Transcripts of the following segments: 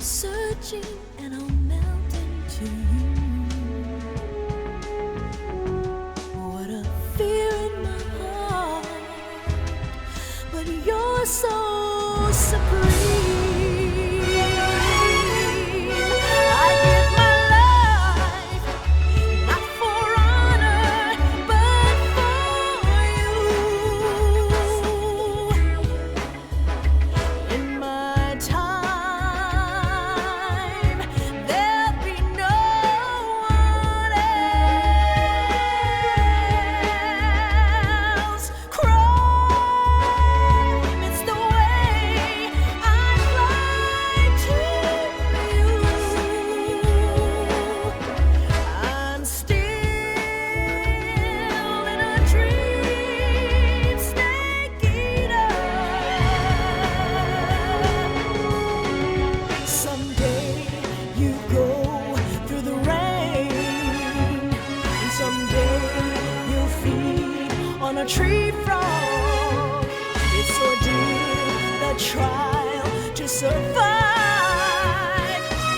searching and I'll melt into you. What a fear in my heart, but you're so supreme. I give my life, not for honor, but for you. In my time, there'll be no one else. Crime, it's the way I fly to you. I'm still in a dream, snake eater. Someday you go through the rain, and someday you'll feed on a tree frog. It's ordeal, the trial to survive.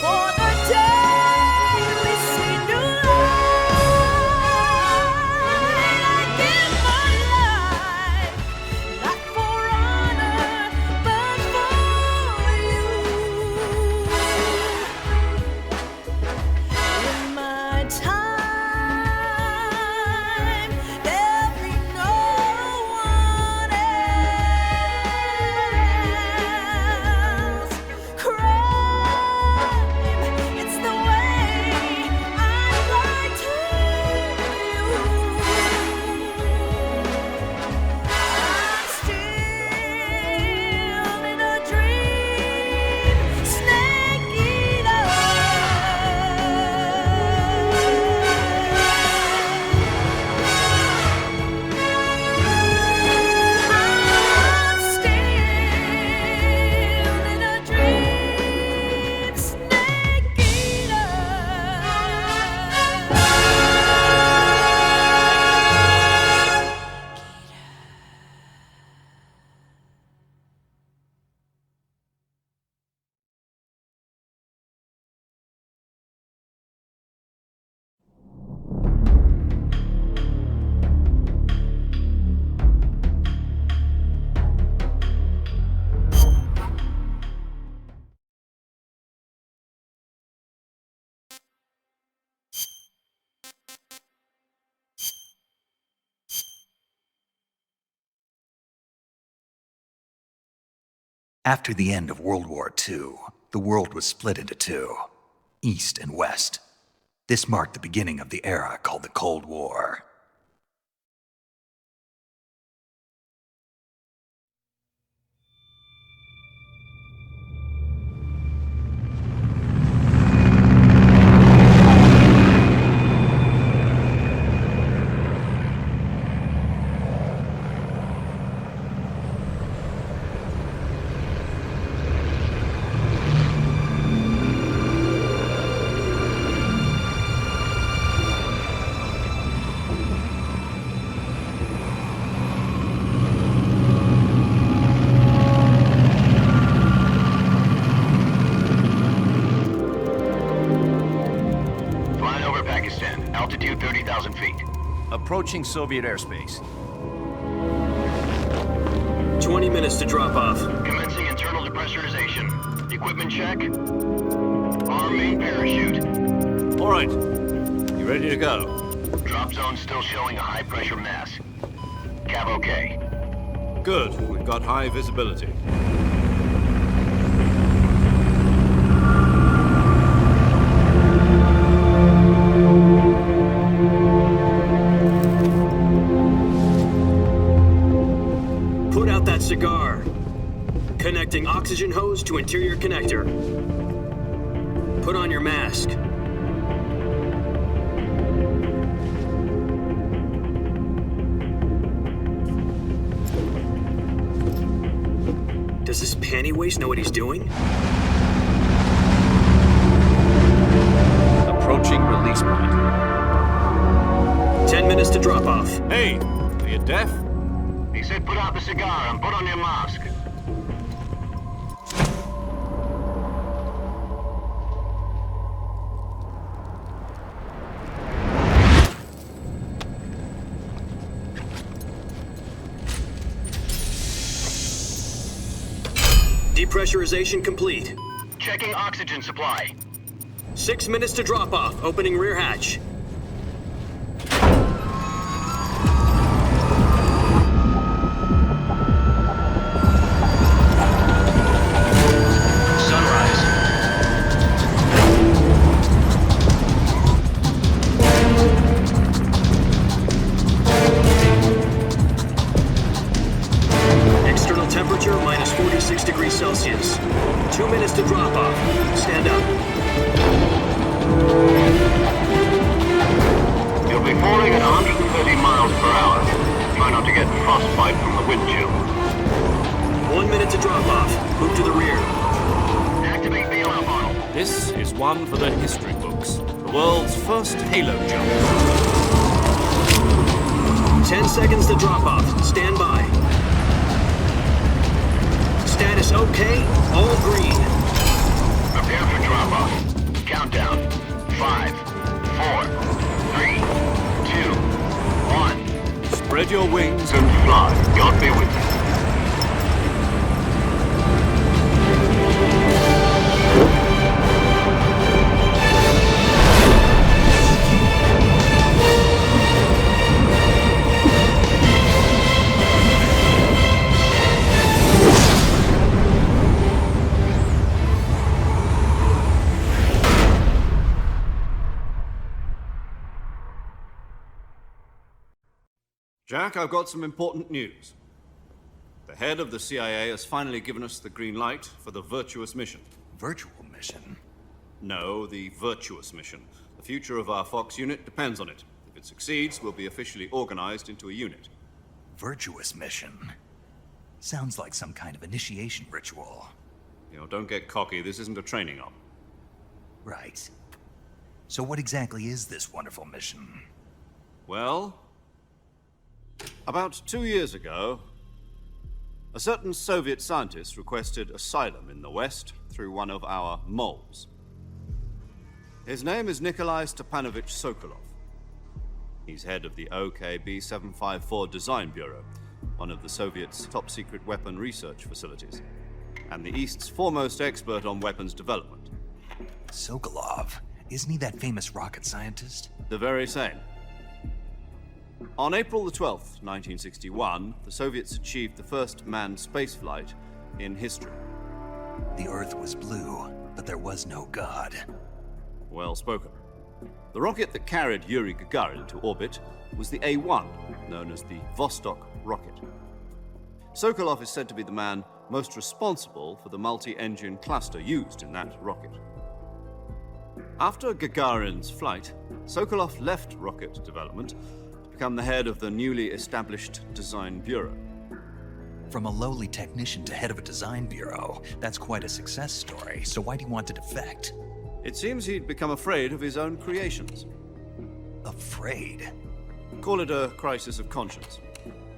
For the day we see new light, I give my life, not for honor, but for you. In my time, there'll be no one else. Crime, it's the way I fly to you. I'm still in a dream, snake eater. I'm still in a dream, snake eater. After the end of World War II, the world was split into two, East and West. This marked the beginning of the era called the Cold War. Flying over Pakistan, altitude 30,000 feet. Approaching Soviet airspace. 20 minutes to drop off. Commencing internal depressurization. Equipment check. Arm main parachute. All right. You ready to go? Drop zone still showing a high pressure mass. Cav okay. Good. We've got high visibility. Put out that cigar. Connecting oxygen hose to interior connector. Put on your mask. Does this panty waste know what he's doing? Approaching release point. 10 minutes to drop off. Hey, are you deaf? He said put out the cigar and put on your mask. Depressurization complete. Checking oxygen supply. 6 minutes to drop off. Opening rear hatch. Sunrise. External temperature minus 46 degrees Celsius. 2 minutes to drop off. Stand up. You'll be falling at 130 miles per hour. Try not to get frostbite from the wind chill. 1 minute to drop off. Move to the rear. Activate bailout model. This is one for the history books. The world's first halo jump. 10 seconds to drop off. Stand by. Status okay. All green. Prepare for drop-off. Countdown. 5, 4, 3, 2, 1. Spread your wings And fly. God be with you. Jack, I've got some important news. The head of the CIA has finally given us the green light for the virtuous mission. Virtual mission? No, the virtuous mission. The future of our Fox unit depends on it. If it succeeds, we'll be officially organized into a unit. Virtuous mission? Sounds like some kind of initiation ritual. You know, don't get cocky. This isn't a training op. Right. So what exactly is this wonderful mission? Well, about 2 years ago, a certain Soviet scientist requested asylum in the West through one of our moles. His name is Nikolai Stepanovich Sokolov. He's head of the OKB 754 Design Bureau, one of the Soviets' top-secret weapon research facilities, and the East's foremost expert on weapons development. Sokolov? Isn't he that famous rocket scientist? The very same. On April the 12th, 1961, the Soviets achieved the first manned spaceflight in history. The Earth was blue, but there was no God. Well spoken. The rocket that carried Yuri Gagarin to orbit was the A-1, known as the Vostok rocket. Sokolov is said to be the man most responsible for the multi-engine cluster used in that rocket. After Gagarin's flight, Sokolov left rocket development to become the head of the newly established Design Bureau. From a lowly technician to head of a design bureau, that's quite a success story. So why do you want to defect? It seems he'd become afraid of his own creations. Afraid? Call it a crisis of conscience.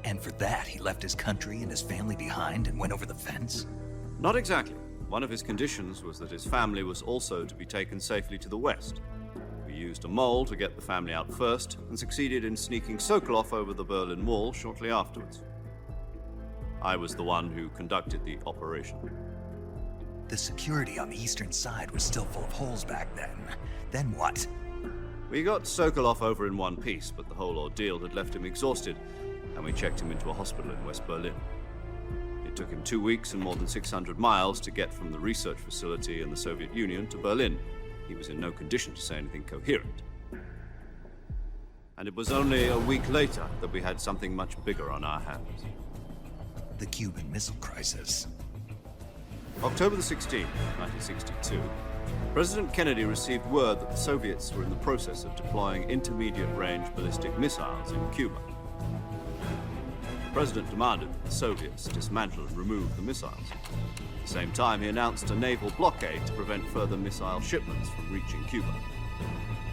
And for that, he left his country and his family behind and went over the fence? Not exactly. One of his conditions was that his family was also to be taken safely to the West. We used a mole to get the family out first and succeeded in sneaking Sokolov over the Berlin Wall shortly afterwards. I was the one who conducted the operation. The security on the eastern side was still full of holes back then. Then what? We got Sokolov over in one piece, but the whole ordeal had left him exhausted, and we checked him into a hospital in West Berlin. It took him 2 weeks and more than 600 miles to get from the research facility in the Soviet Union to Berlin. He was in no condition to say anything coherent. And it was only a week later that we had something much bigger on our hands. The Cuban Missile Crisis. October the 16th, 1962, President Kennedy received word that the Soviets were in the process of deploying intermediate-range ballistic missiles in Cuba. The President demanded that the Soviets dismantle and remove the missiles. At the same time, he announced a naval blockade to prevent further missile shipments from reaching Cuba.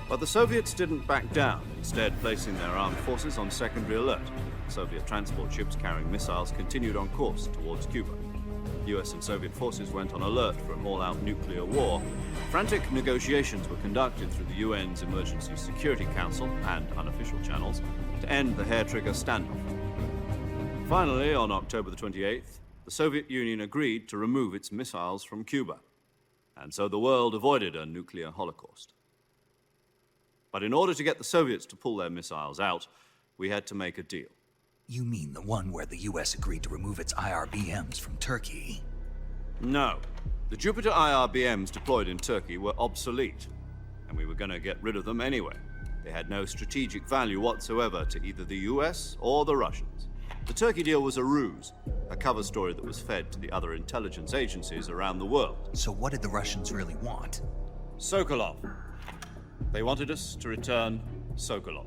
But the Soviets didn't back down, instead placing their armed forces on secondary alert. Soviet transport ships carrying missiles continued on course towards Cuba. US and Soviet forces went on alert for an all-out nuclear war. Frantic negotiations were conducted through the UN's Emergency Security Council and unofficial channels to end the hair-trigger standoff. Finally, on October the 28th, the Soviet Union agreed to remove its missiles from Cuba, and so the world avoided a nuclear holocaust. But in order to get the Soviets to pull their missiles out, we had to make a deal. You mean the one where the US agreed to remove its IRBMs from Turkey? No. The Jupiter IRBMs deployed in Turkey were obsolete, and we were going to get rid of them anyway. They had no strategic value whatsoever to either the US or the Russians. The Turkey deal was a ruse, a cover story that was fed to the other intelligence agencies around the world. So what did the Russians really want? Sokolov. They wanted us to return Sokolov.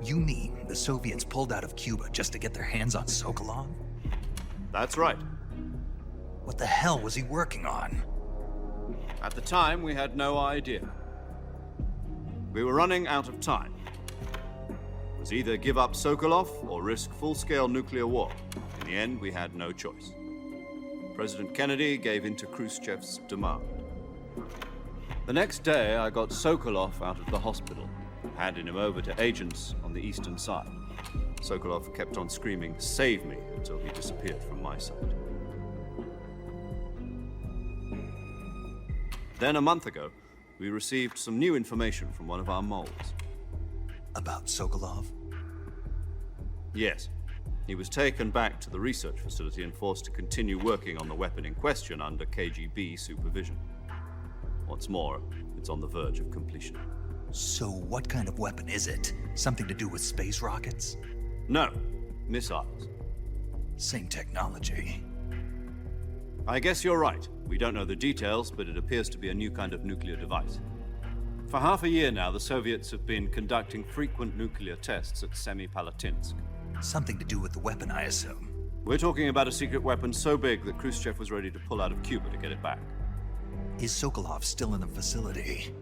You mean the Soviets pulled out of Cuba just to get their hands on Sokolov? That's right. What the hell was he working on? At the time, we had no idea. We were running out of time. It was either give up Sokolov or risk full-scale nuclear war. In the end, we had no choice. President Kennedy gave in to Khrushchev's demand. The next day, I got Sokolov out of the hospital, handing him over to agents on the eastern side. Sokolov kept on screaming, "Save me," until he disappeared from my sight. Then a month ago, we received some new information from one of our moles. About Sokolov? Yes. He was taken back to the research facility and forced to continue working on the weapon in question under KGB supervision. What's more, it's on the verge of completion. So what kind of weapon is it? Something to do with space rockets? No, missiles. Same technology. I guess you're right. We don't know the details, but it appears to be a new kind of nuclear device. For half a year now, the Soviets have been conducting frequent nuclear tests at Semipalatinsk. Something to do with the weapon, I assume. We're talking about a secret weapon so big that Khrushchev was ready to pull out of Cuba to get it back. Is Sokolov still in the facility?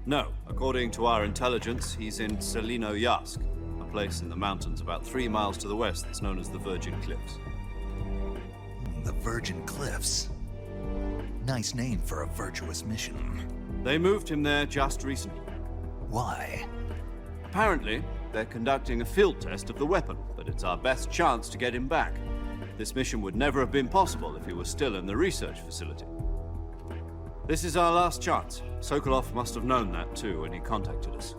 No, according to our intelligence, he's in Selinoyarsk, a place in the mountains about 3 miles to the west that's known as the Virgin Cliffs. The Virgin Cliffs. Nice name for a virtuous mission. They moved him there just recently. Why? Apparently, they're conducting a field test of the weapon, but it's our best chance to get him back. This mission would never have been possible if he was still in the research facility. This is our last chance. Sokolov must have known that too when he contacted us.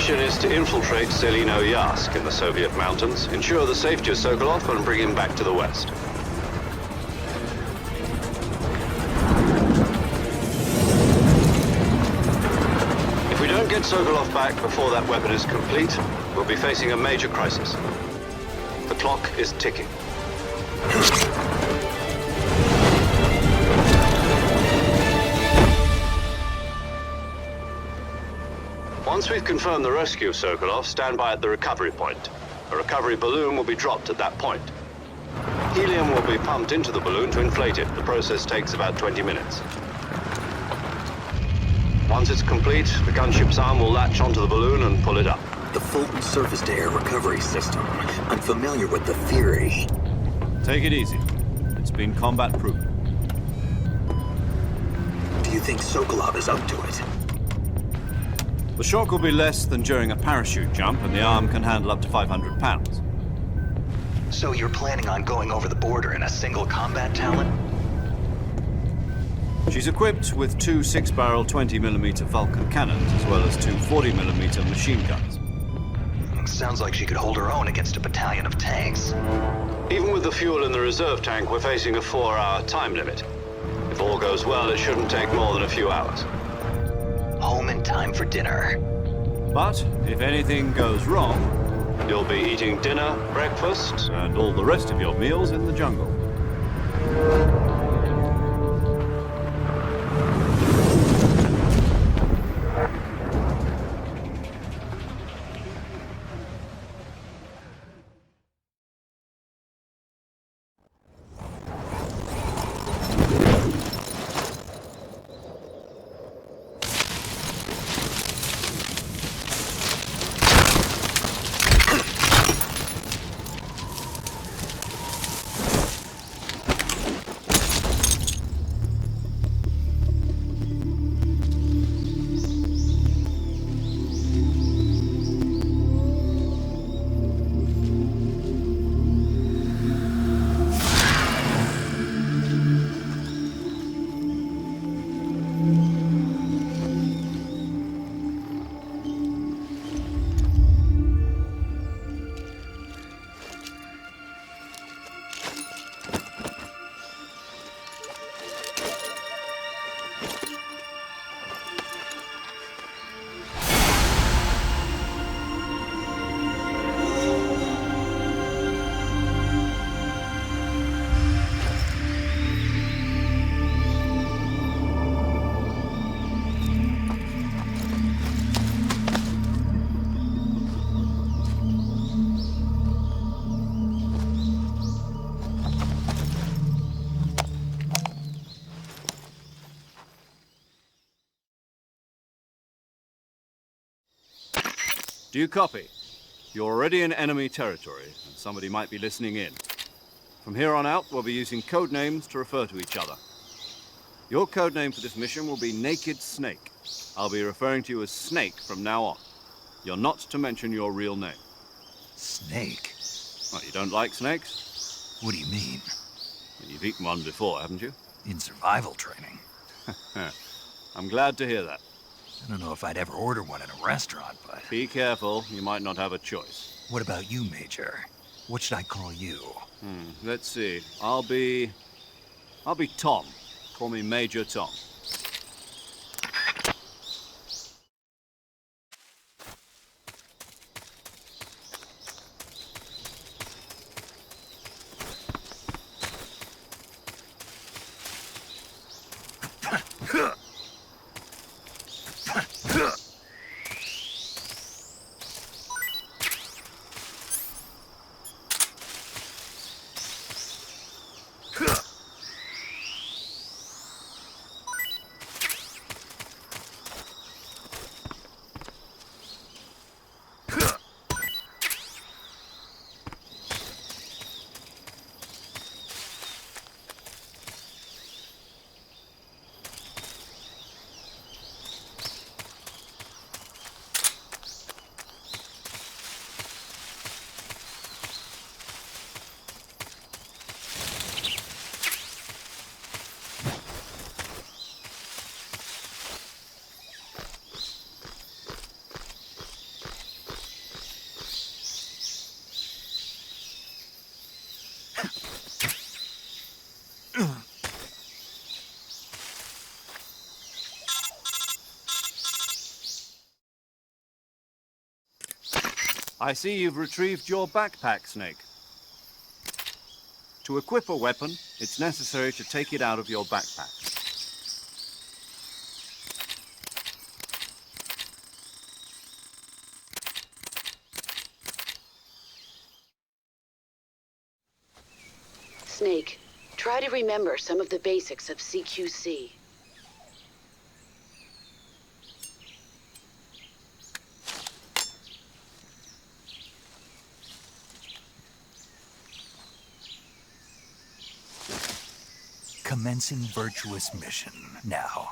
Is to infiltrate Selinoyarsk in the Soviet mountains, ensure the safety of Sokolov, and bring him back to the west. If we don't get Sokolov back before that weapon is complete, we'll be facing a major crisis. The clock is ticking. Once we've confirmed the rescue of Sokolov, stand by at the recovery point. A recovery balloon will be dropped at that point. Helium will be pumped into the balloon to inflate it. The process takes about 20 minutes. Once it's complete, the gunship's arm will latch onto the balloon and pull it up. The Fulton surface-to-air recovery system. I'm familiar with the theory. Take it easy. It's been combat-proven. Do you think Sokolov is up to it? The shock will be less than during a parachute jump, and the arm can handle up to 500 pounds. So you're planning on going over the border in a single combat talon? She's equipped with 2 6-barrel 20mm Vulcan cannons, as well as 2 40mm machine guns. Sounds like she could hold her own against a battalion of tanks. Even with the fuel in the reserve tank, we're facing a 4-hour time limit. If all goes well, it shouldn't take more than a few hours. Home in time for dinner. But if anything goes wrong, you'll be eating dinner, breakfast, and all the rest of your meals in the jungle. Do you copy? You're already in enemy territory, and somebody might be listening in. From here on out, we'll be using code names to refer to each other. Your code name for this mission will be Naked Snake. I'll be referring to you as Snake from now on. You're not to mention your real name. Snake? Well, you don't like snakes? What do you mean? You've eaten one before, haven't you? In survival training? I'm glad to hear that. I don't know if I'd ever order one in a restaurant, but... Be careful, you might not have a choice. What about you, Major? What should I call you? Let's see. I'll be Tom. Call me Major Tom. I see you've retrieved your backpack, Snake. To equip a weapon, it's necessary to take it out of your backpack. Snake, try to remember some of the basics of CQC. Commencing virtuous mission now.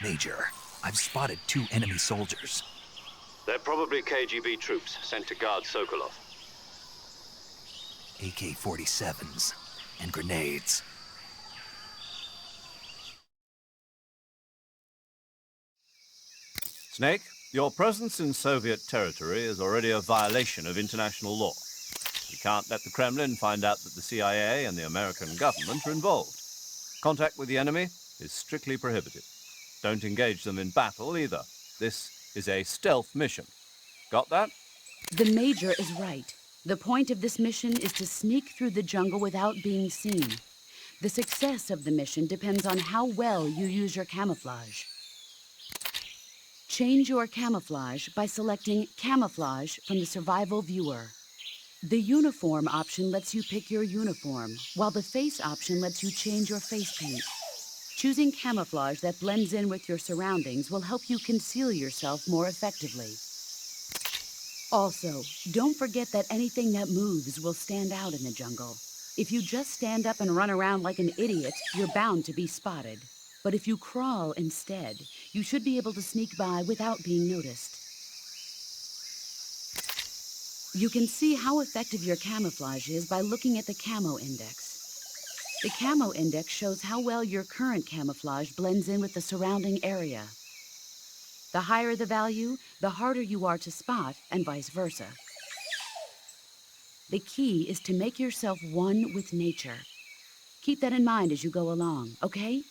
Major, I've spotted 2 enemy soldiers. They're probably KGB troops sent to guard Sokolov. AK-47s and grenades. Snake, your presence in Soviet territory is already a violation of international law. We can't let the Kremlin find out that the CIA and the American government are involved. Contact with the enemy is strictly prohibited. Don't engage them in battle either. This is a stealth mission. Got that? The Major is right. The point of this mission is to sneak through the jungle without being seen. The success of the mission depends on how well you use your camouflage. Change your camouflage by selecting Camouflage from the Survival Viewer. The Uniform option lets you pick your uniform, while the Face option lets you change your face paint. Choosing camouflage that blends in with your surroundings will help you conceal yourself more effectively. Also, don't forget that anything that moves will stand out in the jungle. If you just stand up and run around like an idiot, you're bound to be spotted. But if you crawl instead, you should be able to sneak by without being noticed. You can see how effective your camouflage is by looking at the Camo Index. The Camo Index shows how well your current camouflage blends in with the surrounding area. The higher the value, the harder you are to spot, and vice versa. The key is to make yourself one with nature. Keep that in mind as you go along, okay?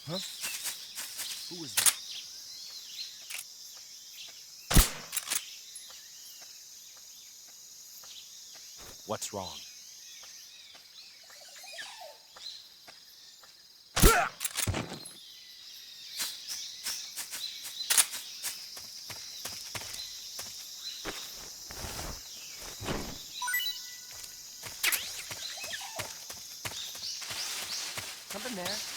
Huh? Who is that? What's wrong? Something there?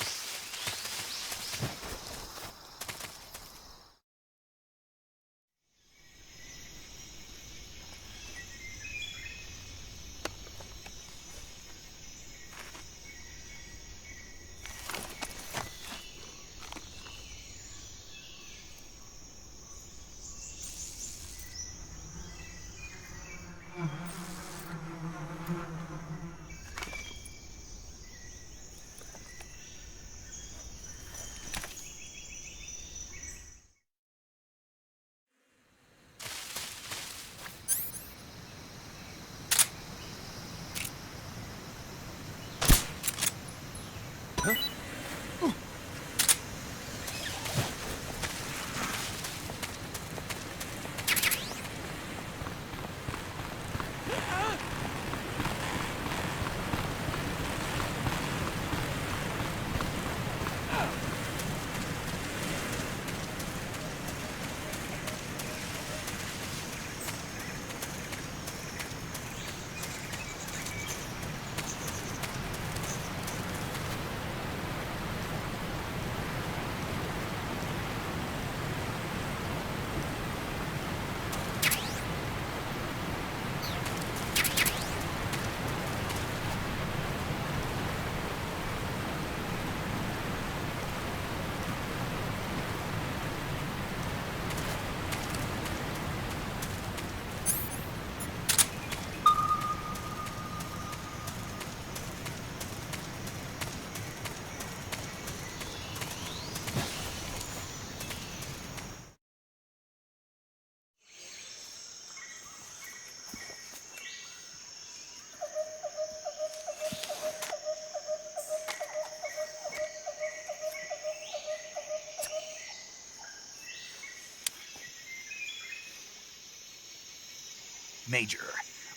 Major,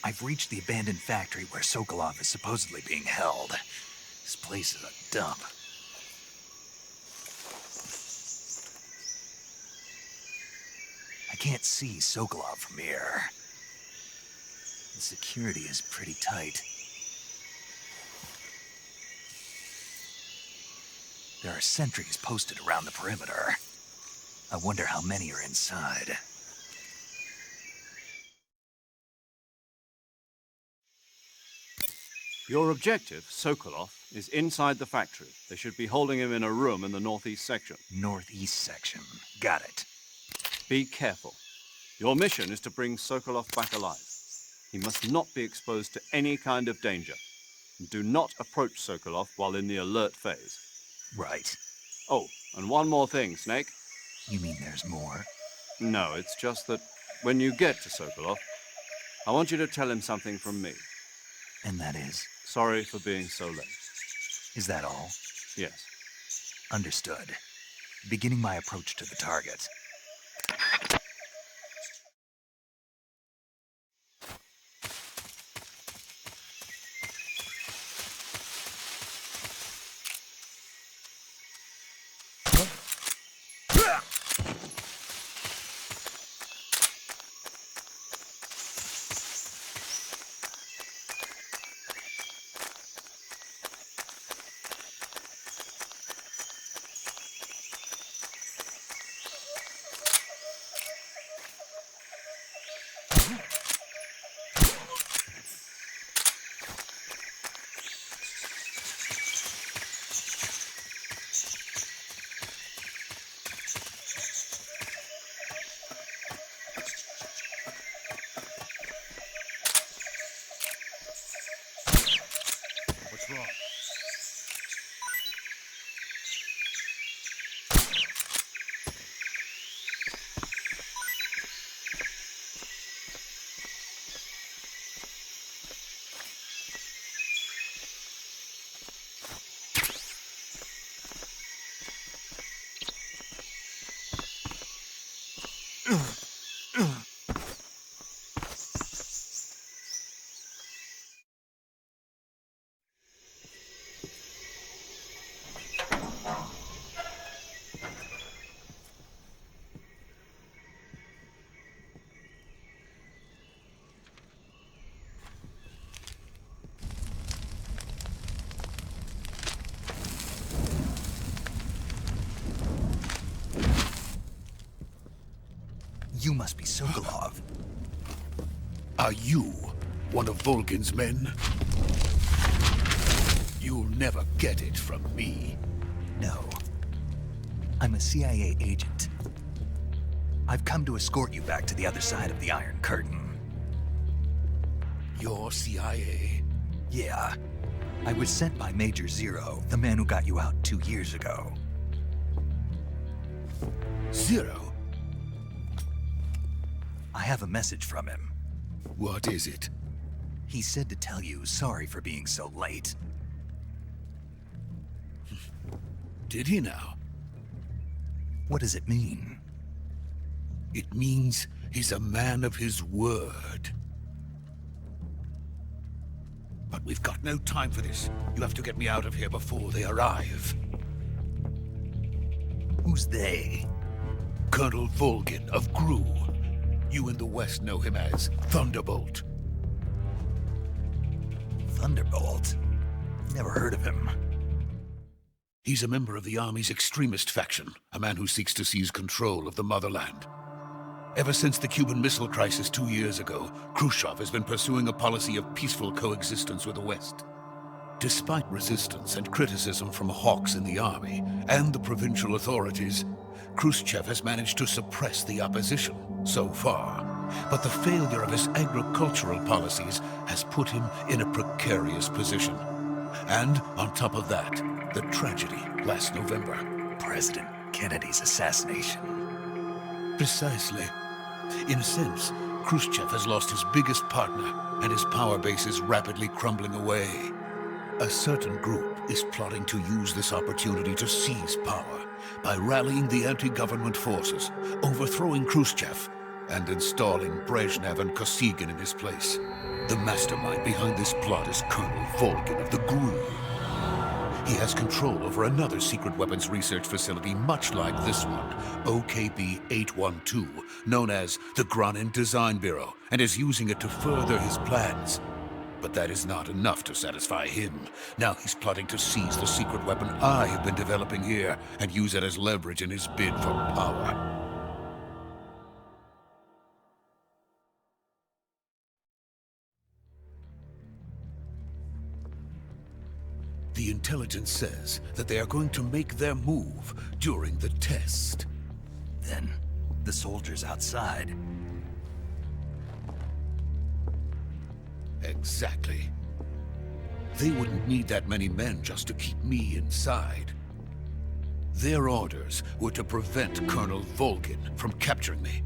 I've reached the abandoned factory where Sokolov is supposedly being held. This place is a dump. I can't see Sokolov from here. The security is pretty tight. There are sentries posted around the perimeter. I wonder how many are inside. Your objective, Sokolov, is inside the factory. They should be holding him in a room in the northeast section. Northeast section. Got it. Be careful. Your mission is to bring Sokolov back alive. He must not be exposed to any kind of danger. Do not approach Sokolov while in the alert phase. Right. Oh, and one more thing, Snake. You mean there's more? No, it's just that when you get to Sokolov, I want you to tell him something from me. And that is? Sorry for being so late. Is that all? Yes. Understood. Beginning my approach to the target. What's wrong? You must be Sokolov. Are you one of Volgin's men? You'll never get it from me. No. I'm a CIA agent. I've come to escort you back to the other side of the Iron Curtain. You're CIA? Yeah. I was sent by Major Zero, the man who got you out 2 years ago. Zero? I have a message from him. What is it? He said to tell you sorry for being so late. Did he now? What does it mean? It means he's a man of his word. But we've got no time for this. You have to get me out of here before they arrive. Who's they? Colonel Volgin of GRU. You in the West know him as Thunderbolt. Thunderbolt? Never heard of him. He's a member of the Army's extremist faction, a man who seeks to seize control of the motherland. Ever since the Cuban Missile Crisis 2 years ago, Khrushchev has been pursuing a policy of peaceful coexistence with the West. Despite resistance and criticism from hawks in the Army and the provincial authorities, Khrushchev has managed to suppress the opposition so far. But the failure of his agricultural policies has put him in a precarious position. And on top of that, the tragedy last November. President Kennedy's assassination. Precisely. In a sense, Khrushchev has lost his biggest partner, and his power base is rapidly crumbling away. A certain group is plotting to use this opportunity to seize power by rallying the anti-government forces, overthrowing Khrushchev, and installing Brezhnev and Kosygin in his place. The mastermind behind this plot is Colonel Volgin of the GRU. He has control over another secret weapons research facility much like this one, OKB-812, known as the Granin Design Bureau, and is using it to further his plans. But that is not enough to satisfy him. Now he's plotting to seize the secret weapon I have been developing here and use it as leverage in his bid for power. The intelligence says that they are going to make their move during the test. Then, the soldiers outside. Exactly. They wouldn't need that many men just to keep me inside. Their orders were to prevent Colonel Volgin from capturing me.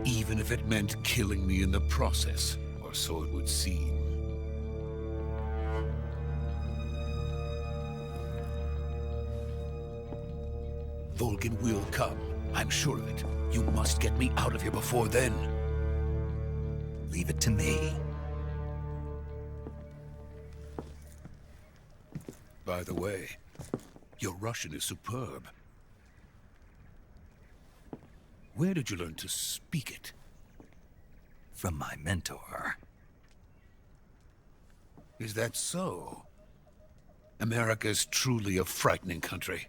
Even if it meant killing me in the process, or so it would seem. Volgin will come, I'm sure of it. You must get me out of here before then. Leave it to me. By the way, your Russian is superb. Where did you learn to speak it? From my mentor. Is that so? America is truly a frightening country.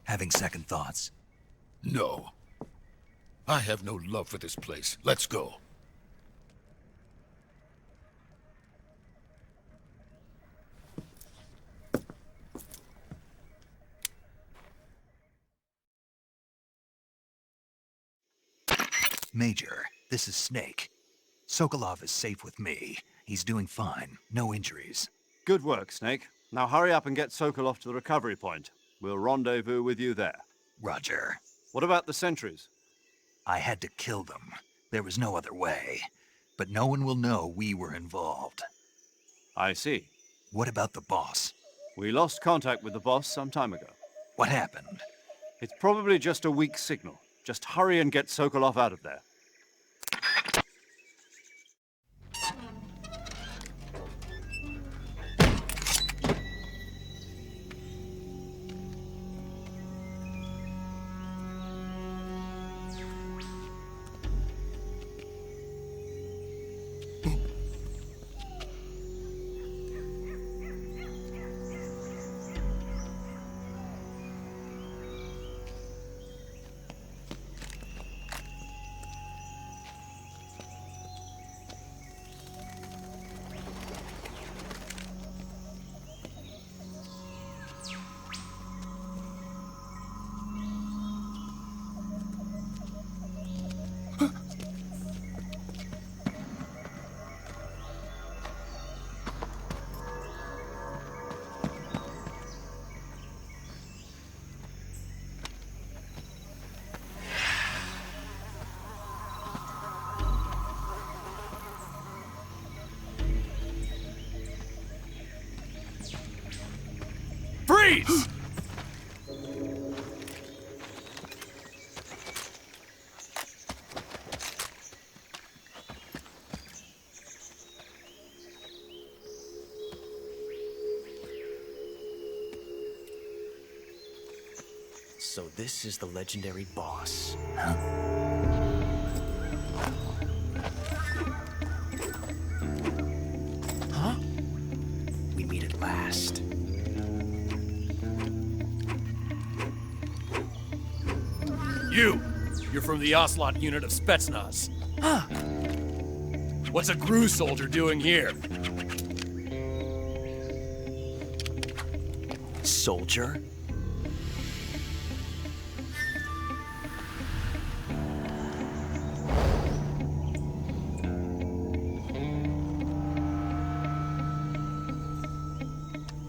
Having second thoughts? No. I have no love for this place. Let's go. Major, this is Snake. Sokolov is safe with me. He's doing fine. No injuries. Good work, Snake. Now hurry up and get Sokolov to the recovery point. We'll rendezvous with you there. Roger. What about the sentries? I had to kill them. There was no other way. But no one will know we were involved. I see. What about the boss? We lost contact with the boss some time ago. What happened? It's probably just a weak signal. Just hurry and get Sokolov out of there. Freeze! So this is the legendary boss. Huh? We meet at last. You're from the Ocelot unit of Spetsnaz. Huh. What's a GRU soldier doing here? Soldier?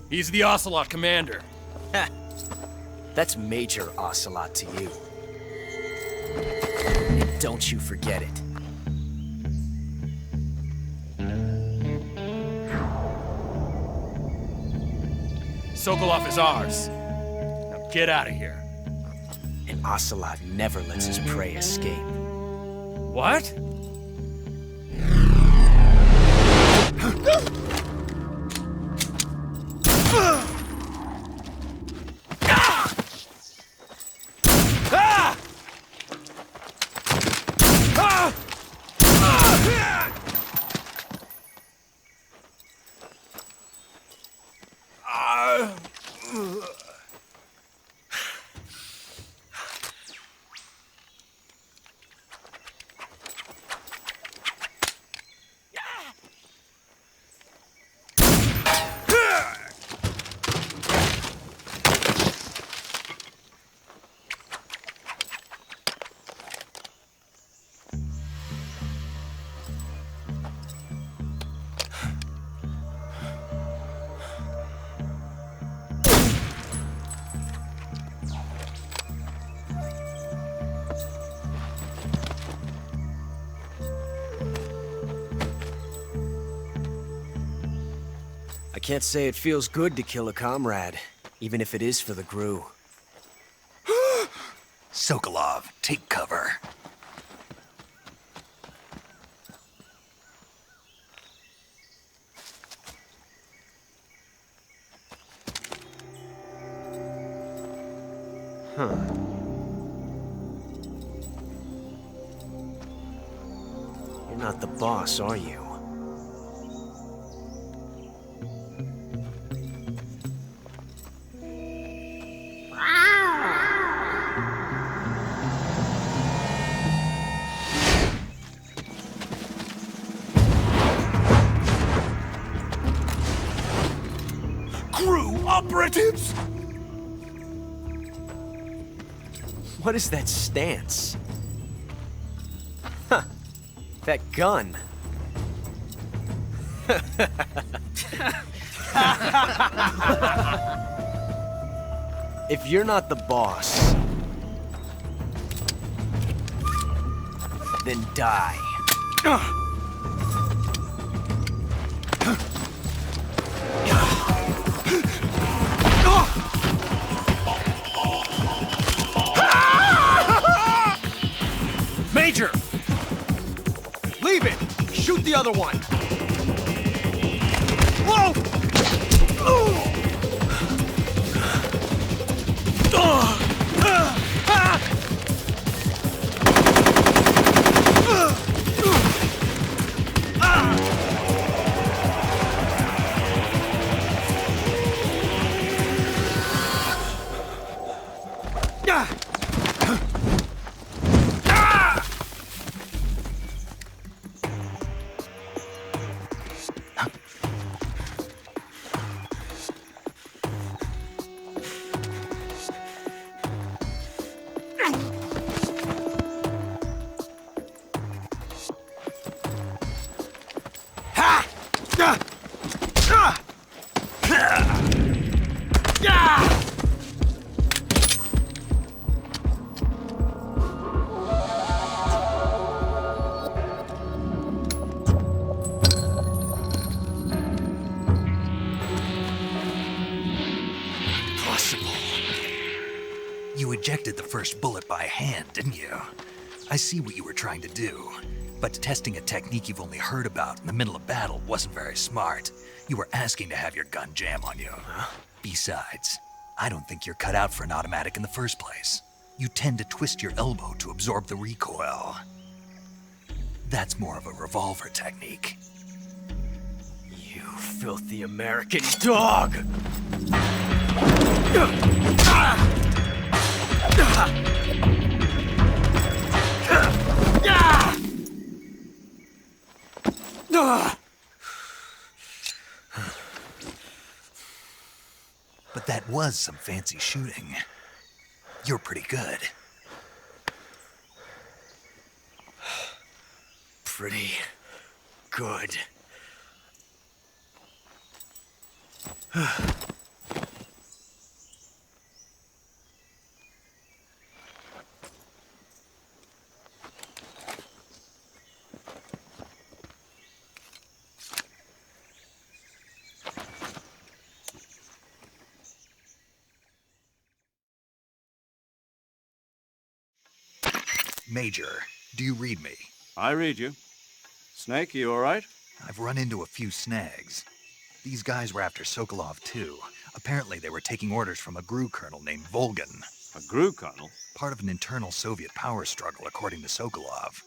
He's the Ocelot commander. Ha! That's Major Ocelot to you. Don't you forget it. Sokolov is ours. Now Get out of here. An ocelot never lets his prey escape. What? I can't say it feels good to kill a comrade, even if it is for the Gru. Sokolov, take cover. Huh. You're not the boss, are you? Operatives! What is that stance? Huh. That gun. If you're not the boss, then die. Major! Leave it! Shoot the other one! Whoa! You ejected the first bullet by hand, didn't you? I see what you were trying to do, but testing a technique you've only heard about in the middle of battle wasn't very smart. You were asking to have your gun jam on you. Huh? Besides, I don't think you're cut out for an automatic in the first place. You tend to twist your elbow to absorb the recoil. That's more of a revolver technique. You filthy American dog! But that was some fancy shooting. You're pretty good. Pretty good. Major, do you read me? I read you. Snake, you all right? I've run into a few snags. These guys were after Sokolov too. Apparently they were taking orders from a GRU colonel named Volgan. A GRU colonel? Part of an internal Soviet power struggle, according to Sokolov.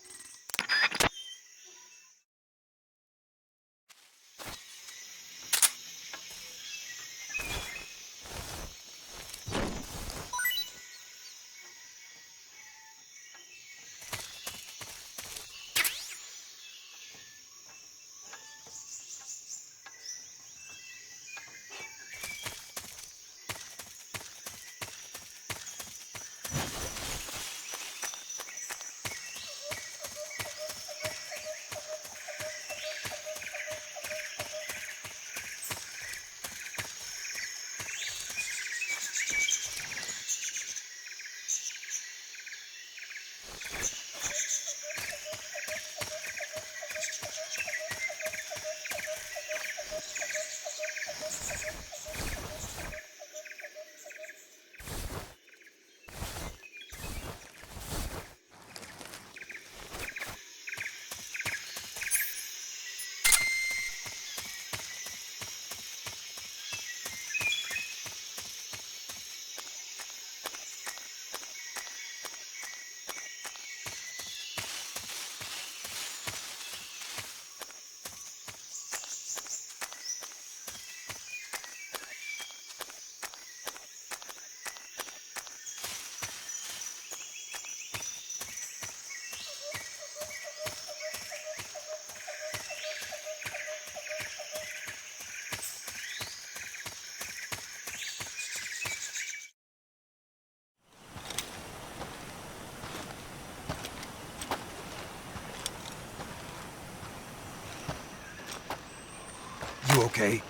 You okay?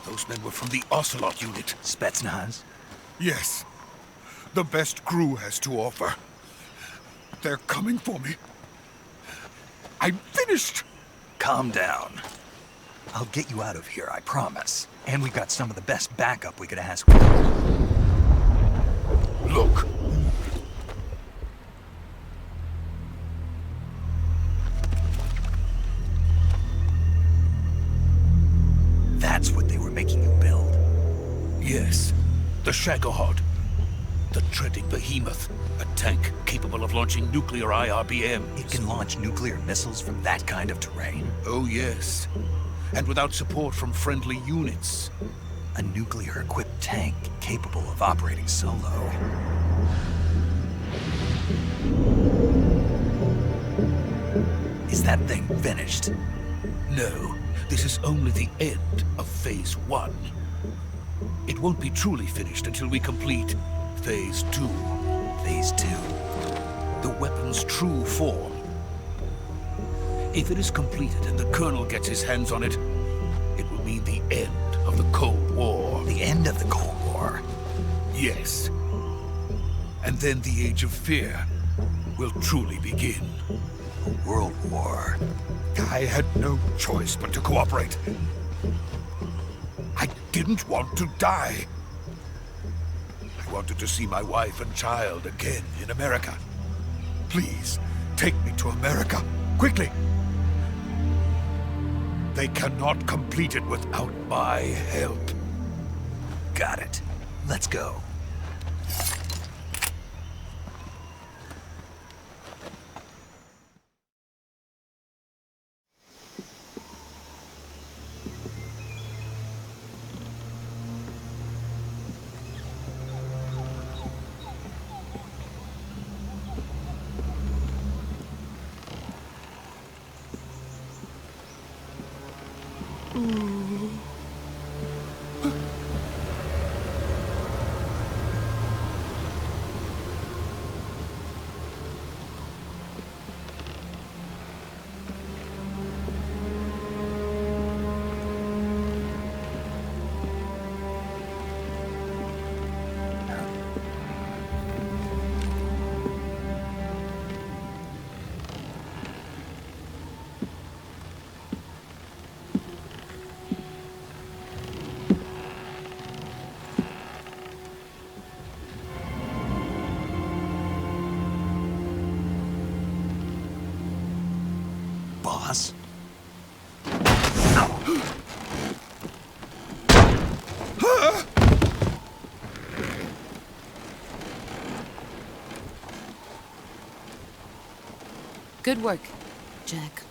Those men were from the Ocelot unit. Spetsnaz? Yes. The best GRU has to offer. They're coming for me. I'm finished! Calm down. I'll get you out of here, I promise. And we've got some of the best backup we could ask for. Look. That's what they were making you build? Yes. The Shagohod. The treading behemoth. A tank capable of launching nuclear IRBMs. It can launch nuclear missiles from that kind of terrain? Oh, yes. And without support from friendly units. A nuclear-equipped tank capable of operating solo. Is that thing finished? No. This is only the end of Phase 1. It won't be truly finished until we complete Phase 2. Phase 2? The weapon's true form. If it is completed and the Colonel gets his hands on it, it will mean the end of the Cold War. The end of the Cold War? Yes. And then the Age of Fear will truly begin. A world war. I had no choice but to cooperate. I didn't want to die. I wanted to see my wife and child again in America. Please, take me to America, quickly. They cannot complete it without my help. Got it. Let's go. Good work, Jack.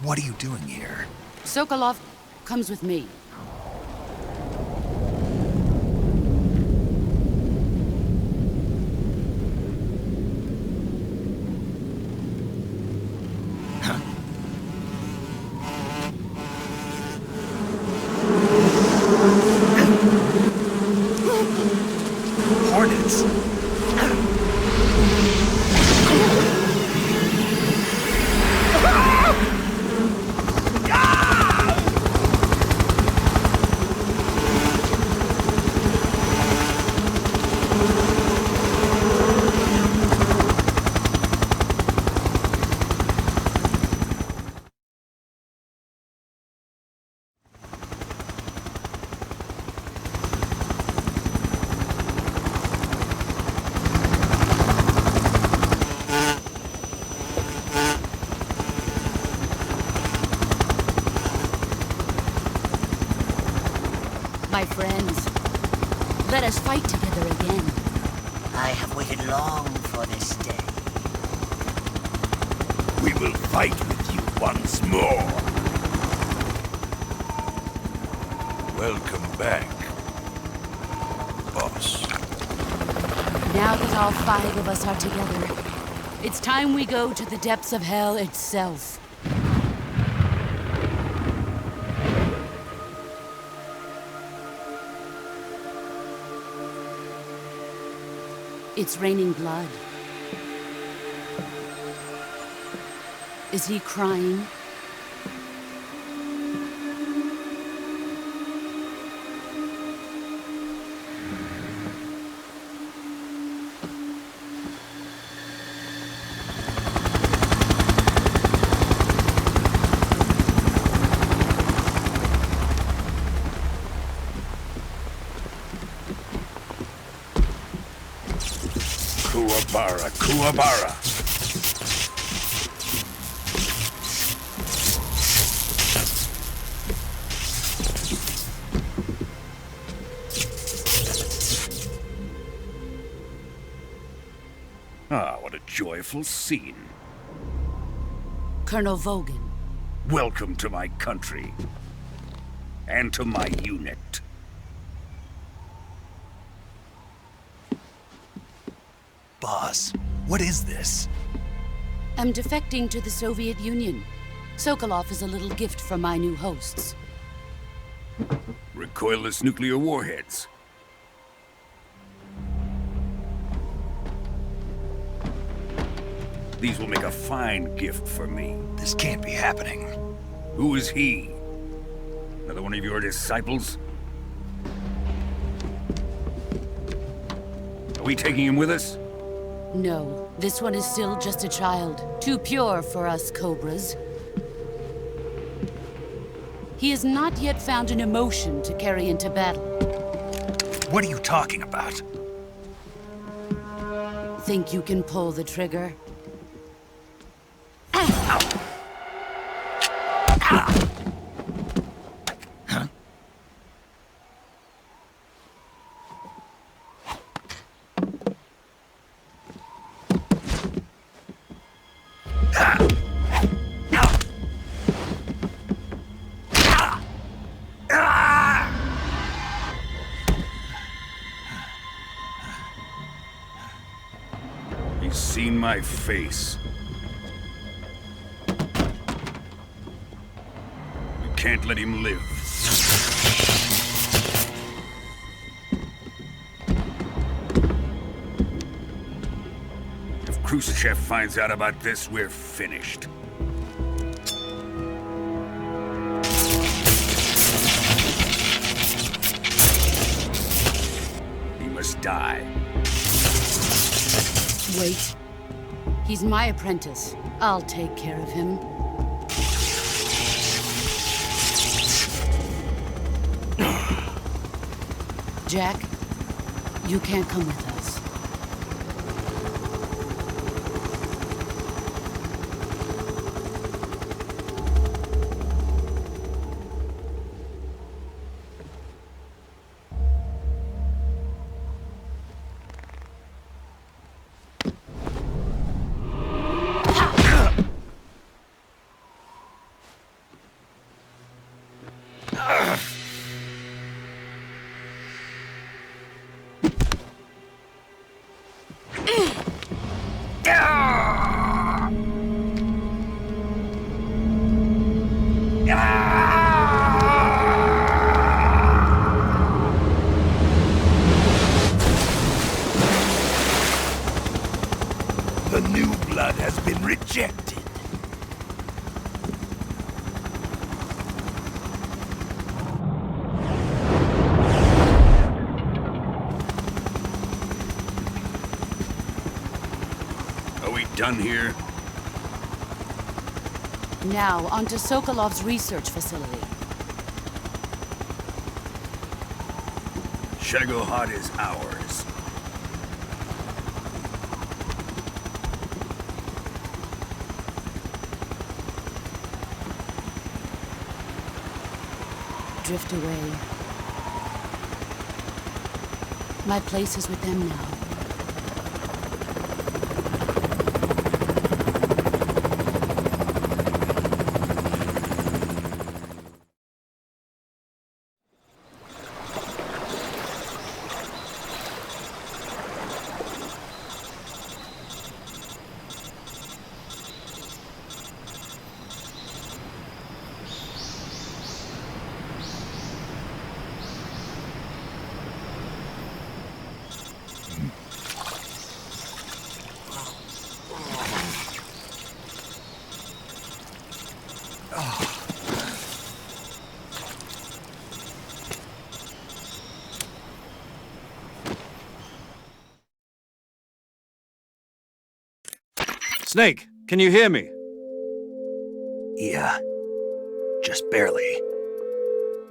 What are you doing here? Sokolov comes with me. Hornets! My friends, let us fight together again. I have waited long for this day. We will fight with you once more. Welcome back, boss. Now that all 5 of us are together, it's time we go to the depths of hell itself. It's raining blood. Is he crying? Kuwabara, Kuwabara. Ah, what a joyful scene. Colonel Vogan. Welcome to my country. And to my unit. Boss, what is this? I'm defecting to the Soviet Union. Sokolov is a little gift from my new hosts. Recoilless nuclear warheads. These will make a fine gift for me. This can't be happening. Who is he? Another one of your disciples? Are we taking him with us? No, this one is still just a child. Too pure for us Cobras. He has not yet found an emotion to carry into battle. What are you talking about? Think you can pull the trigger? He's seen my face. We can't let him live. If Khrushchev finds out about this, we're finished. He must die. Wait. He's my apprentice. I'll take care of him. Jack, you can't come with us. done here? Now, on to Sokolov's research facility. Shagohod is ours. Drift away. My place is with them now. Snake, can you hear me? Yeah. Just barely.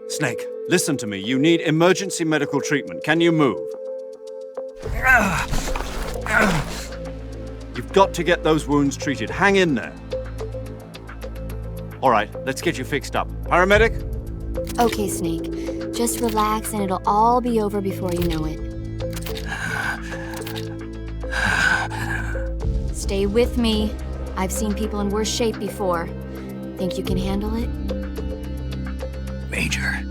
Snake, listen to me. You need emergency medical treatment. Can you move? You've got to get those wounds treated. Hang in there. All right, let's get you fixed up. Paramedic? Okay, Snake. Just relax and it'll all be over before you know it. Stay with me. I've seen people in worse shape before. Think you can handle it? Major.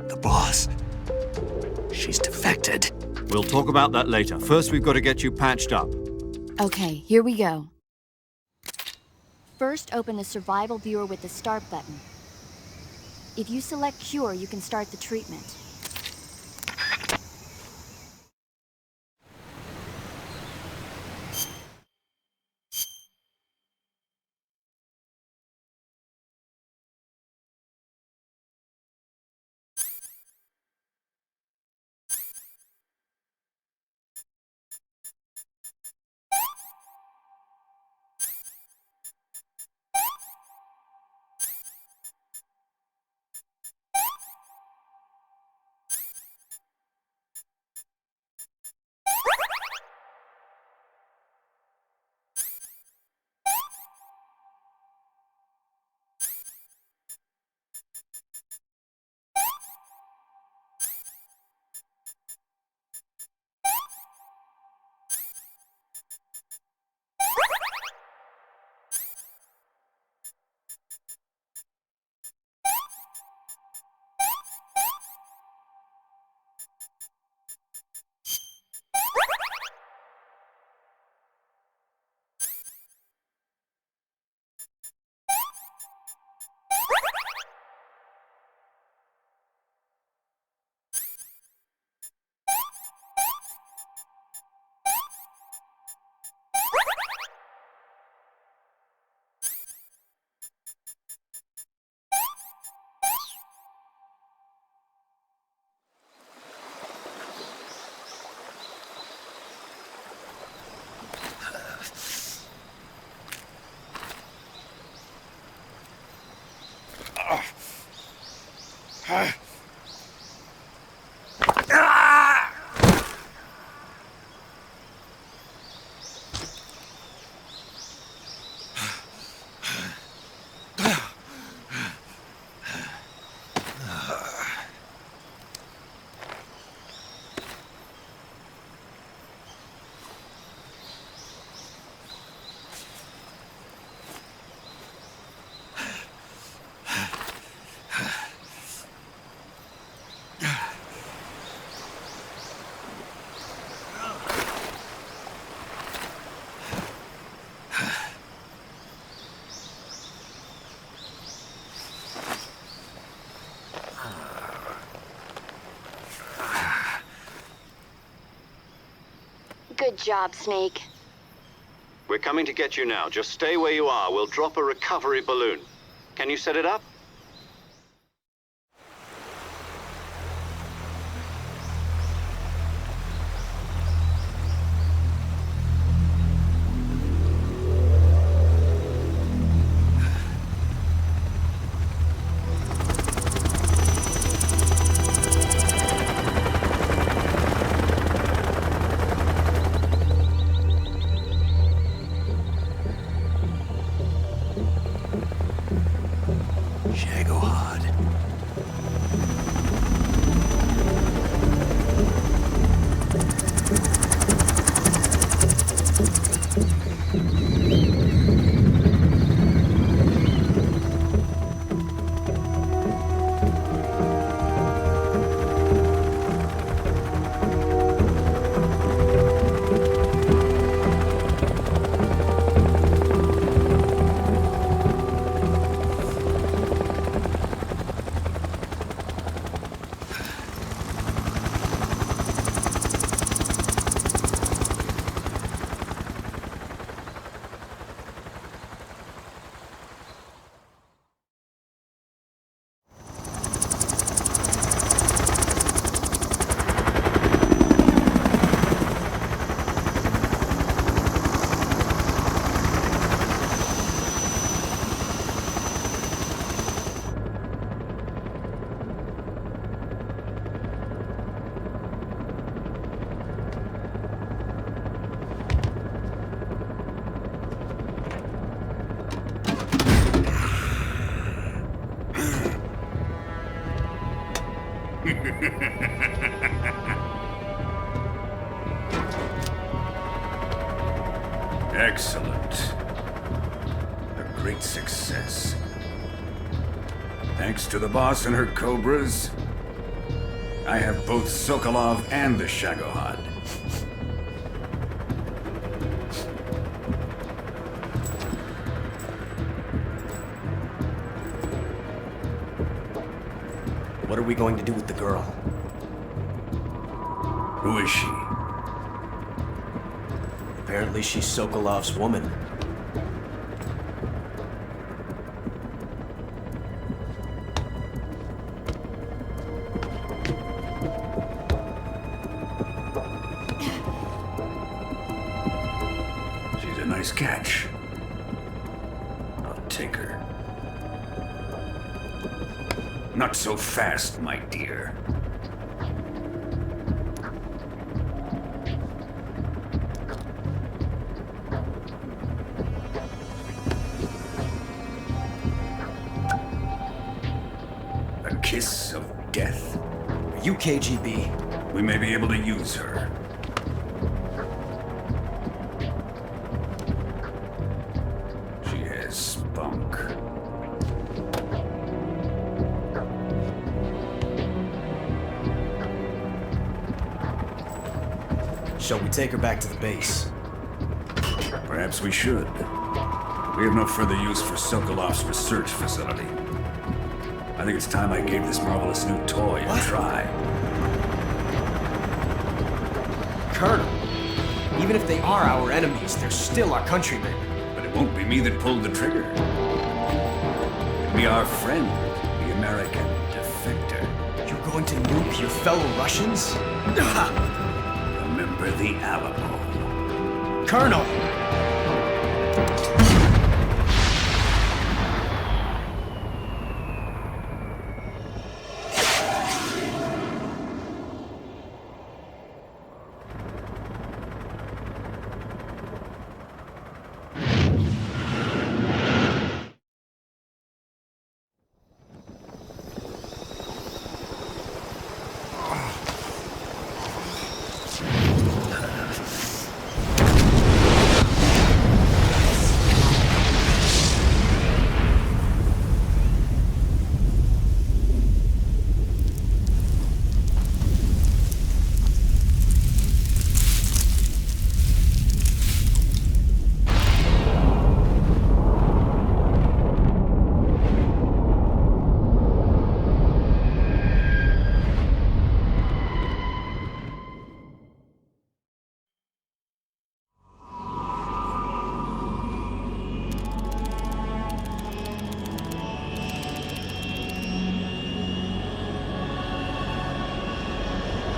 The boss. She's defected. We'll talk about that later. First, we've got to get you patched up. Okay, here we go. First, open the survival viewer with the start button. If you select cure, you can start the treatment. Good job, Snake. We're coming to get you now. Just stay where you are. We'll drop a recovery balloon. Can you set it up? Shagohod. Excellent. A great success. Thanks to the boss and her cobras, I have both Sokolov and the Shagohod. What are we going to do with the girl? Who is she? Apparently she's Sokolov's woman. She's a nice catch. I'll take her. Not so fast, my dear. A kiss of death? Are you KGB? We may be able to use her. She has spunk. Shall we take her back to the base? Perhaps we should. We have no further use for Sokolov's research facility. I think it's time I gave this marvelous new toy a try. Colonel, even if they are our enemies, they're still our countrymen. But it won't be me that pulled the trigger. It'll be our friend, the American defector. You're going to nuke your fellow Russians? Remember the Alamo. Colonel!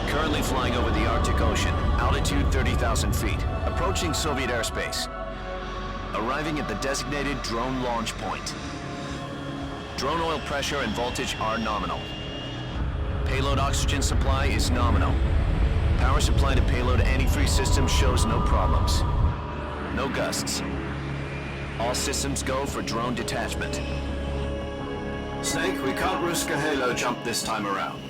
Currently flying over the Arctic Ocean, altitude 30,000 feet, approaching Soviet airspace. Arriving at the designated drone launch point. Drone oil pressure and voltage are nominal. Payload oxygen supply is nominal. Power supply to payload antifreeze system shows no problems. No gusts. All systems go for drone detachment. Snake, we can't risk a halo jump this time around.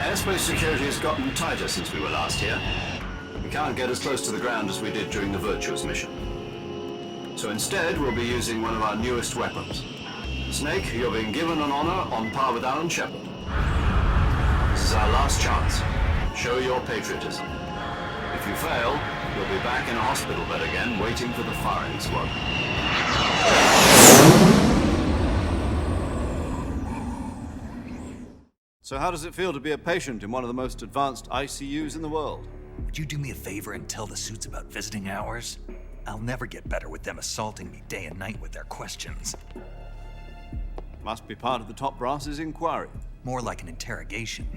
Airspace security has gotten tighter since we were last here. We can't get as close to the ground as we did during the Virtuous mission. So instead, we'll be using one of our newest weapons. Snake, you're being given an honor on par with Alan Shepard. This is our last chance. Show your patriotism. If you fail, you'll be back in a hospital bed again, waiting for the firing squad. So how does it feel to be a patient in one of the most advanced ICUs in the world? Would you do me a favor and tell the suits about visiting hours? I'll never get better with them assaulting me day and night with their questions. Must be part of the top brass's inquiry. More like an interrogation.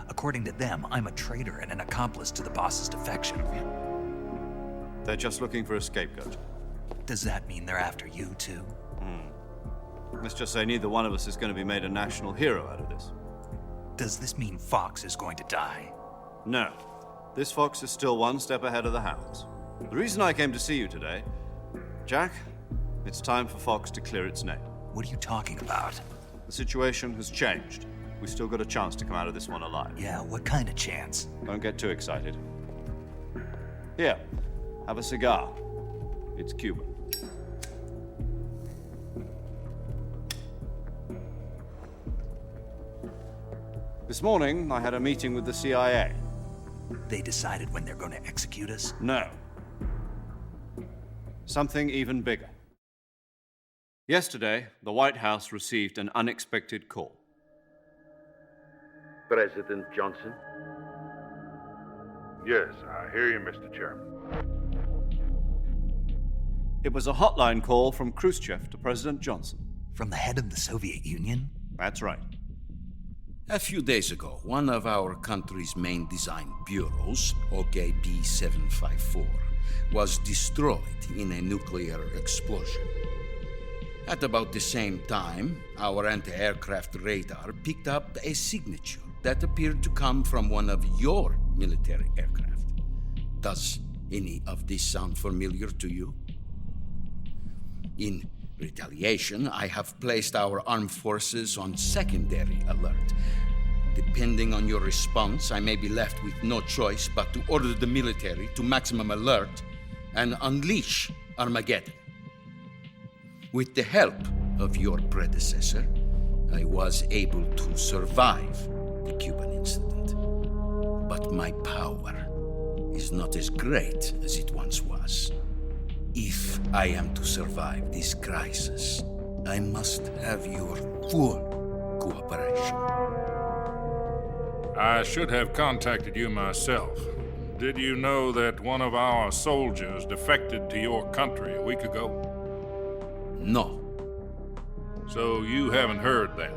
According to them, I'm a traitor and an accomplice to the boss's defection. They're just looking for a scapegoat. Does that mean they're after you, too? Let's just say neither one of us is going to be made a national hero out of this. Does this mean Fox is going to die? No. This fox is still one step ahead of the hounds. The reason I came to see you today, Jack, it's time for Fox to clear its name. What are you talking about? The situation has changed. We've still got a chance to come out of this one alive. Yeah, what kind of chance? Don't get too excited. Here, have a cigar. It's Cuban. This morning, I had a meeting with the CIA. They decided when they're going to execute us? No. Something even bigger. Yesterday, the White House received an unexpected call. President Johnson? Yes, I hear you, Mr. Chairman. It was a hotline call from Khrushchev to President Johnson. From the head of the Soviet Union? That's right. A few days ago, one of our country's main design bureaus, OKB 754, was destroyed in a nuclear explosion. At about the same time, our anti-aircraft radar picked up a signature that appeared to come from one of your military aircraft. Does any of this sound familiar to you? In retaliation, I have placed our armed forces on secondary alert. Depending on your response, I may be left with no choice but to order the military to maximum alert and unleash Armageddon. With the help of your predecessor, I was able to survive the Cuban incident. But my power is not as great as it once was. If I am to survive this crisis, I must have your full cooperation. I should have contacted you myself. Did you know that one of our soldiers defected to your country a week ago? No. So you haven't heard then.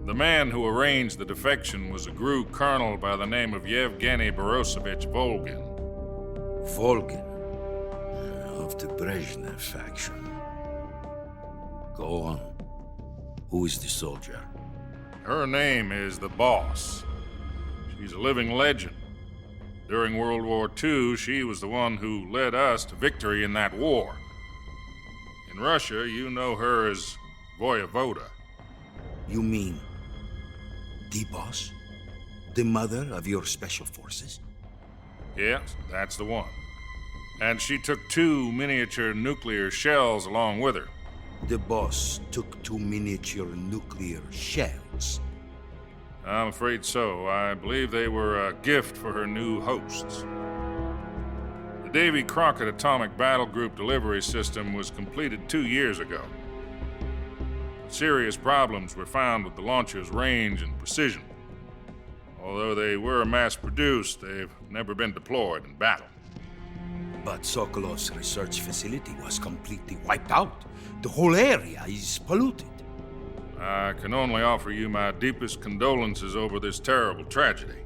The man who arranged the defection was a GRU colonel by the name of Yevgeny Borosovich Volgin. Volgin? Of the Brezhnev faction. Go on. Who is the soldier? Her name is the Boss. She's a living legend. During World War II, she was the one who led us to victory in that war. In Russia, you know her as Voyevoda. You mean the Boss? The mother of your special forces? Yes, that's the one. And she took 2 miniature nuclear shells along with her. The Boss took 2 miniature nuclear shells? I'm afraid so. I believe they were a gift for her new hosts. The Davy Crockett Atomic Battle Group delivery system was completed 2 years ago. Serious problems were found with the launcher's range and precision. Although they were mass-produced, they've never been deployed in battle. But Sokolov's research facility was completely wiped out. The whole area is polluted. I can only offer you my deepest condolences over this terrible tragedy.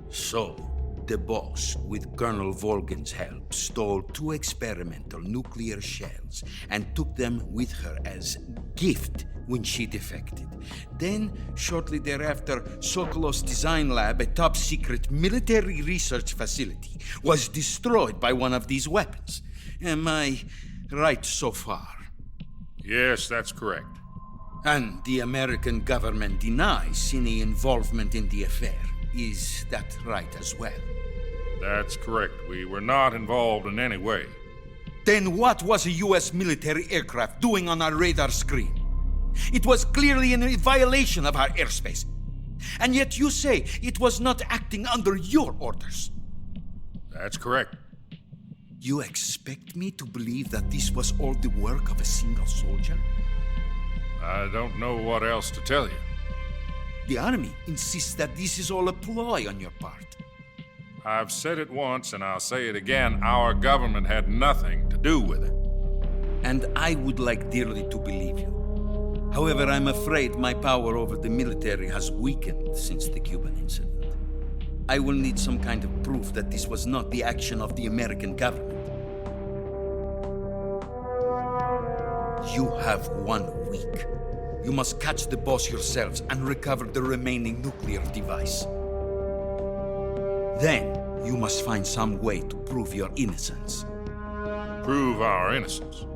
So, the Boss, with Colonel Volgin's help, stole 2 experimental nuclear shells and took them with her as gift when she defected. Then, shortly thereafter, Sokolov's design lab, a top-secret military research facility, was destroyed by one of these weapons. Am I right so far? Yes, that's correct. And the American government denies any involvement in the affair. Is that right as well? That's correct. We were not involved in any way. Then what was a US military aircraft doing on our radar screen? It was clearly in violation of our airspace. And yet you say it was not acting under your orders. That's correct. You expect me to believe that this was all the work of a single soldier? I don't know what else to tell you. The army insists that this is all a ploy on your part. I've said it once and I'll say it again. Our government had nothing to do with it. And I would like dearly to believe you. However, I'm afraid my power over the military has weakened since the Cuban incident. I will need some kind of proof that this was not the action of the American government. You have 1 week. You must catch the boss yourselves and recover the remaining nuclear device. Then, you must find some way to prove your innocence. Prove our innocence?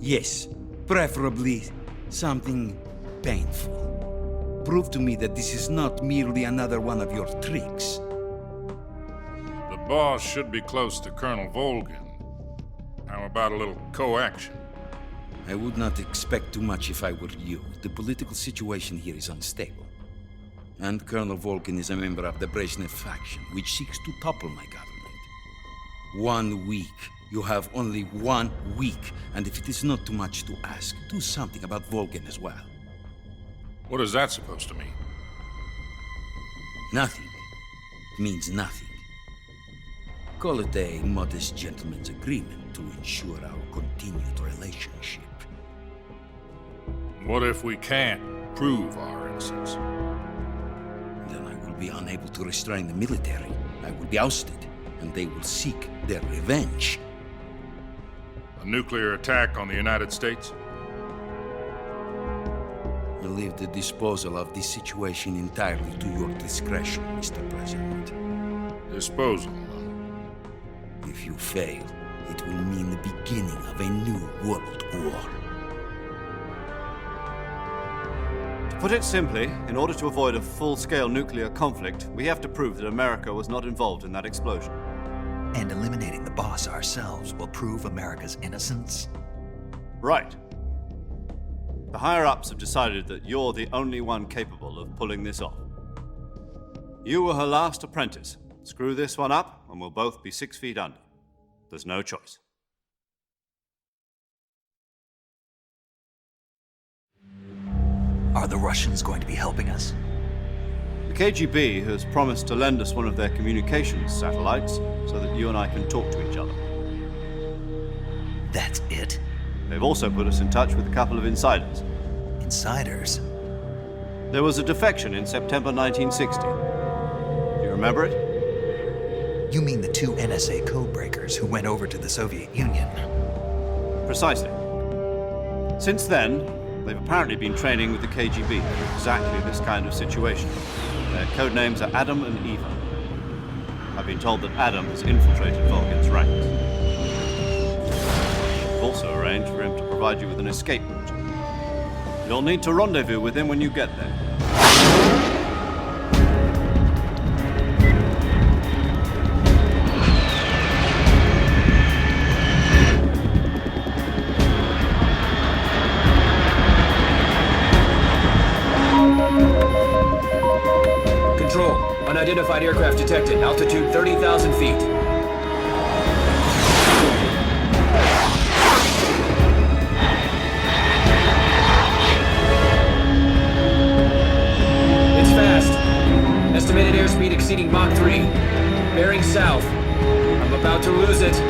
Yes, preferably something painful. Prove to me that this is not merely another one of your tricks. The boss should be close to Colonel Volgin. How about a little coaction? I would not expect too much if I were you. The political situation here is unstable. And Colonel Volgin is a member of the Brezhnev faction, which seeks to topple my government. 1 week. You have only 1 week. And if it is not too much to ask, do something about Volgin as well. What is that supposed to mean? Nothing. It means nothing. Call it a modest gentleman's agreement to ensure our continued relationship. What if we can't prove our innocence? Then I will be unable to restrain the military. I will be ousted, and they will seek their revenge. A nuclear attack on the United States? I leave the disposal of this situation entirely to your discretion, Mr. President. Disposal? If you fail, it will mean the beginning of a new world war. To put it simply, in order to avoid a full-scale nuclear conflict, we have to prove that America was not involved in that explosion. And eliminating the boss ourselves will prove America's innocence? Right. The higher-ups have decided that you're the only one capable of pulling this off. You were her last apprentice. Screw this one up, and we'll both be 6 feet under. There's no choice. Are the Russians going to be helping us? The KGB has promised to lend us one of their communications satellites so that you and I can talk to each other. That's it? They've also put us in touch with a couple of insiders. Insiders? There was a defection in September 1960. Do you remember it? You mean the 2 NSA codebreakers who went over to the Soviet Union? Precisely. Since then, they've apparently been training with the KGB for exactly this kind of situation. Their code names are Adam and Eva. I've been told that Adam has infiltrated Volgin's ranks. I've also arranged for him to provide you with an escape route. You'll need to rendezvous with him when you get there. Unidentified aircraft detected. Altitude 30,000 feet. It's fast. Estimated airspeed exceeding Mach 3. Bearing south. I'm about to lose it.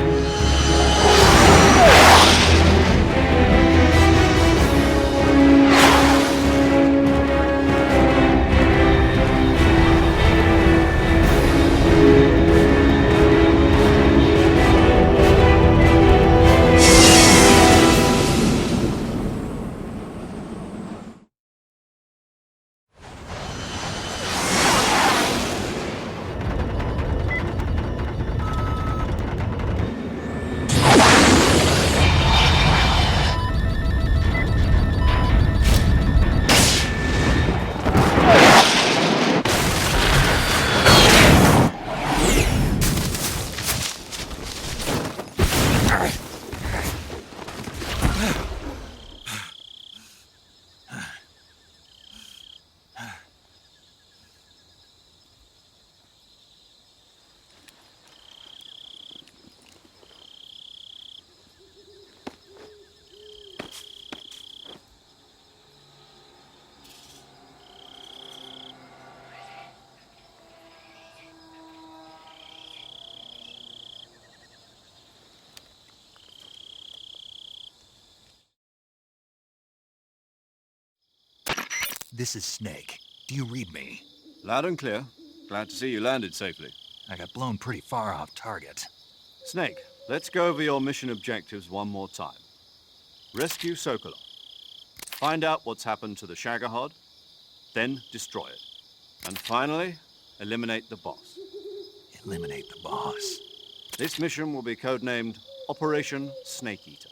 This is Snake. Do you read me? Loud and clear. Glad to see you landed safely. I got blown pretty far off target. Snake, let's go over your mission objectives one more time. Rescue Sokolov. Find out what's happened to the Shagohod, then destroy it. And finally, eliminate the boss. Eliminate the boss? This mission will be codenamed Operation Snake Eater.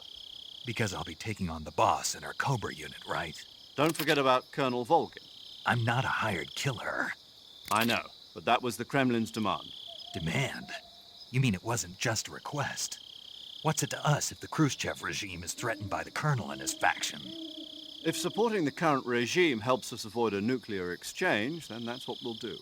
Because I'll be taking on the boss and our Cobra unit, right? Don't forget about Colonel Volgin. I'm not a hired killer. I know, but that was the Kremlin's demand. Demand? You mean it wasn't just a request? What's it to us if the Khrushchev regime is threatened by the Colonel and his faction? If supporting the current regime helps us avoid a nuclear exchange, then that's what we'll do.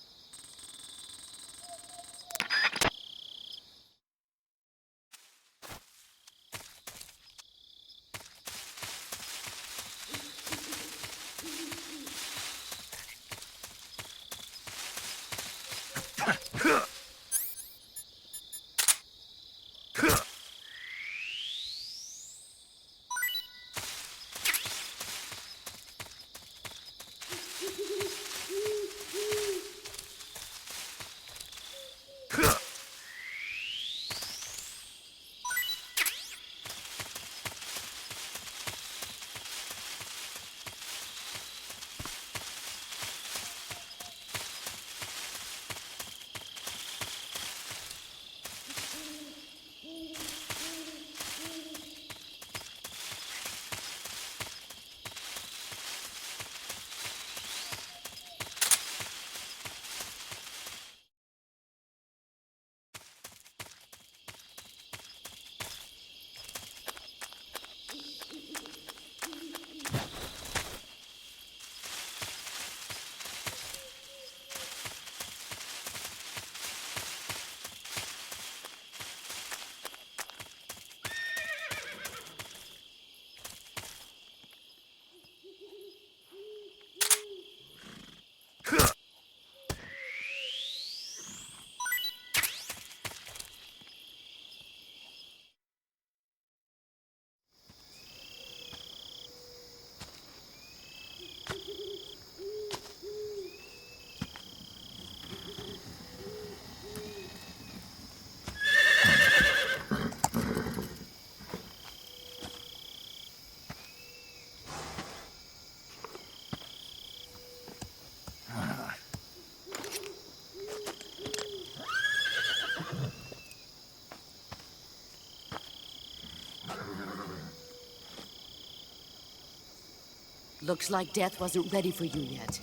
Looks like death wasn't ready for you yet.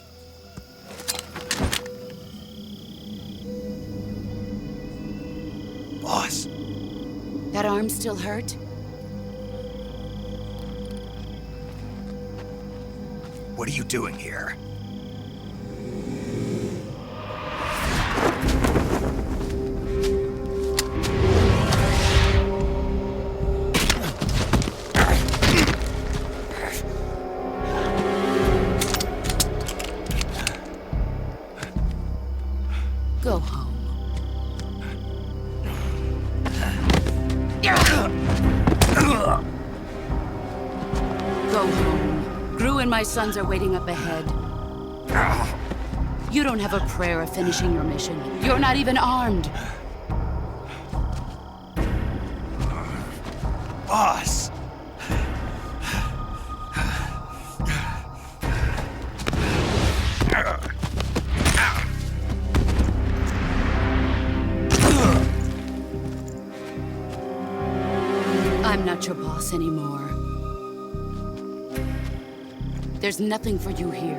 Boss! That arm still hurt? What are you doing here? Go home. Go home. Gru and my sons are waiting up ahead. You don't have a prayer of finishing your mission. You're not even armed. Boss! I'm not your boss anymore. There's nothing for you here.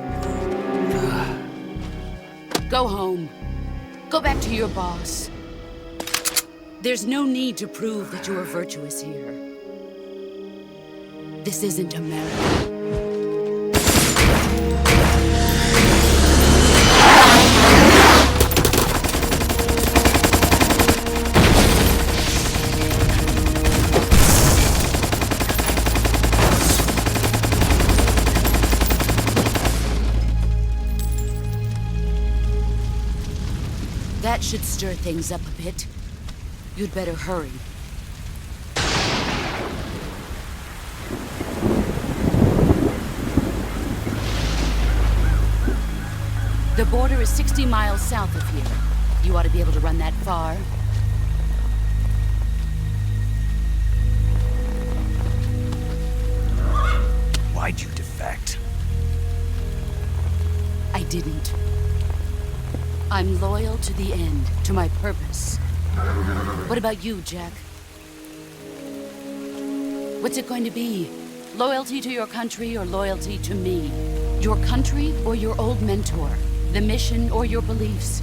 Go home. Go back to your boss. There's no need to prove that you are virtuous here. This isn't America. That should stir things up a bit. You'd better hurry. The border is 60 miles south of here. You ought to be able to run that far. Why'd you defect? I didn't. I'm loyal to the end, to my purpose. What about you, Jack? What's it going to be? Loyalty to your country or loyalty to me? Your country or your old mentor? The mission or your beliefs?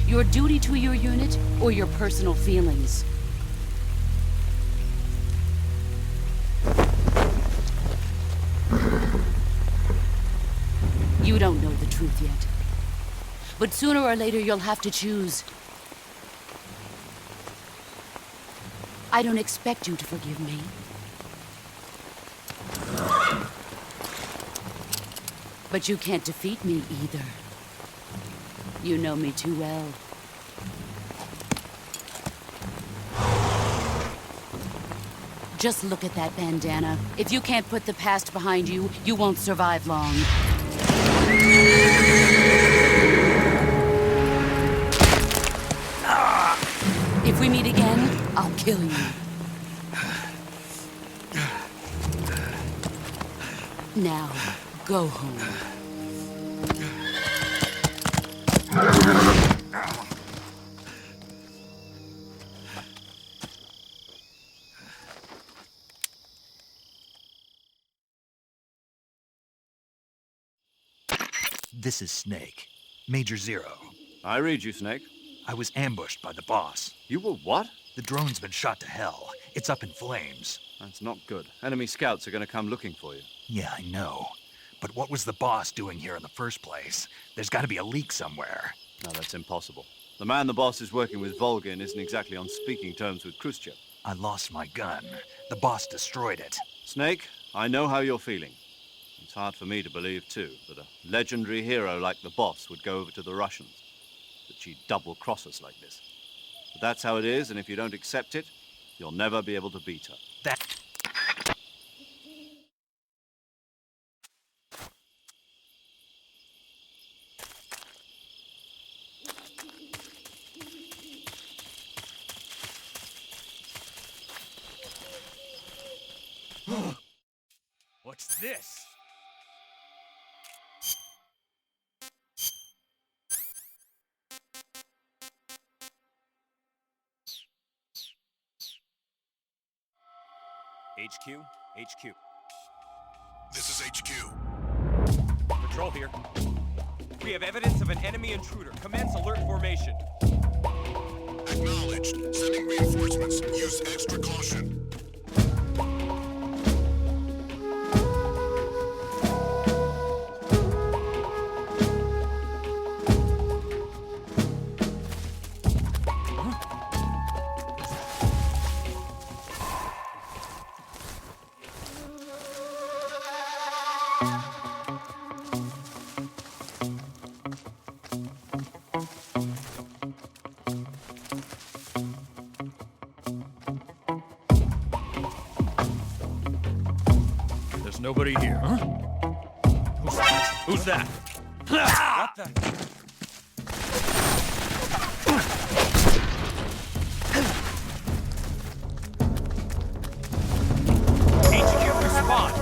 Your duty to your unit or your personal feelings? You don't know the truth yet. But sooner or later you'll have to choose. I don't expect you to forgive me. But you can't defeat me either. You know me too well. Just look at that bandana. If you can't put the past behind you, you won't survive long. If we meet again, I'll kill you. Now, go home. This is Snake. Major Zero. I read you, Snake. I was ambushed by the boss. You were what? The drone's been shot to hell. It's up in flames. That's not good. Enemy scouts are going to come looking for you. Yeah, I know. But what was the boss doing here in the first place? There's got to be a leak somewhere. No, that's impossible. The man the boss is working with, Volgin, isn't exactly on speaking terms with Khrushchev. I lost my gun. The boss destroyed it. Snake, I know how you're feeling. It's hard for me to believe, too, that a legendary hero like the boss would go over to the Russians. That she'd double-cross us like this. But that's how it is, and if you don't accept it, you'll never be able to beat her. That... What's this? HQ. This is HQ. Patrol here. We have evidence of an enemy intruder. Commence alert formation. Acknowledged. Sending reinforcements. Use extra caution. There's nobody here. Huh? Who's that? What the? HQ respond.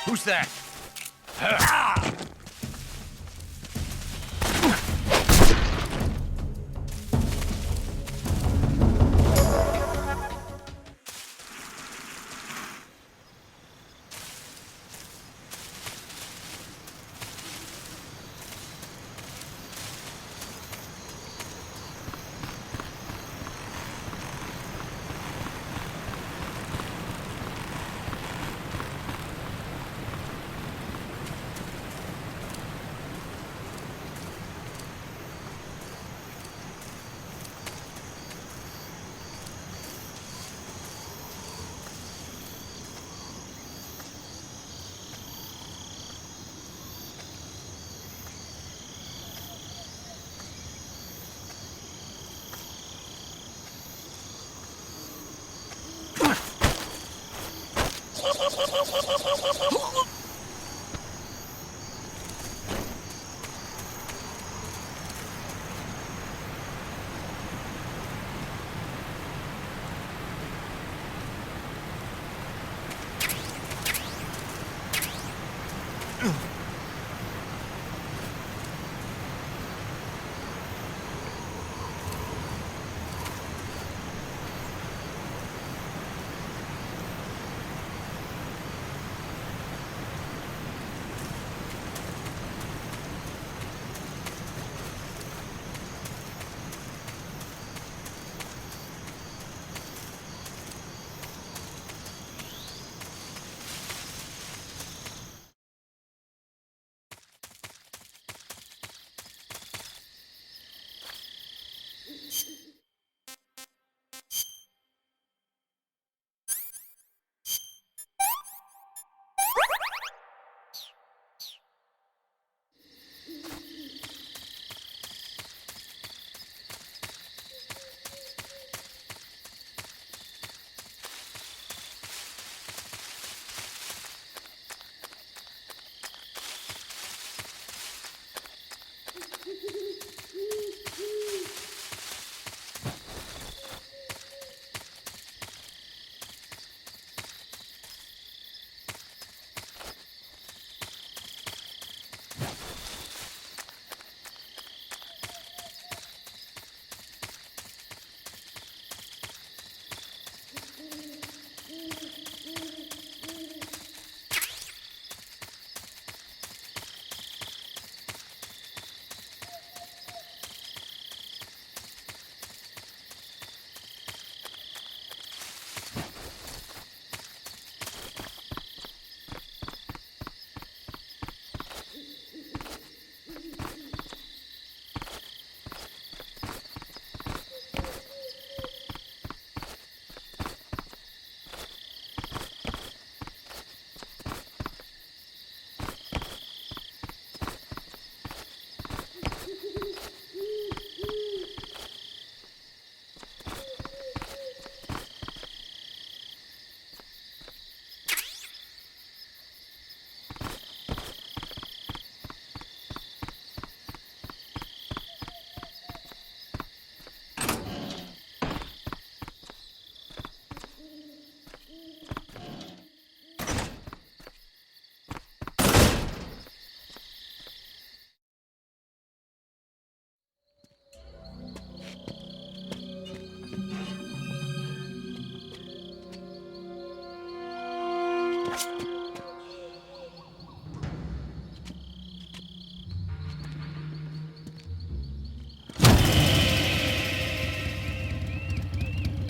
Who's that?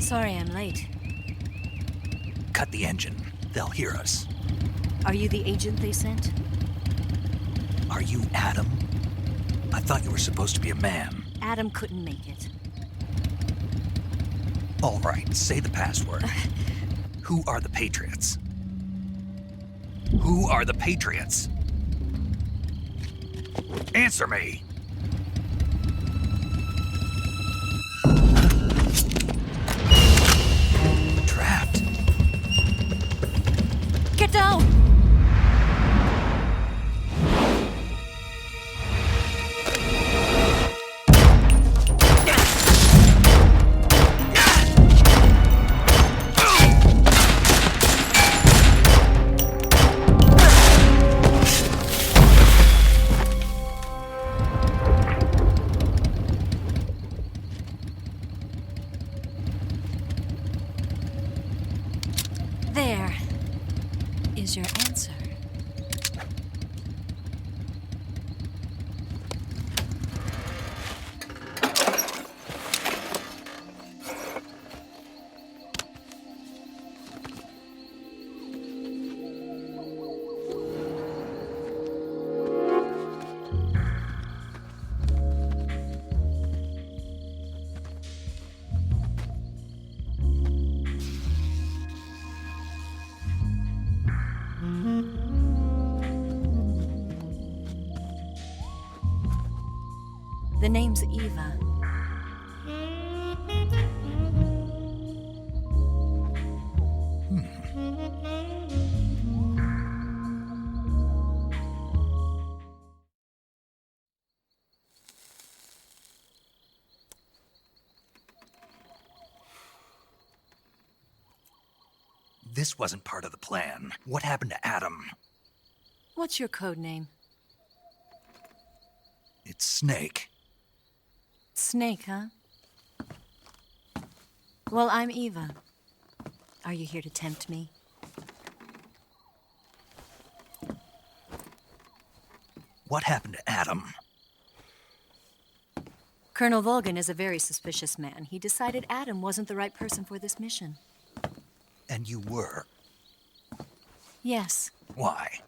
Sorry I'm late. Cut the engine. They'll hear us. Are you the agent they sent? Are you Adam? I thought you were supposed to be a man. Adam couldn't make it. All right, say the password. Who are the Patriots? Who are the Patriots? Answer me! Trapped. Get down! There is your answer. The name's Eva. This wasn't part of the plan. What happened to Adam? What's your code name? It's Snake. Snake, huh? Well, I'm Eva. Are you here to tempt me? What happened to Adam? Colonel Volgan is a very suspicious man. He decided Adam wasn't the right person for this mission. And you were? Yes, Why?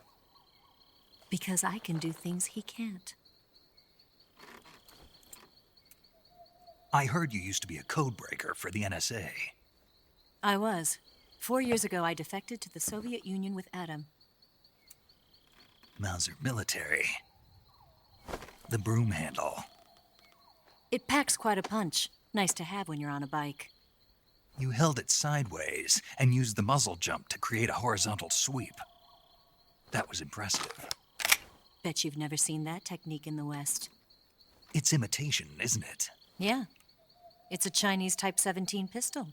because I can do things he can't. I heard you used to be a codebreaker for the NSA. I was. 4 years ago, I defected to the Soviet Union with Adam. Mauser military. The broom handle. It packs quite a punch. Nice to have when you're on a bike. You held it sideways and used the muzzle jump to create a horizontal sweep. That was impressive. Bet you've never seen that technique in the West. It's imitation, isn't it? Yeah. It's a Chinese Type 17 pistol.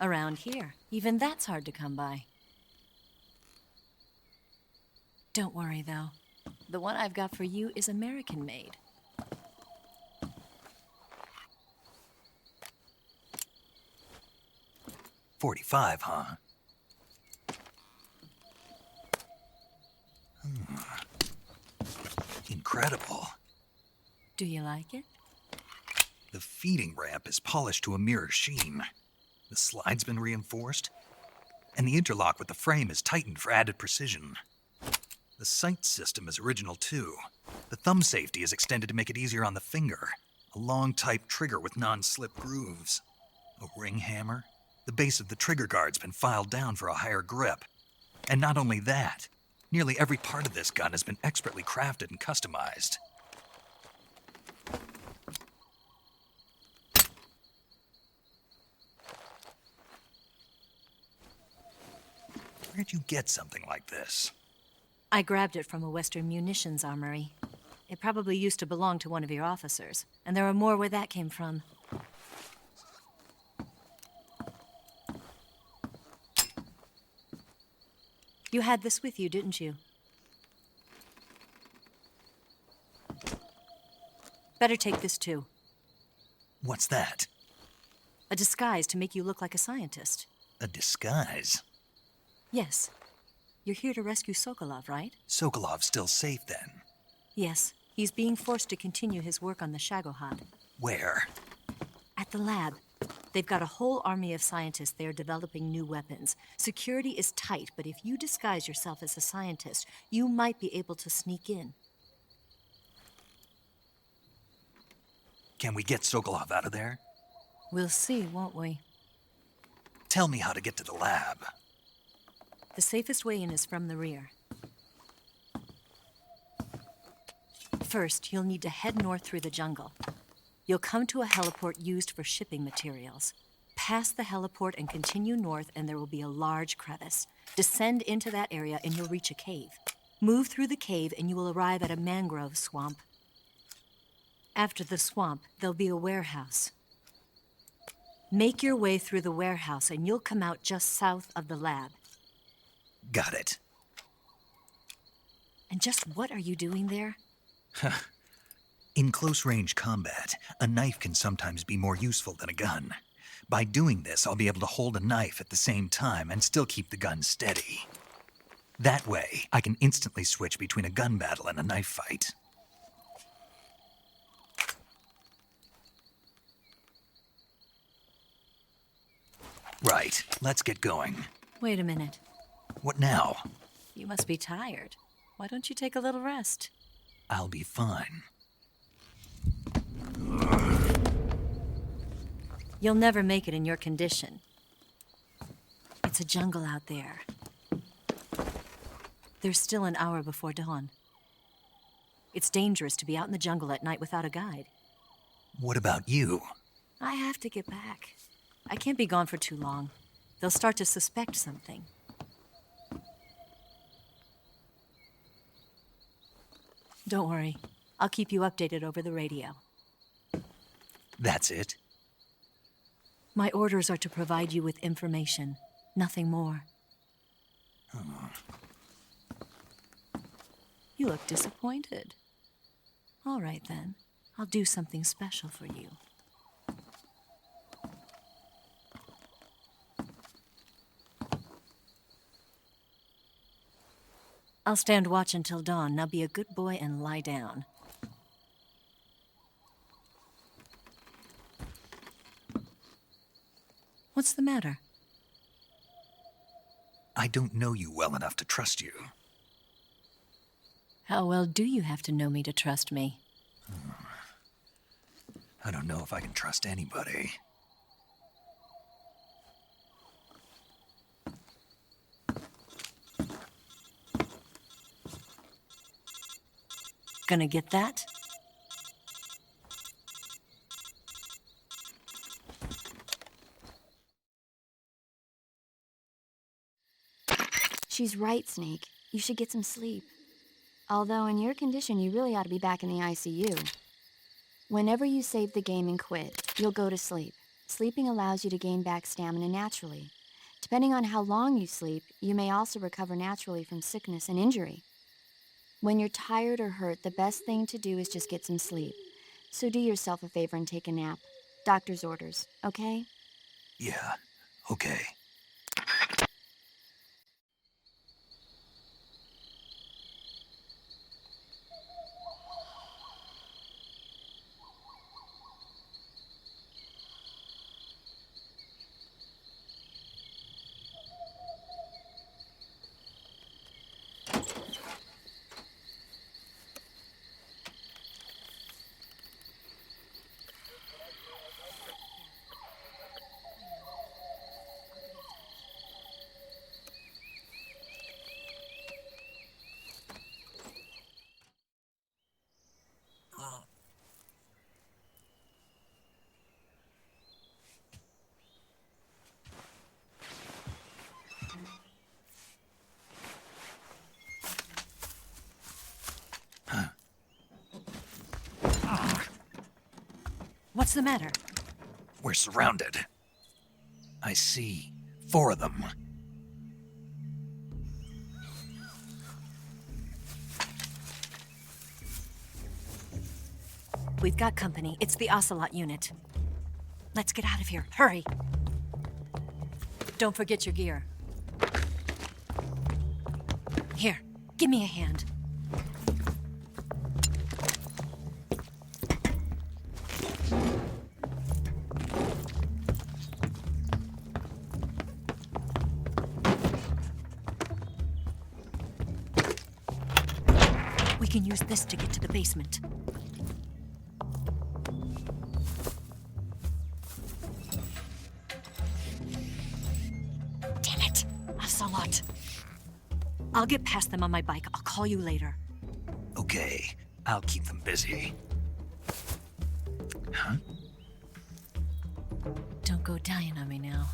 Around here, even that's hard to come by. Don't worry, though. The one I've got for you is American-made. .45, huh? Incredible. Do you like it? The feeding ramp is polished to a mirror sheen. The slide's been reinforced, and the interlock with the frame is tightened for added precision. The sight system is original too. The thumb safety is extended to make it easier on the finger. A long type trigger with non-slip grooves. A ring hammer. The base of the trigger guard's been filed down for a higher grip. And not only that, nearly every part of this gun has been expertly crafted and customized. Where'd you get something like this? I grabbed it from a Western munitions armory. It probably used to belong to one of your officers, and there are more where that came from. You had this with you, didn't you? Better take this too. What's that? A disguise to make you look like a scientist. A disguise? Yes. You're here to rescue Sokolov, right? Sokolov's still safe then? Yes. He's being forced to continue his work on the Shagohod. Where? At the lab. They've got a whole army of scientists there developing new weapons. Security is tight, but if you disguise yourself as a scientist, you might be able to sneak in. Can we get Sokolov out of there? We'll see, won't we? Tell me how to get to the lab. The safest way in is from the rear. First, you'll need to head north through the jungle. You'll come to a heliport used for shipping materials. Pass the heliport and continue north, and there will be a large crevice. Descend into that area and you'll reach a cave. Move through the cave and you will arrive at a mangrove swamp. After the swamp, there'll be a warehouse. Make your way through the warehouse and you'll come out just south of the lab. Got it. And just what are you doing there? In close-range combat, a knife can sometimes be more useful than a gun. By doing this, I'll be able to hold a knife at the same time and still keep the gun steady. That way, I can instantly switch between a gun battle and a knife fight. Right, let's get going. Wait a minute. What now? You must be tired. Why don't you take a little rest? I'll be fine. You'll never make it in your condition. It's a jungle out there. There's still an hour before dawn. It's dangerous to be out in the jungle at night without a guide. What about you? I have to get back. I can't be gone for too long. They'll start to suspect something. Don't worry. I'll keep you updated over the radio. That's it? My orders are to provide you with information, nothing more. Oh. You look disappointed. All right, then. I'll do something special for you. I'll stand watch until dawn. Now be a good boy and lie down. What's the matter? I don't know you well enough to trust you. How well do you have to know me to trust me? I don't know if I can trust anybody. Gonna get that? She's right, Snake. You should get some sleep. Although in your condition, you really ought to be back in the ICU. Whenever you save the game and quit, you'll go to sleep. Sleeping allows you to gain back stamina naturally. Depending on how long you sleep, you may also recover naturally from sickness and injury. When you're tired or hurt, the best thing to do is just get some sleep. So do yourself a favor and take a nap. Doctor's orders, okay? Yeah, okay. What's the matter? We're surrounded. I see 4 of them. We've got company. It's the Ocelot unit. Let's get out of here. Hurry. Don't forget your gear. Here, give me a hand. can use this to get to the basement. Damn it! Ocelot. I'll get past them on my bike. I'll call you later. Okay, I'll keep them busy. Huh? Don't go dying on me now.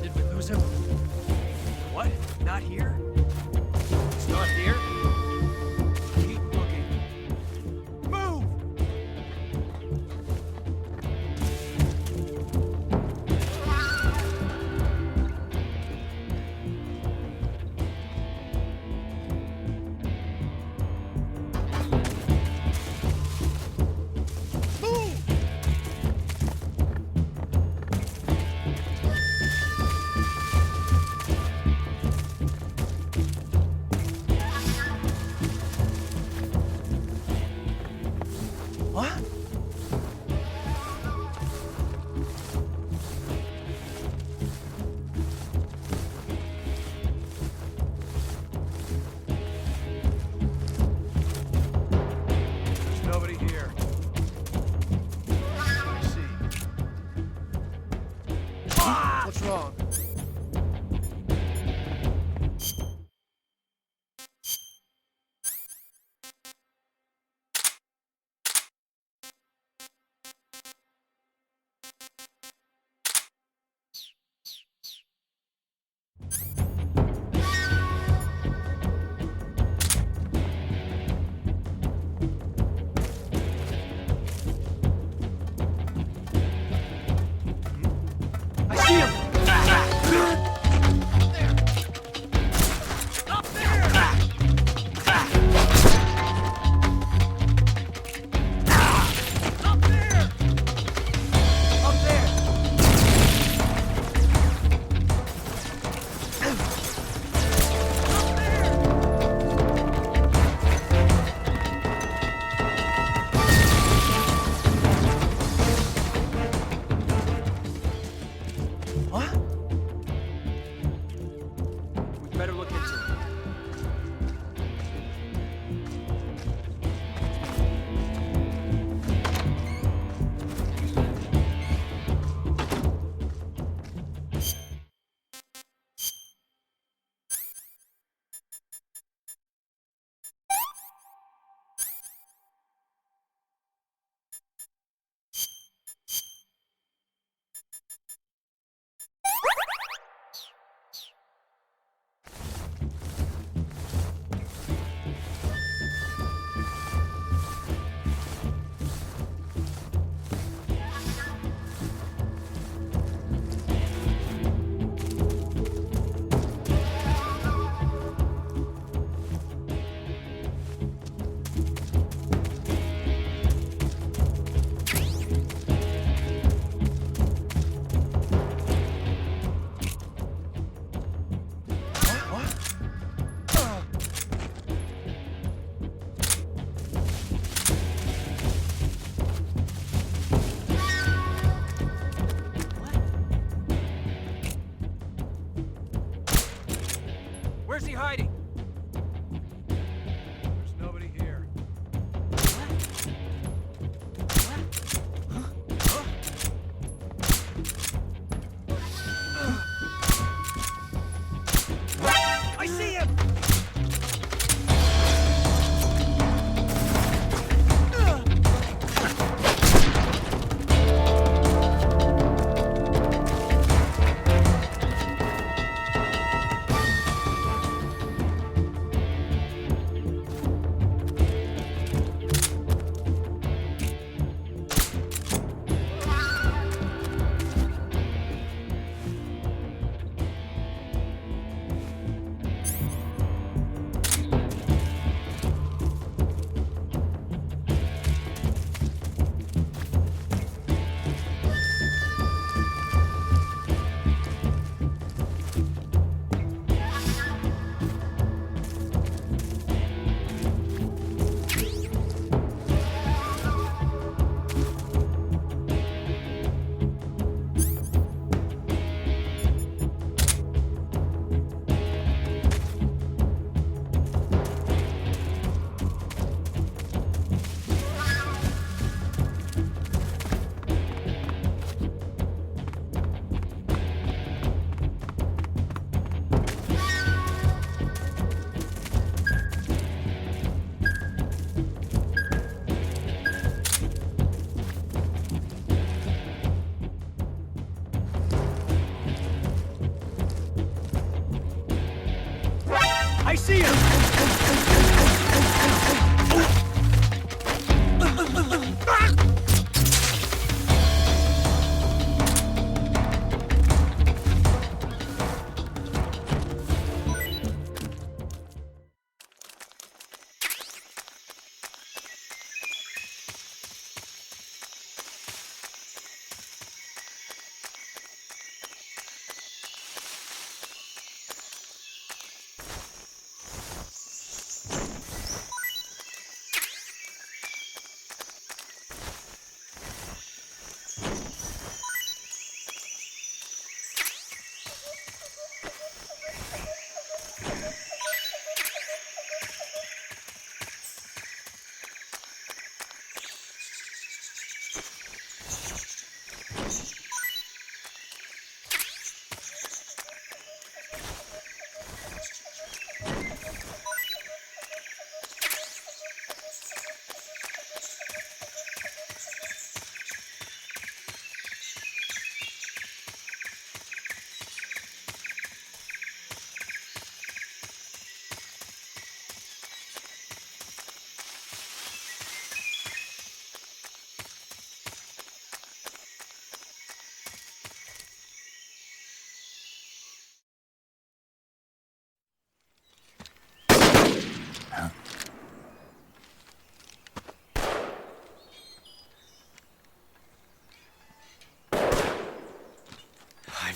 Did we lose him? What? Not here? It's not here? Keep looking. Move!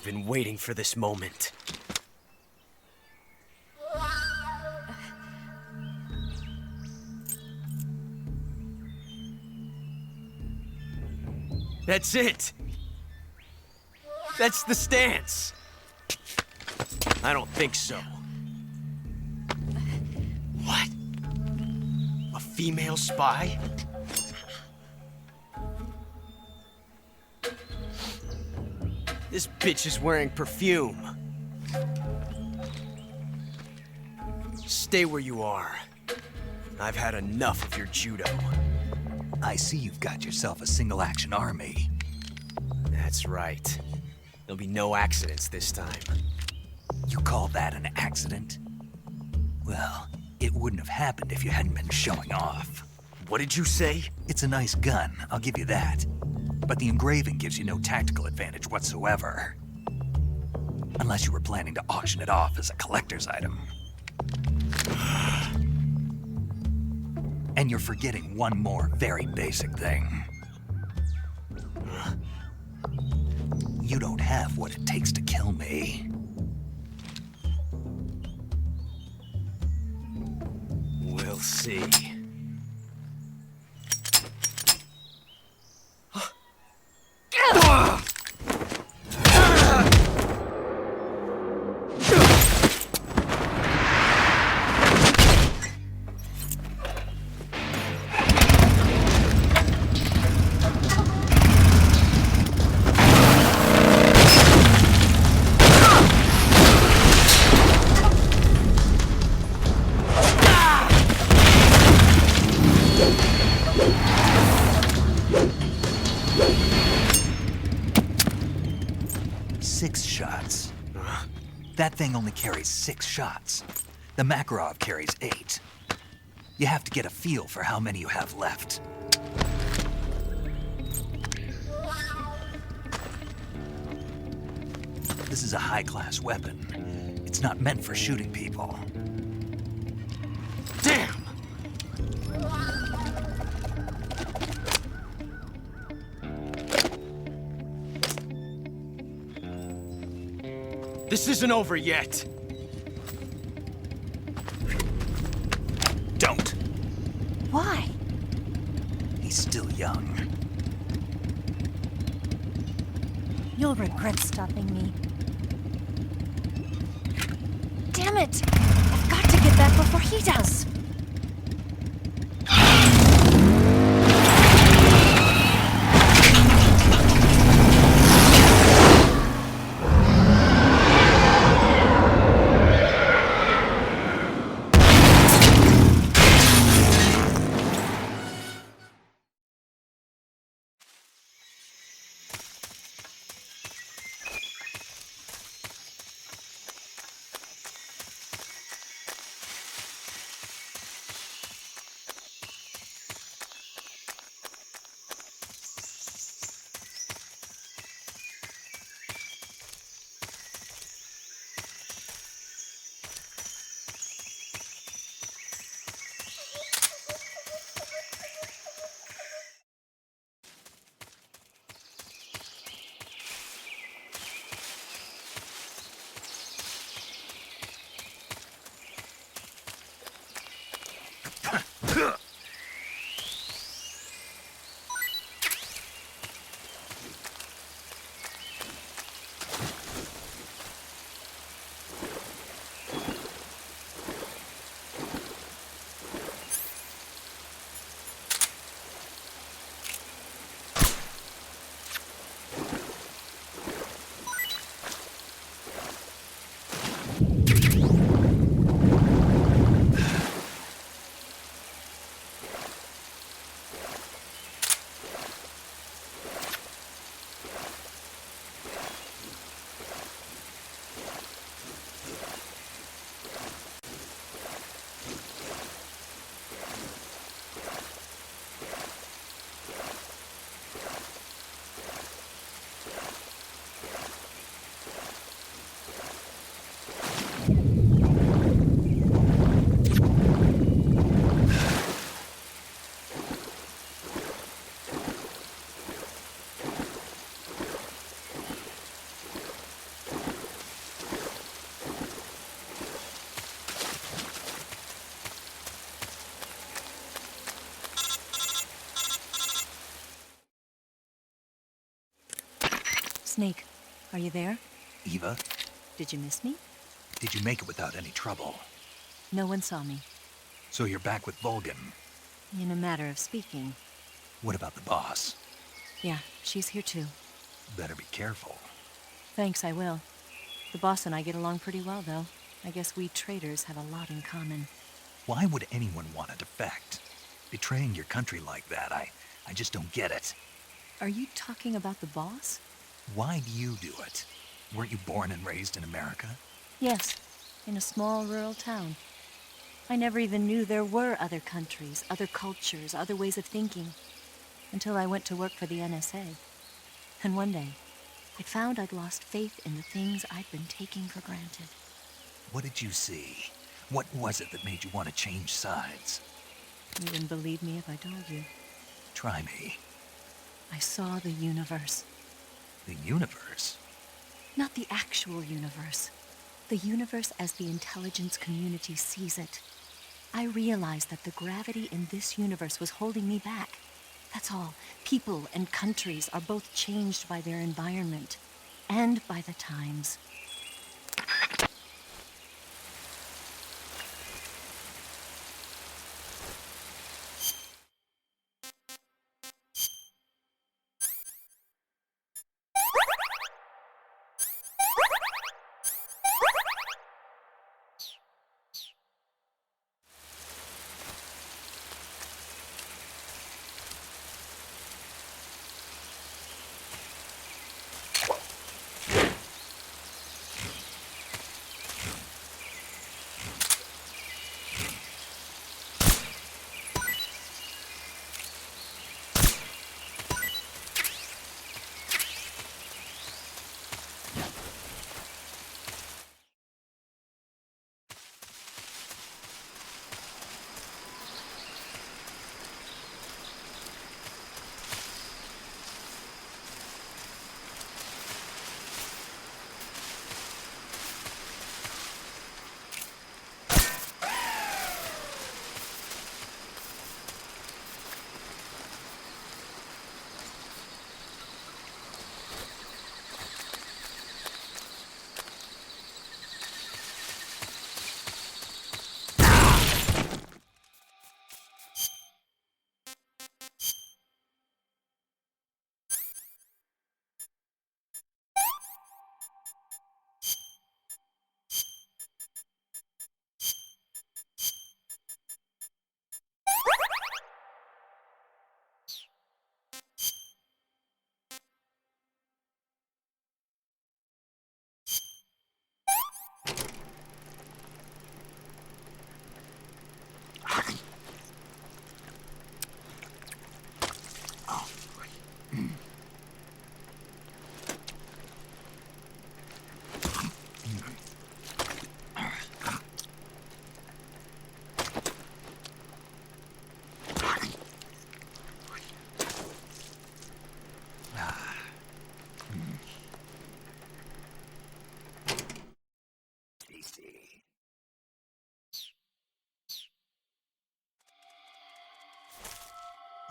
been waiting for this moment. That's it! That's the stance! I don't think so. What? A female spy? This bitch is wearing perfume. Stay where you are. I've had enough of your judo. I see you've got yourself a single-action army. That's right. There'll be no accidents this time. You call that an accident? Well, it wouldn't have happened if you hadn't been showing off. What did you say? It's a nice gun, I'll give you that. But the engraving gives you no tactical advantage whatsoever. Unless you were planning to auction it off as a collector's item. And you're forgetting one more very basic thing. You don't have what it takes to kill me. We'll see. That thing only carries 6 shots. The Makarov carries 8. You have to get a feel for how many you have left. This is a high-class weapon. It's not meant for shooting people. Damn! This isn't over yet. Don't. Why? He's still young. You'll regret stopping me. Damn it! I've got to get back before he does. Snake, are you there? Eva, Did you miss me? did you make it without any trouble? No one saw me. So you're back with Vulcan. In a matter of speaking. What about the boss? Yeah, she's here too. Better be careful. Thanks, I will. The boss and I get along pretty well, though. I guess we traders have a lot in common. Why would anyone want to defect? Betraying your country like that, I just don't get it. Are you talking about the boss? Why do you do it? Weren't you born and raised in America? Yes, in a small rural town. I never even knew there were other countries, other cultures, other ways of thinking, until I went to work for the NSA. And one day, I found I'd lost faith in the things I'd been taking for granted. What did you see? What was it that made you want to change sides? You wouldn't believe me if I told you. Try me. I saw the universe. The universe? Not the actual universe. The universe as the intelligence community sees it. I realized that the gravity in this universe was holding me back. That's all. People and countries are both changed by their environment and by the times.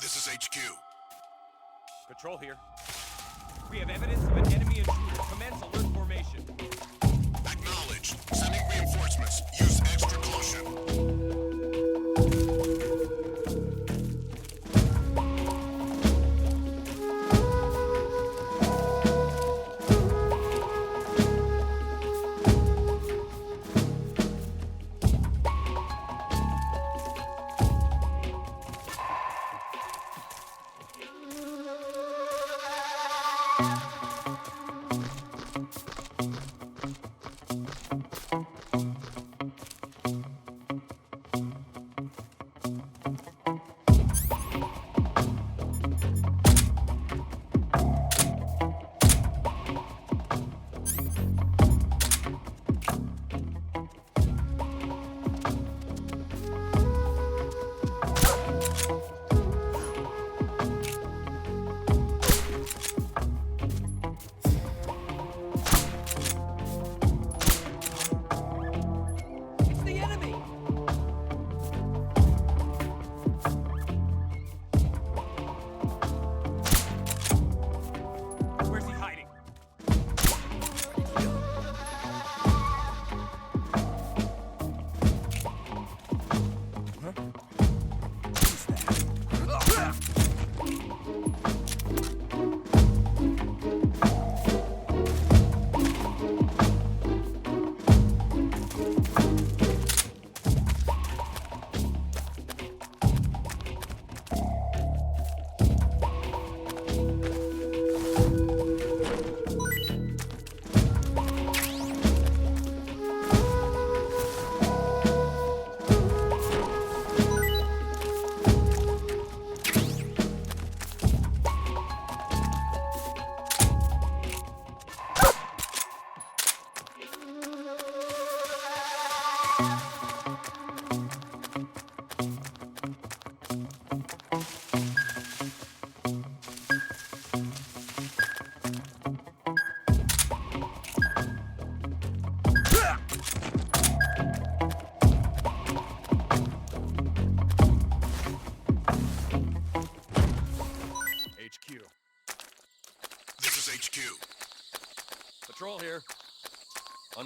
This is HQ. Patrol here. We have evidence of an enemy intruder. Commence alert formation. Acknowledged. Sending reinforcements. Use extra caution.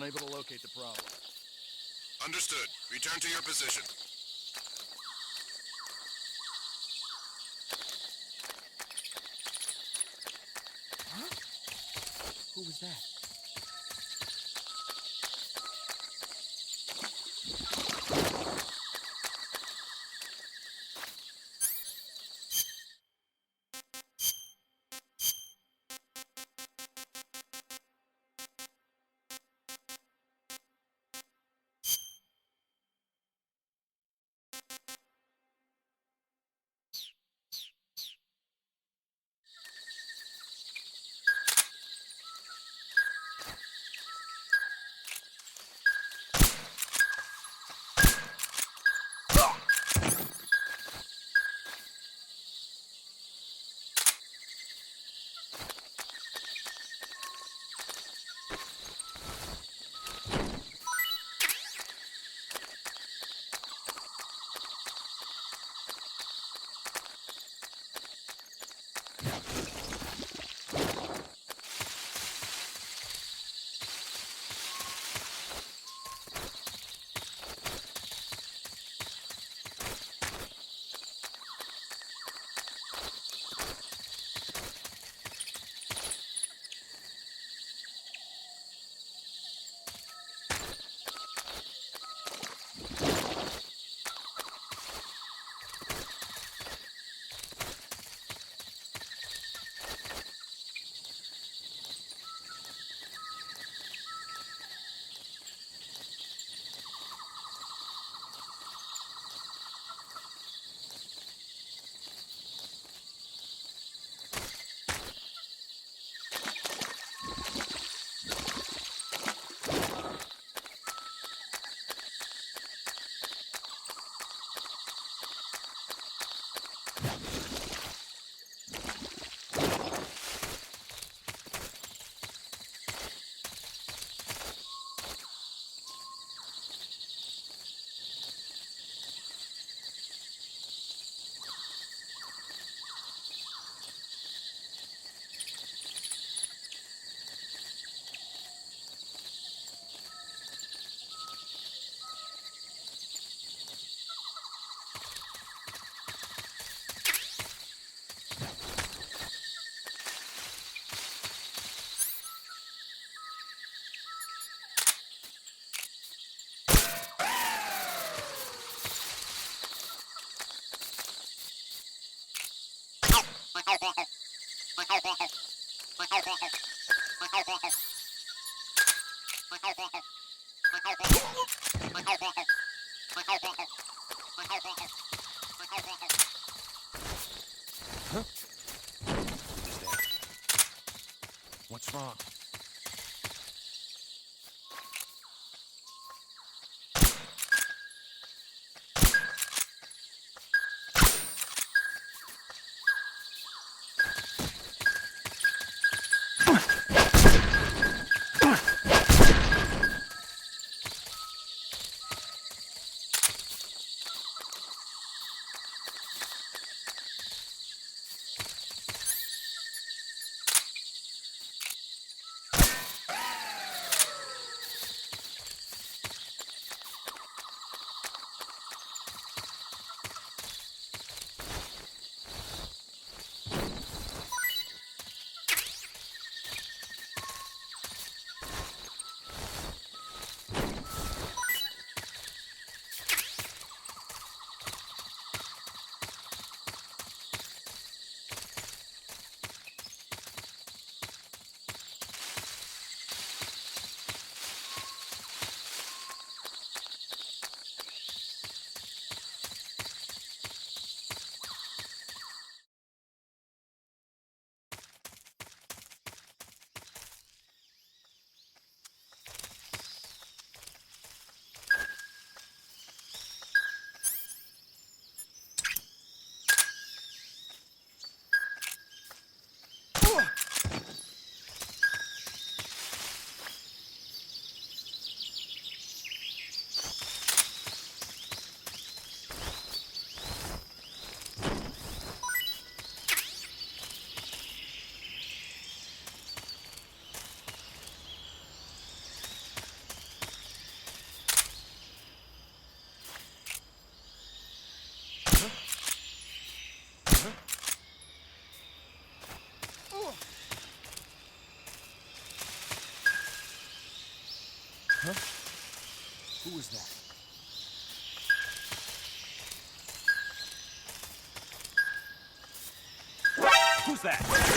Unable to locate the problem. Understood. Return to your position. Huh? Who was that? Huh? What's wrong? Who was that? Who's that?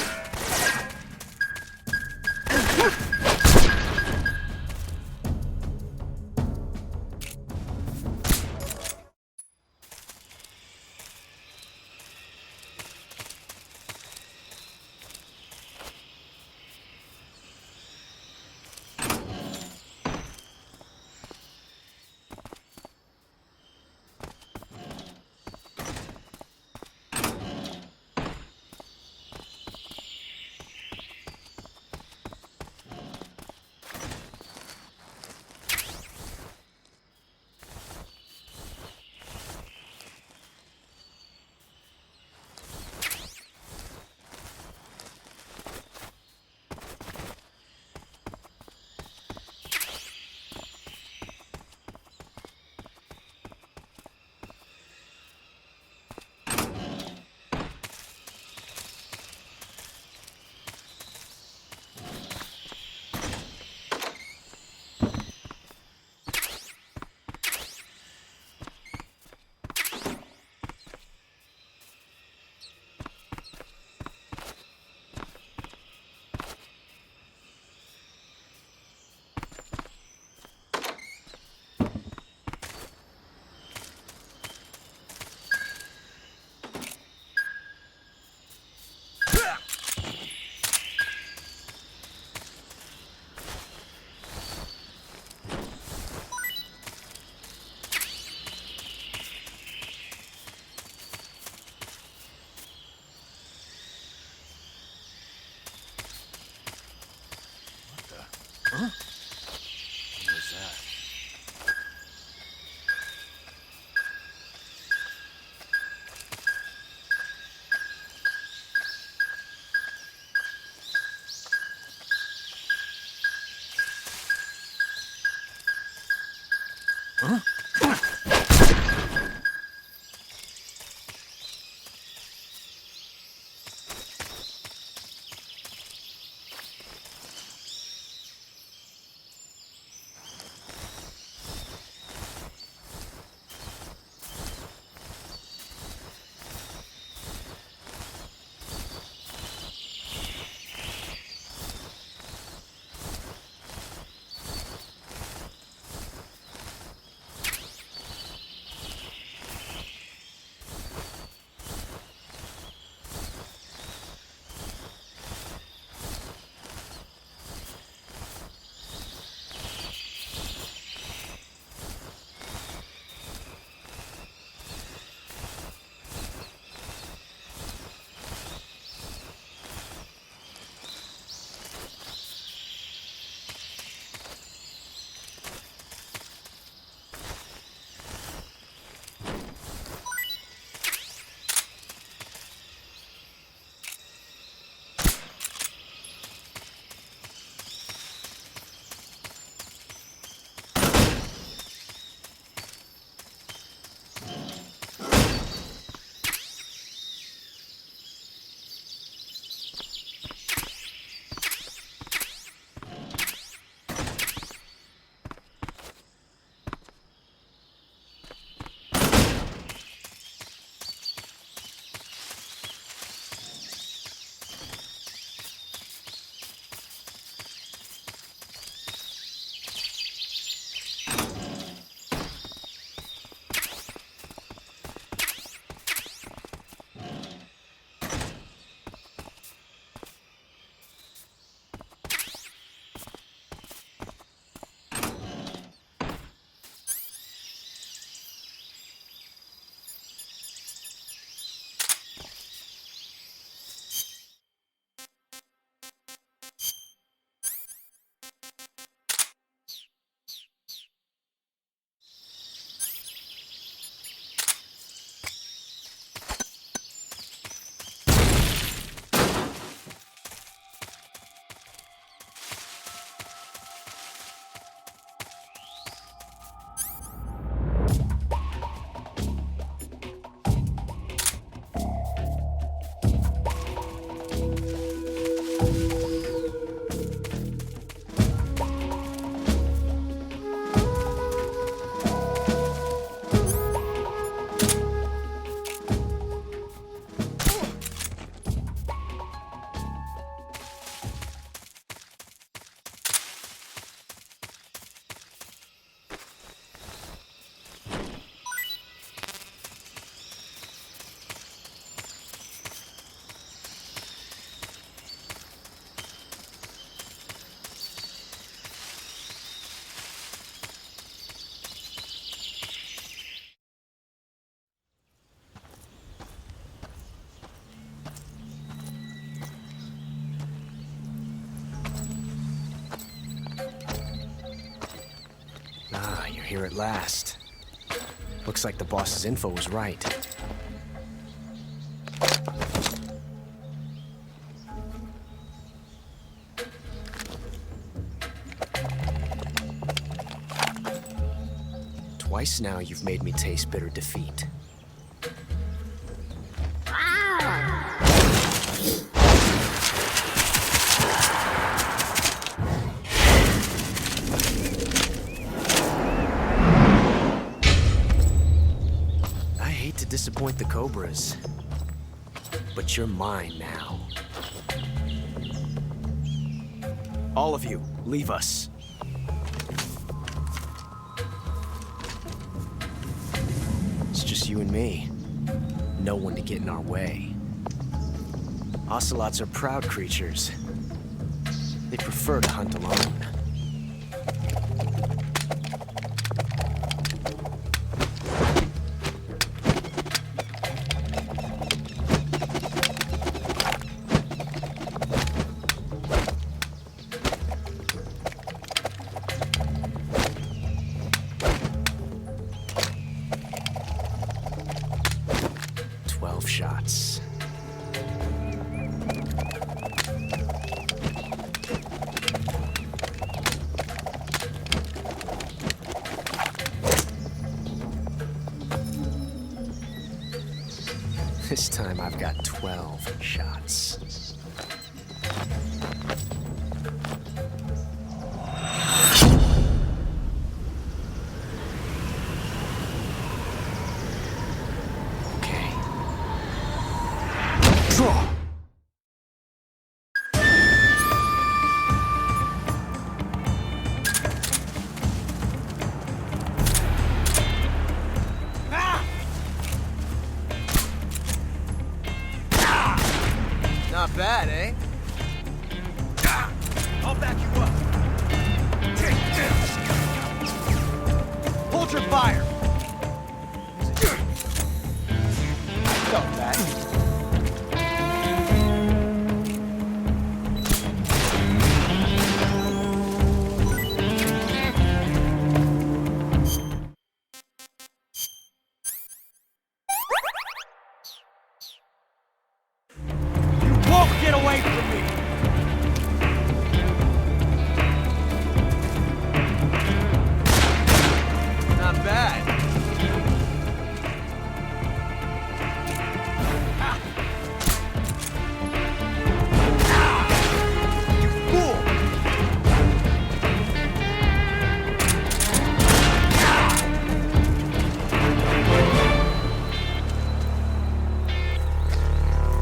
here at last. Looks like the boss's info was right. Twice now you've made me taste bitter defeat. Disappoint the Cobras, but you're mine now. All of you, leave us. It's just you and me. No one to get in our way. Ocelots are proud creatures. They prefer to hunt alone. Shots. This time I've got 12 shots. Not bad, eh? I'll back you up. Take this! Hold your fire! Felt that. Get away from me! Not bad. You fool!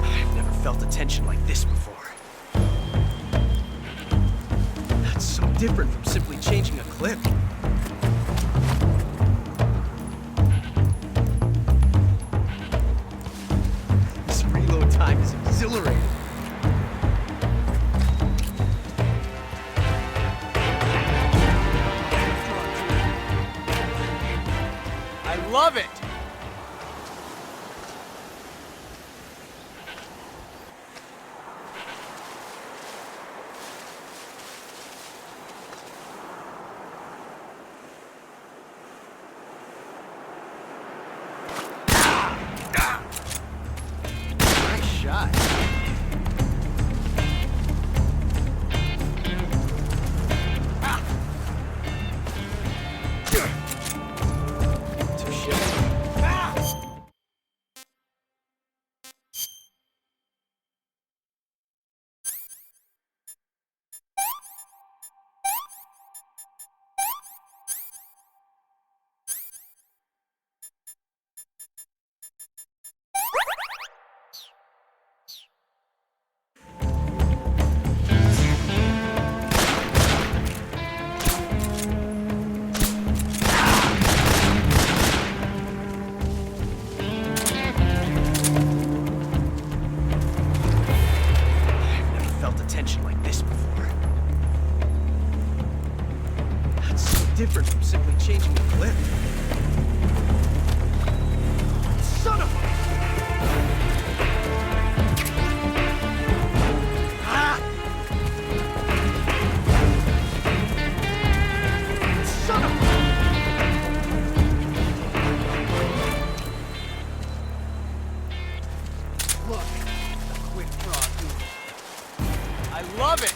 I've never felt a tension like this before. That's so different from simply changing a clip. This reload time is exhilarating. I love it! Nice shot. Look, the quick draw dude. I love it!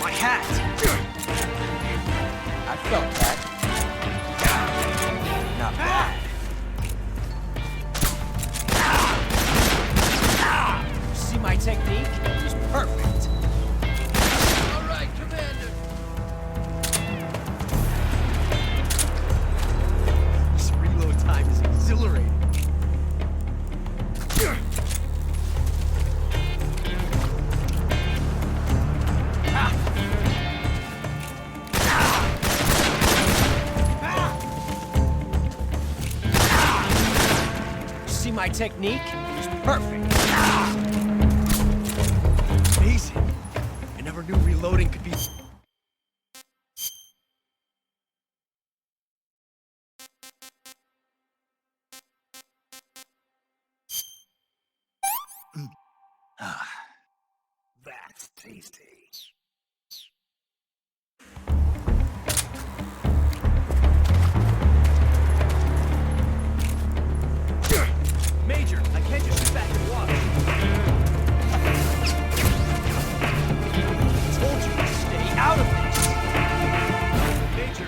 My hat! I felt that. Not bad. See my technique? It was perfect. All right, Commander. This reload time is exhilarating. See my technique? It was perfect. Amazing. I never knew reloading could be... That's tasty. Major, I can't just sit back and watch. I told you to stay out of this. Major.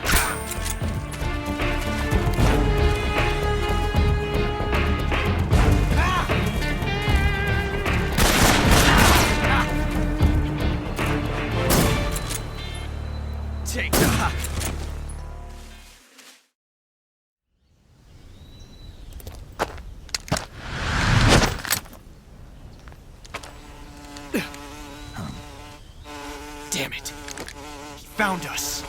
Take that. Damn it. He found us.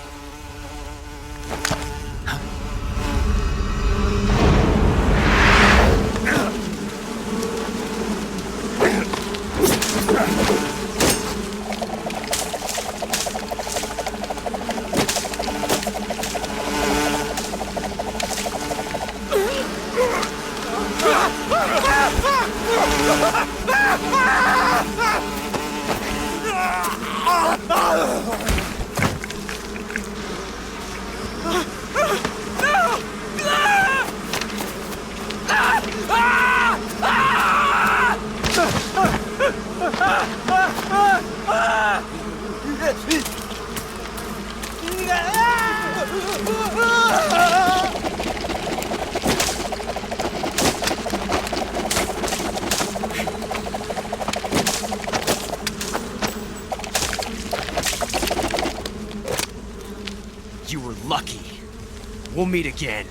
You were lucky. We'll meet again.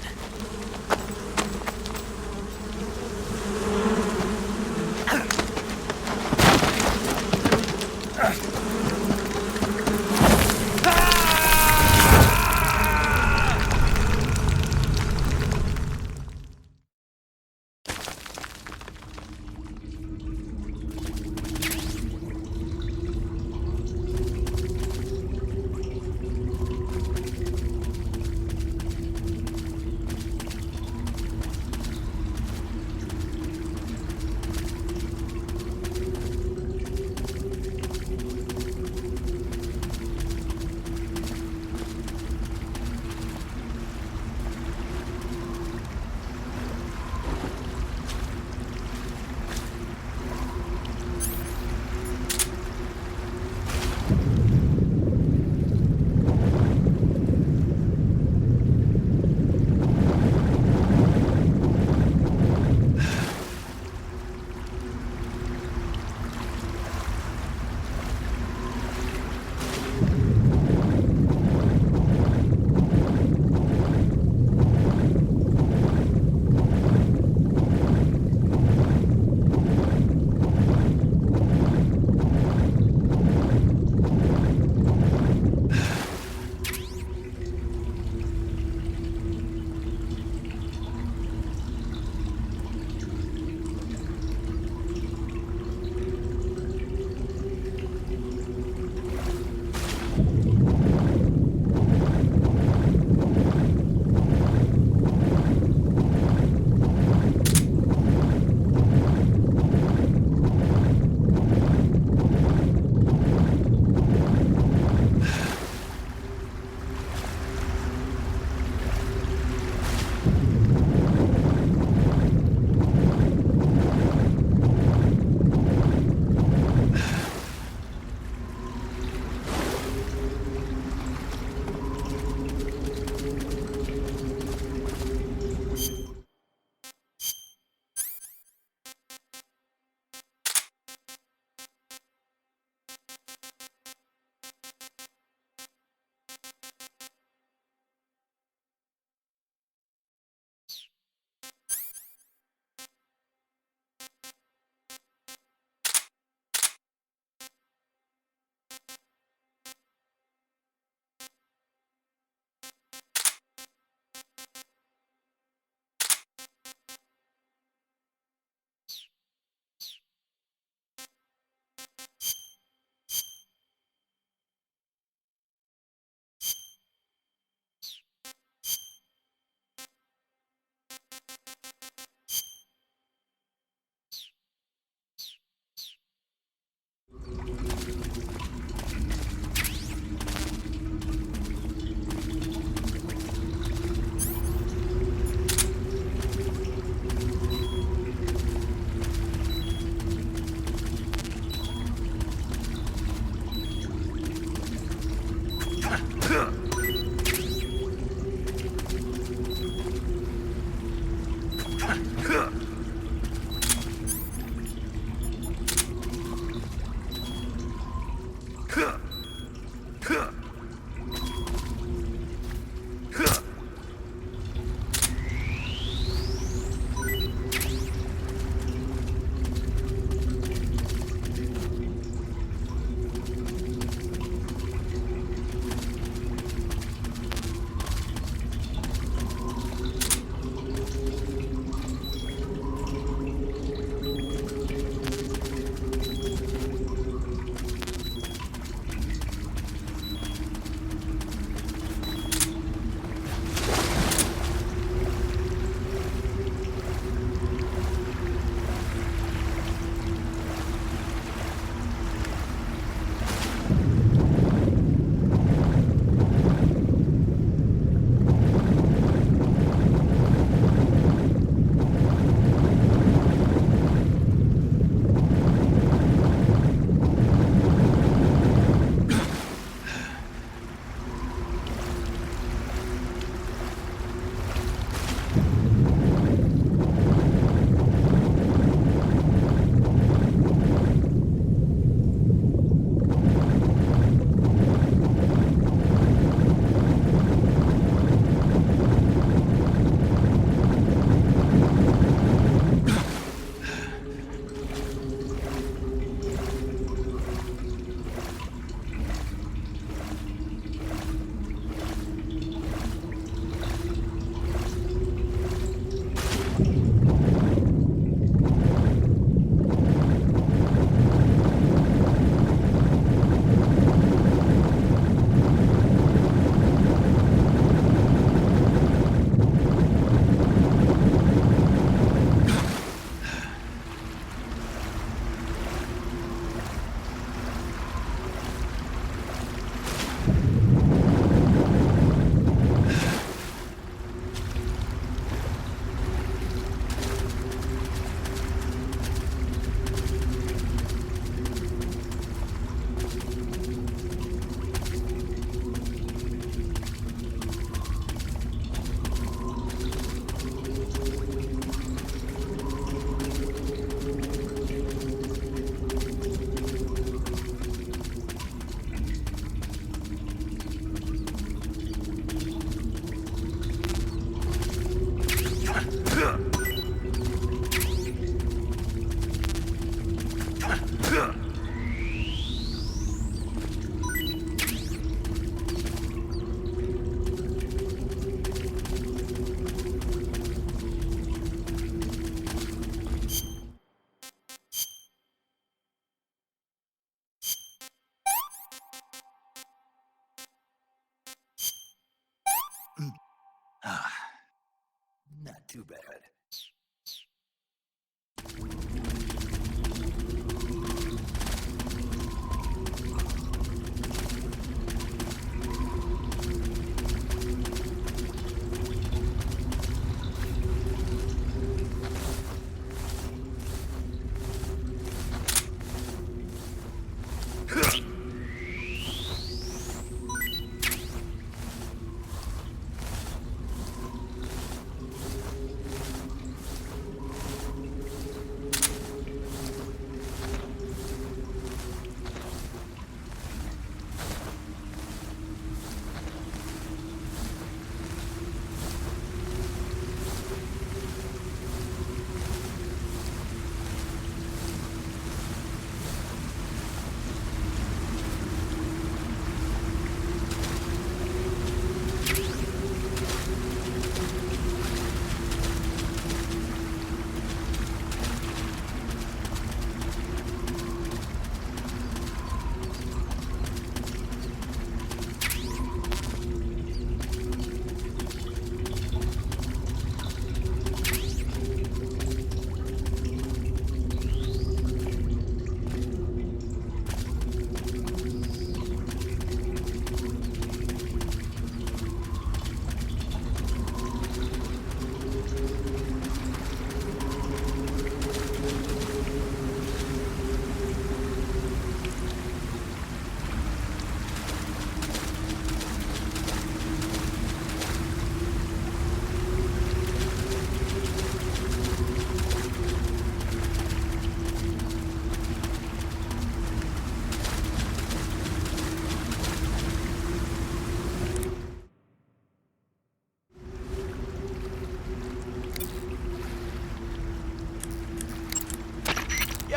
Not too bad.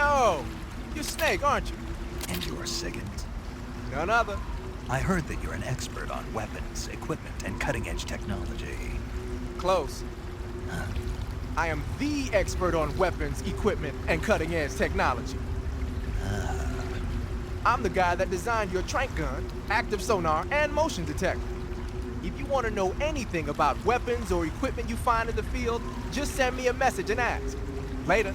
Yo, you're Snake, aren't you? And you're Sigint. None other. I heard that you're an expert on weapons, equipment, and cutting-edge technology. Close. Huh? I am the expert on weapons, equipment, and cutting-edge technology. I'm the guy that designed your trank gun, active sonar, and motion detector. If you want to know anything about weapons or equipment you find in the field, just send me a message and ask. Later.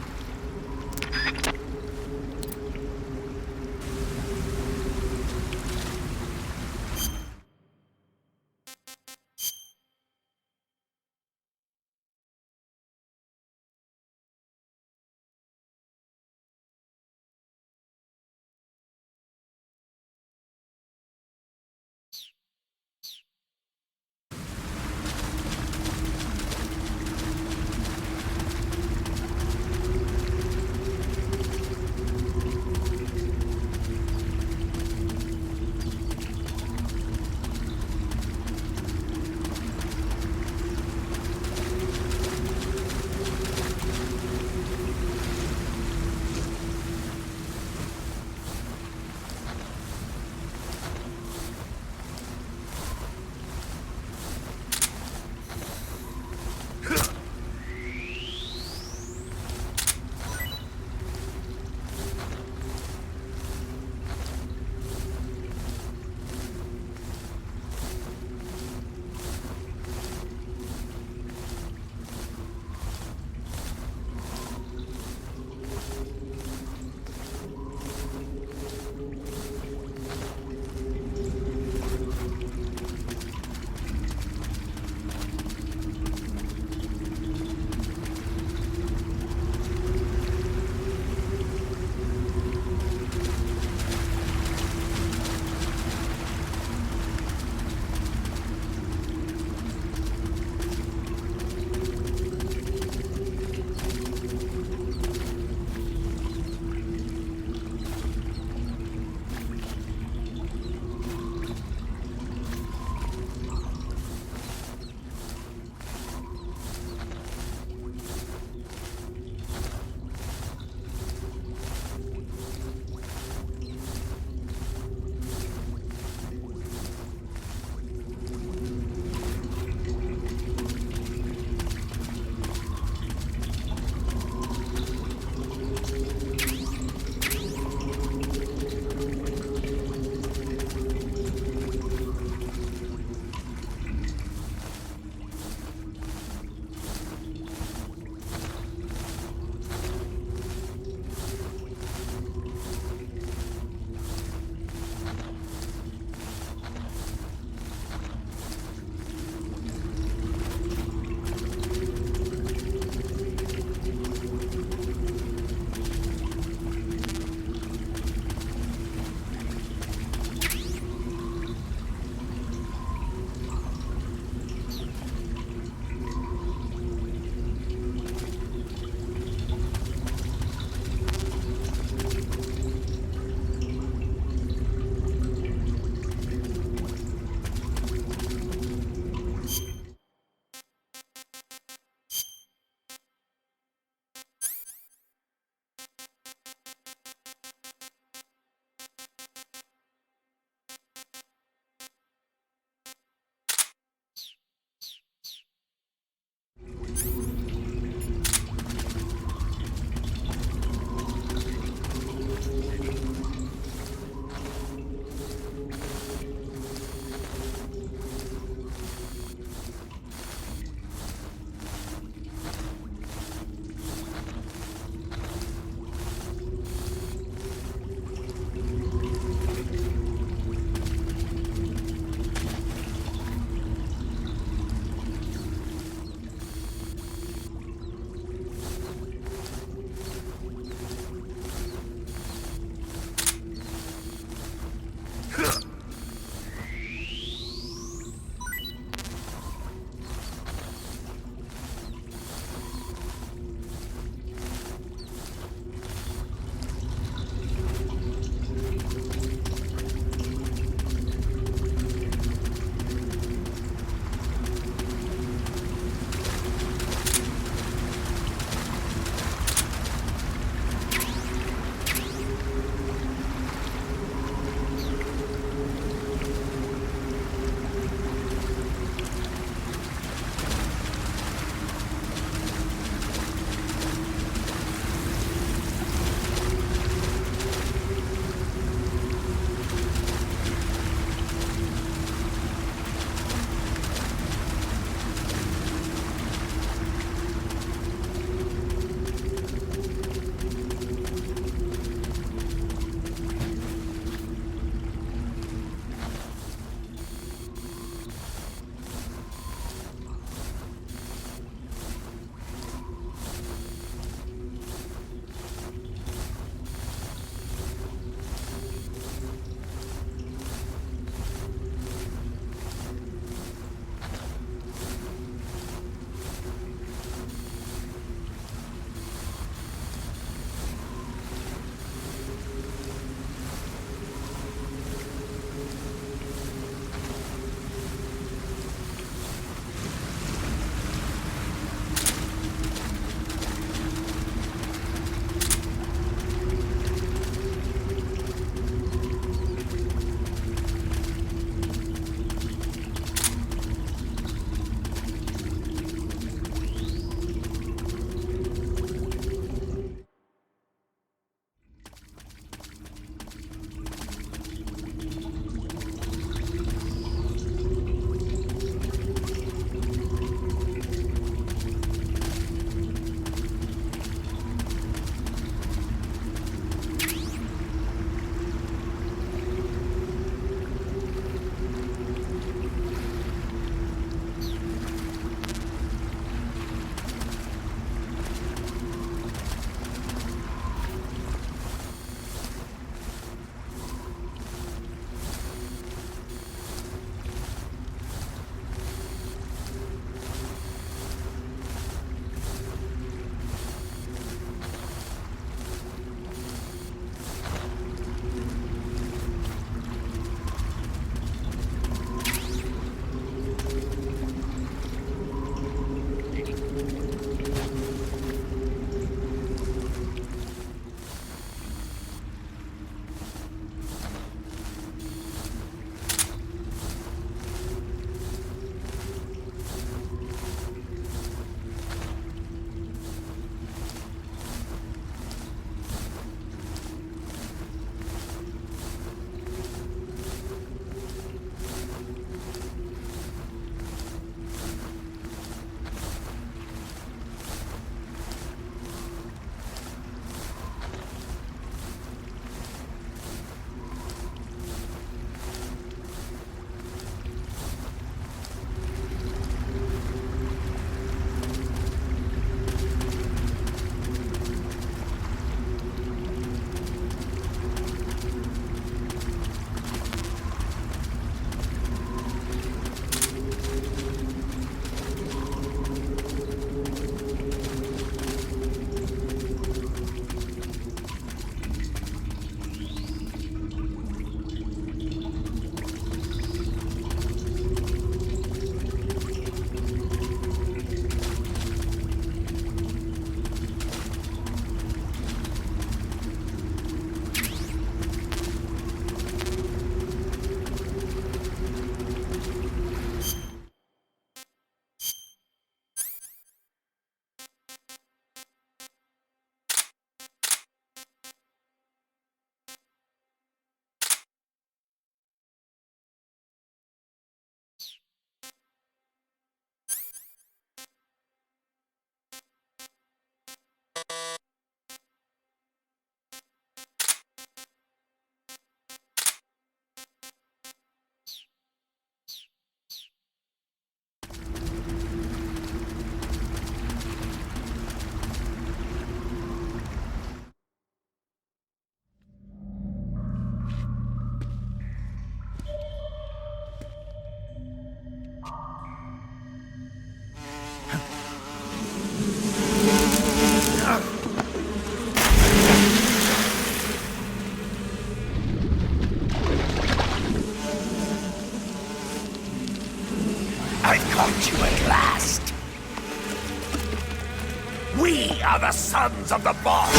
We are the sons of the boss!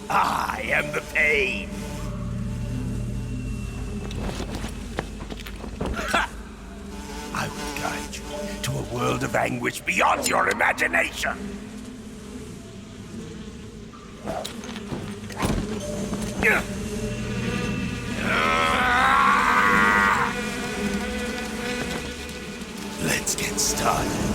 I am the pain! I will guide you to a world of anguish beyond your imagination! Let's get started.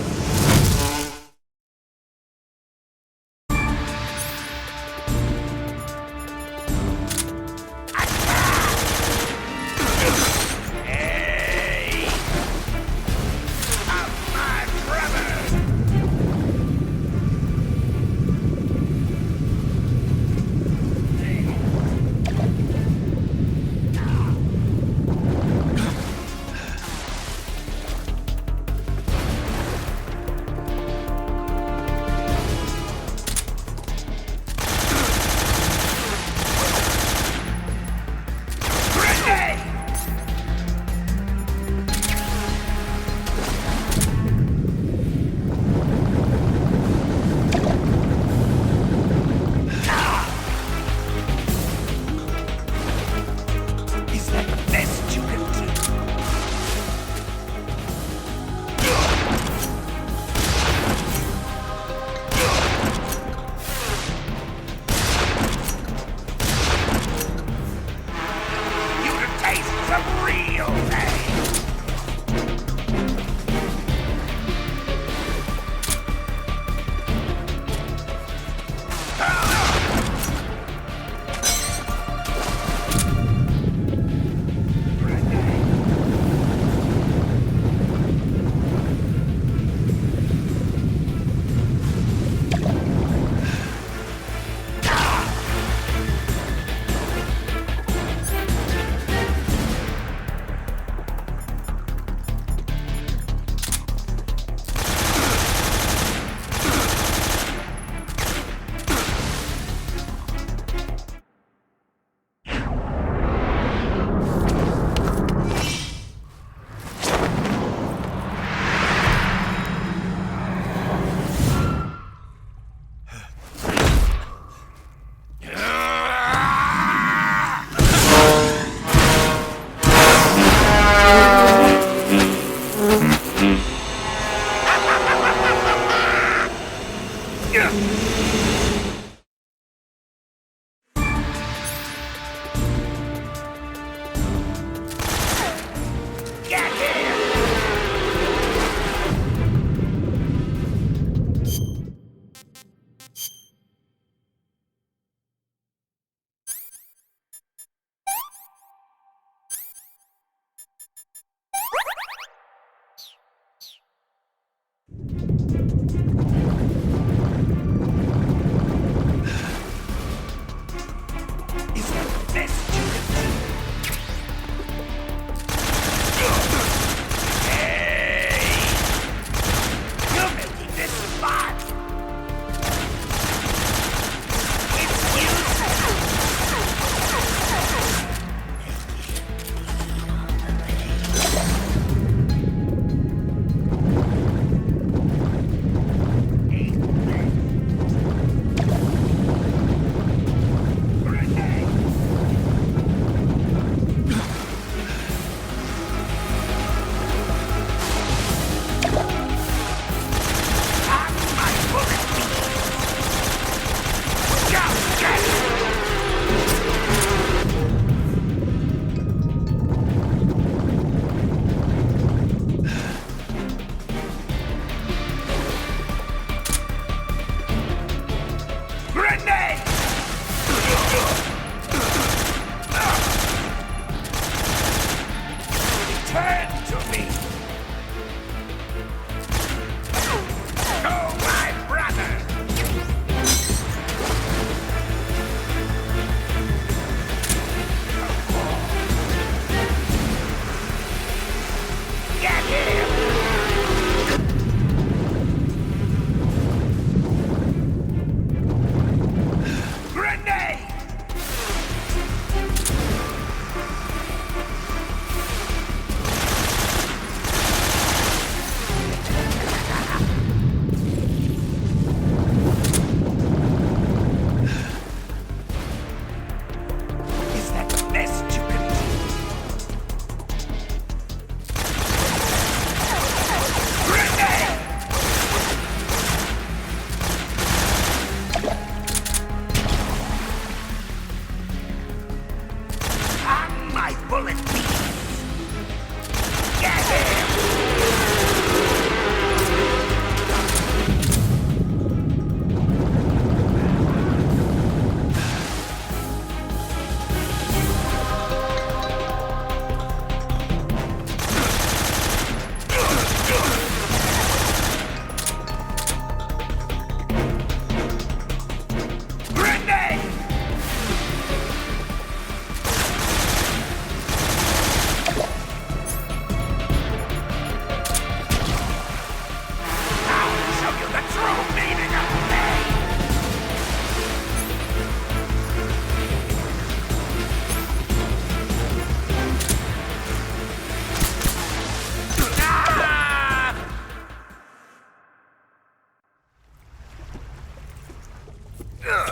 Pain!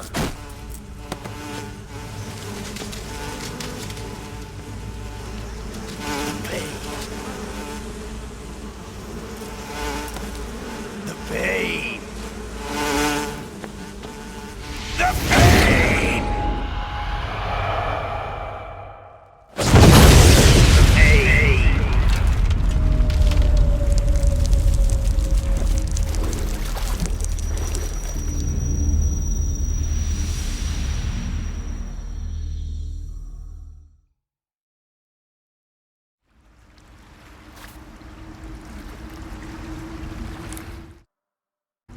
The pain!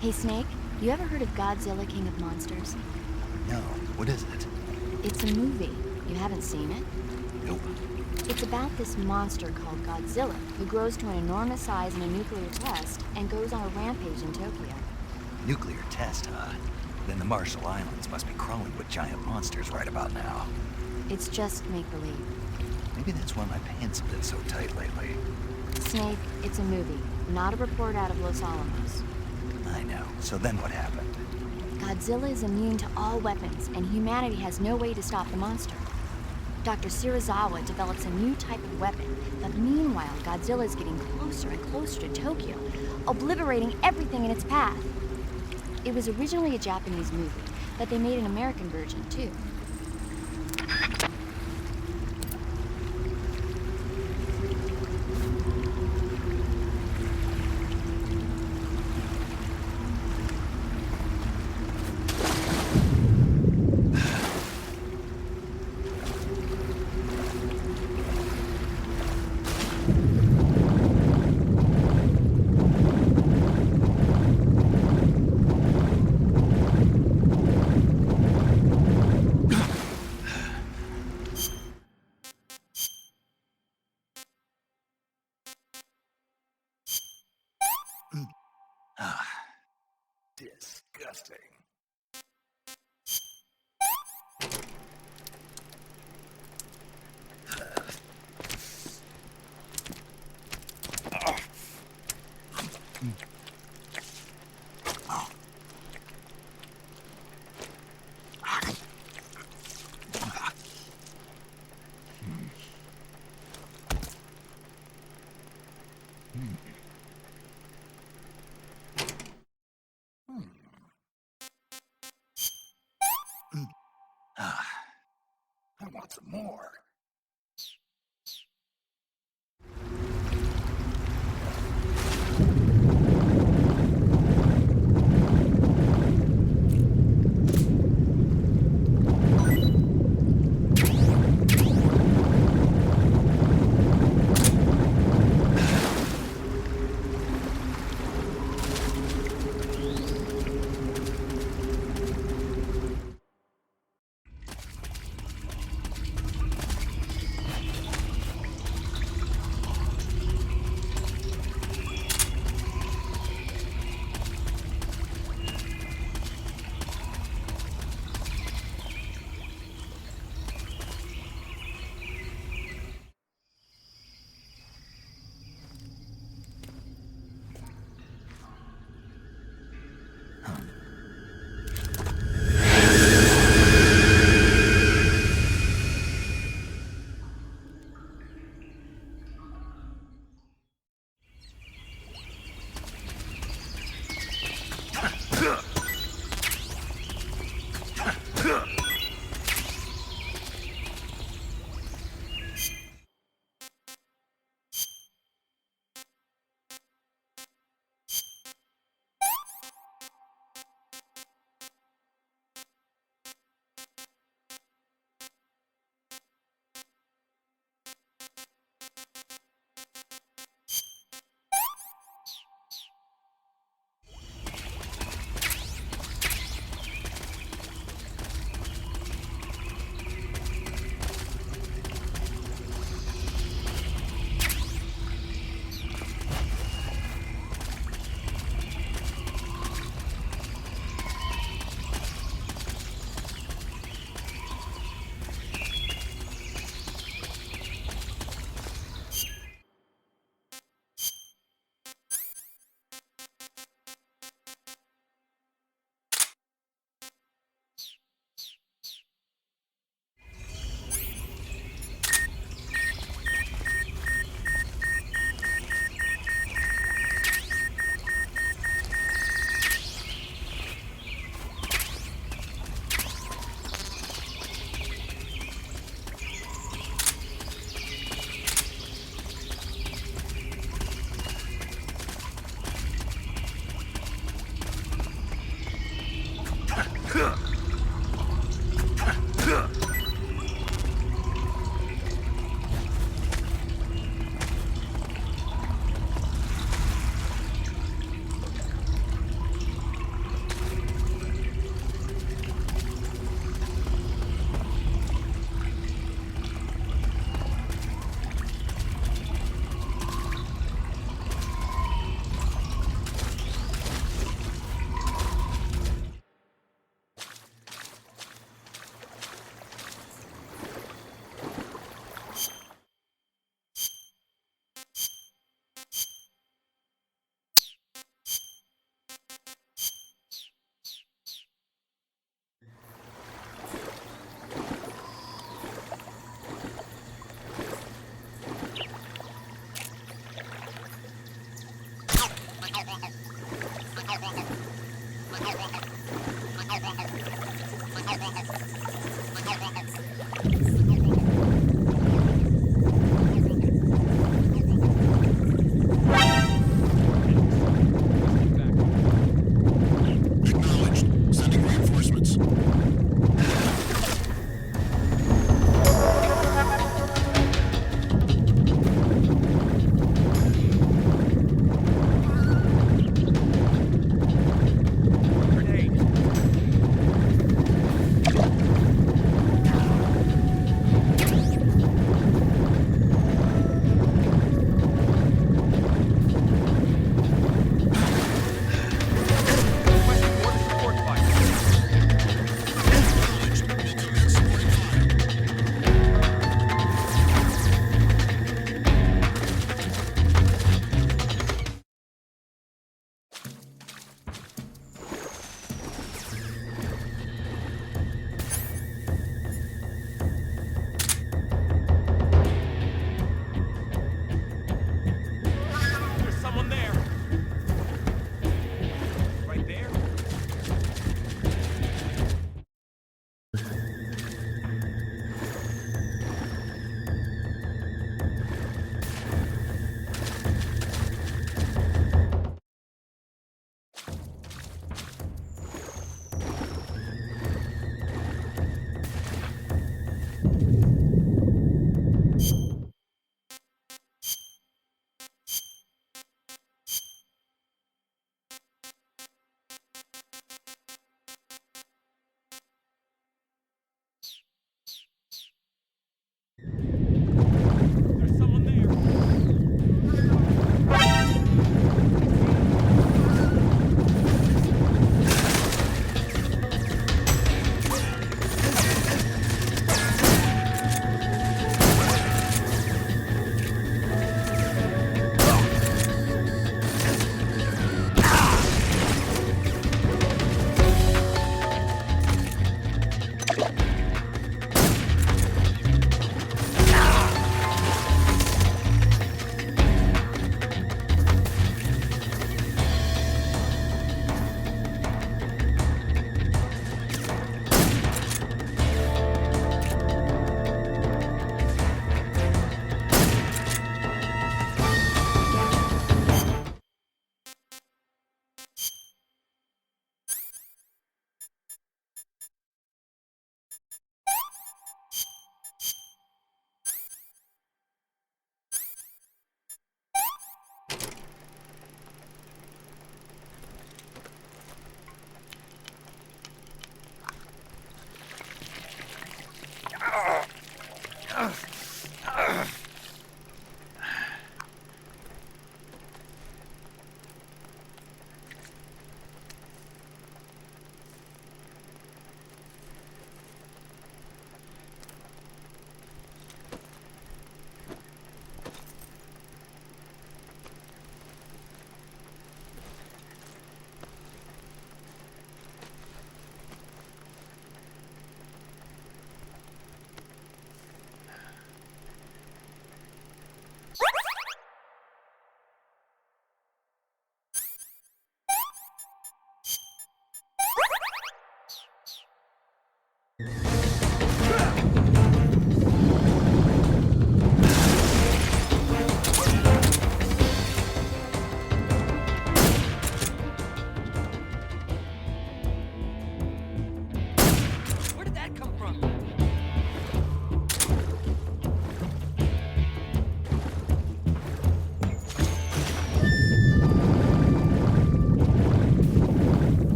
Hey, Snake, you ever heard of Godzilla, King of Monsters? No, what is it? It's a movie. You haven't seen it? Nope. It's about this monster called Godzilla, who grows to an enormous size in a nuclear test and goes on a rampage in Tokyo. Nuclear test, huh? Then the Marshall Islands must be crawling with giant monsters right about now. It's just make-believe. Maybe that's why my pants have been so tight lately. Snake, it's a movie, not a report out of Los Alamos. I know. So then what happened? Godzilla is immune to all weapons, and humanity has no way to stop the monster. Dr. Shirazawa develops a new type of weapon, but meanwhile, Godzilla is getting closer and closer to Tokyo, obliterating everything in its path. It was originally a Japanese movie, but they made an American version, too. Disgusting. I want some more.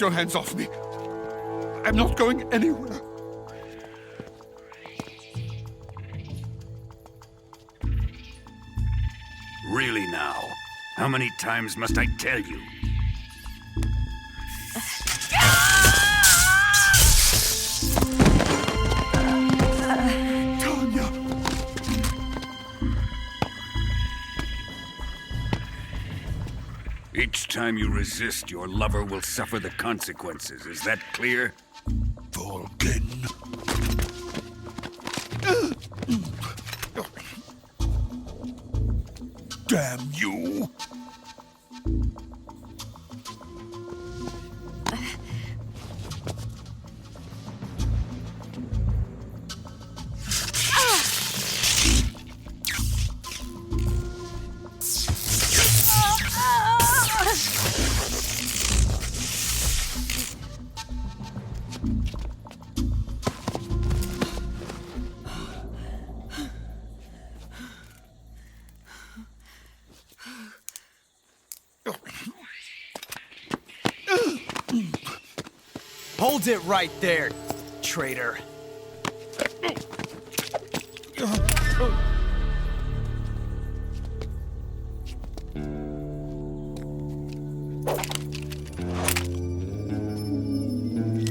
your hands off me. I'm not going anywhere. Really now? How many times must I tell you? Each time you resist, your lover will suffer the consequences. Is that clear? Vulcan. Damn you! Hold it right there, traitor.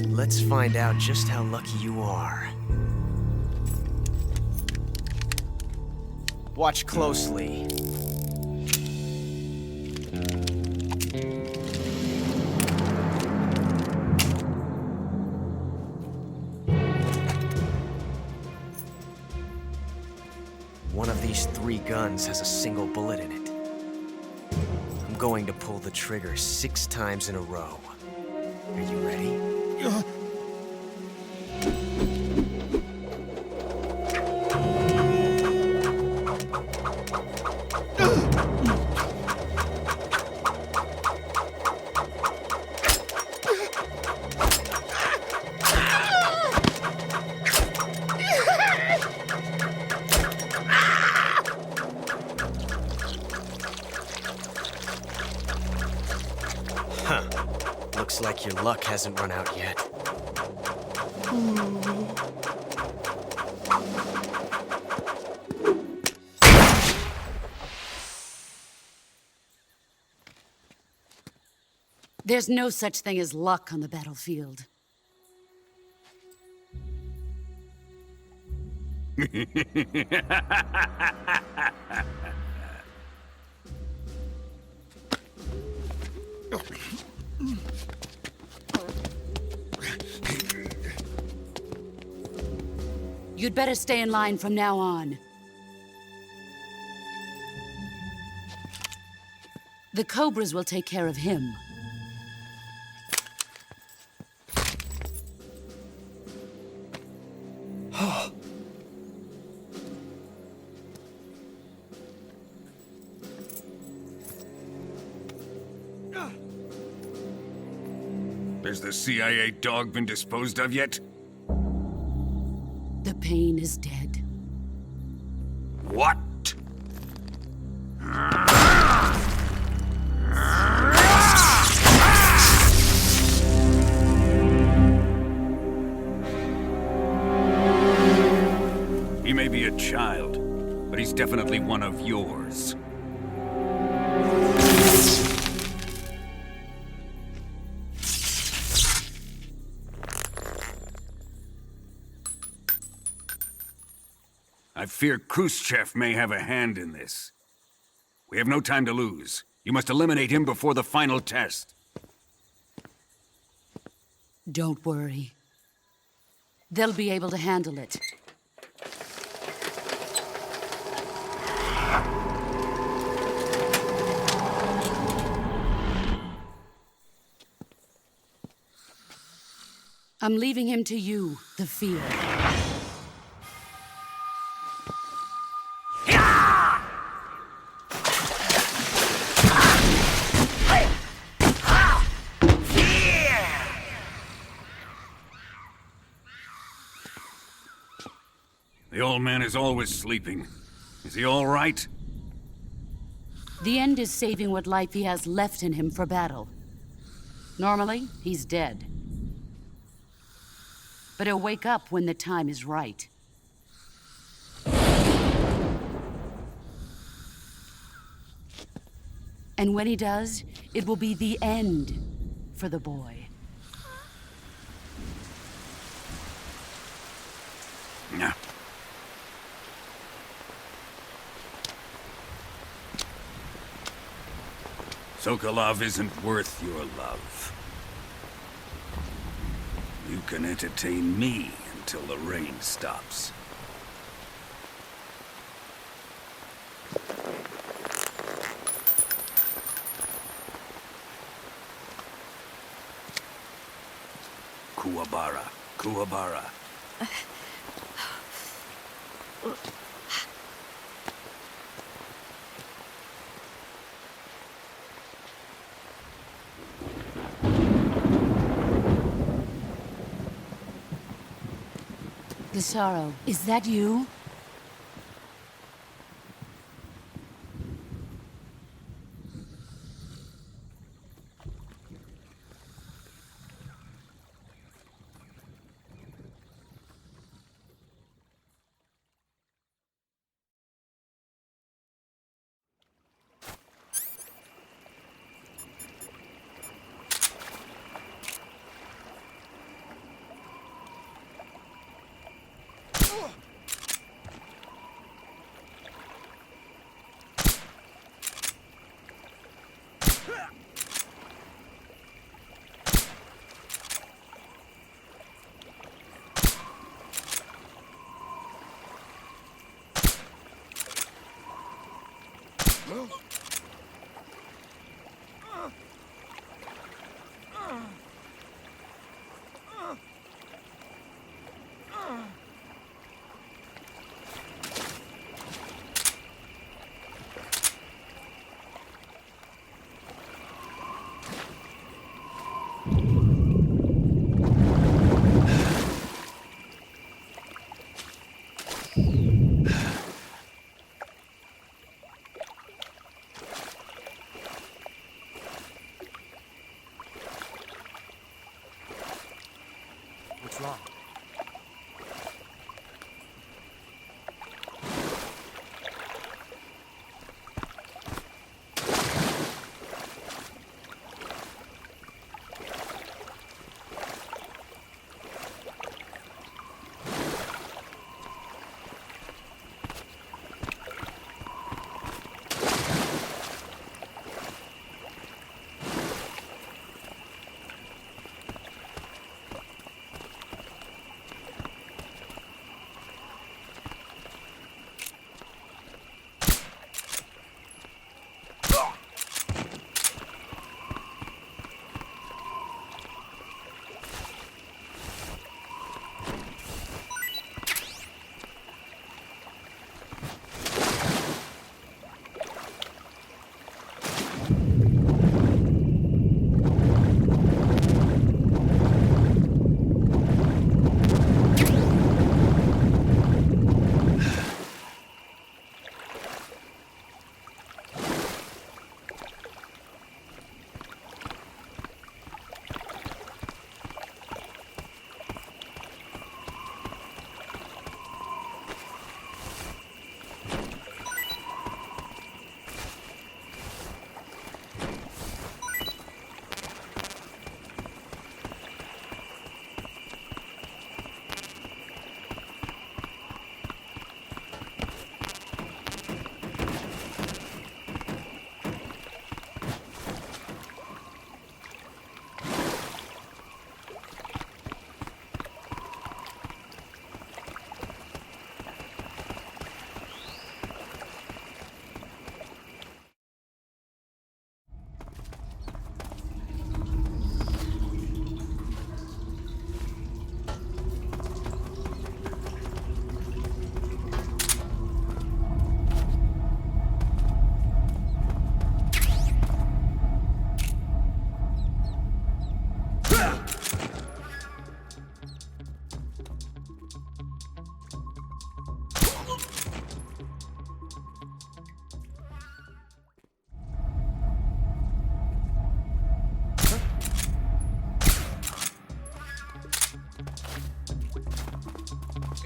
Let's find out just how lucky you are. Watch closely. One of these 3 guns has a single bullet in it. I'm going to pull the trigger 6 times in a row. Are you ready? Looks like your luck hasn't run out yet. There's no such thing as luck on the battlefield. You'd better stay in line from now on. The Cobras will take care of him. Has the CIA dog been disposed of yet? The pain is dead. What? He may be a child, but he's definitely one of yours. I fear Khrushchev may have a hand in this. We have no time to lose. You must eliminate him before the final test. Don't worry. They'll be able to handle it. I'm leaving him to you, the field. The old man is always sleeping. Is he all right? The end is saving what life he has left in him for battle. Normally, he's dead. But he'll wake up when the time is right. And when he does, it will be the end for the boy. Yeah. Sokolov isn't worth your love. You can entertain me until the rain stops. Kuwabara, Kuwabara. Desaro, is that you? What's wrong?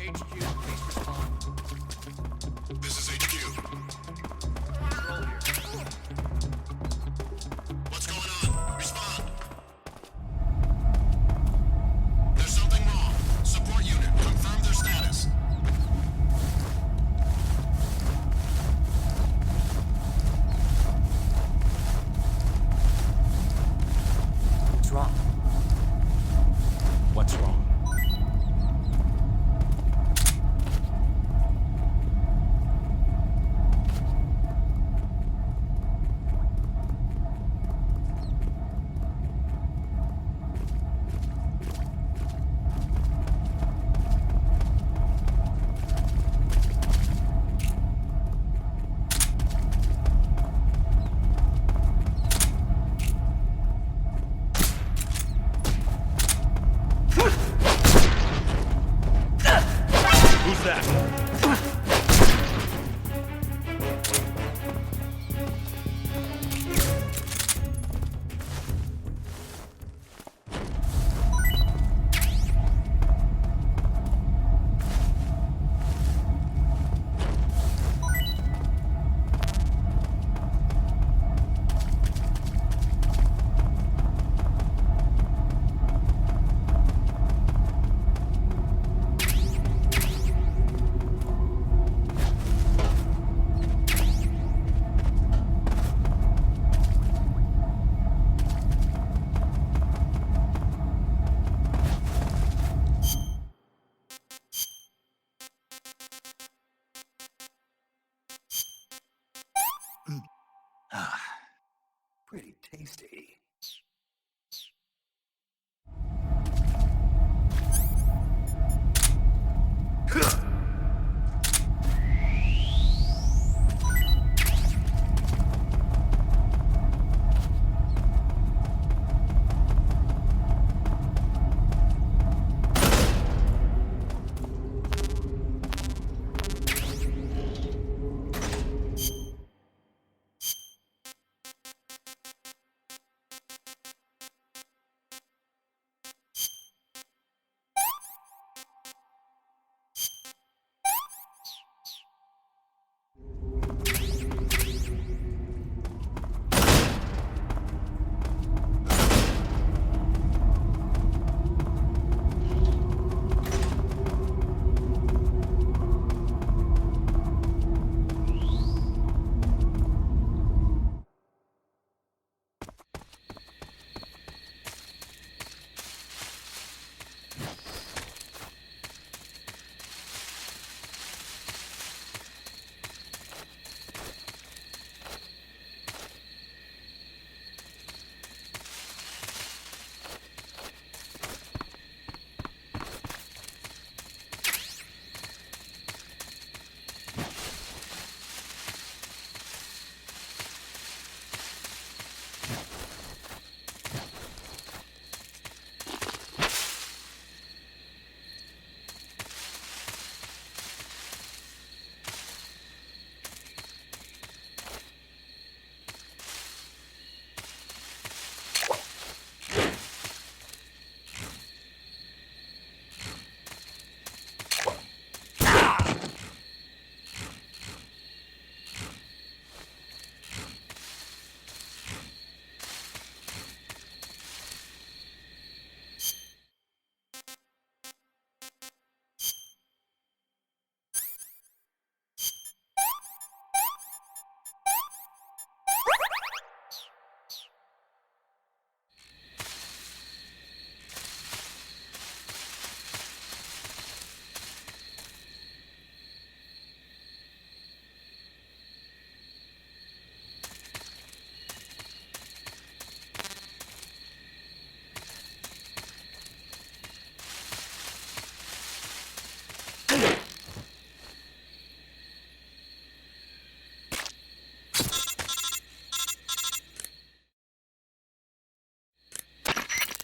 HQ, please respond. This is HQ. Control here. What's going on? Respond. There's something wrong. Support unit, confirm their status. What's wrong? What's wrong? Who's that? Pretty tasty.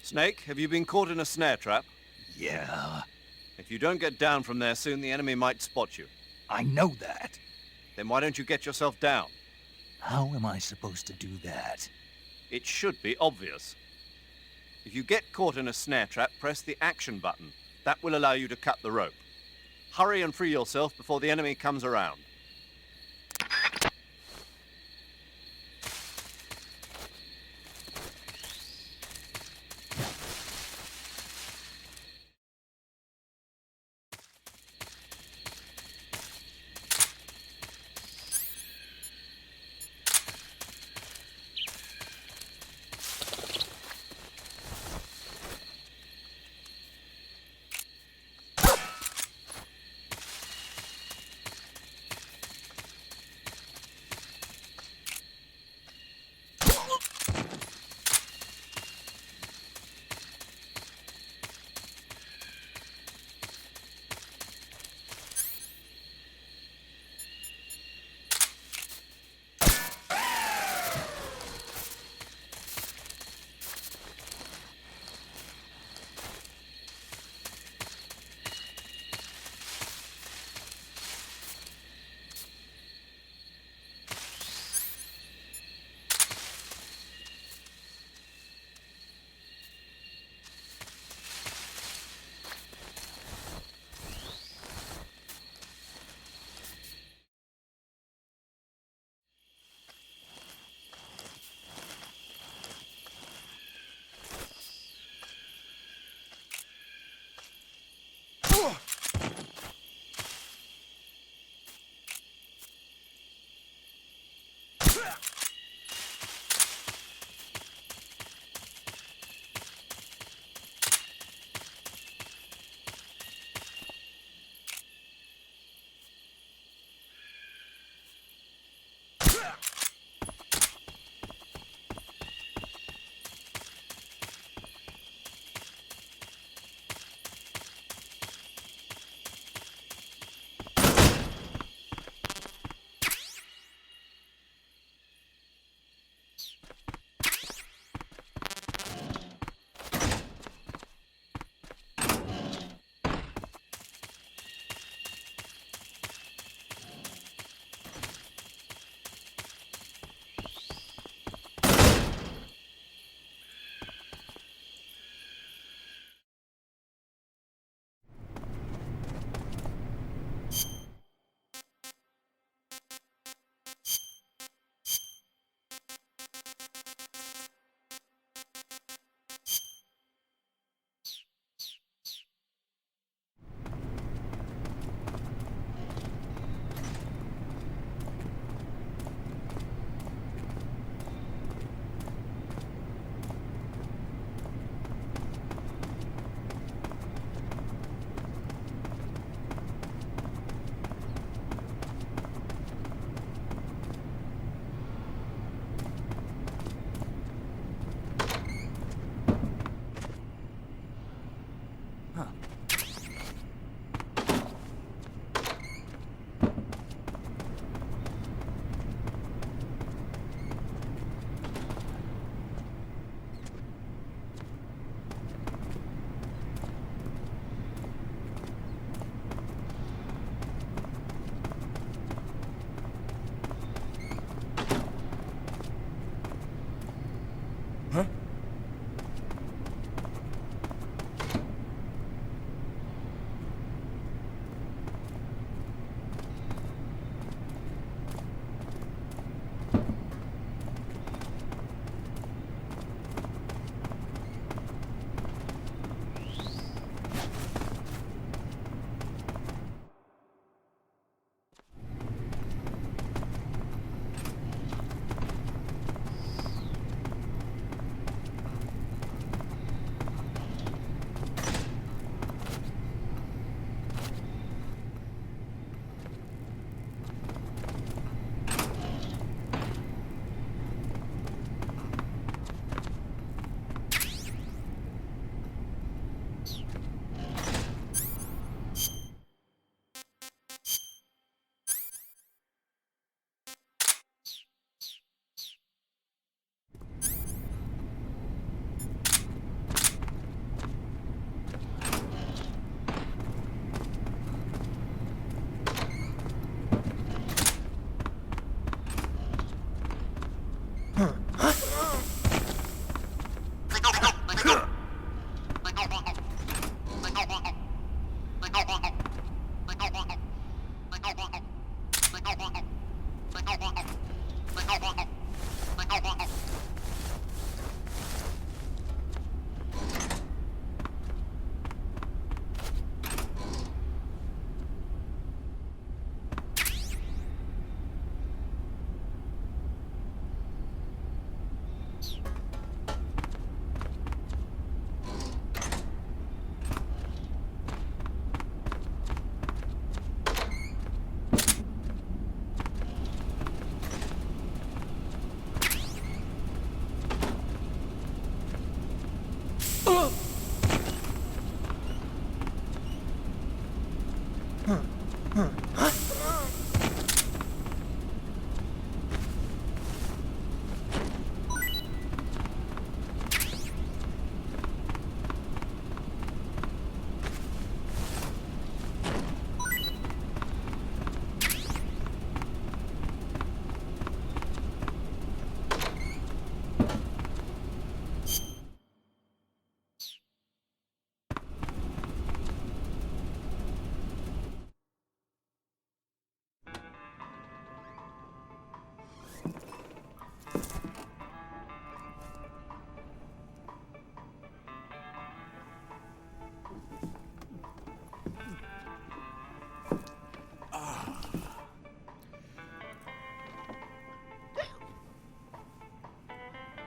Snake, have you been caught in a snare trap? Yeah. If you don't get down from there soon, the enemy might spot you. I know that. Then why don't you get yourself down? How am I supposed to do that? It should be obvious. If you get caught in a snare trap, press the action button. That will allow you to cut the rope. Hurry and free yourself before the enemy comes around.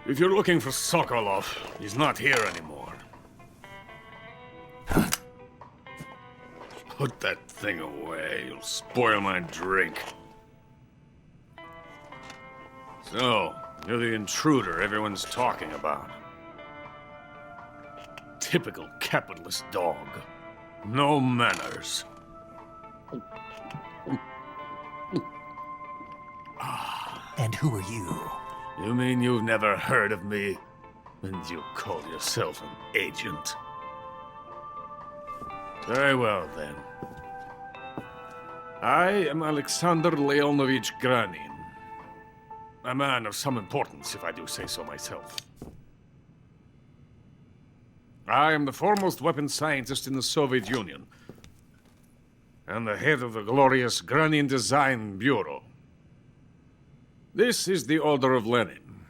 If you're looking for Sokolov, he's not here anymore. Put that thing away. You'll spoil my drink. So, you're the intruder everyone's talking about. Typical capitalist dog. No manners. And who are you? You mean you've never heard of me? And you call yourself an agent? Very well, then. I am Alexander Leonovich Granin. A man of some importance, if I do say so myself. I am the foremost weapons scientist in the Soviet Union, and the head of the glorious Granin Design Bureau. This is the Order of Lenin.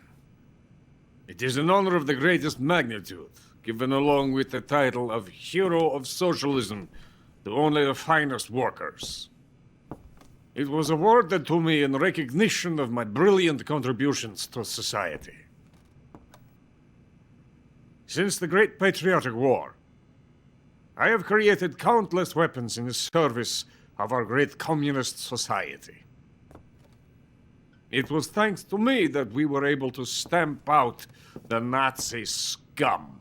It is an honor of the greatest magnitude, given along with the title of Hero of Socialism to only the finest workers. It was awarded to me in recognition of my brilliant contributions to society. Since the Great Patriotic War, I have created countless weapons in the service of our great communist society. It was thanks to me that we were able to stamp out the Nazi scum.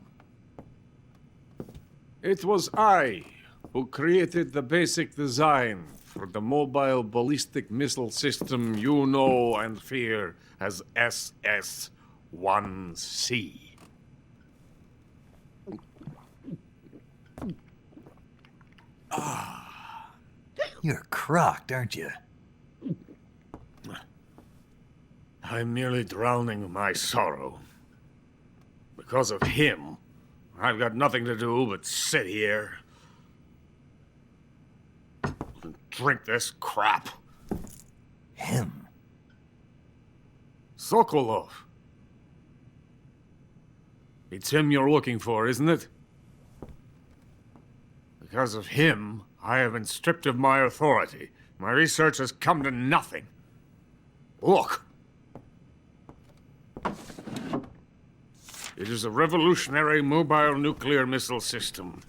It was I who created the basic design for the mobile ballistic missile system you know and fear as SS-1C. You're crocked, aren't you? I'm merely drowning my sorrow. Because of him, I've got nothing to do but sit here and drink this crap. Him? Sokolov. It's him you're looking for, isn't it? Because of him, I have been stripped of my authority. My research has come to nothing. Look. It is a revolutionary mobile nuclear missile system.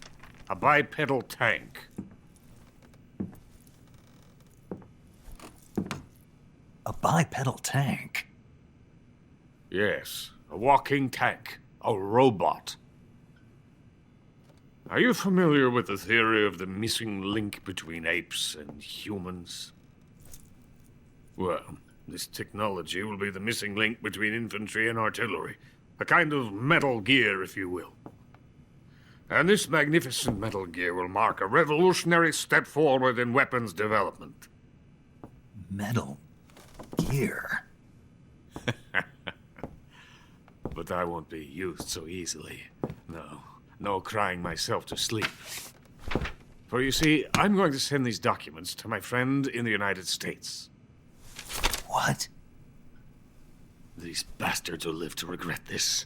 A bipedal tank. A bipedal tank? Yes, a walking tank. A robot. Are you familiar with the theory of the missing link between apes and humans? Well, this technology will be the missing link between infantry and artillery. A kind of Metal Gear, if you will. And this magnificent Metal Gear will mark a revolutionary step forward in weapons development. Metal Gear? But I won't be used so easily. No crying myself to sleep. For you see, I'm going to send these documents to my friend in the United States. What? These bastards will live to regret this.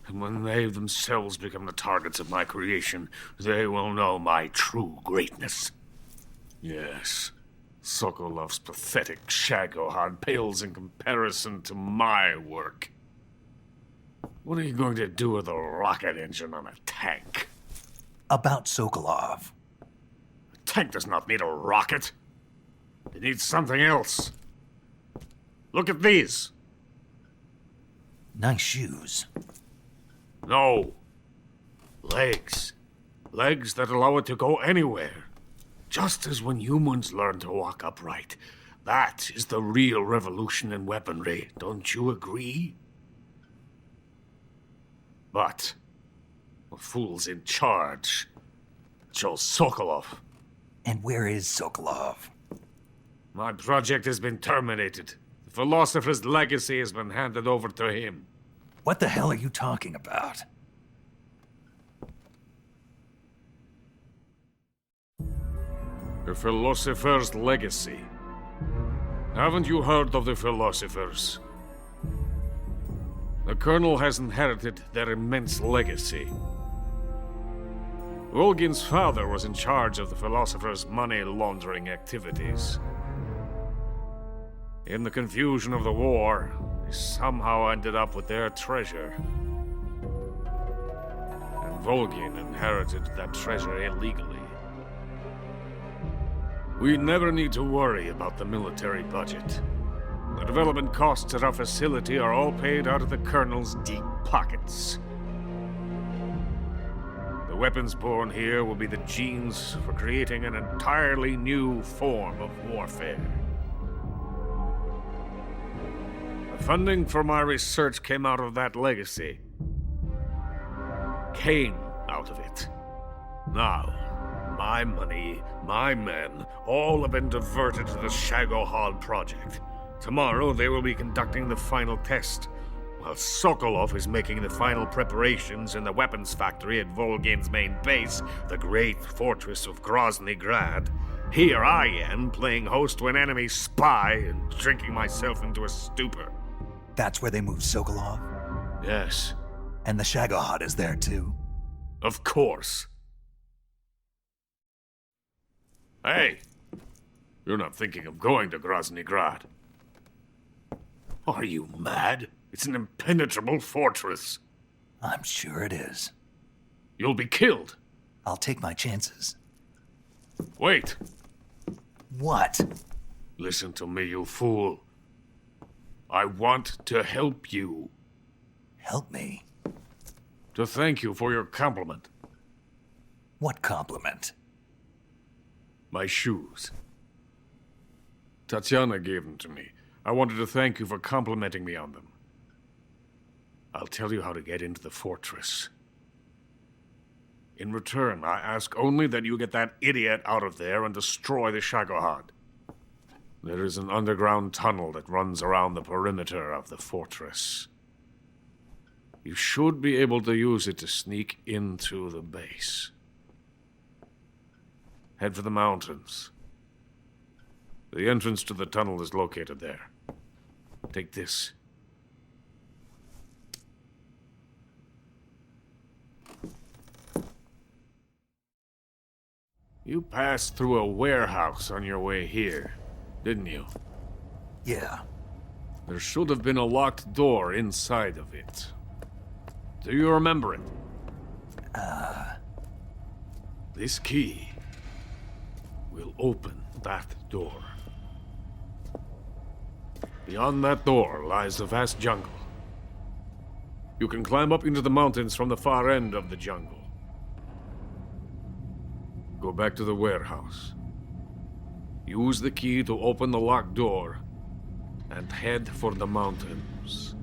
And when they themselves become the targets of my creation, they will know my true greatness. Yes, Sokolov's pathetic shagohod pales in comparison to my work. What are you going to do with a rocket engine on a tank? About Sokolov. A tank does not need a rocket. It needs something else. Look at these. Nice shoes. No. Legs. Legs that allow it to go anywhere. Just as when humans learn to walk upright. That is the real revolution in weaponry, don't you agree? But the fool's in charge. Chose Sokolov. And where is Sokolov? My project has been terminated. The philosopher's legacy has been handed over to him. What the hell are you talking about? The philosopher's legacy. Haven't you heard of the philosophers? The Colonel has inherited their immense legacy. Volgin's father was in charge of the philosophers' money laundering activities. In the confusion of the war, they somehow ended up with their treasure. And Volgin inherited that treasure illegally. We never need to worry about the military budget. The development costs at our facility are all paid out of the Colonel's deep pockets. The weapons born here will be the genes for creating an entirely new form of warfare. The funding for my research came out of that legacy. Came out of it. Now, my money, my men, all have been diverted to the Shagohod project. Tomorrow they will be conducting the final test, while Sokolov is making the final preparations in the weapons factory at Volgin's main base, the great fortress of Grozny Grad. Here I am, playing host to an enemy spy and drinking myself into a stupor. That's where they moved Sokolov? Yes. And the Shagohod is there too? Of course. Hey! You're not thinking of going to Grozny Grad. Are you mad? It's an impenetrable fortress. I'm sure it is. You'll be killed. I'll take my chances. Wait. What? Listen to me, you fool. I want to help you. Help me? To thank you for your compliment. What compliment? My shoes. Tatiana gave them to me. I wanted to thank you for complimenting me on them. I'll tell you how to get into the fortress. In return, I ask only that you get that idiot out of there and destroy the Shagohod. There is an underground tunnel that runs around the perimeter of the fortress. You should be able to use it to sneak into the base. Head for the mountains. The entrance to the tunnel is located there. Take this. You passed through a warehouse on your way here, didn't you? Yeah. There should have been a locked door inside of it. Do you remember it? This key will open that door. Beyond that door lies the vast jungle. You can climb up into the mountains from the far end of the jungle. Go back to the warehouse. Use the key to open the locked door and head for the mountains.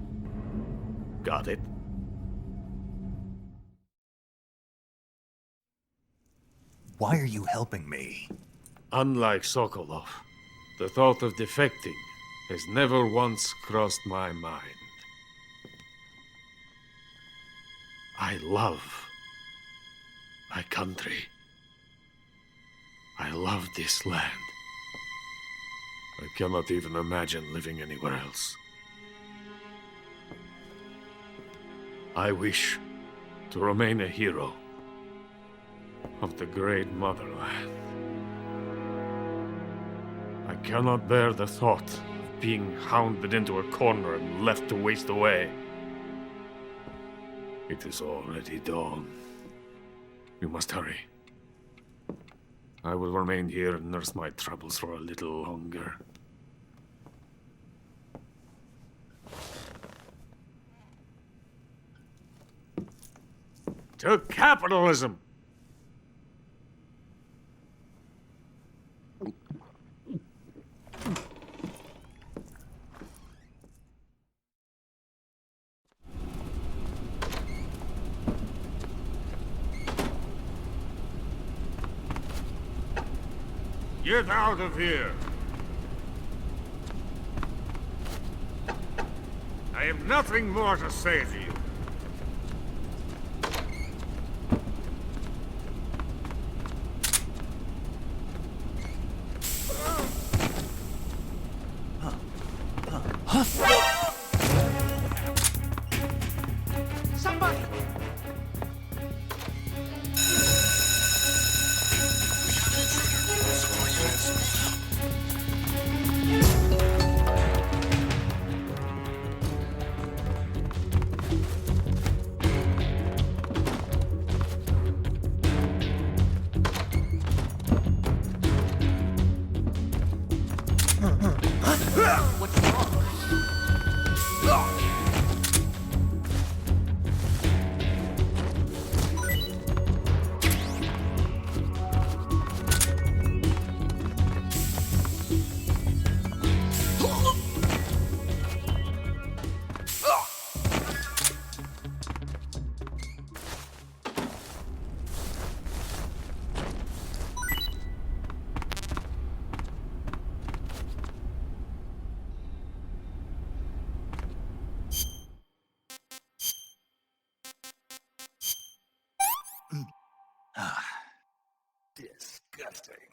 Got it? Why are you helping me? Unlike Sokolov, the thought of defecting has never once crossed my mind. I love my country. I love this land. I cannot even imagine living anywhere else. I wish to remain a hero of the great motherland. I cannot bear the thought of being hounded into a corner and left to waste away. It is already dawn. You must hurry. I will remain here and nurse my troubles for a little longer. To capitalism! Get out of here! I have nothing more to say to you. Somebody! What's wrong? Disgusting.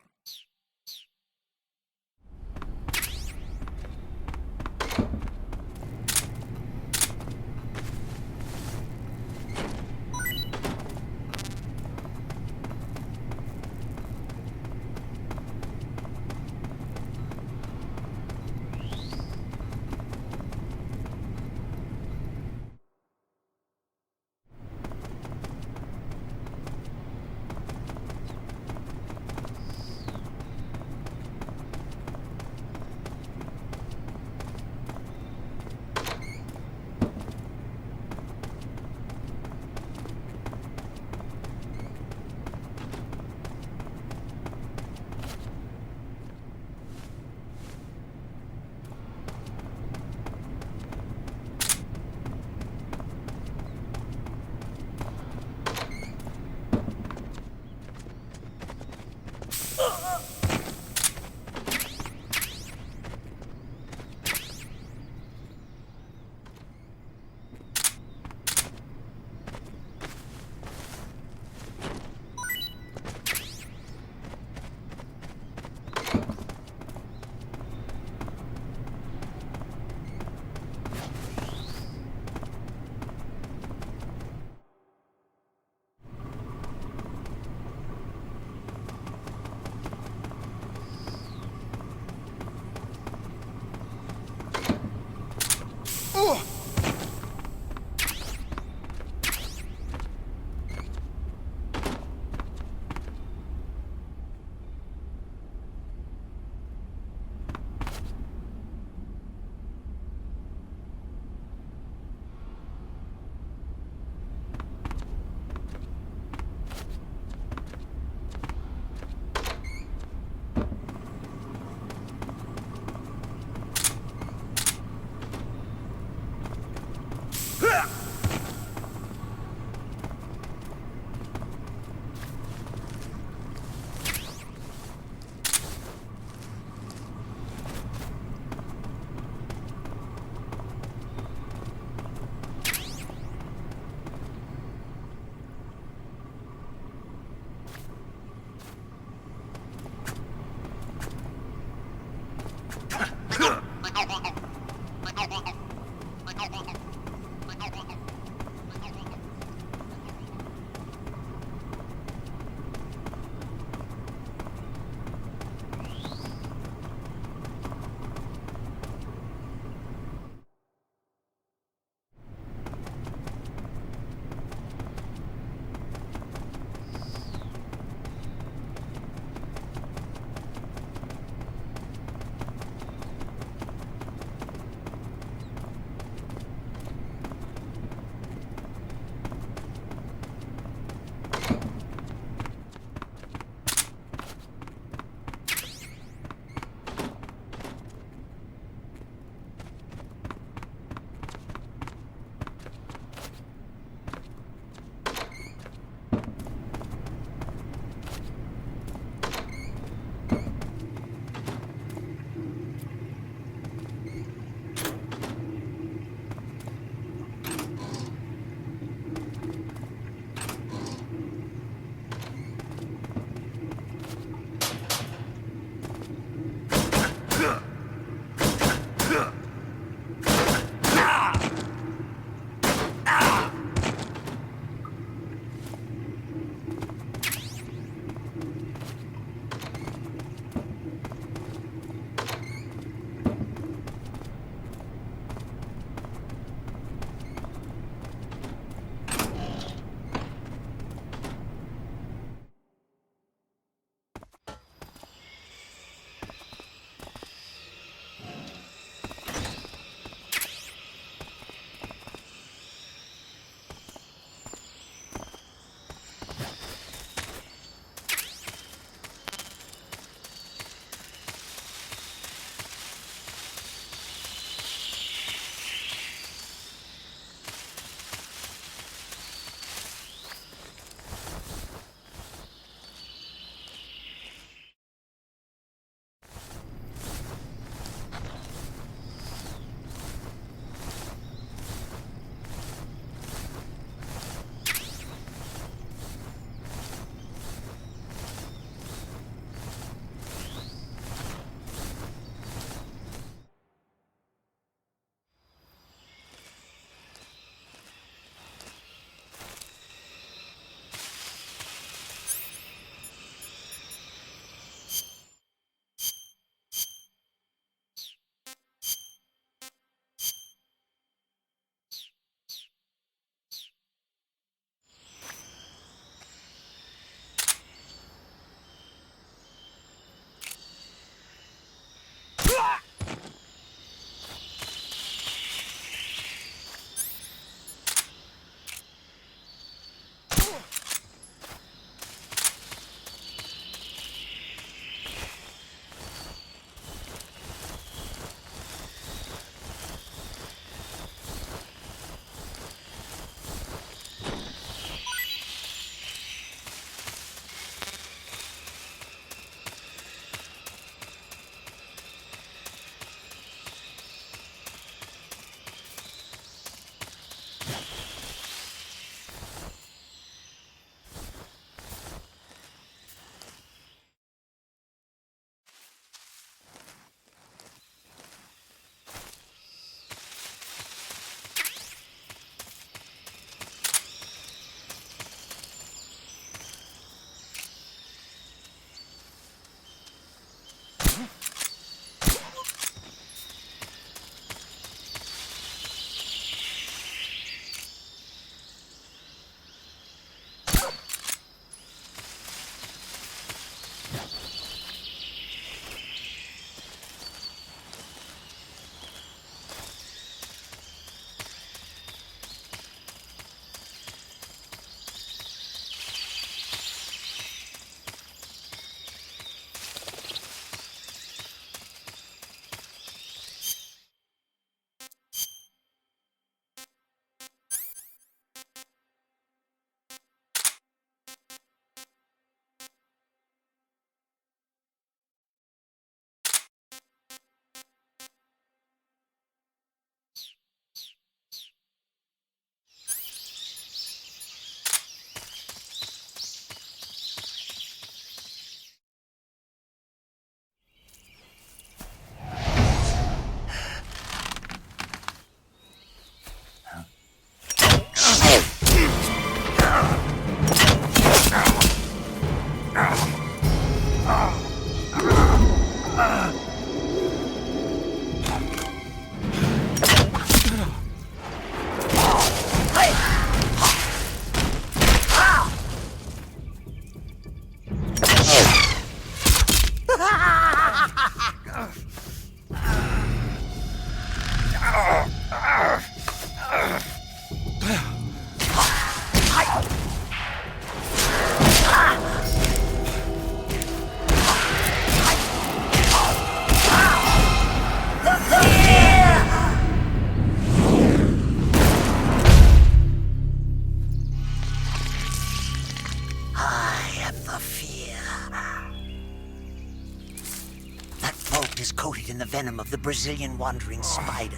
In the venom of the Brazilian wandering spider.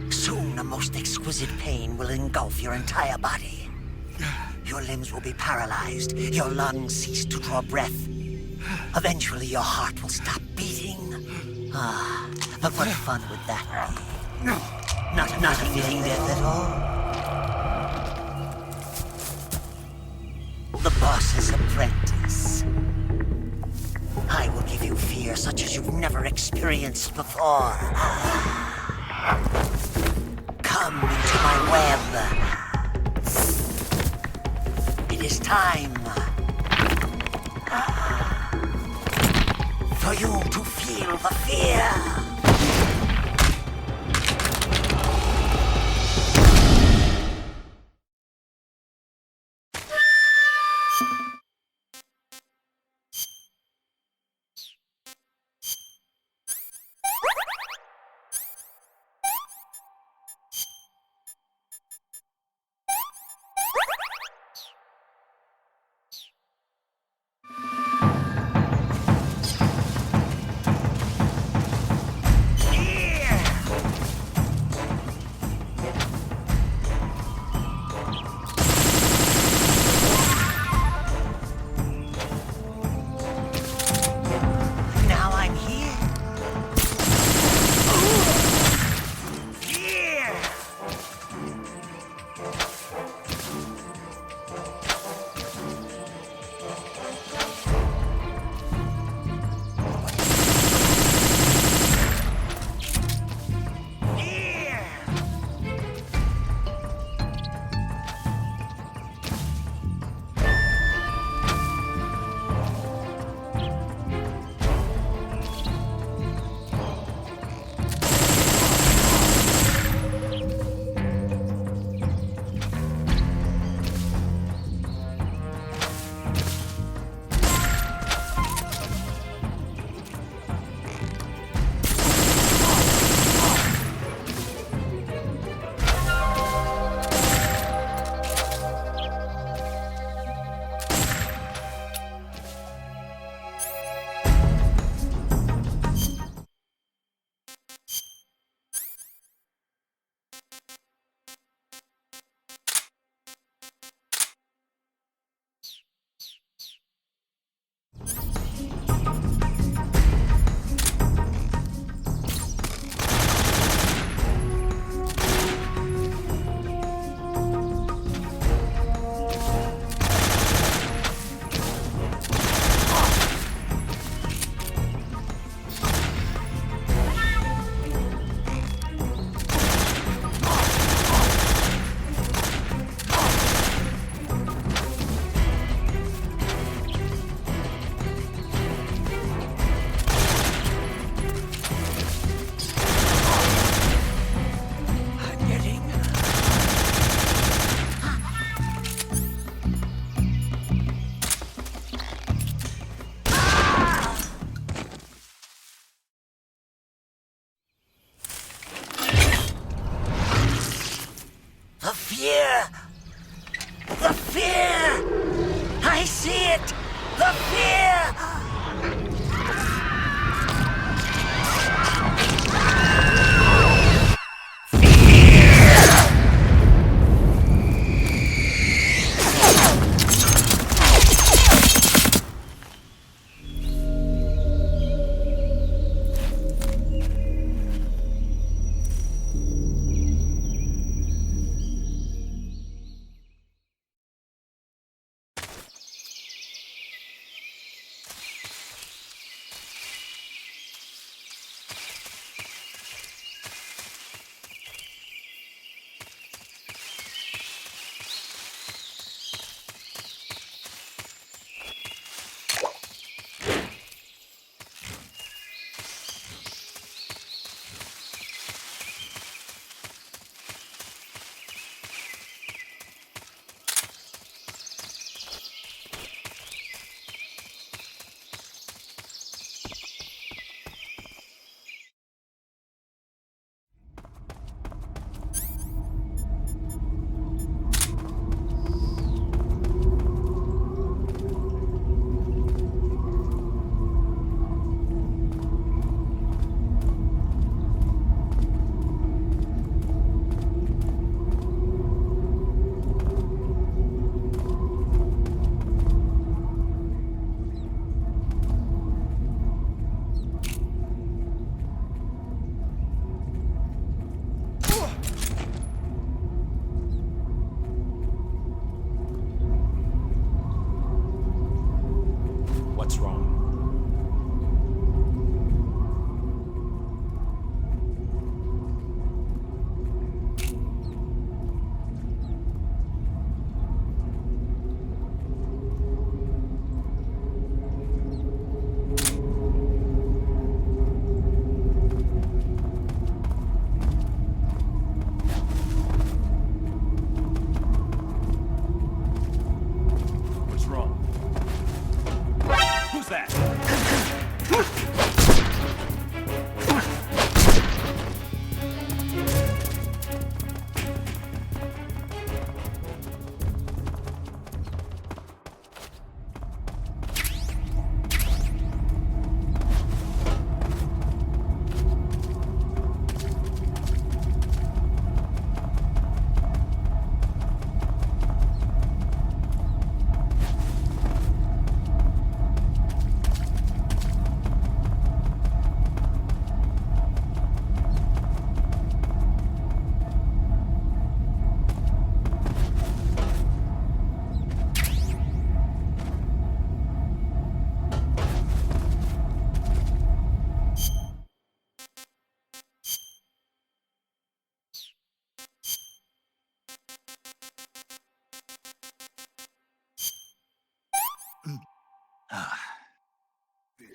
Soon a most exquisite pain will engulf your entire body. Your limbs will be paralyzed, your lungs cease to draw breath. Eventually your heart will stop beating. Ah, but what fun would that be? Not a fitting death at all. The boss's apprentice. I will give you fear such as you've never experienced before. Come into my web. It is time for you to feel the fear.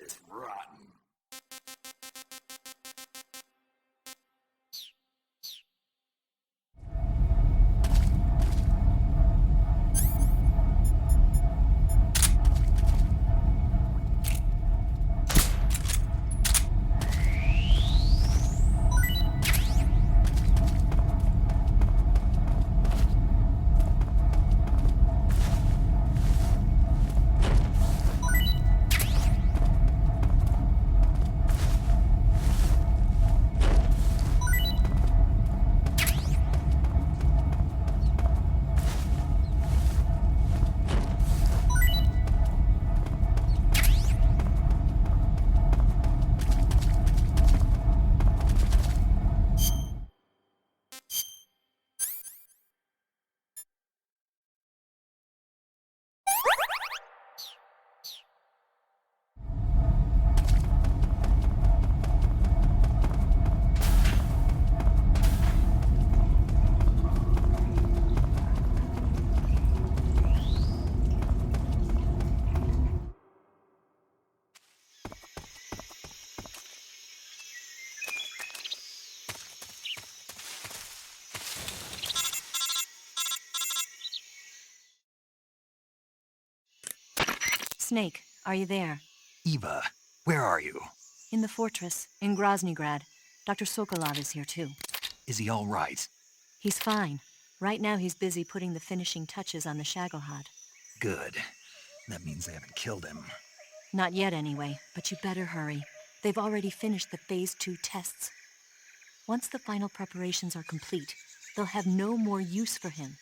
It's rotten. Snake, are you there? Eva, where are you? In the fortress, in Groznygrad. Dr. Sokolov is here too. Is he all right? He's fine. Right now he's busy putting the finishing touches on the Shagohod. Good. That means they haven't killed him. Not yet anyway, but you better hurry. They've already finished the Phase 2 tests. Once the final preparations are complete, they'll have no more use for him.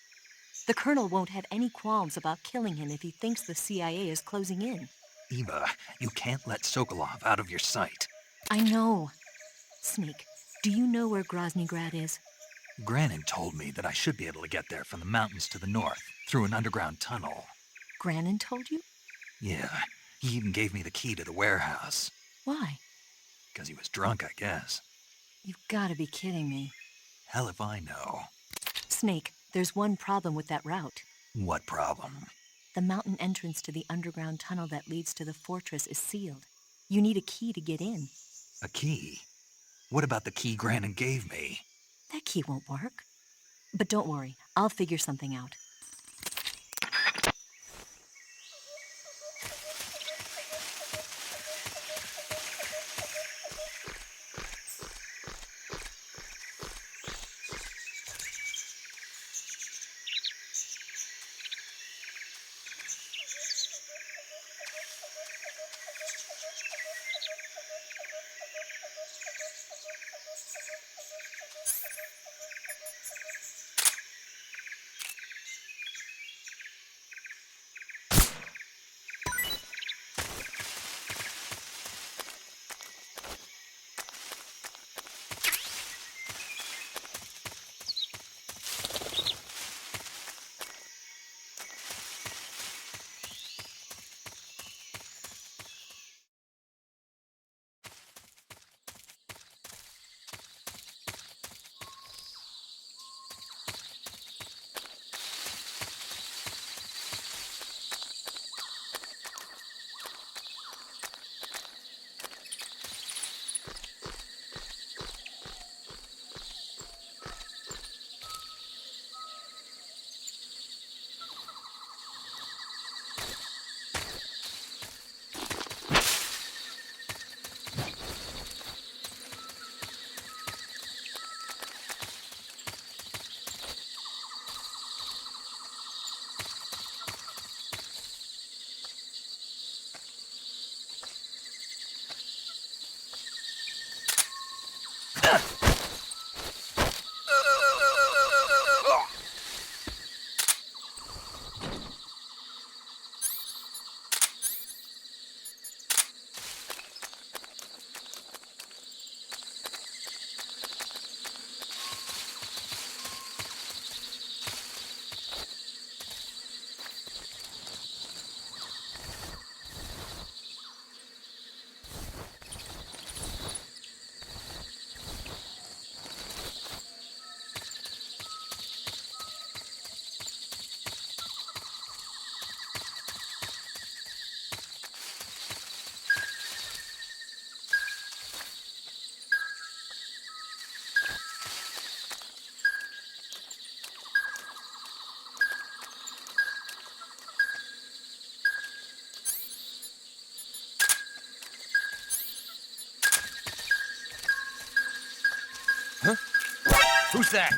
The Colonel won't have any qualms about killing him if he thinks the CIA is closing in. Eva, you can't let Sokolov out of your sight. I know. Snake, do you know where Groznygrad is? Granin told me that I should be able to get there from the mountains to the north, through an underground tunnel. Granin told you? Yeah, he even gave me the key to the warehouse. Why? Because he was drunk, I guess. You've got to be kidding me. Hell if I know. Snake, there's one problem with that route. What problem? The mountain entrance to the underground tunnel that leads to the fortress is sealed. You need a key to get in. A key? What about the key Granin gave me? That key won't work. But don't worry, I'll figure something out. Huh? Who's that?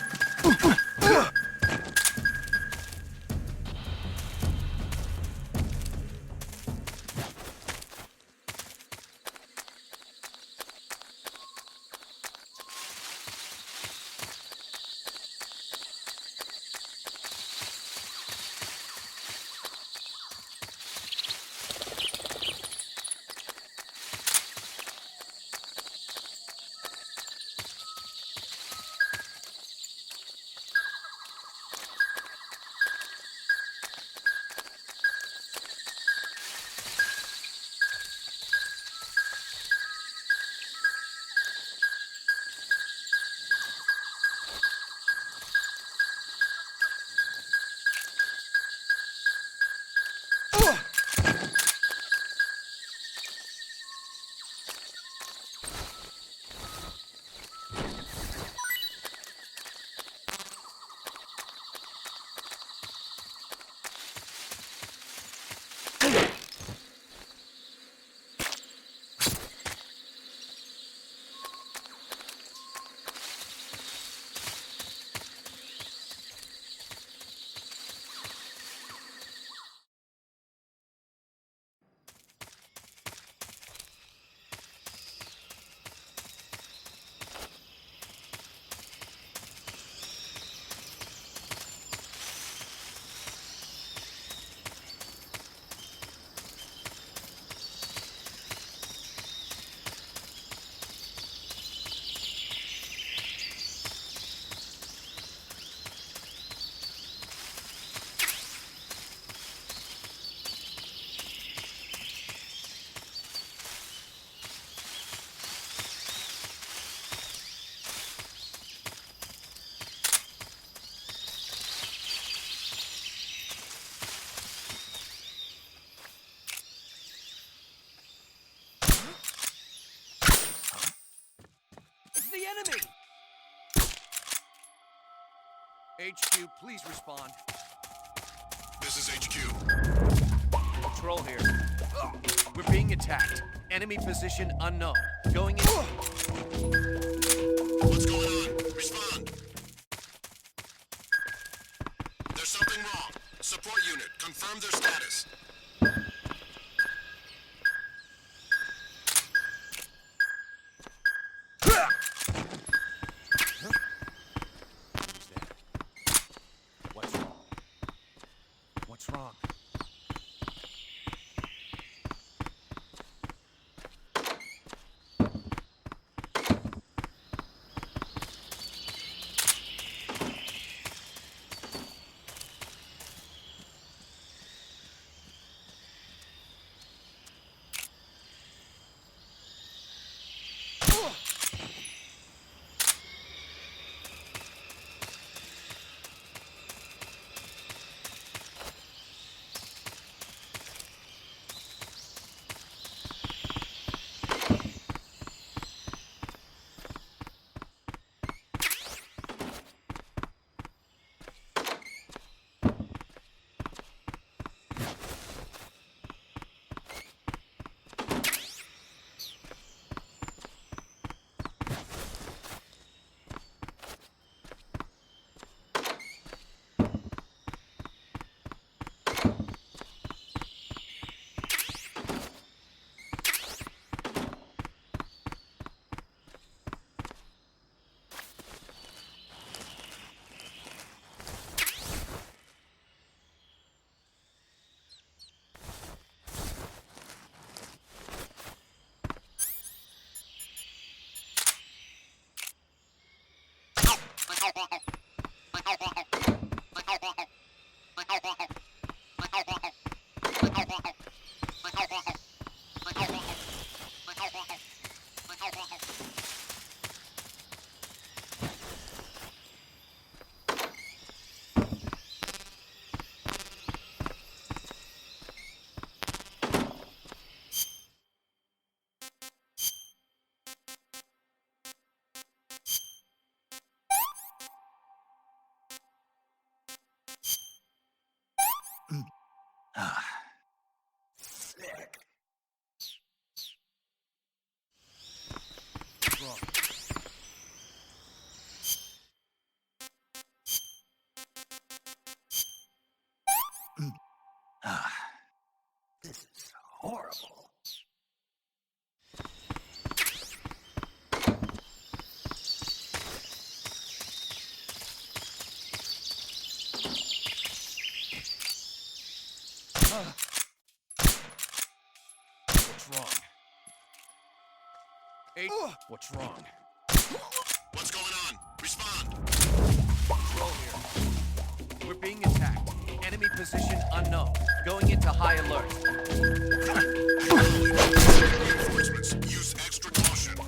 enemy! HQ, please respond. This is HQ. Patrol here. We're being attacked. Enemy position unknown. Going in. What's going on? Respond. There's something wrong. Support unit, confirm their status. What's wrong? What's wrong? What's going on? Respond. Patrol here. We're being attacked. Enemy position unknown. Going into high alert. Reinforcements. Use extra caution.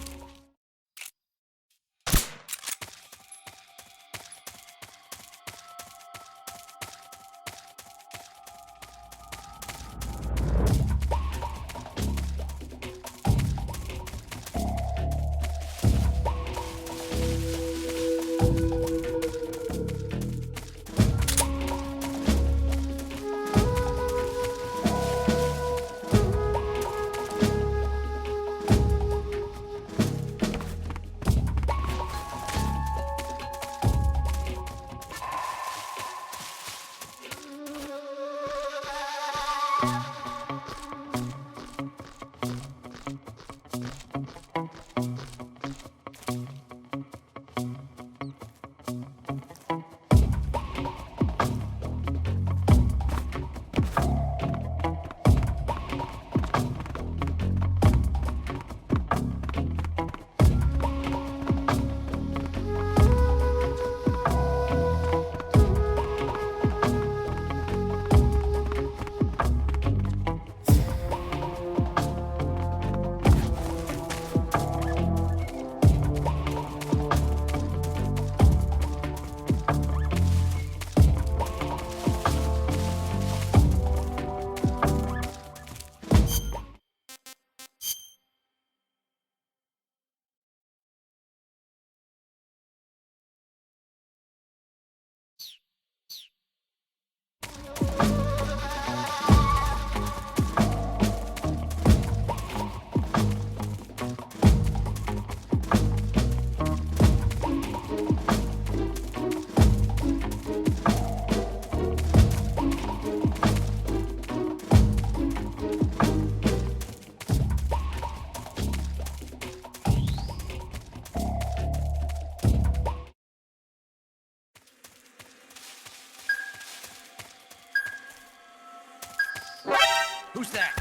Who's that?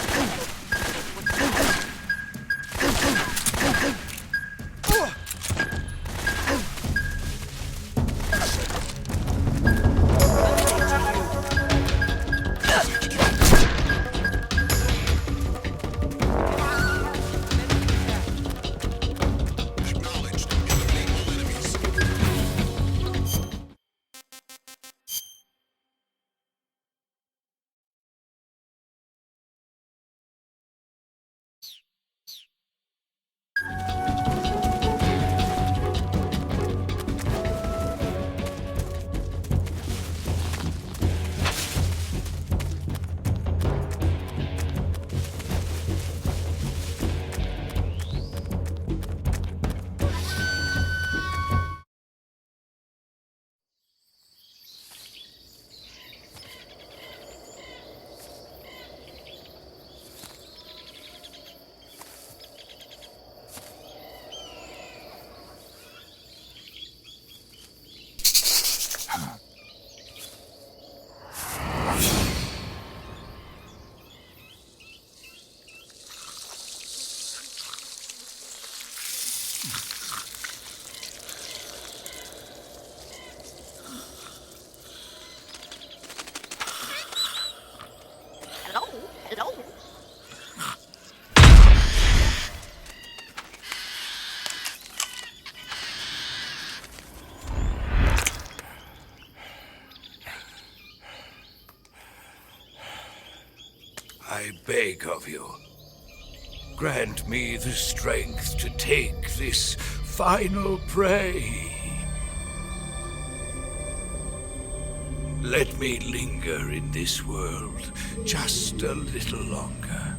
I beg of you, grant me the strength to take this final prey. Let me linger in this world just a little longer.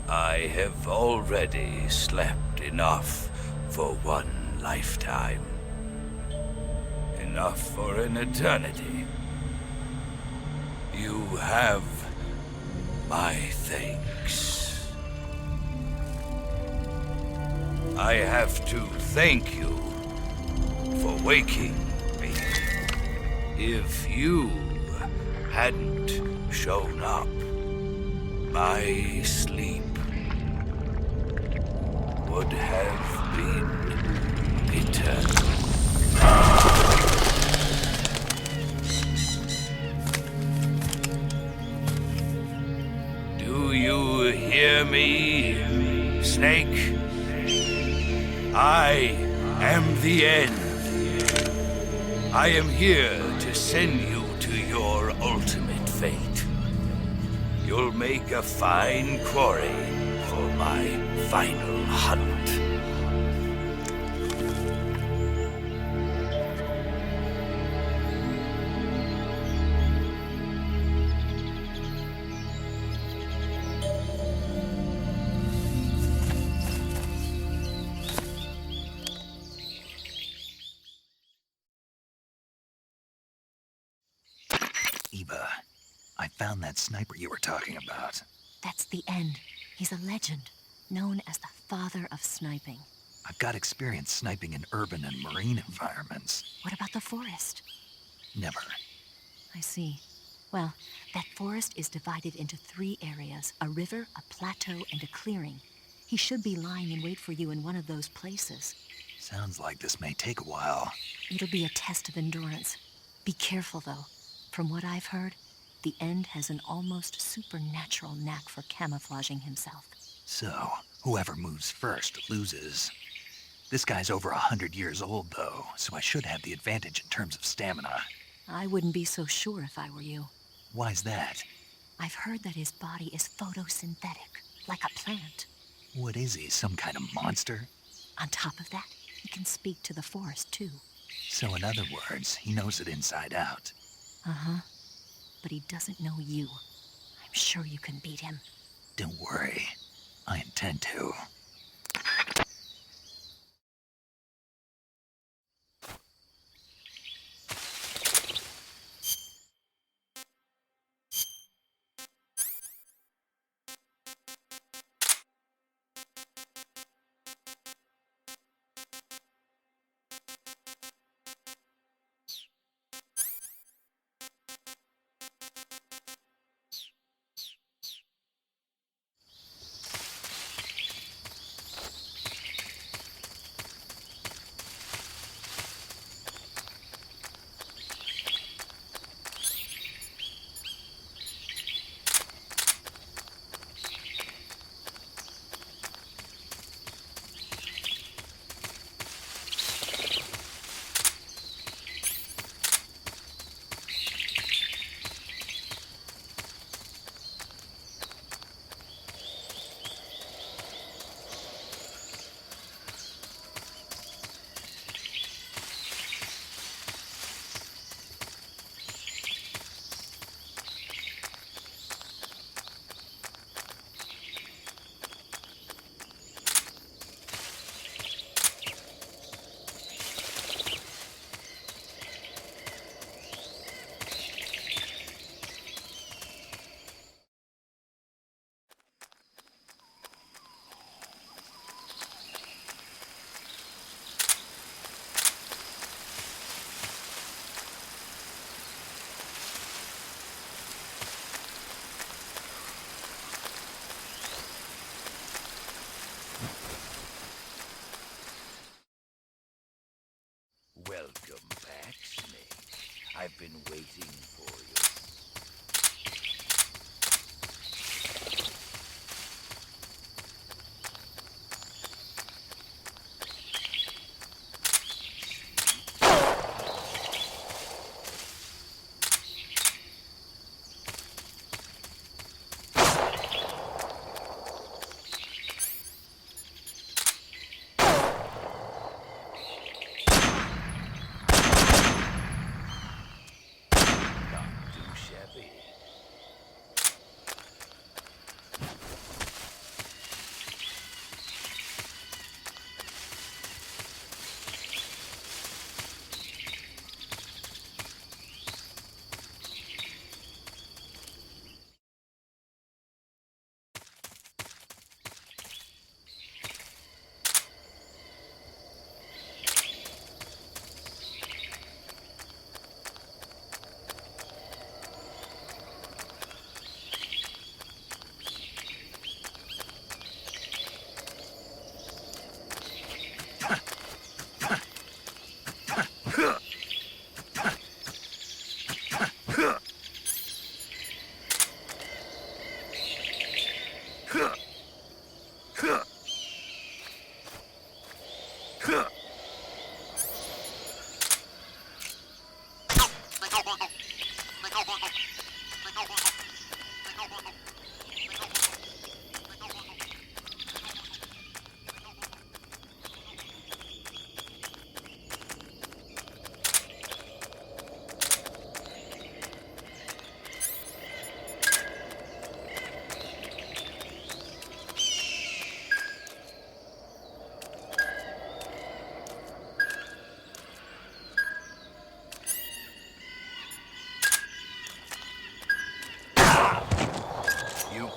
I have already slept enough for one lifetime. Enough for an eternity. You have my thanks. I have to thank you for waking me. If you hadn't shown up, my sleep would have been eternal. Do you hear me, Snake? I am the end. I am here to send you to your ultimate fate. You'll make a fine quarry for my final hunt. Eva, I found that sniper you were talking about. That's the end. He's a legend, known as the father of sniping. I've got experience sniping in urban and marine environments. What about the forest? Never. I see. Well, that forest is divided into 3 areas, a river, a plateau, and a clearing. He should be lying in wait for you in one of those places. Sounds like this may take a while. It'll be a test of endurance. Be careful, though. From what I've heard, the End has an almost supernatural knack for camouflaging himself. So, whoever moves first loses. This guy's over 100 years old, though, so I should have the advantage in terms of stamina. I wouldn't be so sure if I were you. Why's that? I've heard that his body is photosynthetic, like a plant. What is he, some kind of monster? On top of that, he can speak to the forest, too. So in other words, he knows it inside out. Uh-huh. But he doesn't know you. I'm sure you can beat him. Don't worry. I intend to. Welcome back, Snake. I've been waiting for you. You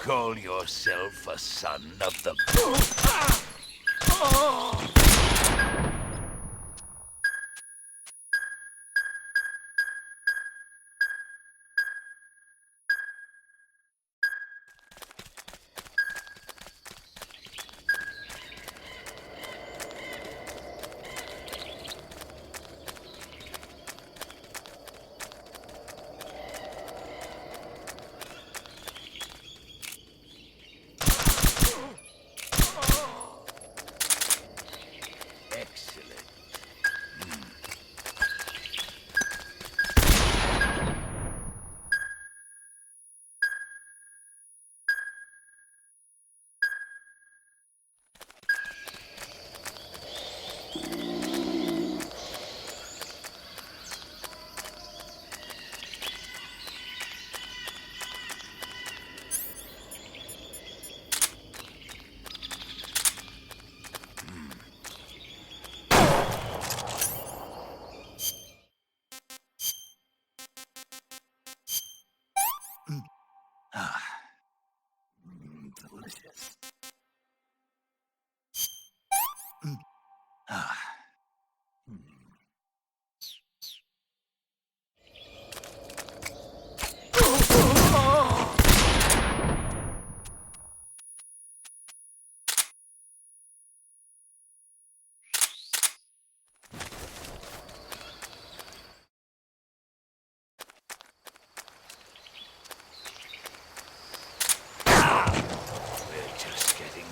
call yourself a son of the... Delicious.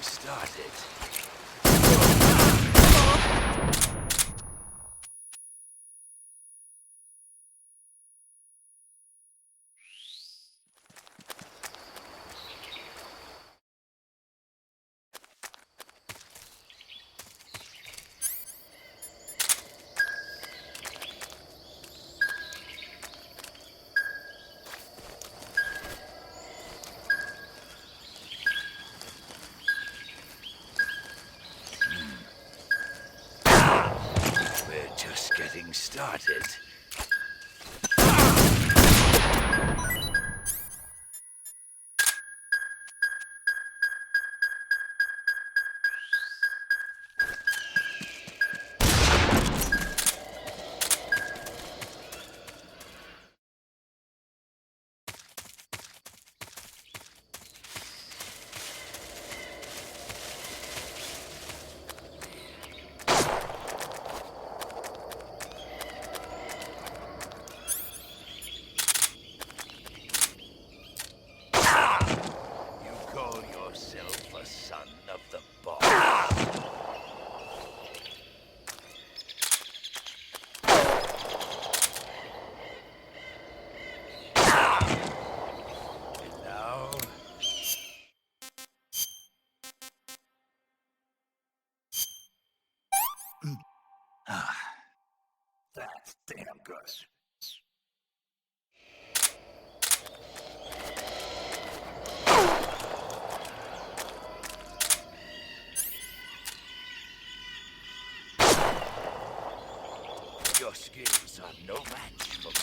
Started. Getting started. That's damn good. Your skills are no match for mine.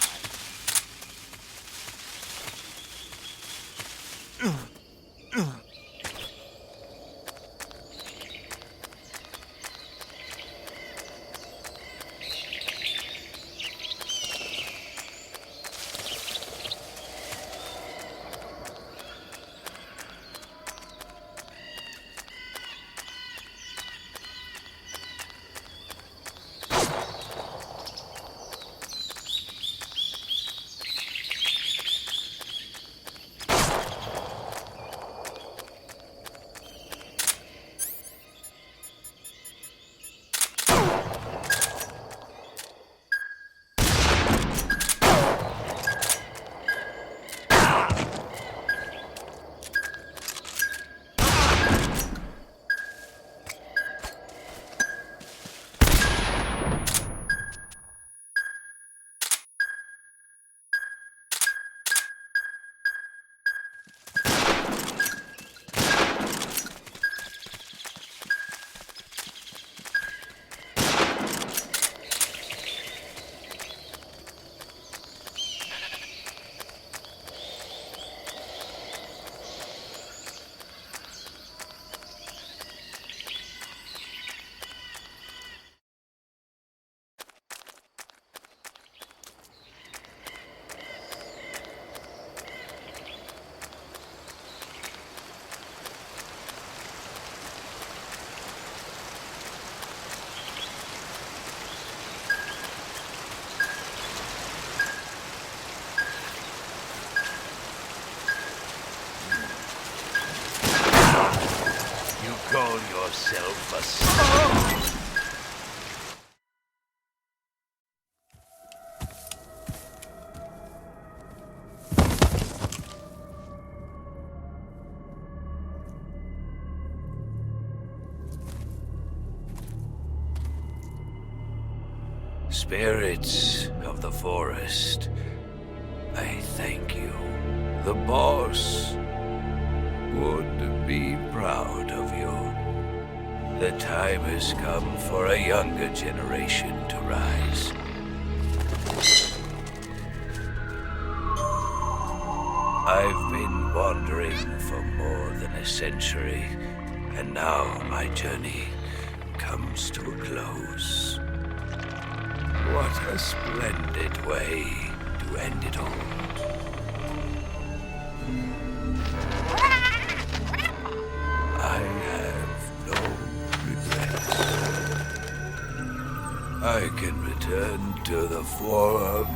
call yourself a son? Spirits of the forest, I thank you. The boss would be proud of you. The time has come for a younger generation to rise. I've been wandering for more than a century, and now my journey comes to a close. What a splendid way to end it all. I have no regrets. I can return to the forum.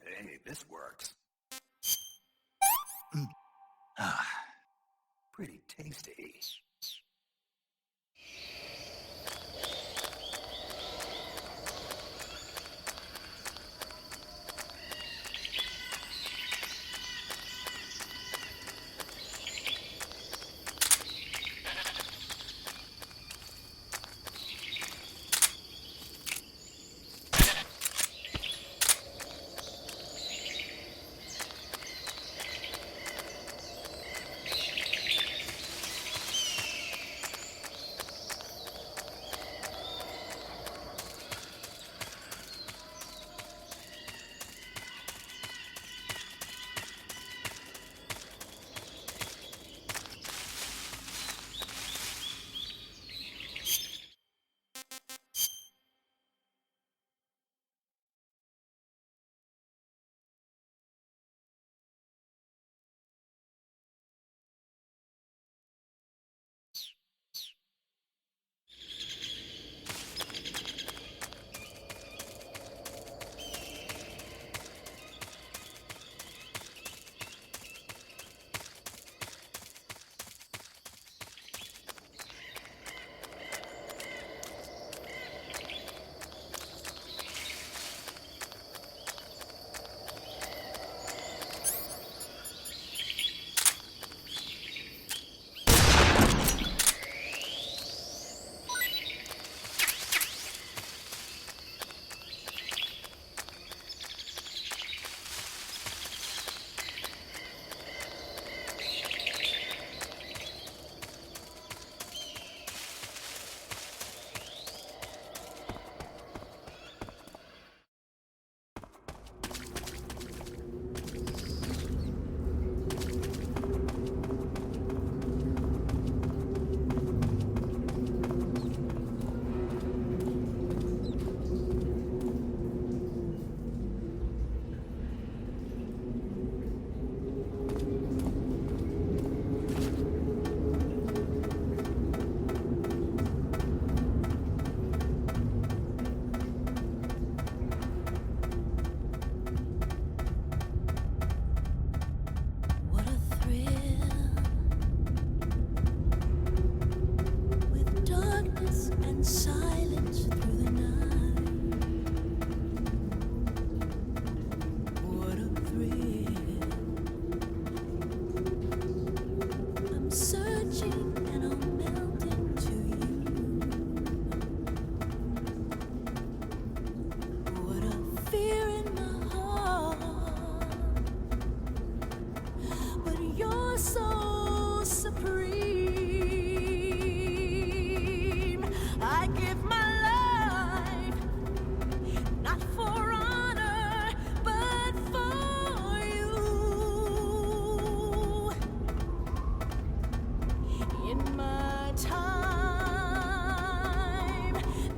Hey, this works. Pretty tasty. in silence through the night. What a thrill. I'm searching and I'll melt into you. What a fear in my heart. But you're so supreme. I give my life, not for honor, but for you. In my time,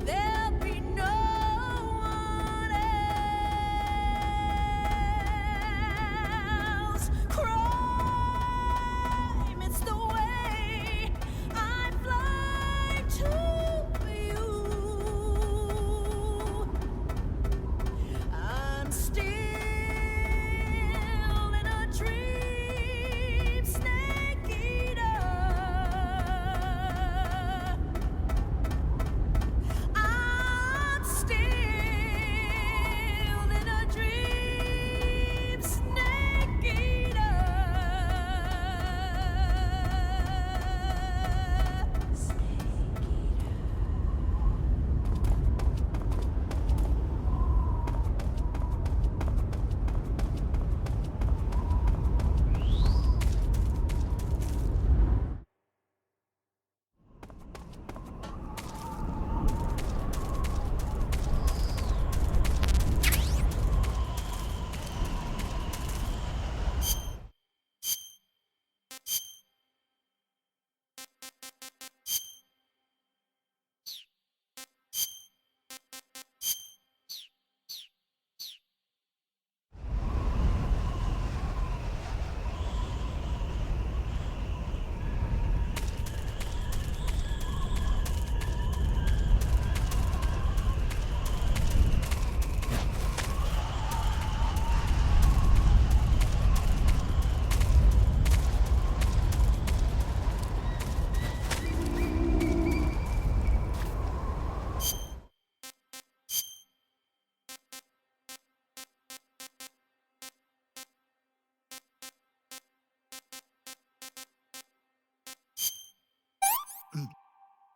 there'll be no one else. Crime, it's the way I fly to you. I'm still in a dream, snake eater. I'm still in a dream, snake eater.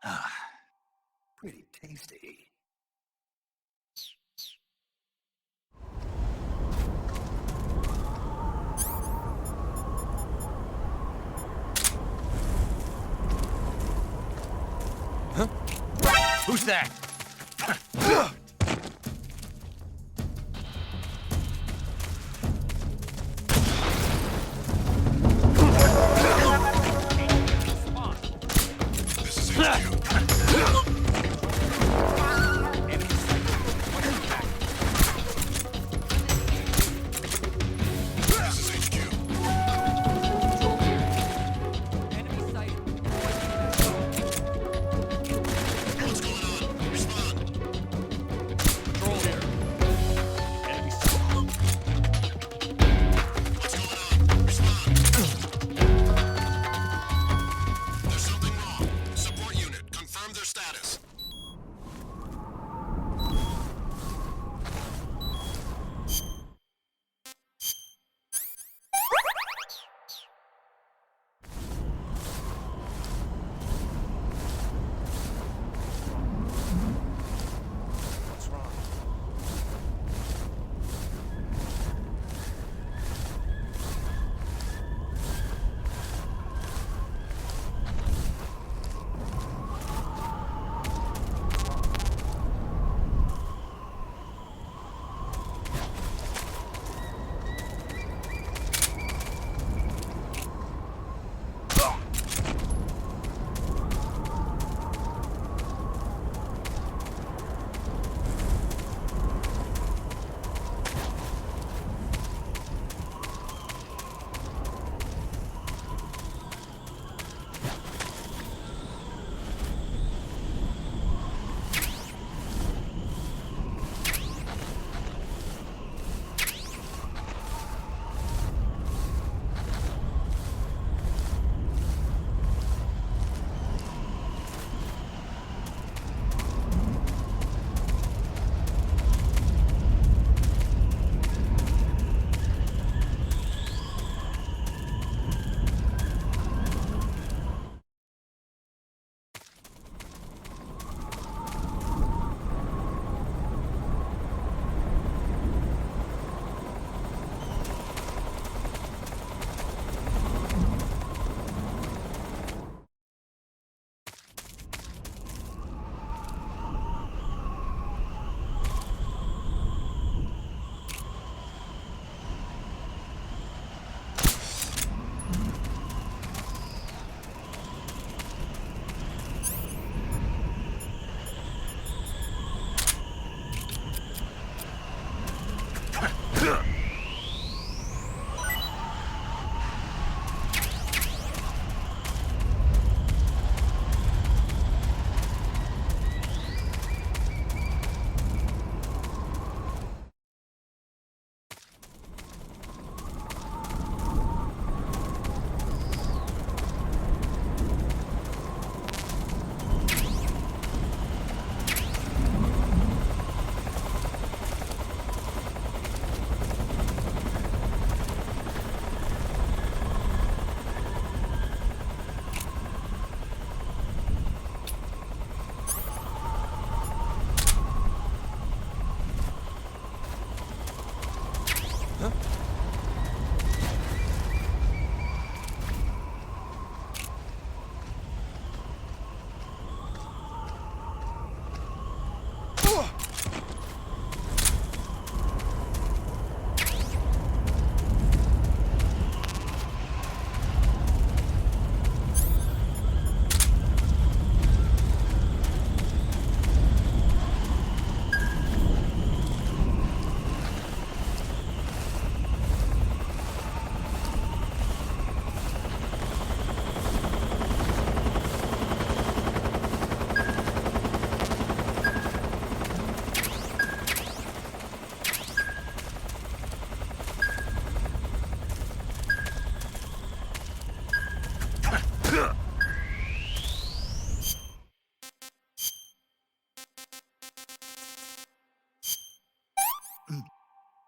Ah, pretty tasty. Huh? Who's that? There's something wrong. Support unit, confirm their status.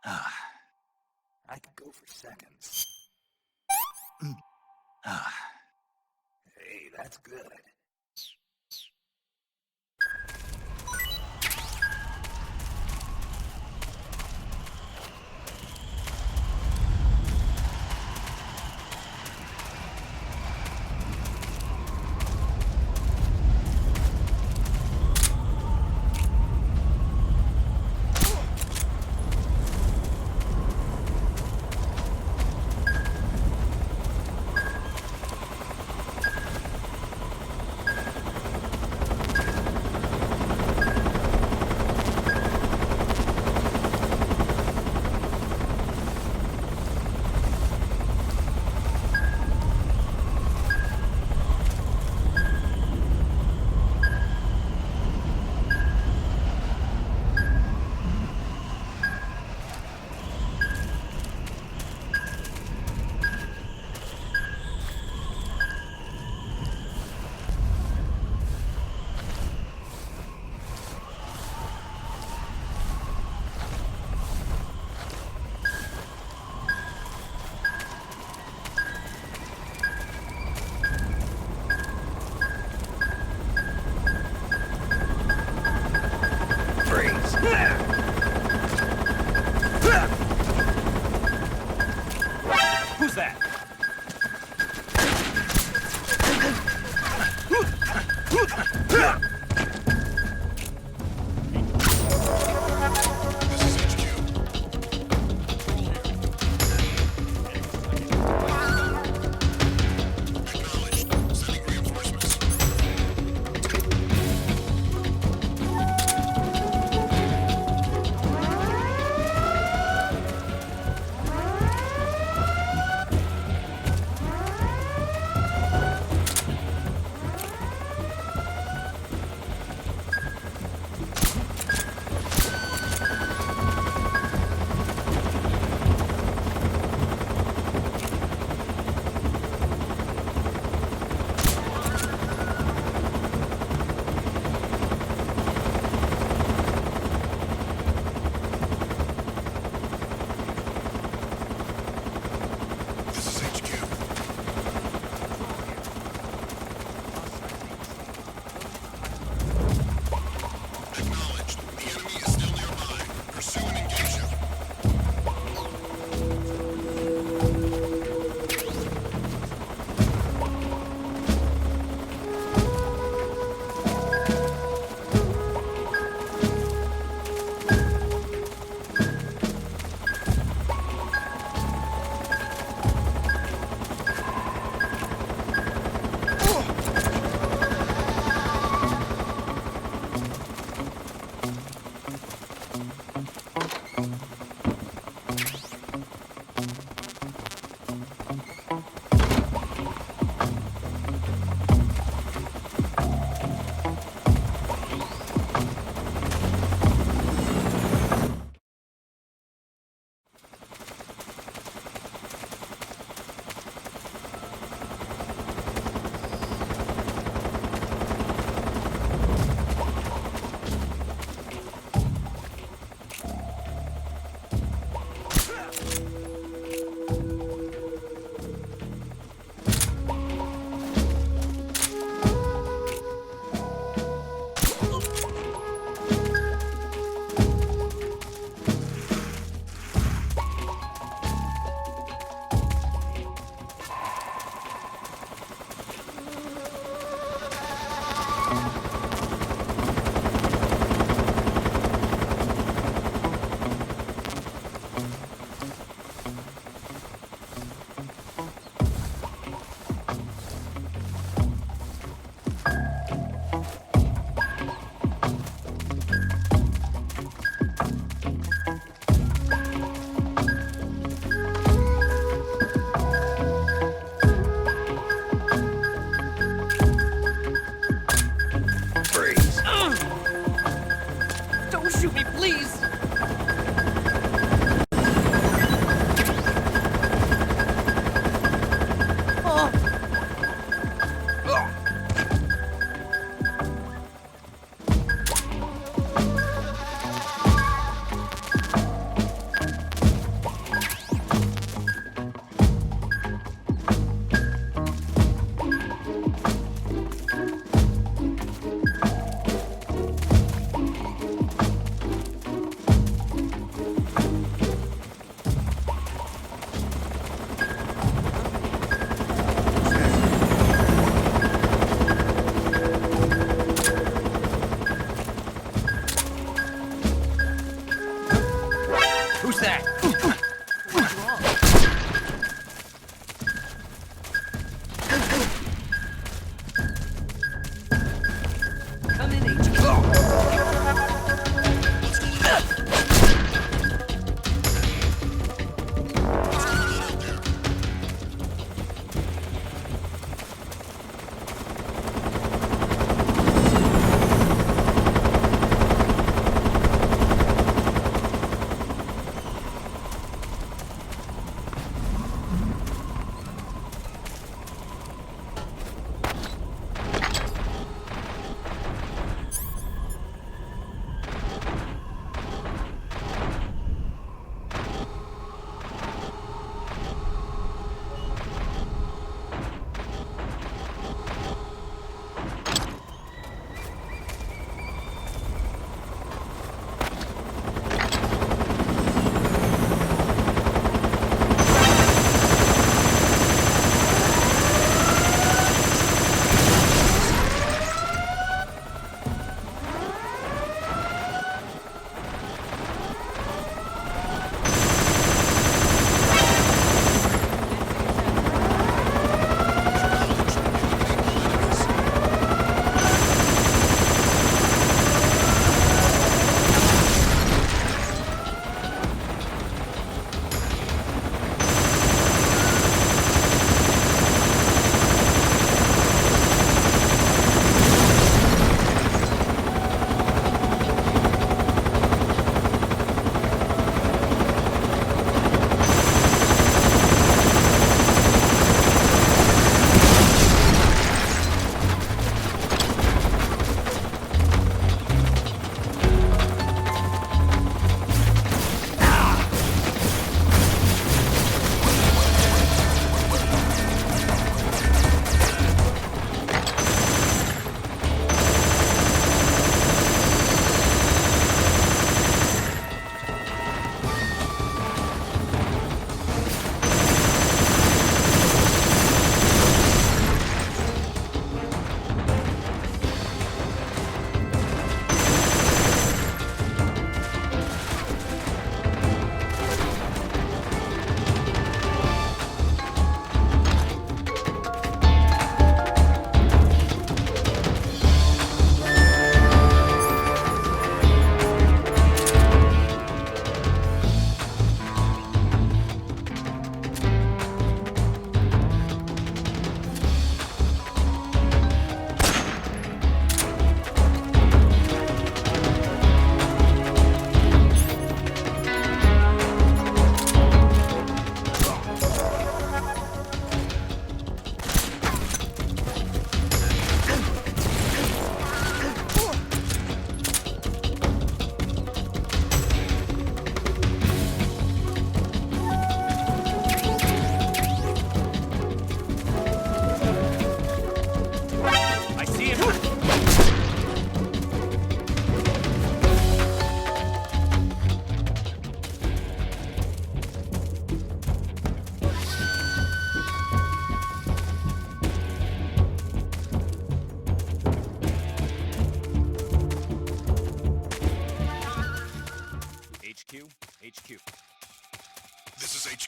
I could go for seconds. Hey, that's good.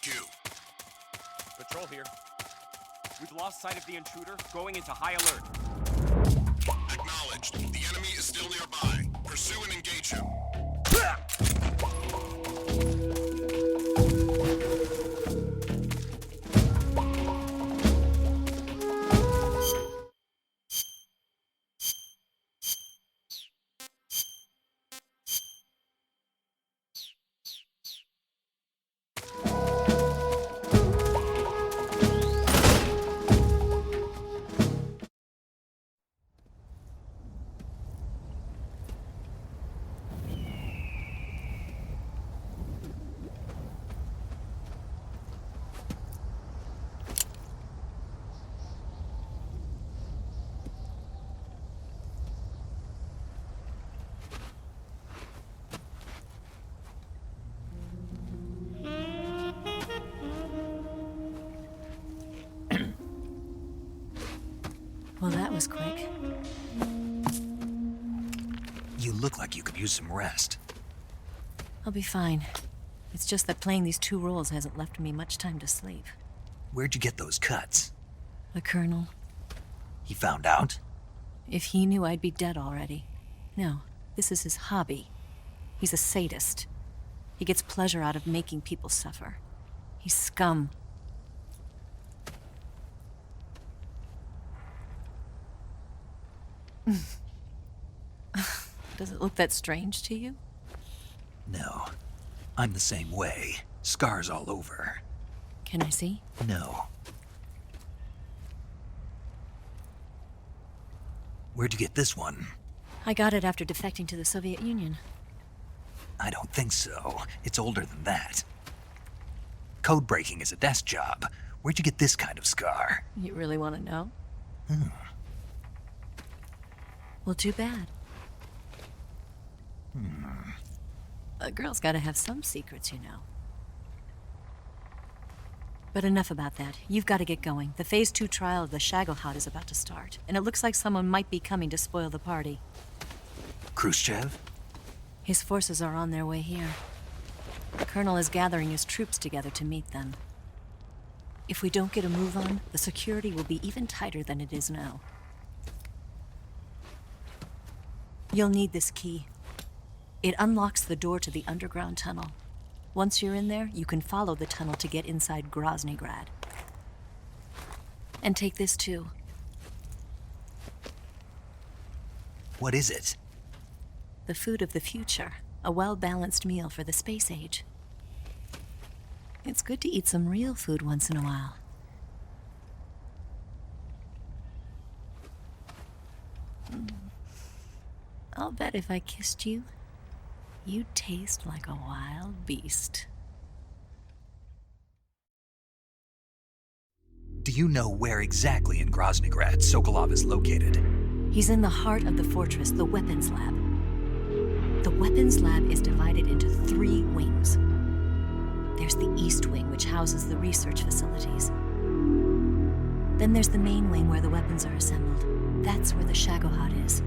HQ. Patrol here. We've lost sight of the intruder, going into high alert. Acknowledged. The enemy is still nearby. Pursue and engage him. Well, that was quick. You look like you could use some rest. I'll be fine. It's just that playing these two roles hasn't left me much time to sleep. Where'd you get those cuts? The Colonel. He found out? If he knew, I'd be dead already. No, this is his hobby. He's a sadist. He gets pleasure out of making people suffer. He's scum. Does it look that strange to you? No. I'm the same way. Scars all over. Can I see? No. Where'd you get this one? I got it after defecting to the Soviet Union. I don't think so. It's older than that. Code breaking is a desk job. Where'd you get this kind of scar? You really want to know? Hmm. Well, too bad. Hmm. A girl's gotta have some secrets, you know. But enough about that. You've got to get going. The Phase 2 trial of the Shagohod is about to start, and it looks like someone might be coming to spoil the party. Khrushchev? His forces are on their way here. The Colonel is gathering his troops together to meet them. If we don't get a move on, the security will be even tighter than it is now. You'll need this key. It unlocks the door to the underground tunnel. Once you're in there, you can follow the tunnel to get inside Groznygrad. And take this too. What is it? The food of the future. A well-balanced meal for the space age. It's good to eat some real food once in a while. I'll bet if I kissed you, you'd taste like a wild beast. Do you know where exactly in Groznygrad Sokolov is located? He's in the heart of the fortress, the weapons lab. The weapons lab is divided into 3 wings. There's the East Wing, which houses the research facilities. Then there's the main wing where the weapons are assembled. That's where the Shagohod is.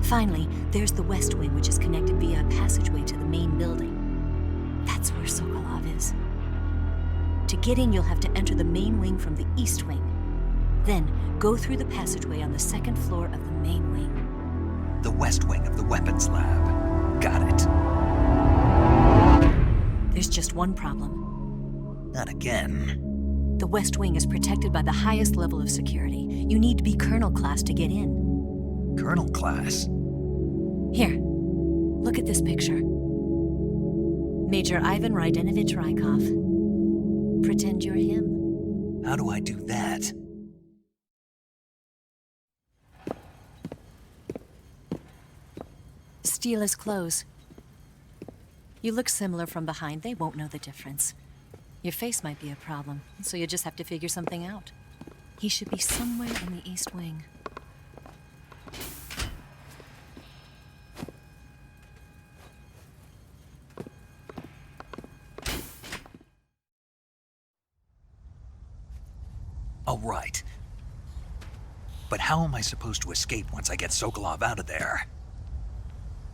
Finally, there's the West Wing, which is connected via a passageway to the main building. That's where Sokolov is. To get in, you'll have to enter the main wing from the East Wing. Then, go through the passageway on the 2nd floor of the main wing. The West Wing of the weapons lab. Got it. There's just one problem. Not again. The West Wing is protected by the highest level of security. You need to be Colonel class to get in. Colonel class? Here, look at this picture. Major Ivan Rydenovich Rykov. Pretend you're him. How do I do that? Steal his clothes. You look similar from behind. They won't know the difference. Your face might be a problem, so you just have to figure something out. He should be somewhere in the East Wing. All right. But how am I supposed to escape once I get Sokolov out of there?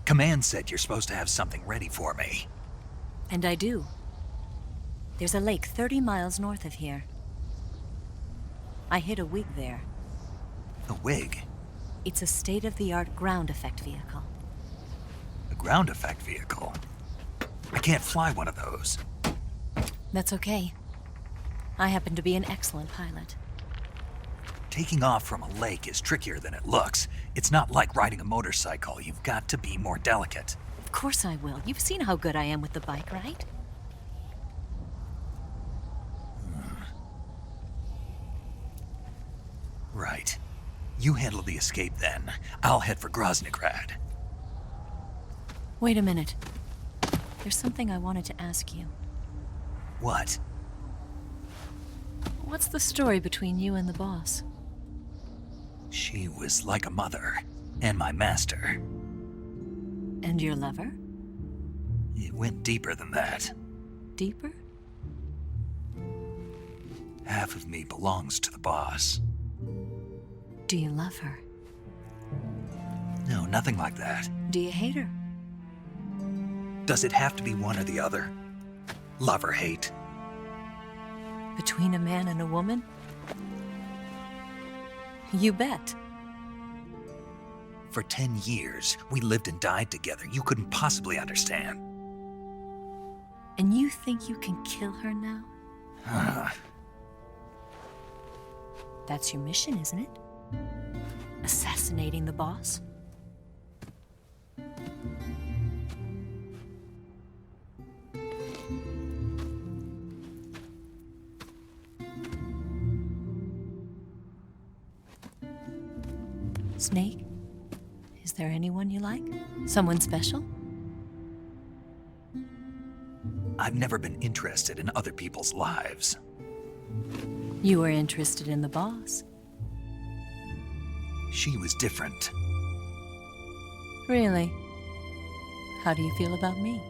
Command said you're supposed to have something ready for me. And I do. There's a lake 30 miles north of here. I hid a wig there. A wig? It's a state-of-the-art ground effect vehicle. A ground effect vehicle? I can't fly one of those. That's okay. I happen to be an excellent pilot. Taking off from a lake is trickier than it looks. It's not like riding a motorcycle. You've got to be more delicate. Of course I will. You've seen how good I am with the bike, right? Right. You handle the escape then. I'll head for Groznygrad. Wait a minute. There's something I wanted to ask you. What? What's the story between you and the boss? She was like a mother, and my master. And your lover? It went deeper than that. Deeper? Half of me belongs to the boss. Do you love her? No, nothing like that. Do you hate her? Does it have to be one or the other? Love or hate? Between a man and a woman? You bet. For 10 years, we lived and died together. You couldn't possibly understand. And you think you can kill her now? That's your mission, isn't it? Assassinating the boss? Snake? Is there anyone you like? Someone special? I've never been interested in other people's lives. You were interested in the boss. She was different. Really? How do you feel about me?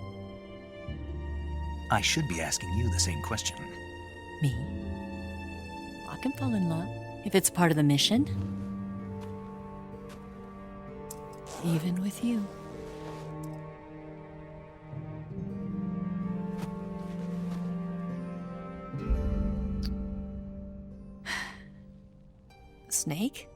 I should be asking you the same question. Me? I can fall in love if it's part of the mission. Even with you. Snake?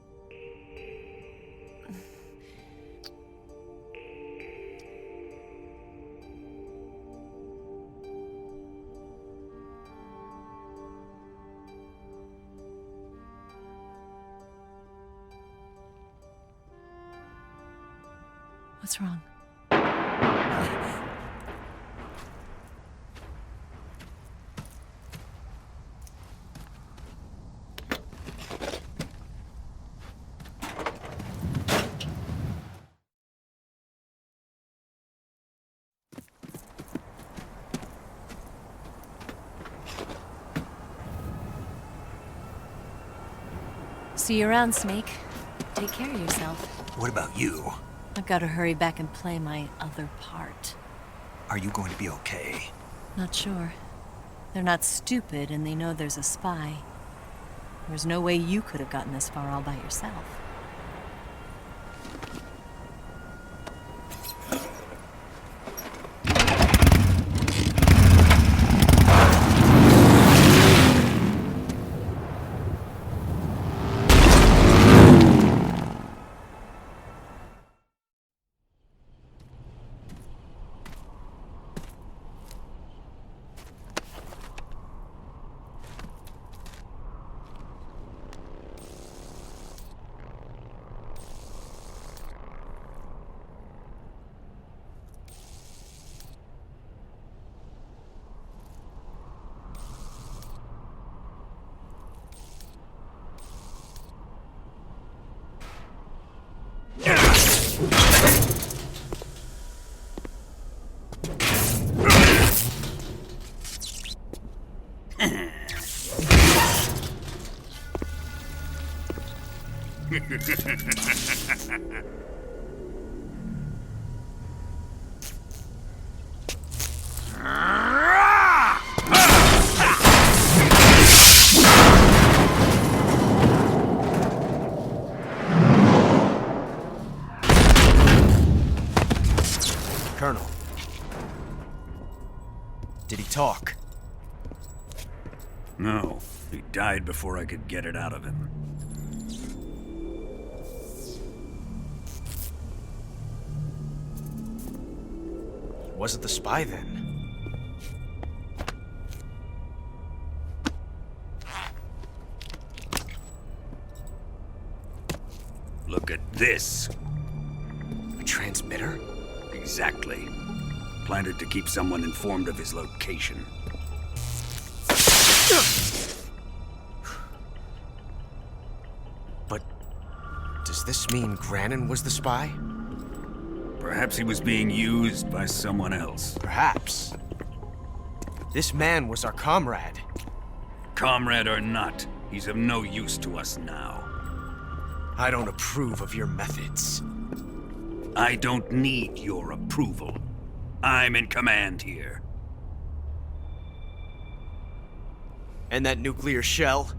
What's wrong? See you around, Snake. Take care of yourself. What about you? I've got to hurry back and play my other part. Are you going to be okay? Not sure. They're not stupid, and they know there's a spy. There's no way you could have gotten this far all by yourself. Colonel. Did he talk? No, he died before I could get it out of him. Wasn't the spy then? Look at this. A transmitter? Exactly. Planted to keep someone informed of his location. But does this mean Grannon was the spy? Perhaps he was being used by someone else. Perhaps. This man was our comrade. Comrade or not, he's of no use to us now. I don't approve of your methods. I don't need your approval. I'm in command here. And that nuclear shell?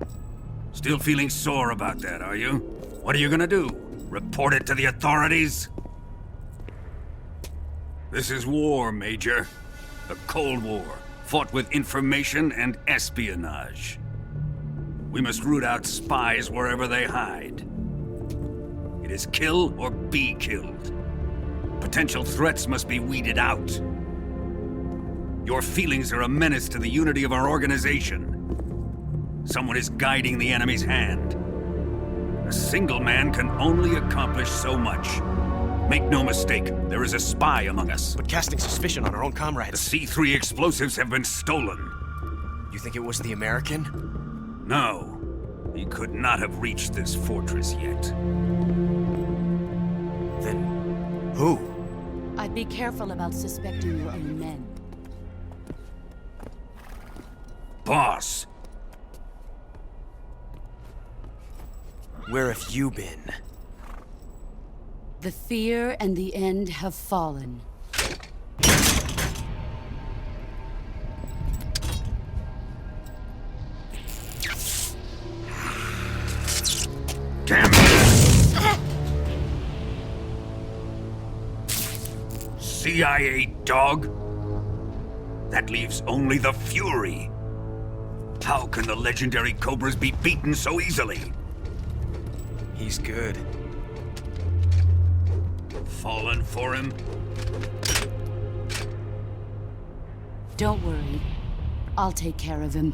Still feeling sore about that, are you? What are you gonna do? Report it to the authorities? This is war, Major. The Cold War, fought with information and espionage. We must root out spies wherever they hide. It is kill or be killed. Potential threats must be weeded out. Your feelings are a menace to the unity of our organization. Someone is guiding the enemy's hand. A single man can only accomplish so much. Make no mistake, there is a spy among us. But casting suspicion on our own comrades. The C3 explosives have been stolen. You think it was the American? No. He could not have reached this fortress yet. Then who? I'd be careful about suspecting your own men. Boss! Where have you been? The fear and the end have fallen. Damn it! CIA dog? That leaves only the Fury. How can the legendary Cobras be beaten so easily? He's good. Fallen for him? Don't worry. I'll take care of him.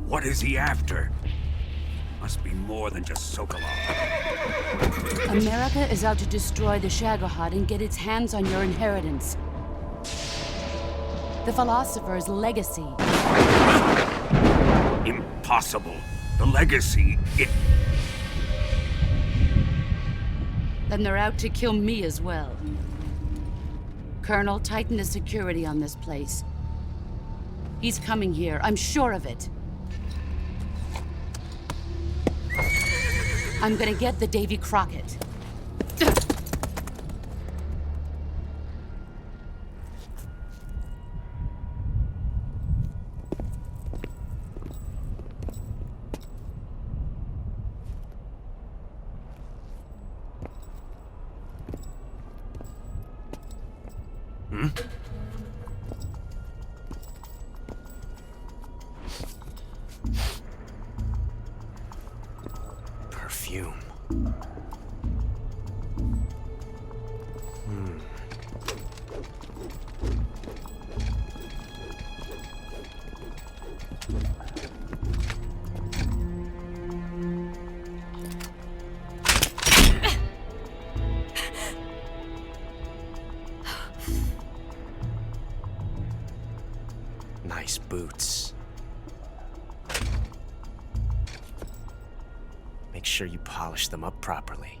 What is he after? Must be more than just Sokolov. America is out to destroy the Shagohod and get its hands on your inheritance. The philosopher's legacy. Impossible. The legacy, it... Then they're out to kill me as well. Colonel, tighten the security on this place. He's coming here, I'm sure of it. I'm gonna get the Davy Crockett. Perfume. Nice boots. Make sure you polish them up properly.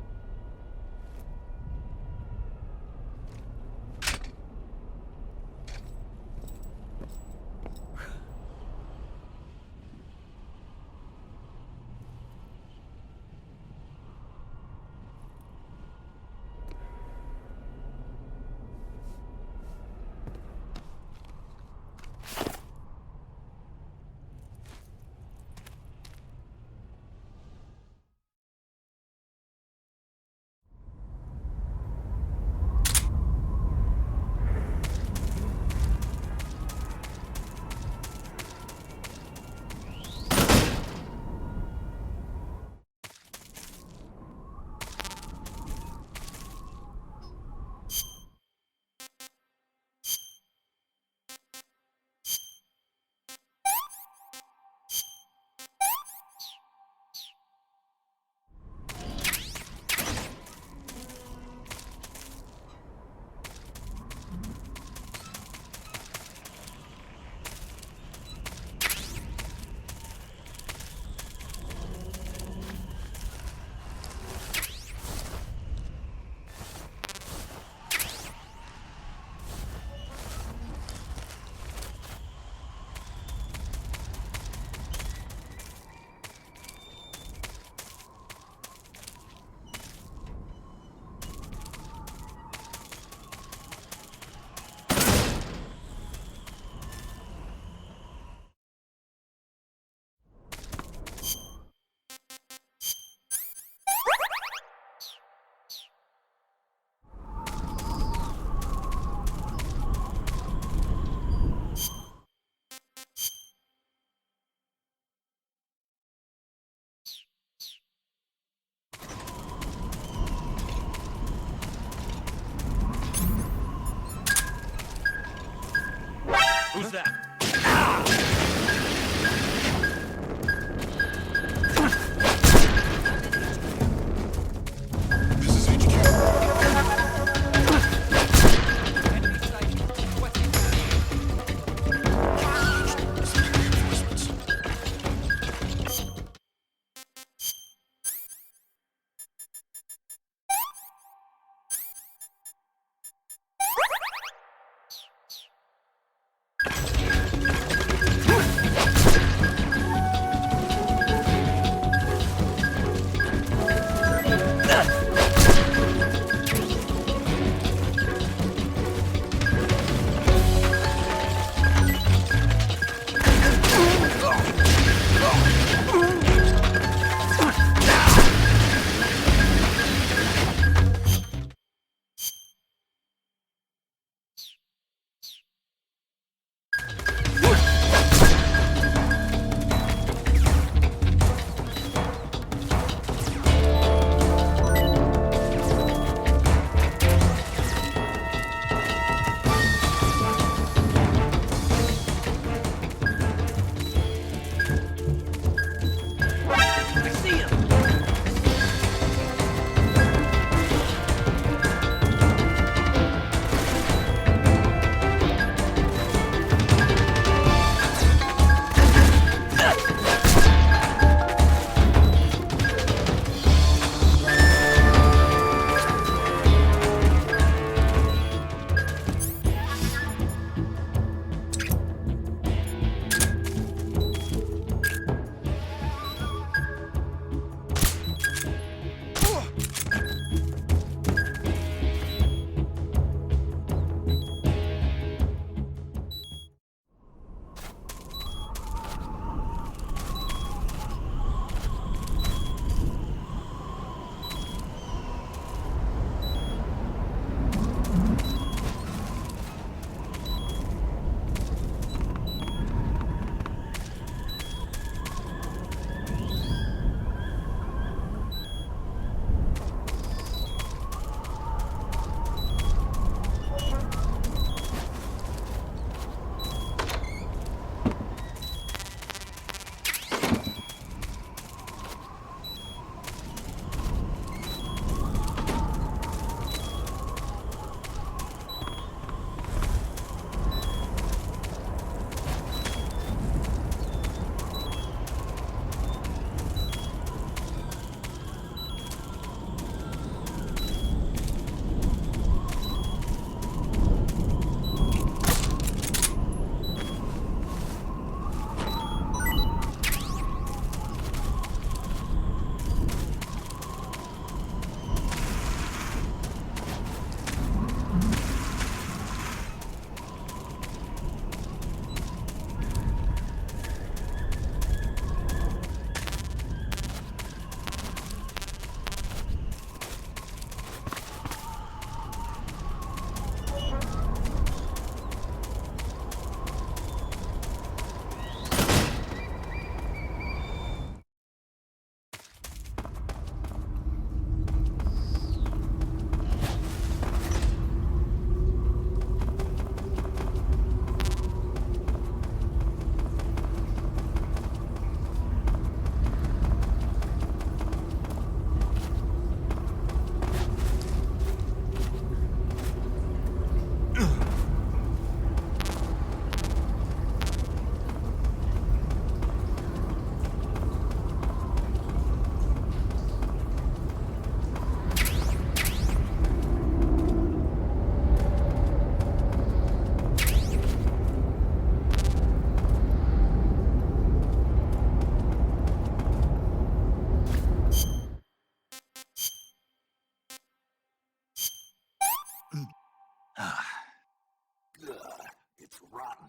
was that? It's rotten.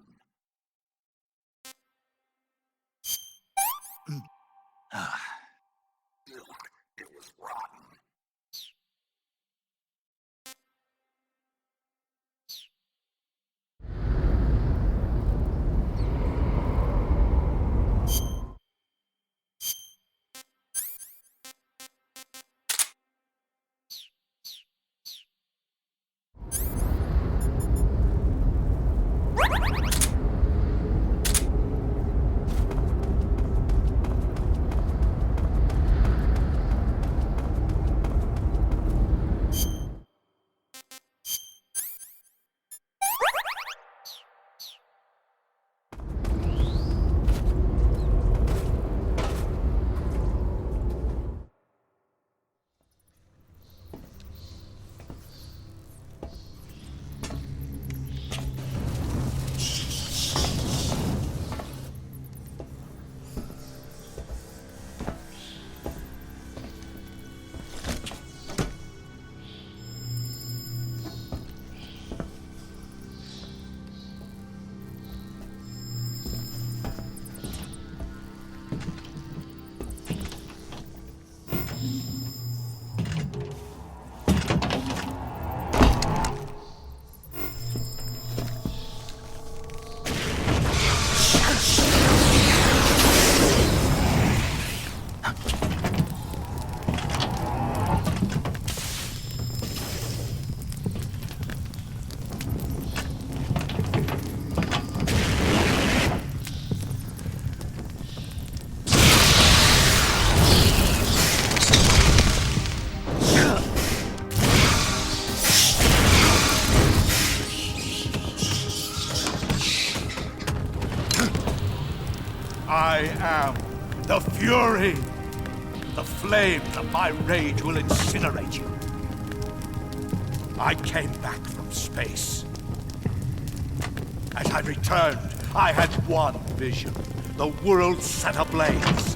It was rotten. I am the Fury. The flames of my rage will incinerate you. I came back from space. As I returned, I had one vision. The world set ablaze.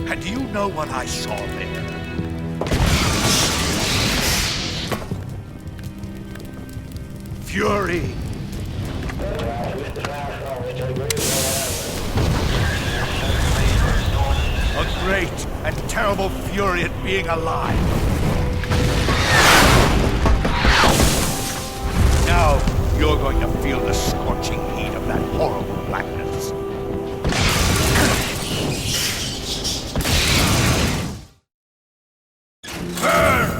And do you know what I saw there? Fury. A great and terrible fury at being alive. Now you're going to feel the scorching heat of that horrible blackness. Burn!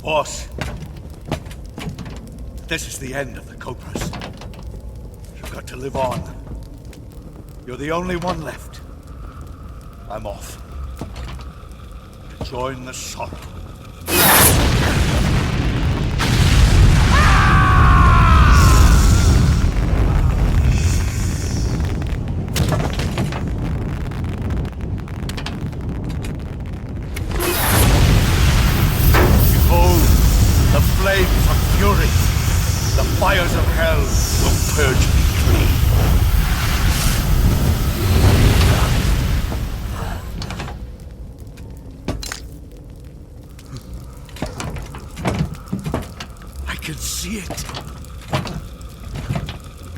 Boss, this is the end of the Cobras. You've got to live on. You're the only one left. I'm off. To join the sorrow. Flames of fury, the fires of hell will purge me clean. I can see it.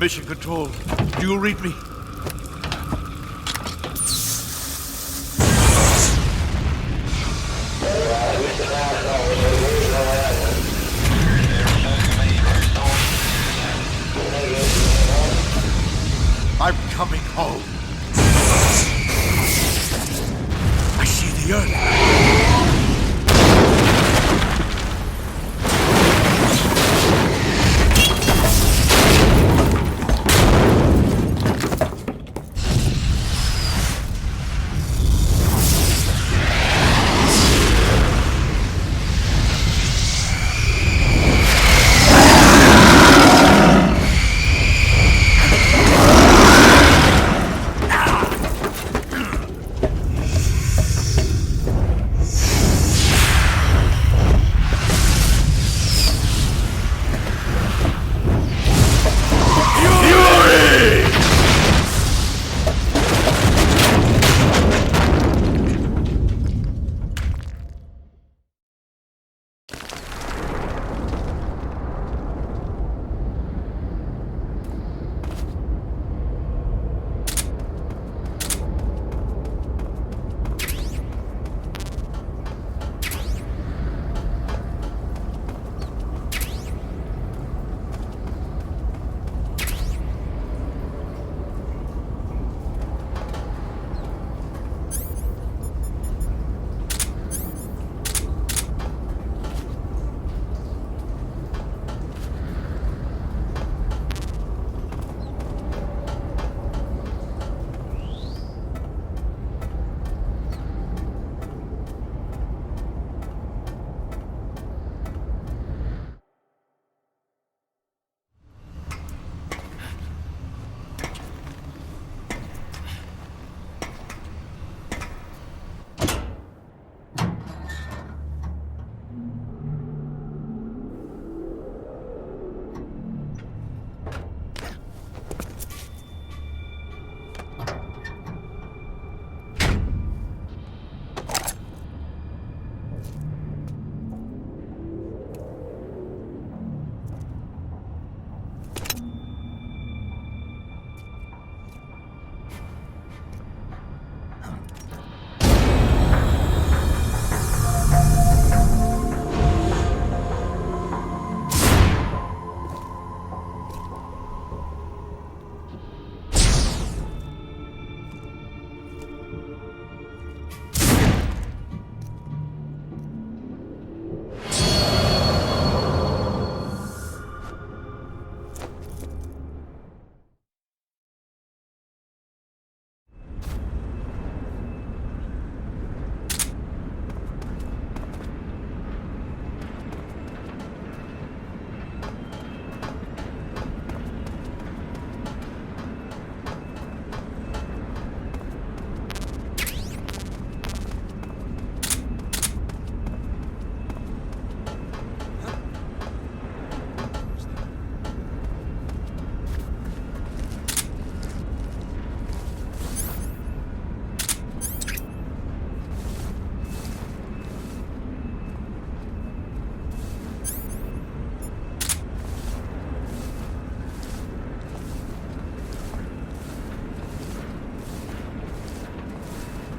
Mission Control, do you read me? I'm coming home. I see the earth.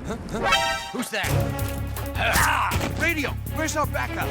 Who's that? Ah! Radio! Where's our backup?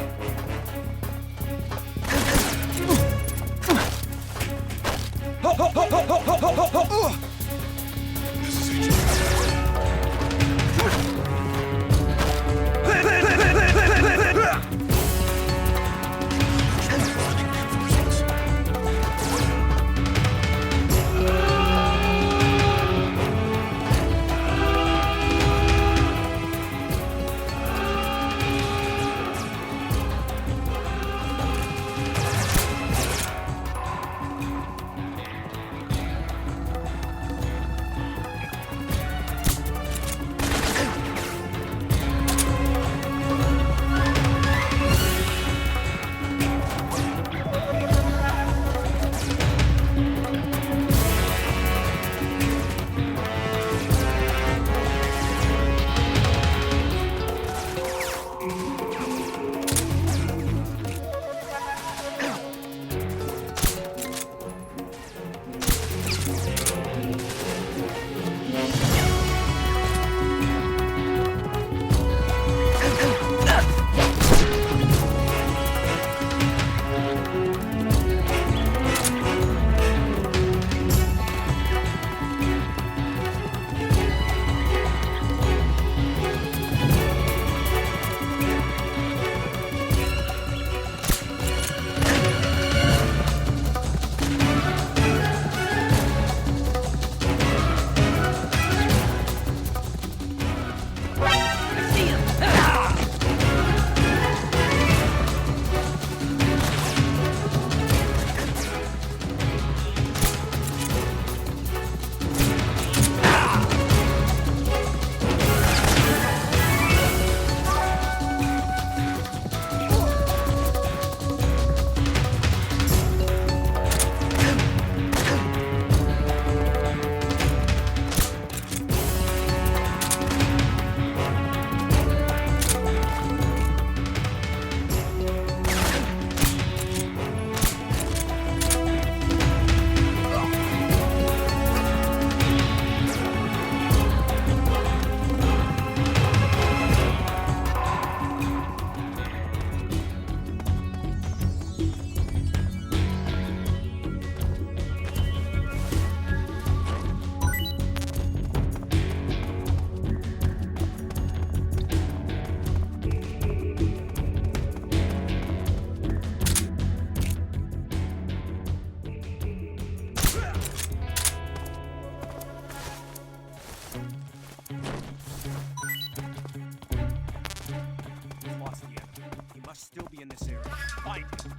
Still be in this area. Find him.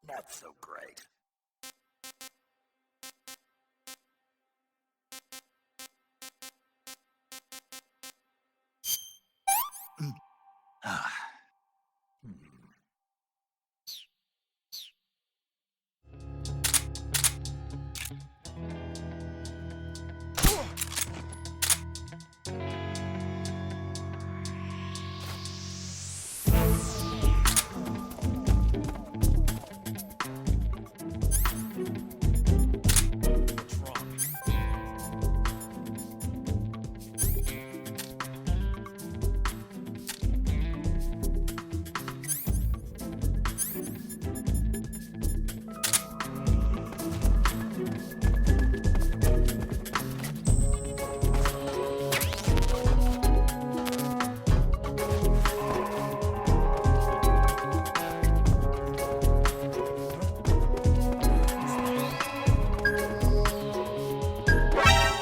Not so great.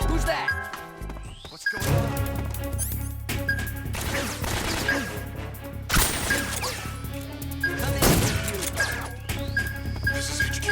Who's that? What's going on? This is HQ.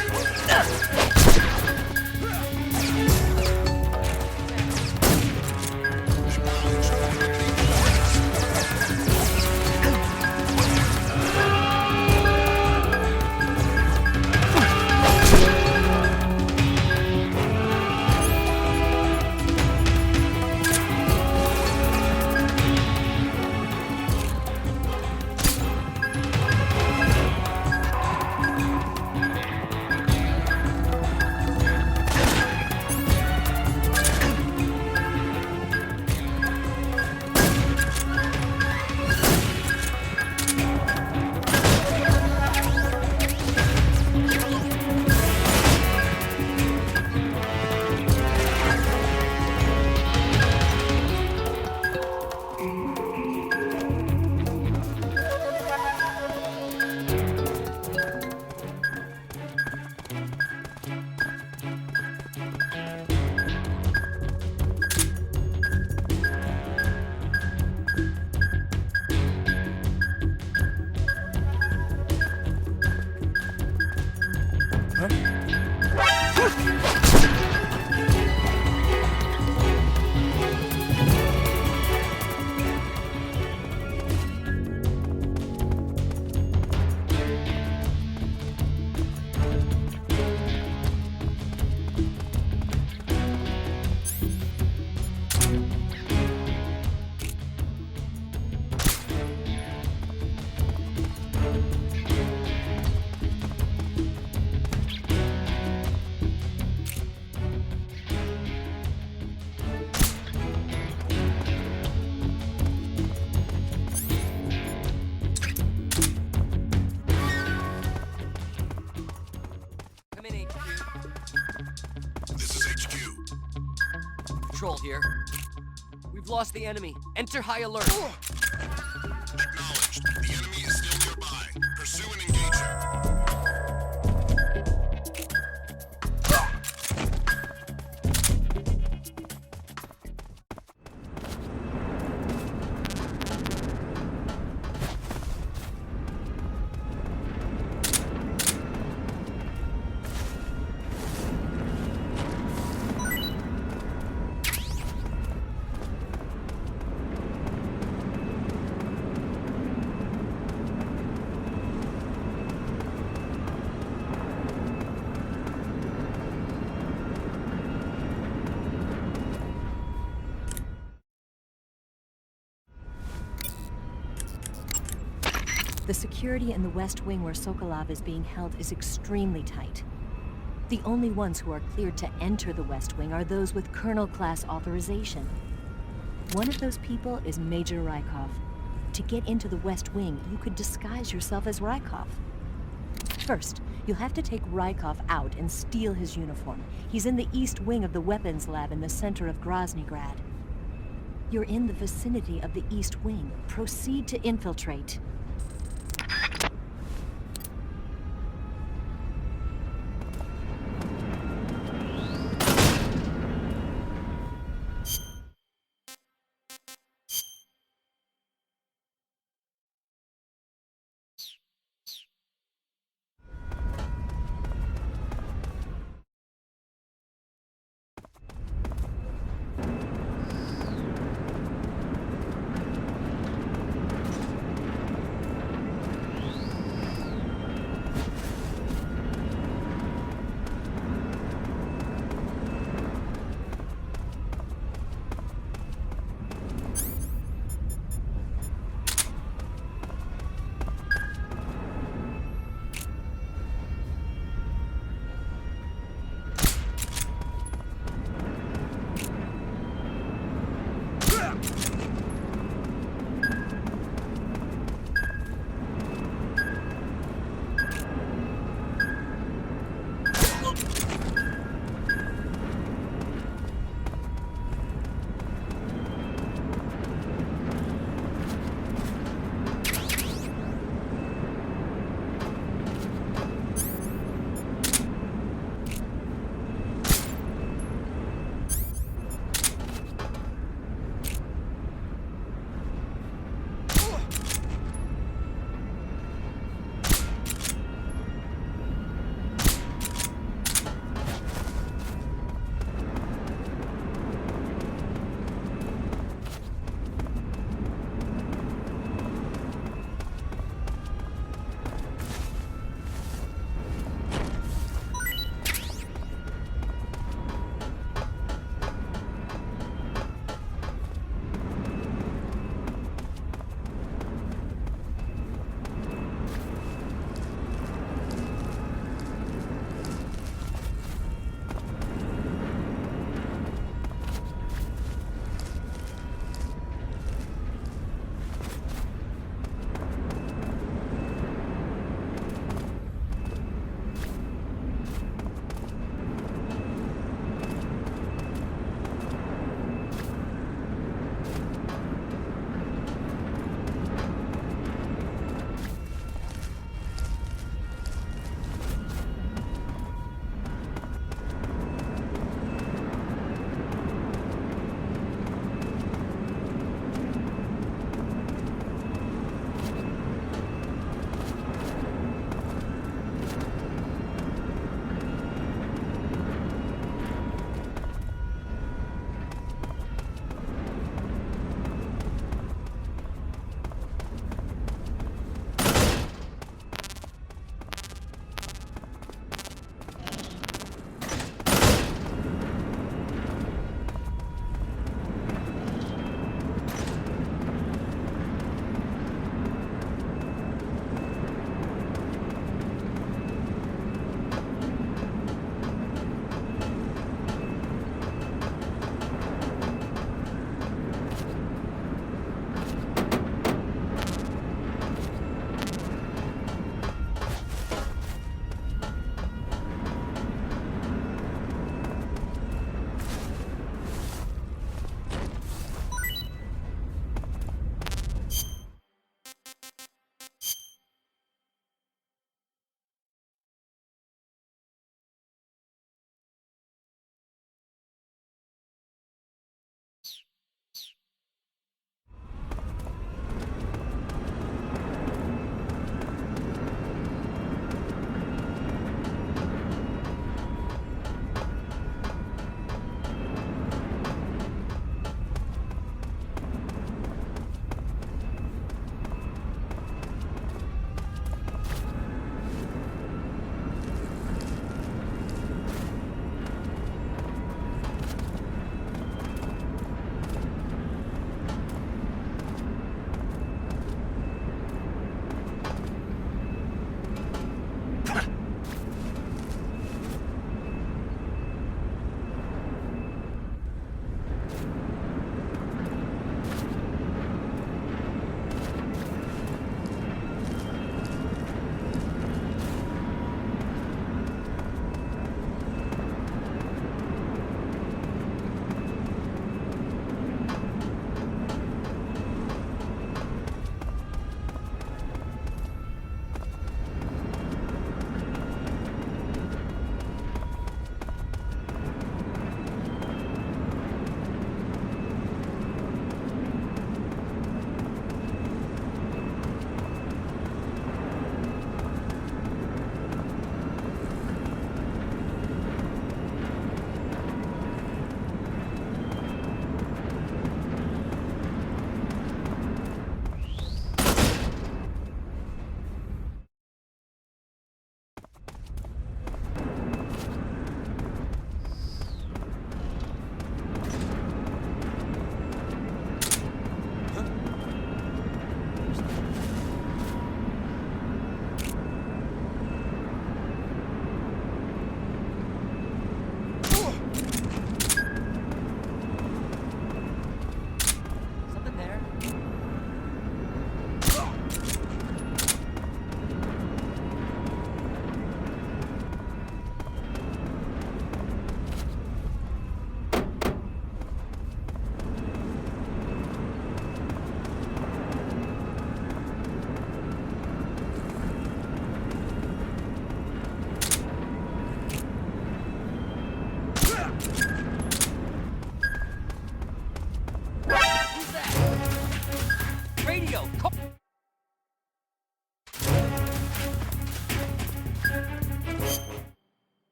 Come in, HQ. This is HQ. Patrol here. We've lost the enemy. Enter high alert. Acknowledged. The enemy is still nearby. Pursue and engage him. The security in the West Wing where Sokolov is being held is extremely tight. The only ones who are cleared to enter the West Wing are those with Colonel-class authorization. One of those people is Major Rykov. To get into the West Wing, you could disguise yourself as Rykov. First, you'll have to take Rykov out and steal his uniform. He's in the East Wing of the weapons lab in the center of Groznygrad. You're in the vicinity of the East Wing. Proceed to infiltrate.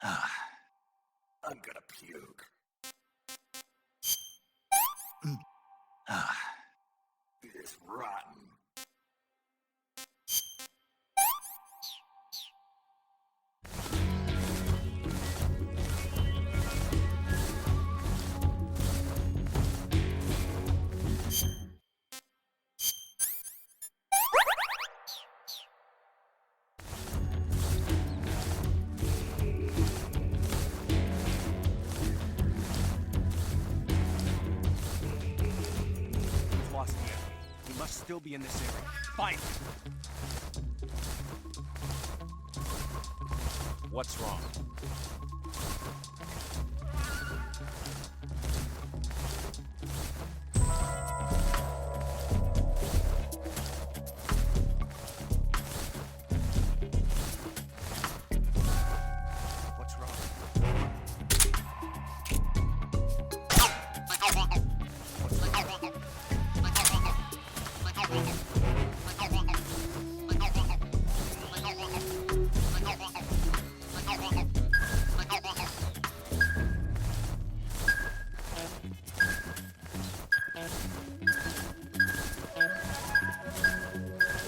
I'm gonna puke. It is rotten. Lost the enemy. He must still be in this area. Fight! What's wrong? What's wrong?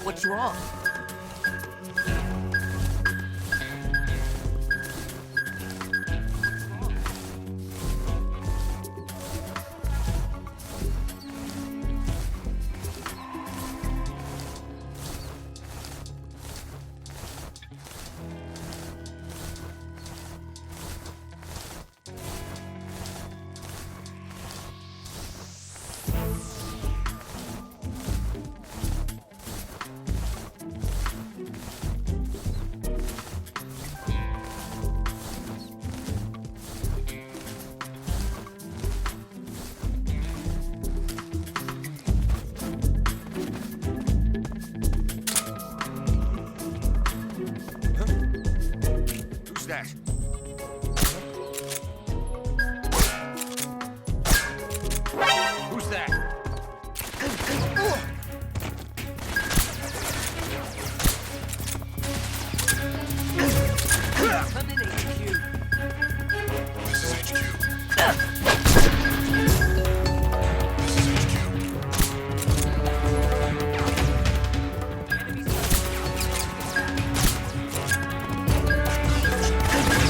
What's wrong? Who's that? Who's that? Come in, HQ. This is HQ. This is HQ.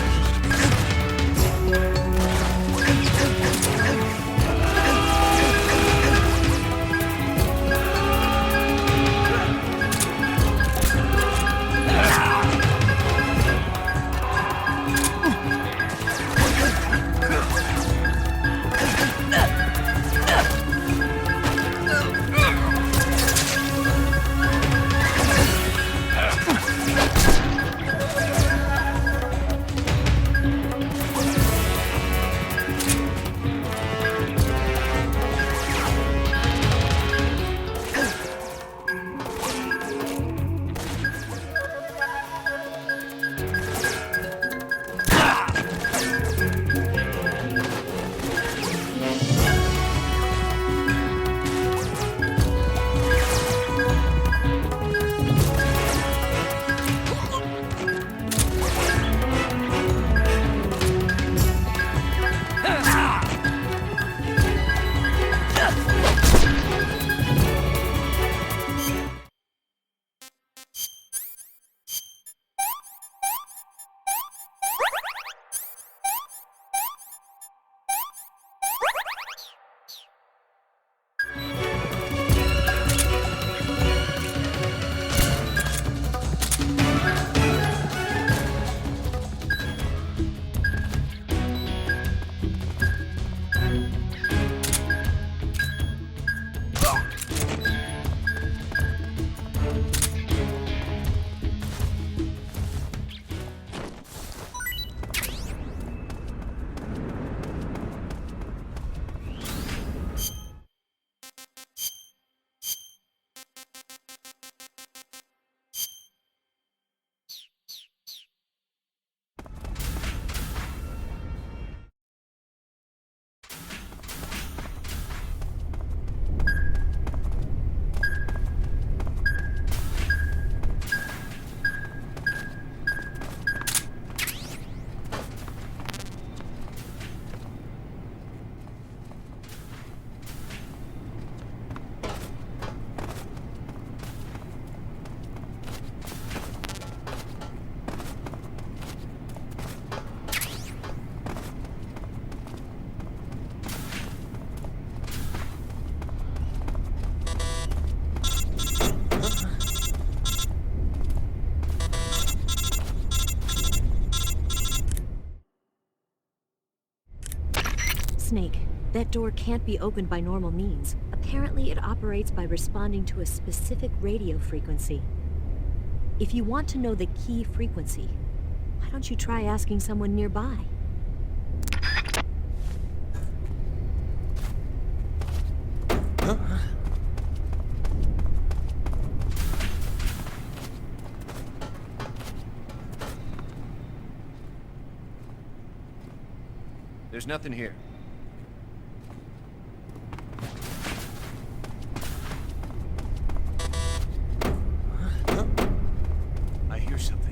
Snake, that door can't be opened by normal means. Apparently, it operates by responding to a specific radio frequency. If you want to know the key frequency, why don't you try asking someone nearby? There's nothing here. I hear something.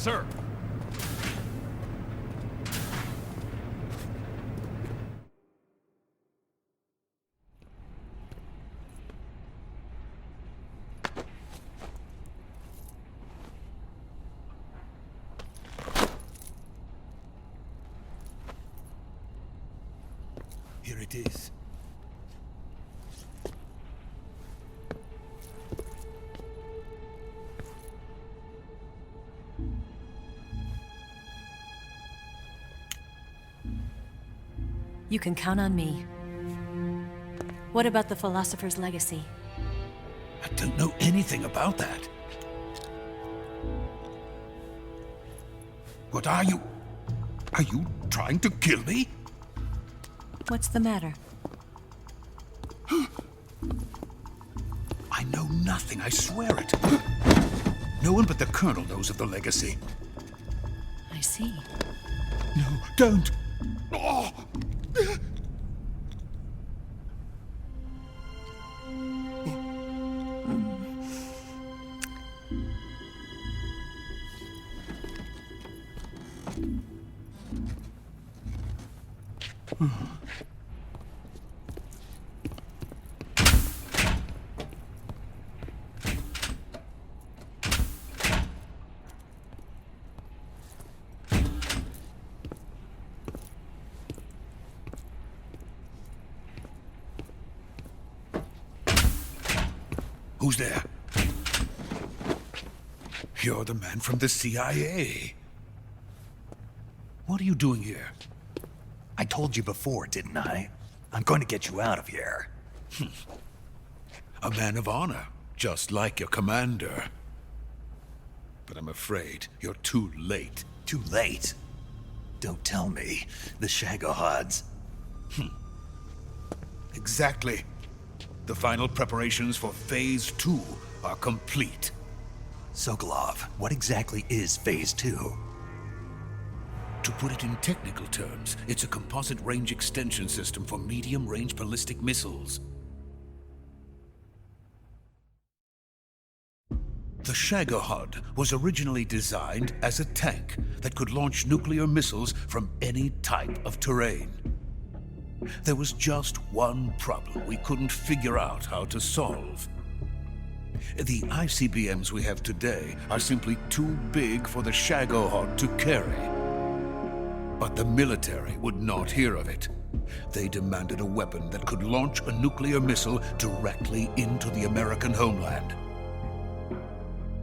sir. Here it is. You can count on me. What about the philosopher's legacy? I don't know anything about that. What are you? Are you trying to kill me? What's the matter? I know nothing, I swear it. No one but the Colonel knows of the legacy. I see. No, don't! Oh. Who's there? You're the man from the CIA. What are you doing here? I told you before, didn't I? I'm going to get you out of here. A man of honor, just like your commander. But I'm afraid you're too late. Too late? Don't tell me. The Shagohods. Exactly. The final preparations for Phase 2 are complete. Sokolov, what exactly is Phase 2? To put it in technical terms, it's a composite range extension system for medium-range ballistic missiles. The Shagohod was originally designed as a tank that could launch nuclear missiles from any type of terrain. There was just one problem we couldn't figure out how to solve. The ICBMs we have today are simply too big for the Shagohod to carry. But the military would not hear of it. They demanded a weapon that could launch a nuclear missile directly into the American homeland.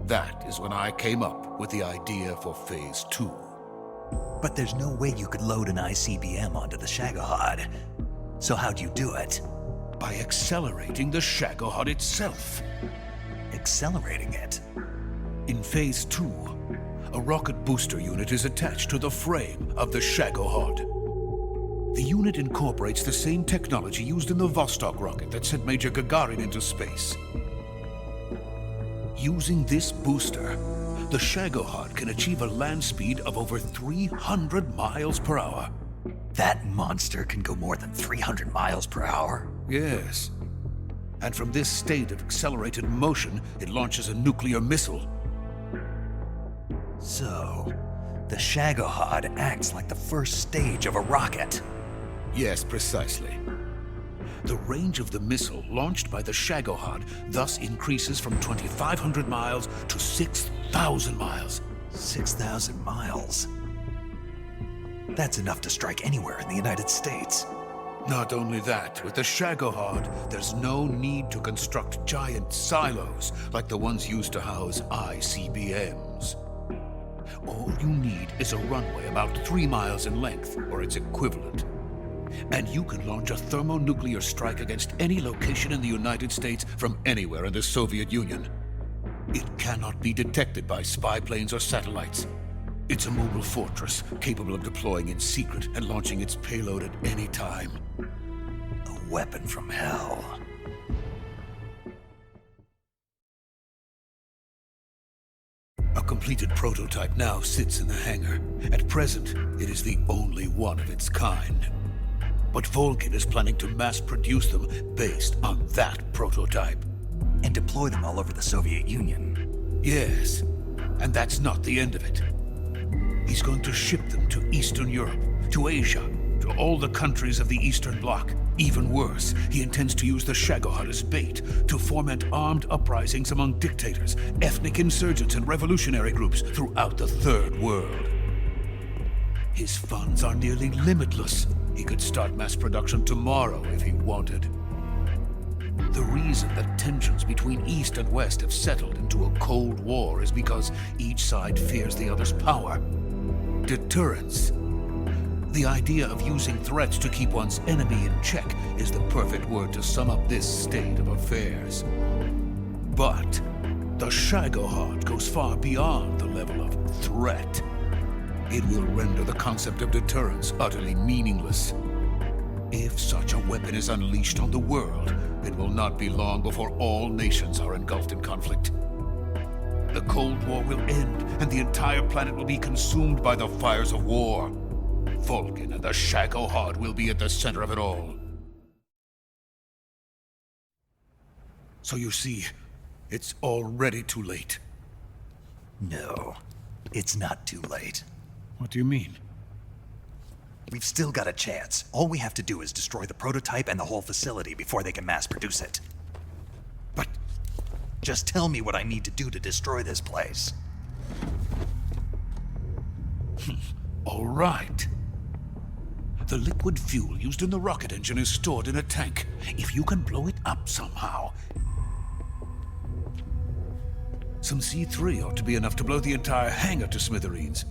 That is when I came up with the idea for Phase 2. But there's no way you could load an ICBM onto the Shagohod. So how'd you do it? By accelerating the Shagohod itself. Accelerating it? In Phase 2, a rocket booster unit is attached to the frame of the Shagohod. The unit incorporates the same technology used in the Vostok rocket that sent Major Gagarin into space. Using this booster, the Shagohod can achieve a land speed of over 300 miles per hour. That monster can go more than 300 miles per hour? Yes. And from this state of accelerated motion, it launches a nuclear missile. So, the Shagohod acts like the first stage of a rocket. Yes, precisely. The range of the missile launched by the Shagohod thus increases from 2,500 miles to 6,000 miles. 6,000 miles? That's enough to strike anywhere in the United States. Not only that, with the Shagohod, there's no need to construct giant silos like the ones used to house ICBMs. All you need is a runway about 3 miles in length, or its equivalent. And you can launch a thermonuclear strike against any location in the United States from anywhere in the Soviet Union. It cannot be detected by spy planes or satellites. It's a mobile fortress, capable of deploying in secret and launching its payload at any time. A weapon from hell. A completed prototype now sits in the hangar. At present, it is the only one of its kind. But Volkin is planning to mass-produce them based on that prototype. And deploy them all over the Soviet Union. Yes, and that's not the end of it. He's going to ship them to Eastern Europe, to Asia, to all the countries of the Eastern Bloc. Even worse, he intends to use the Shagohod as bait to foment armed uprisings among dictators, ethnic insurgents, and revolutionary groups throughout the Third World. His funds are nearly limitless. He could start mass production tomorrow if he wanted. The reason that tensions between East and West have settled into a Cold War is because each side fears the other's power. Deterrence. The idea of using threats to keep one's enemy in check is the perfect word to sum up this state of affairs. But the Shagohod goes far beyond the level of threat. It will render the concept of deterrence utterly meaningless. If such a weapon is unleashed on the world, it will not be long before all nations are engulfed in conflict. The Cold War will end, and the entire planet will be consumed by the fires of war. Vulcan and the Shagohod will be at the center of it all. So you see, it's already too late. No, it's not too late. What do you mean? We've still got a chance. All we have to do is destroy the prototype and the whole facility before they can mass produce it. But just tell me what I need to do to destroy this place. All right. The liquid fuel used in the rocket engine is stored in a tank. If you can blow it up somehow, some C3 ought to be enough to blow the entire hangar to smithereens.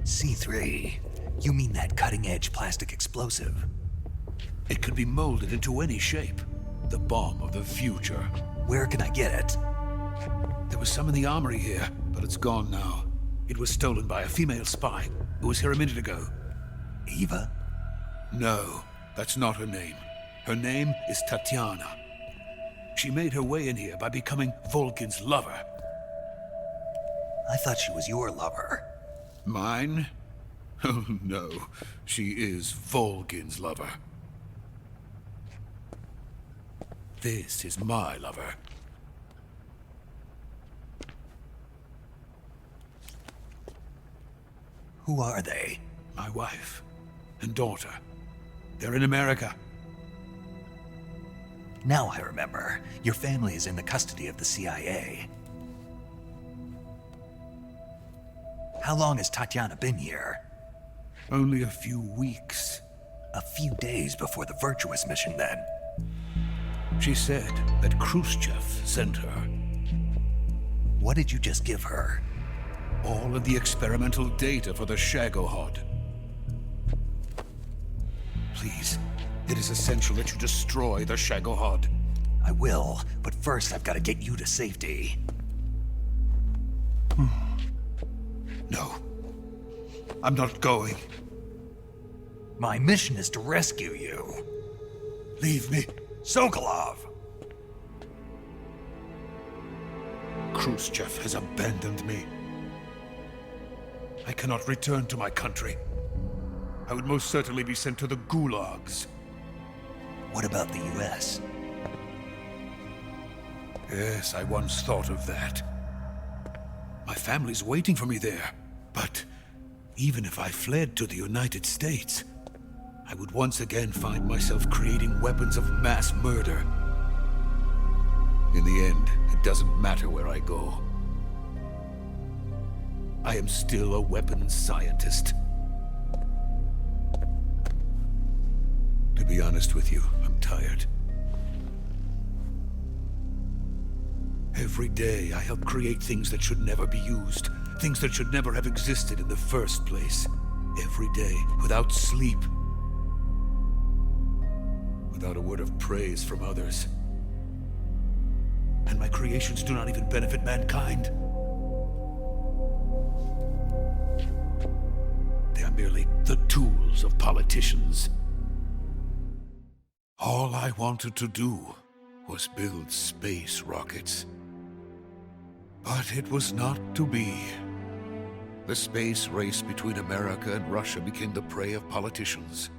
C3? You mean that cutting-edge plastic explosive? It could be molded into any shape. The bomb of the future. Where can I get it? There was some in the armory here, but it's gone now. It was stolen by a female spy who was here a minute ago. Eva? No, that's not her name. Her name is Tatiana. She made her way in here by becoming Vulcan's lover. I thought she was your lover. Mine? Oh no, she is Vulcan's lover. This is my lover. Who are they? My wife and daughter. They're in America. Now I remember. Your family is in the custody of the CIA. How long has Tatiana been here? Only a few weeks. A few days before the Virtuous mission, then. She said that Khrushchev sent her. What did you just give her? All of the experimental data for the Shagohod. Please, it is essential that you destroy the Shagohod. I will, but first I've got to get you to safety. No. I'm not going. My mission is to rescue you. Leave me. Sokolov! Khrushchev has abandoned me. I cannot return to my country. I would most certainly be sent to the gulags. What about the US? Yes, I once thought of that. My family's waiting for me there. But even if I fled to the United States, I would once again find myself creating weapons of mass murder. In the end, it doesn't matter where I go. I am still a weapons scientist. To be honest with you, I'm tired. Every day I help create things that should never be used, things that should never have existed in the first place. Every day, without sleep. Without a word of praise from others. And my creations do not even benefit mankind. They are merely the tools of politicians. All I wanted to do was build space rockets. But it was not to be. The space race between America and Russia became the prey of politicians.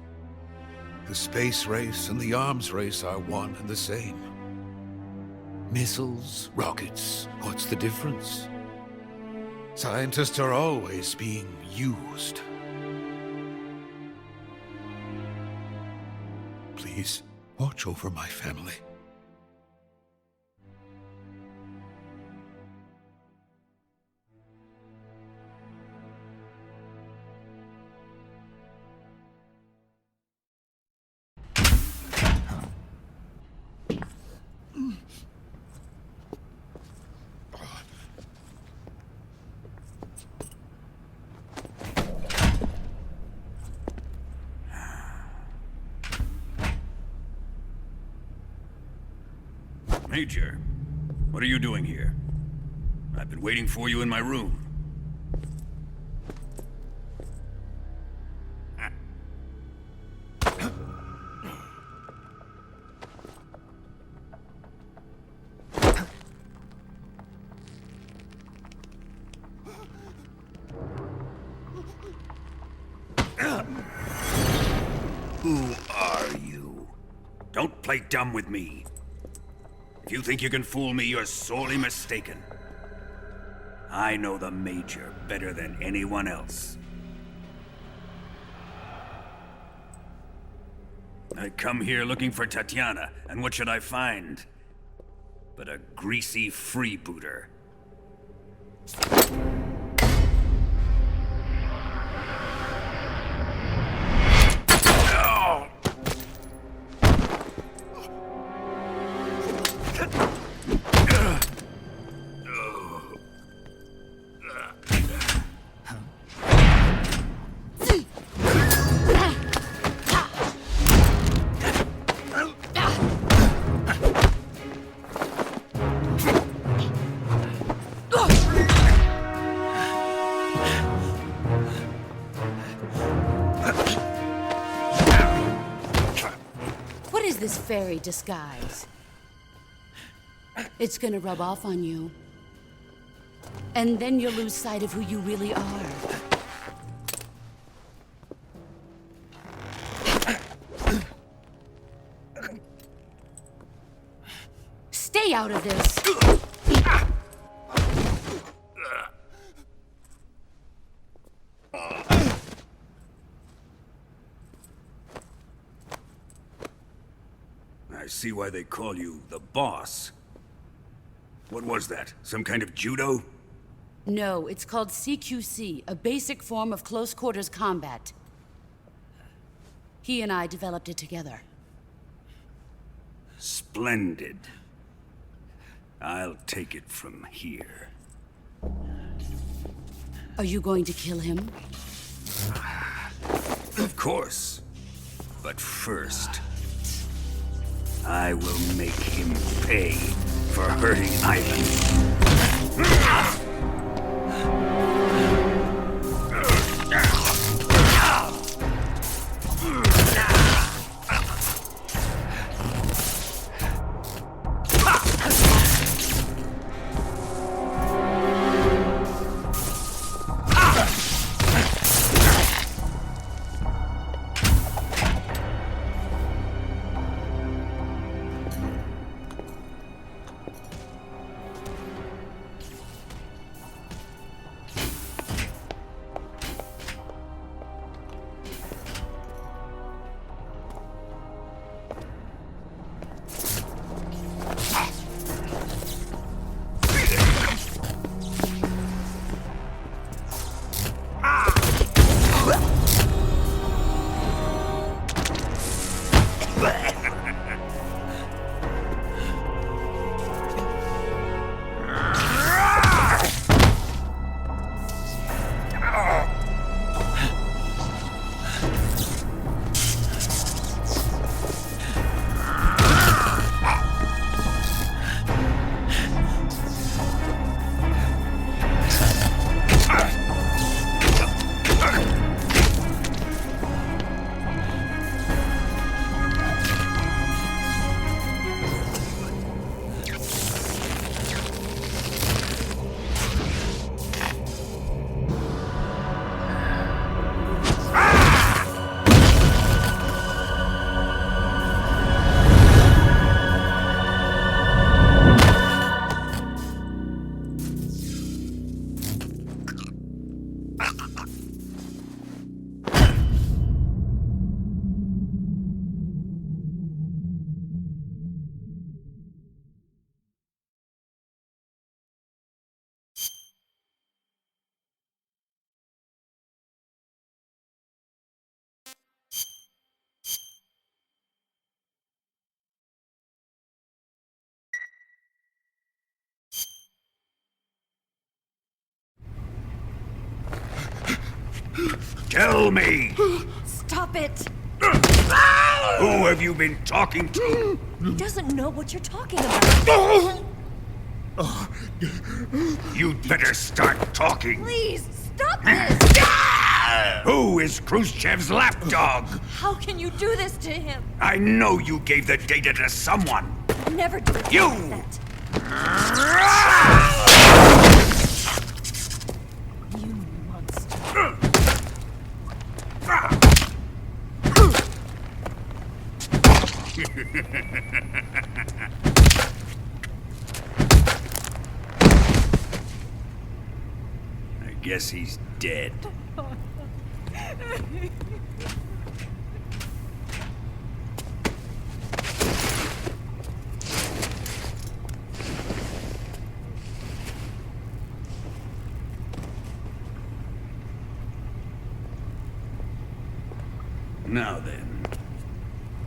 The space race and the arms race are one and the same. Missiles, rockets, what's the difference? Scientists are always being used. Please, watch over my family. Major, what are you doing here? I've been waiting for you in my room. Who are you? Don't play dumb with me. If you think you can fool me, you're sorely mistaken. I know the Major better than anyone else. I come here looking for Tatiana, and what should I find? But a greasy freebooter. This fairy disguise. It's gonna rub off on you. And then you'll lose sight of who you really are. Stay out of this! I see why they call you the boss. What was that? Some kind of judo? No, it's called CQC, a basic form of close quarters combat. He and I developed it together. Splendid. I'll take it from here. Are you going to kill him? Of course. But first, I will make him pay for hurting Ivan. Tell me! Stop it! Who have you been talking to? He doesn't know what you're talking about. You'd better start talking. Please, stop this! Who is Khrushchev's lapdog? How can you do this to him? I know you gave the data to someone. Never do it You! like that. You monster. I guess he's dead. Now then,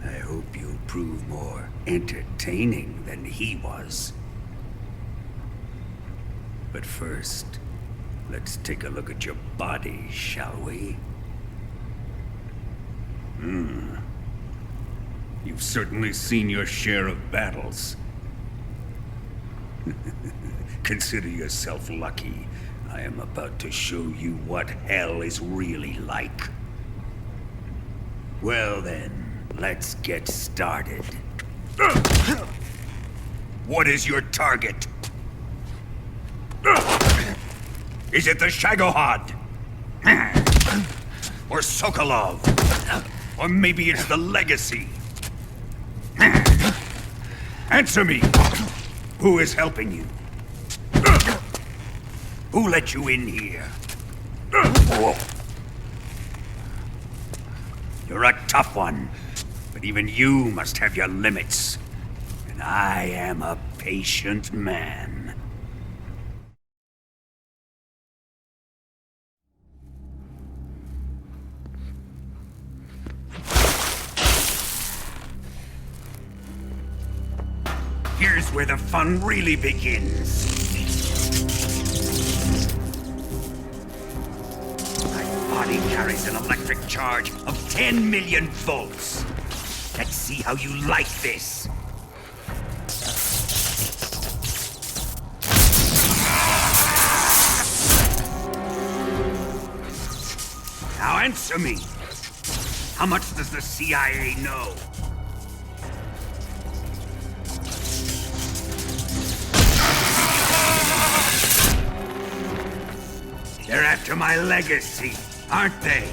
I hope you'll prove more entertaining than he was. But first, let's take a look at your body, shall we? You've certainly seen your share of battles. Consider yourself lucky. I am about to show you what hell is really like. Well then, let's get started. What is your target? Is it the Shagohod? Or Sokolov? Or maybe it's the Legacy? Answer me! Who is helping you? Who let you in here? You're a tough one, but even you must have your limits. And I am a patient man. Here's where the fun really begins. My body carries an electric charge of 10 million volts. Let's see how you like this. Now answer me. How much does the CIA know? They're after my legacy, aren't they?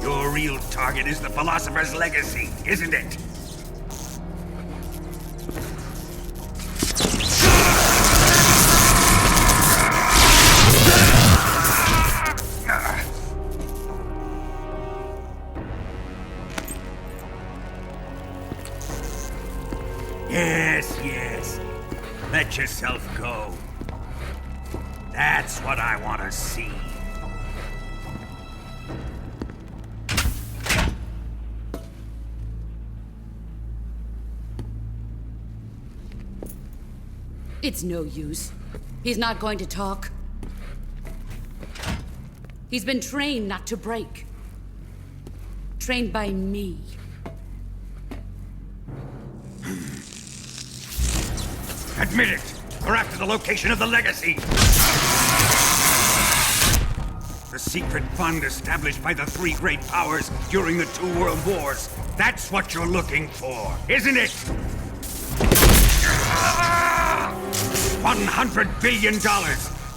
Your real target is the philosopher's legacy, isn't it? Yes. Let yourself go. That's what I want to see. It's no use. He's not going to talk. He's been trained not to break. Trained by me. Admit it! We're after the location of the legacy! The secret fund established by the three great powers during the 2 world wars. That's what you're looking for, isn't it? $100 billion,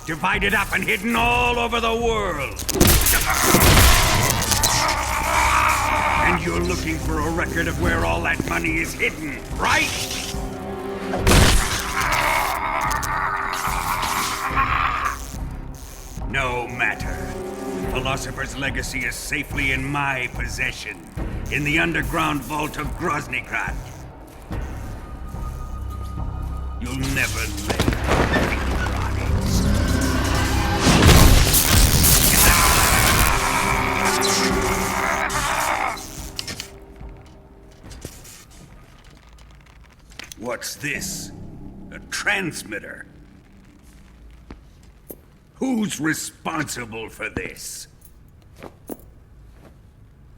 divided up and hidden all over the world. And you're looking for a record of where all that money is hidden, right? No matter. The Philosopher's Legacy is safely in my possession, in the underground vault of Groznygrad. You'll never live. What's this? A transmitter? Who's responsible for this?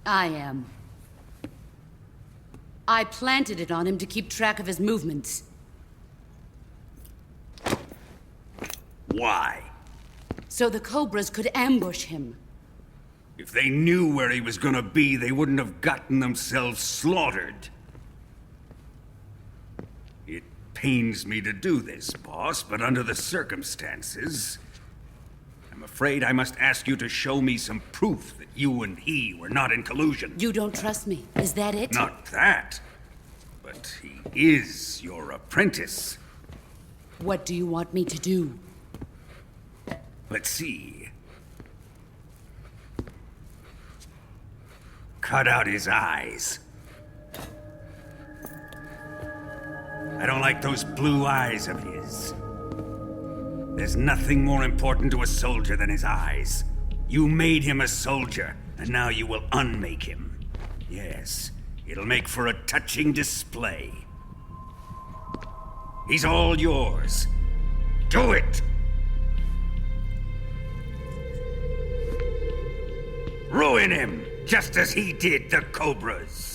I am. I planted it on him to keep track of his movements. Why? So the Cobras could ambush him. If they knew where he was gonna be, they wouldn't have gotten themselves slaughtered. It pains me to do this, boss, but under the circumstances, I'm afraid I must ask you to show me some proof that you and he were not in collusion. You don't trust me, is that it? Not that, but he is your apprentice. What do you want me to do? Let's see. Cut out his eyes. I don't like those blue eyes of his. There's nothing more important to a soldier than his eyes. You made him a soldier, and now you will unmake him. Yes, it'll make for a touching display. He's all yours. Do it! Ruin him, just as he did the Cobras.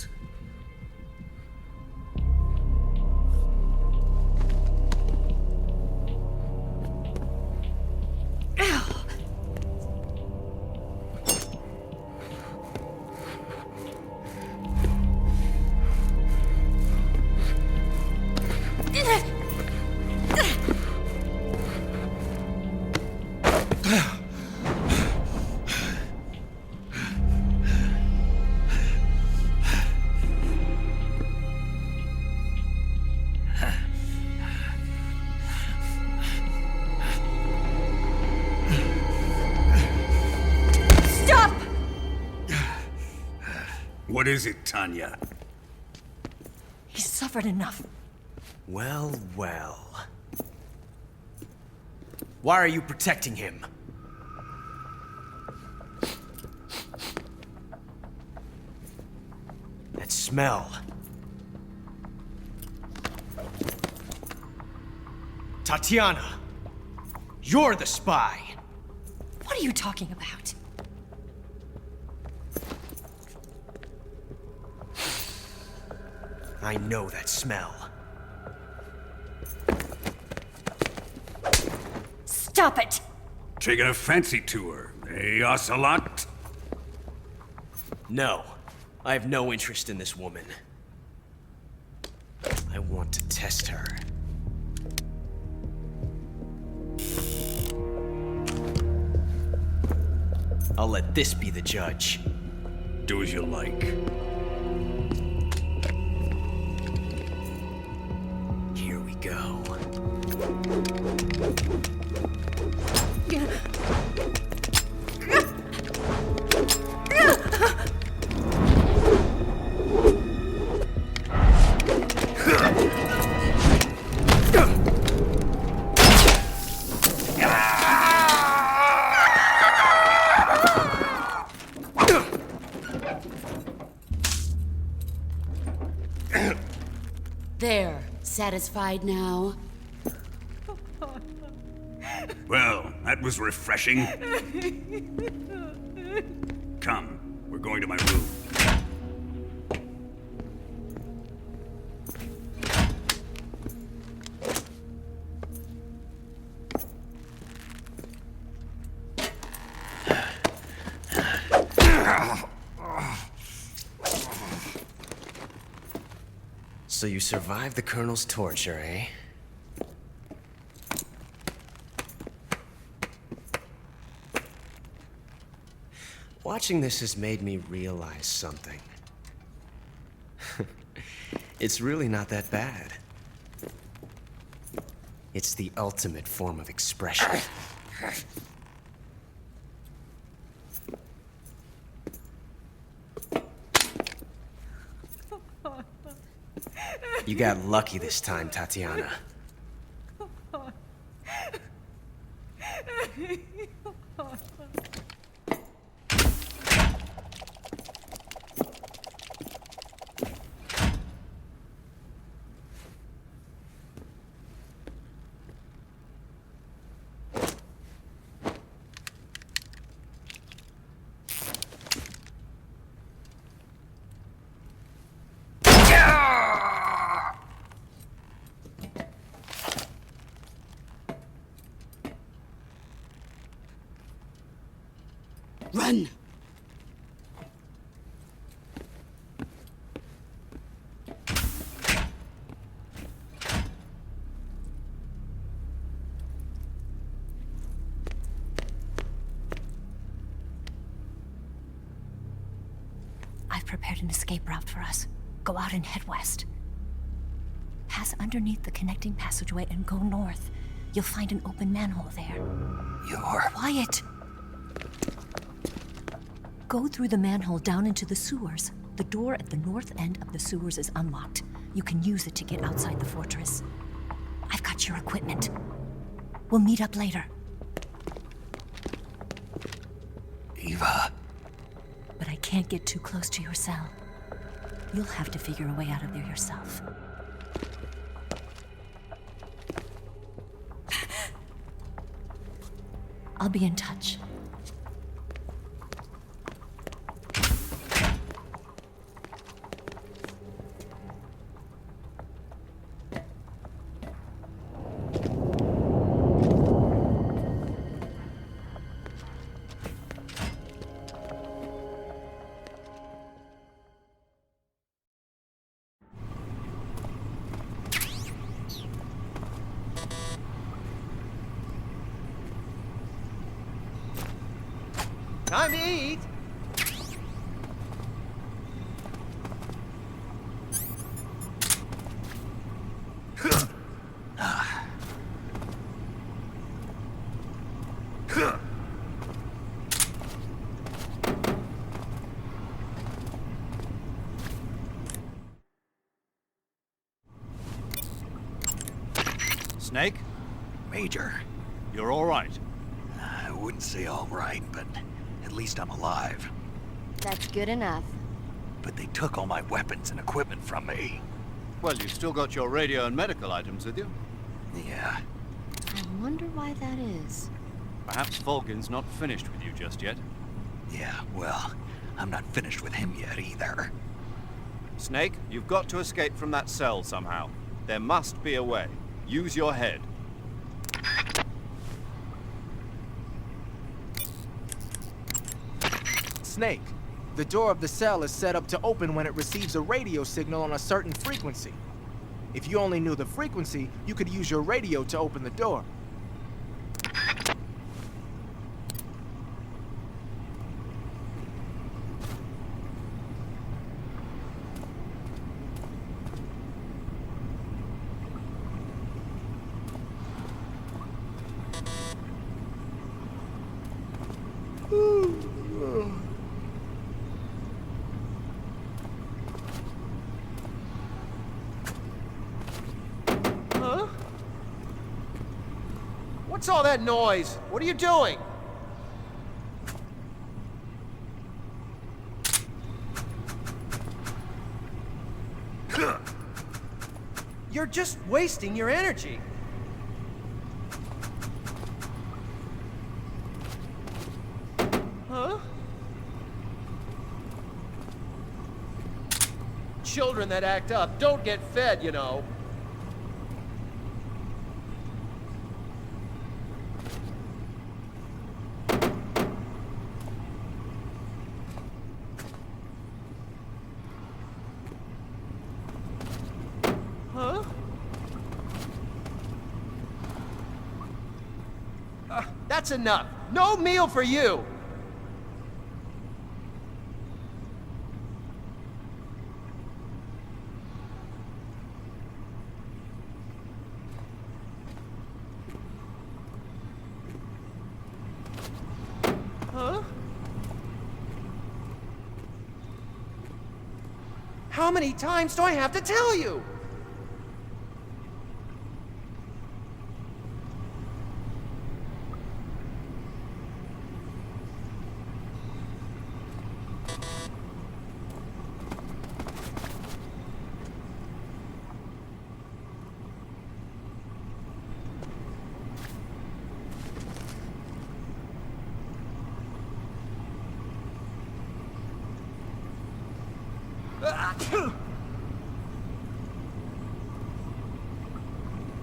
What is it, Tanya? He's suffered enough. Well, well. Why are you protecting him? That smell. Tatiana, you're the spy. What are you talking about? I know that smell. Stop it! Taking a fancy to her, eh, Ocelot? No, I have no interest in this woman. I want to test her. I'll let this be the judge. Do as you like. Here we go. There, satisfied now? Well, that was refreshing. Come, we're going to my room. So you survived the Colonel's torture, eh? Watching this has made me realize something. It's really not that bad. It's the ultimate form of expression. You got lucky this time, Tatiana. Run! I've prepared an escape route for us. Go out and head west. Pass underneath the connecting passageway and go north. You'll find an open manhole there. You're... Quiet! Go through the manhole down into the sewers. The door at the north end of the sewers is unlocked. You can use it to get outside the fortress. I've got your equipment. We'll meet up later. Eva. But I can't get too close to your cell. You'll have to figure a way out of there yourself. I'll be in touch. Time to eat! Snake? Major. You're all right. I wouldn't say all right, but at least I'm alive. That's good enough. But they took all my weapons and equipment from me. Well, you've still got your radio and medical items with you. Yeah. I wonder why that is. Perhaps Volgin's not finished with you just yet. Yeah, well, I'm not finished with him yet either. Snake, you've got to escape from that cell somehow. There must be a way. Use your head. Snake, the door of the cell is set up to open when it receives a radio signal on a certain frequency. If you only knew the frequency, you could use your radio to open the door. Huh? What's all that noise? What are you doing? You're just wasting your energy. Huh? Children that act up don't get fed, you know. Huh? That's enough. No meal for you. Huh? How many times do I have to tell you?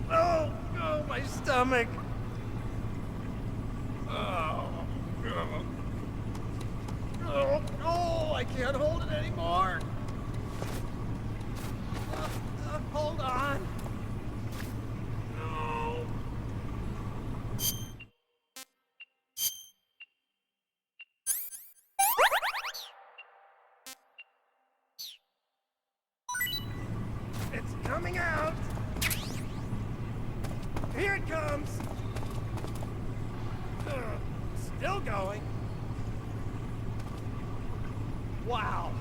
Oh, my stomach. Oh, God. can't hold it anymore. Hold on. No. It's coming out. Here it comes. Still going. Wow.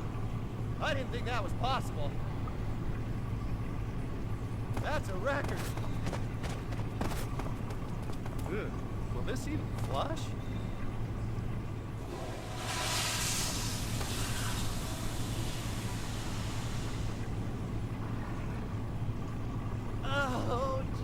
I didn't think that was possible. That's a record. Ugh. Will this even flush? Oh, Jesus.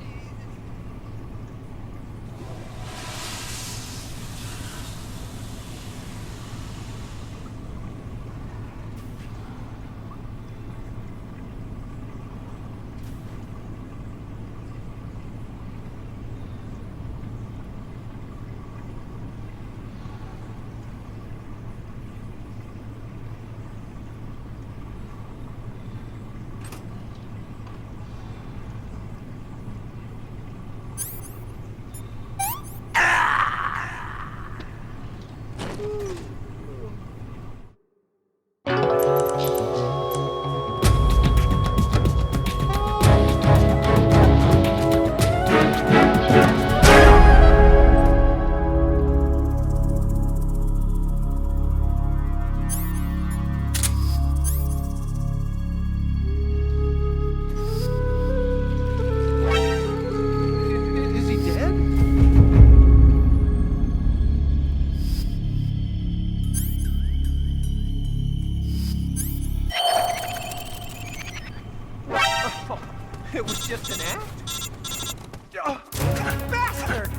Is he dead? Oh, it was just an act? Oh, bastard!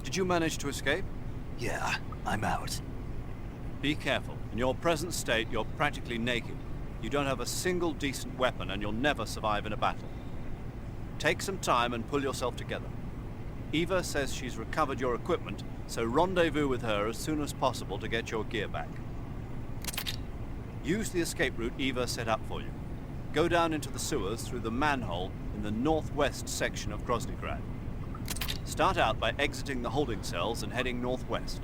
Did you manage to escape? Yeah, I'm out. Be careful. In your present state, you're practically naked. You don't have a single decent weapon, and you'll never survive in a battle. Take some time and pull yourself together. Eva says she's recovered your equipment, so rendezvous with her as soon as possible to get your gear back. Use the escape route Eva set up for you. Go down into the sewers through the manhole in the northwest section of Groznygrad. Start out by exiting the holding cells and heading northwest.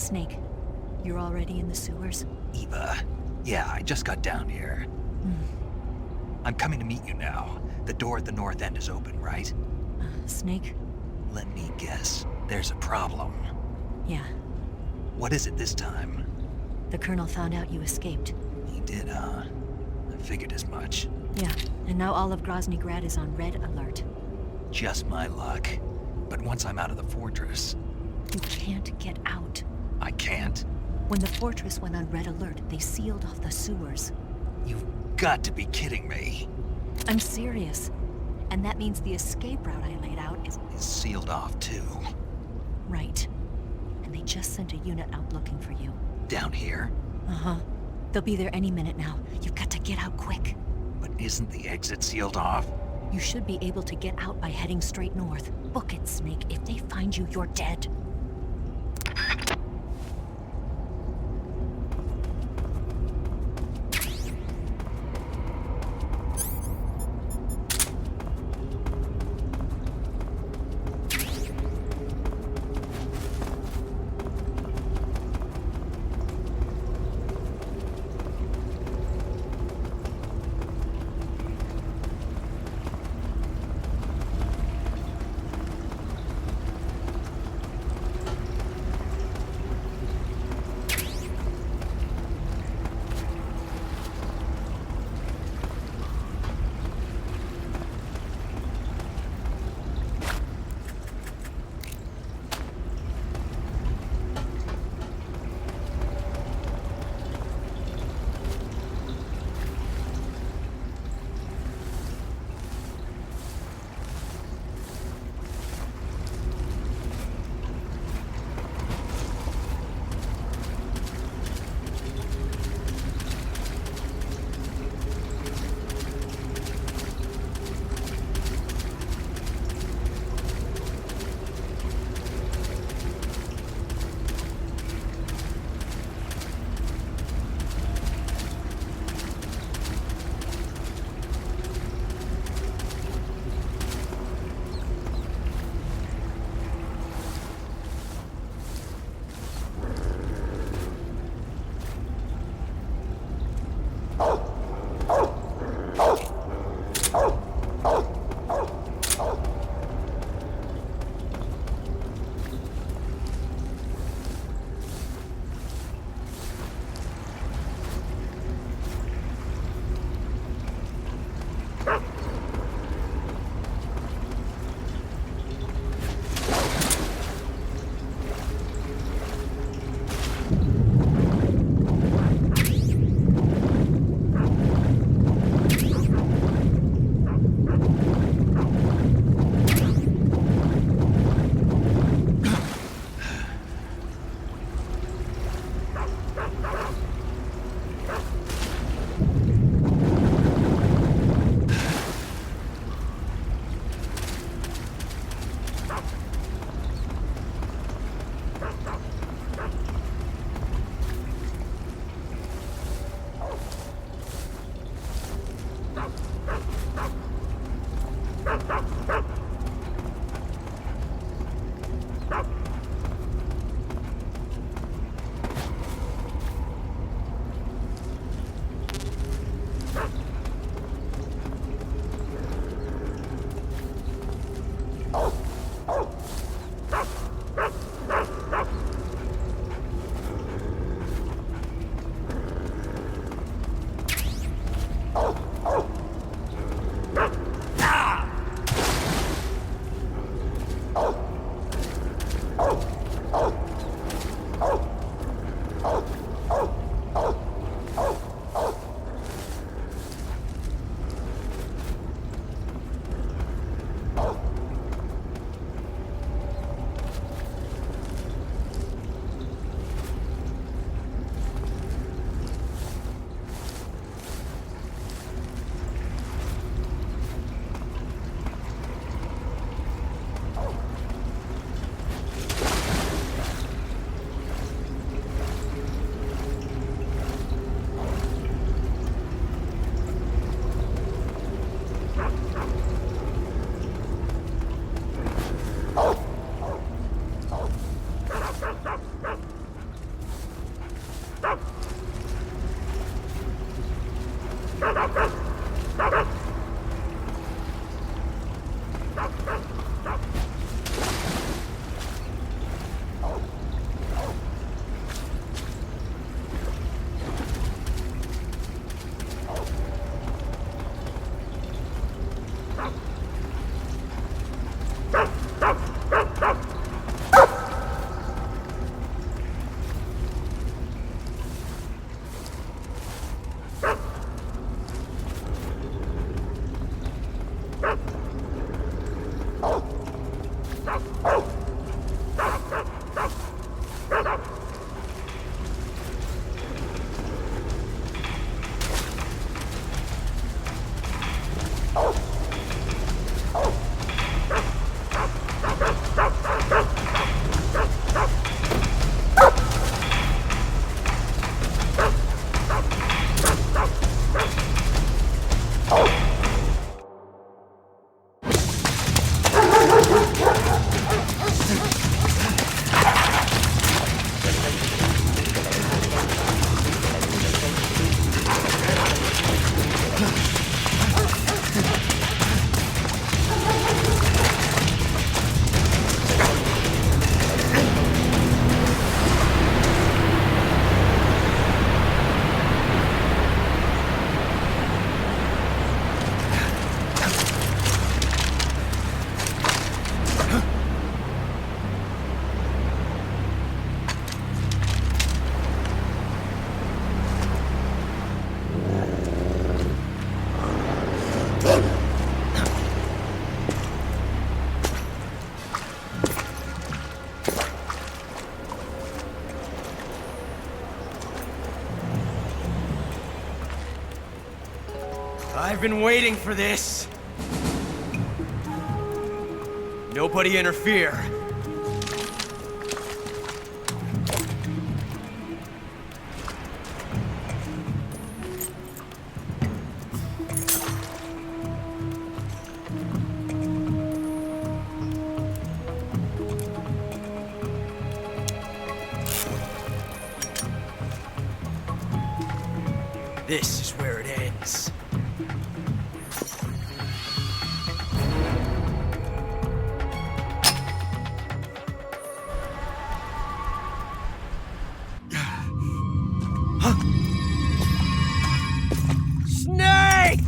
Snake, you're already in the sewers? Eva, yeah, I just got down here. I'm coming to meet you now. The door at the north end is open, right? Snake? Let me guess. There's a problem. Yeah. What is it this time? The Colonel found out you escaped. He did, huh? I figured as much. Yeah, and now all of Grozny Grad is on red alert. Just my luck. But once I'm out of the fortress... You can't get out. I can't? When the fortress went on red alert, they sealed off the sewers. You've got to be kidding me. I'm serious. And that means the escape route I laid out is sealed off, too. Right. And they just sent a unit out looking for you. Down here? Uh-huh. They'll be there any minute now. You've got to get out quick. But isn't the exit sealed off? You should be able to get out by heading straight north. Book it, Snake. If they find you, you're dead. I've been waiting for this. Nobody interfere. This is where it ends. Snake!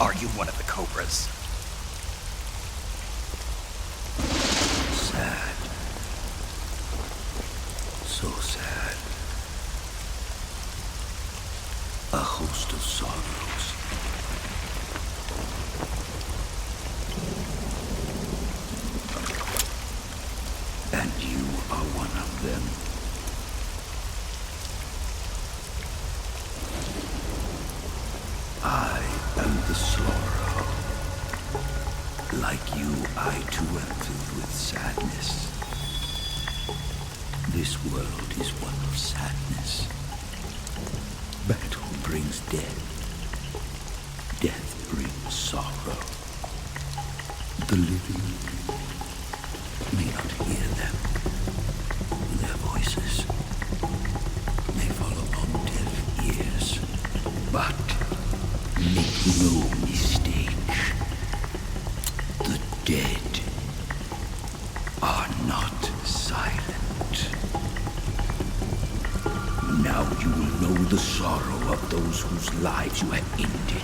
Are you one of the Cobras? Sad. So sad. A host of sorrows. And you are one of them. I am the sorrow. Like you, I too am filled with sadness. This world is one of sadness. But who brings death? Death brings sorrow. The living may not hear them. Their voices may fall upon deaf ears. But make no mistake, the dead are not silent. Now you will know the sorrow of those whose lives you have ended.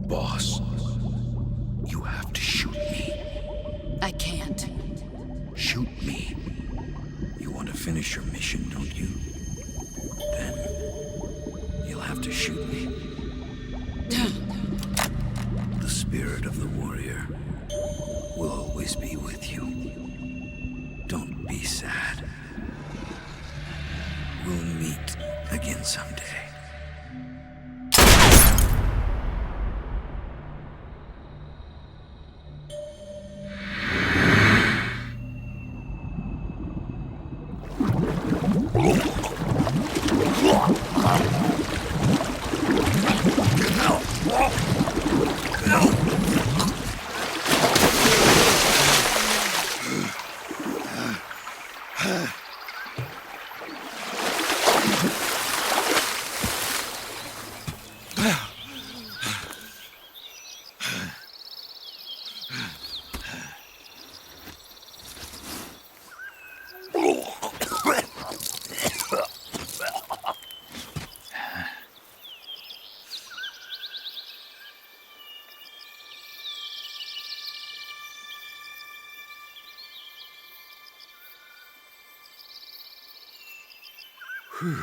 Boss, you have to shoot me. I can't. Shoot me. You want to finish your mission, don't you? Then you'll have to shoot me. The spirit of the warrior will always be with you. Don't be sad. We'll meet again someday. Whew.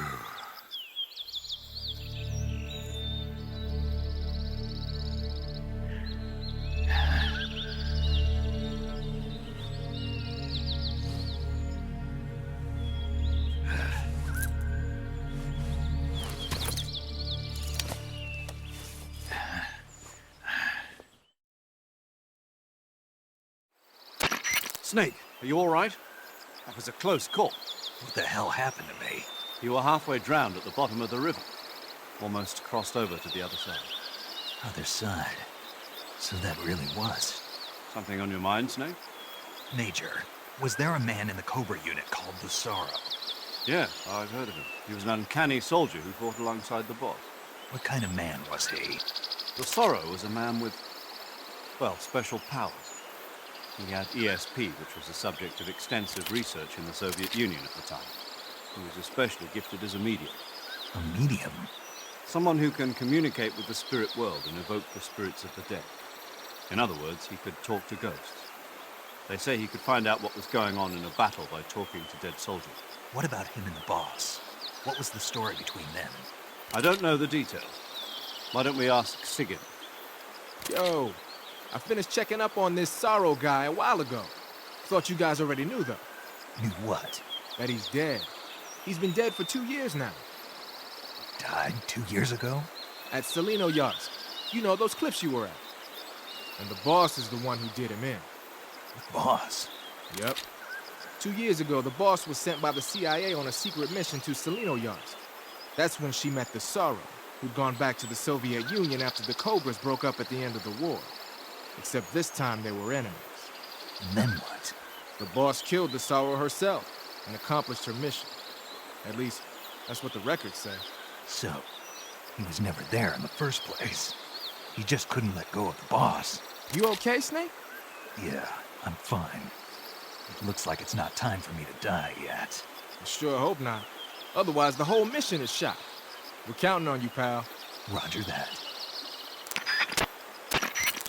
Snake, are you all right? That was a close call. What the hell happened to me? You were halfway drowned at the bottom of the river. Almost crossed over to the other side. Other side. So that really was. Something on your mind, Snake? Major, was there a man in the Cobra unit called the Sorrow? Yeah, I've heard of him. He was an uncanny soldier who fought alongside the boss. What kind of man was he? The Sorrow was a man with, well, special powers. He had ESP, which was the subject of extensive research in the Soviet Union at the time. He was especially gifted as a medium. A medium? Someone who can communicate with the spirit world and evoke the spirits of the dead. In other words, he could talk to ghosts. They say he could find out what was going on in a battle by talking to dead soldiers. What about him and the boss? What was the story between them? I don't know the details. Why don't we ask Sigyn? Yo, I finished checking up on this Sorrow guy a while ago. Thought you guys already knew, though. Knew what? That he's dead. He's been dead for 2 years now. Died 2 years ago? At Selino-Yarsk. You know, those cliffs you were at. And the boss is the one who did him in. The boss? Yep. 2 years ago, the boss was sent by the CIA on a secret mission to Selino-Yarsk. That's when she met the Sorrow, who'd gone back to the Soviet Union after the Cobras broke up at the end of the war. Except this time they were enemies. And then what? The boss killed the Sorrow herself and accomplished her mission. At least, that's what the records say. So, he was never there in the first place. He just couldn't let go of the boss. You okay, Snake? Yeah, I'm fine. It looks like it's not time for me to die yet. I sure hope not. Otherwise, the whole mission is shot. We're counting on you, pal. Roger that.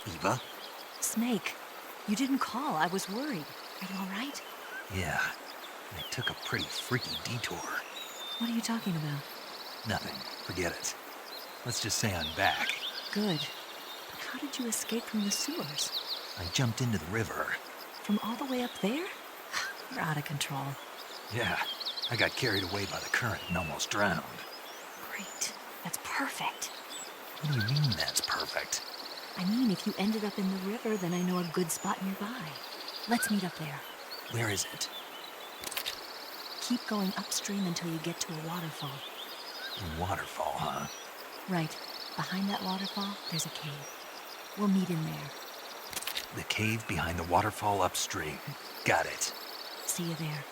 Eva? Snake, you didn't call. I was worried. Are you all right? Yeah, I took a pretty freaky detour. What are you talking about? Nothing. Forget it. Let's just say I'm back. Good. But how did you escape from the sewers? I jumped into the river. From all the way up there? You're out of control. Yeah, I got carried away by the current and almost drowned. Great. That's perfect. What do you mean that's perfect? I mean, if you ended up in the river, then I know a good spot nearby. Let's meet up there. Where is it? Keep going upstream until you get to a waterfall. A waterfall, huh? Right. Behind that waterfall, there's a cave. We'll meet in there. The cave behind the waterfall upstream. Got it. See you there.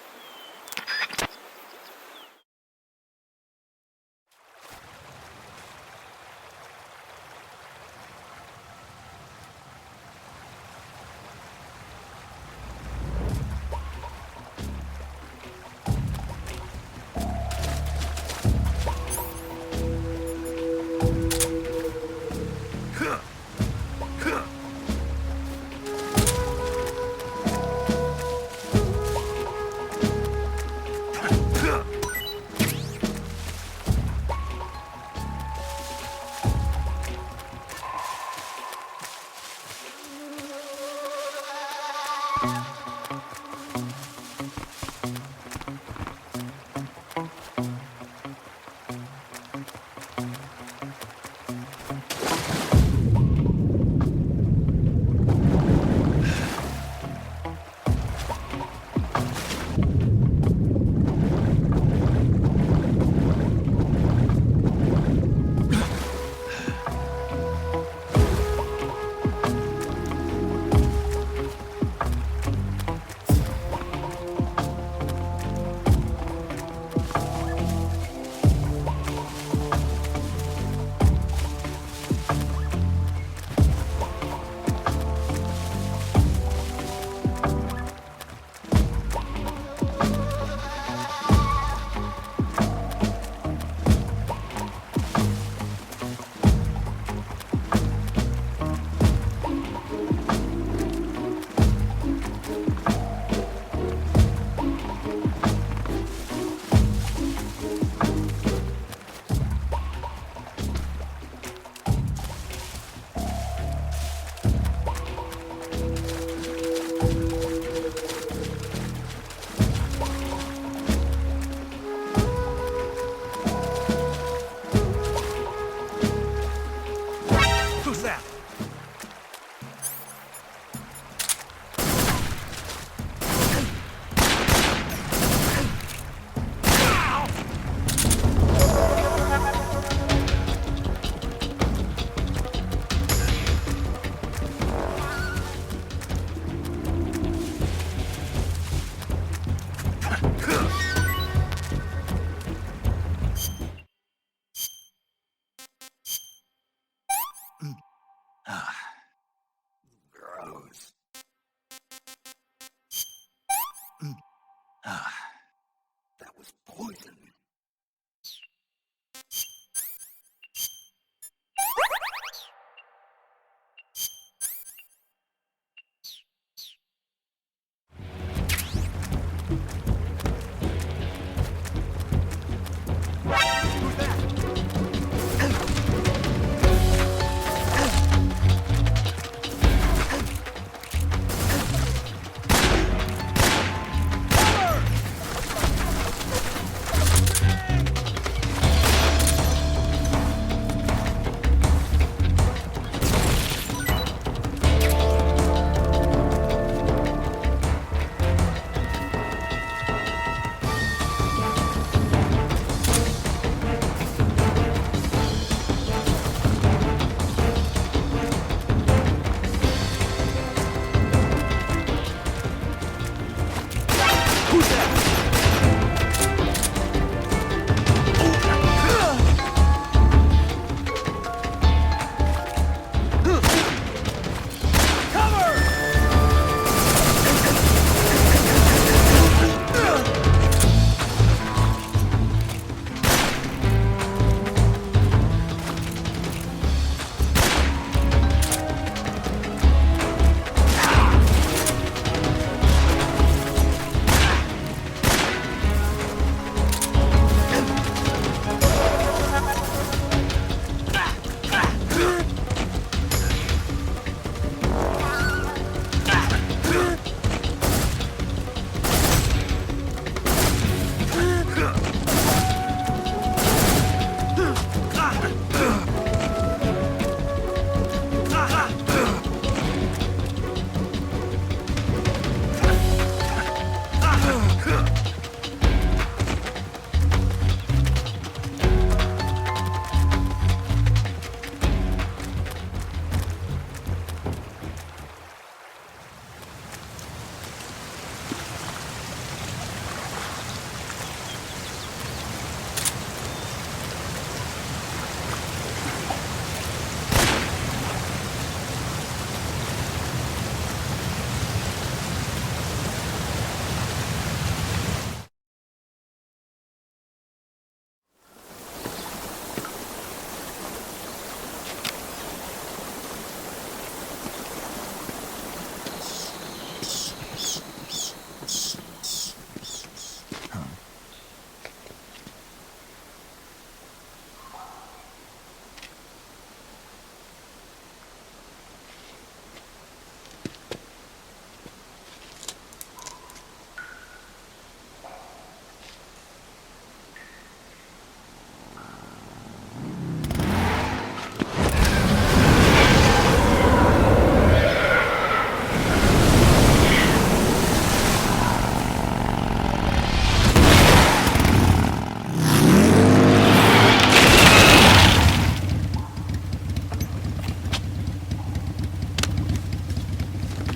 Gross. That was poison.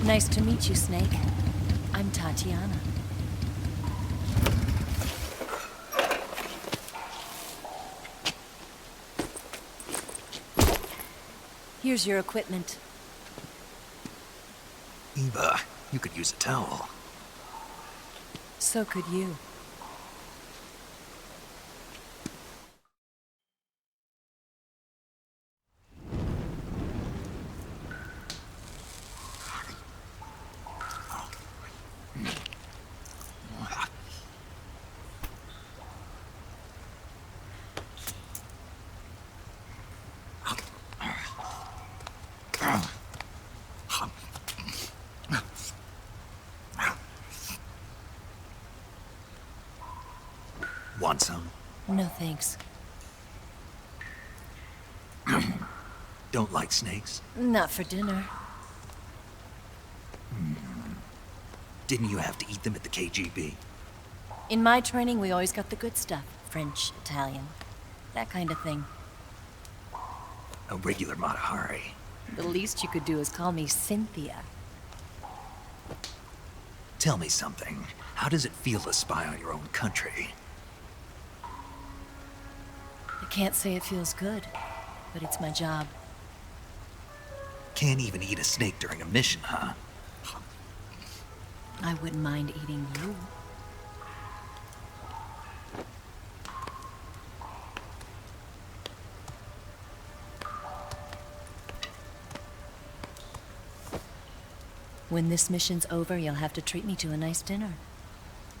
Nice to meet you, Snake. I'm Tatiana. Here's your equipment. Eva, you could use a towel. So could you. Want some? No thanks. Don't like snakes? Not for dinner. Didn't you have to eat them at the KGB? In my training, we always got the good stuff. French, Italian, that kind of thing. A regular Matahari. The least you could do is call me Cynthia. Tell me something. How does it feel to spy on your own country? I can't say it feels good, but it's my job. Can't even eat a snake during a mission, huh? I wouldn't mind eating you. When this mission's over, you'll have to treat me to a nice dinner.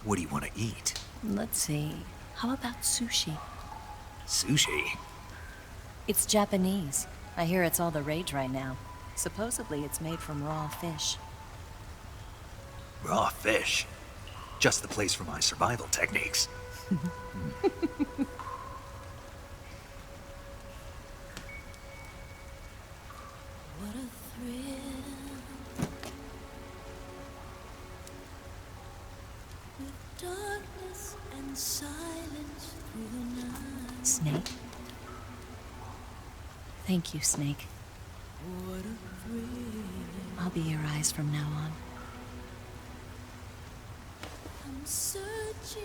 What do you want to eat? Let's see. How about sushi? Sushi? It's Japanese. I hear it's all the rage right now. Supposedly it's made from raw fish. Raw fish? Just the place for my survival techniques. What a thrill. With darkness and silence through the night. Snake? Thank you, Snake. What a thrill. I'll be your eyes from now on. I'm searching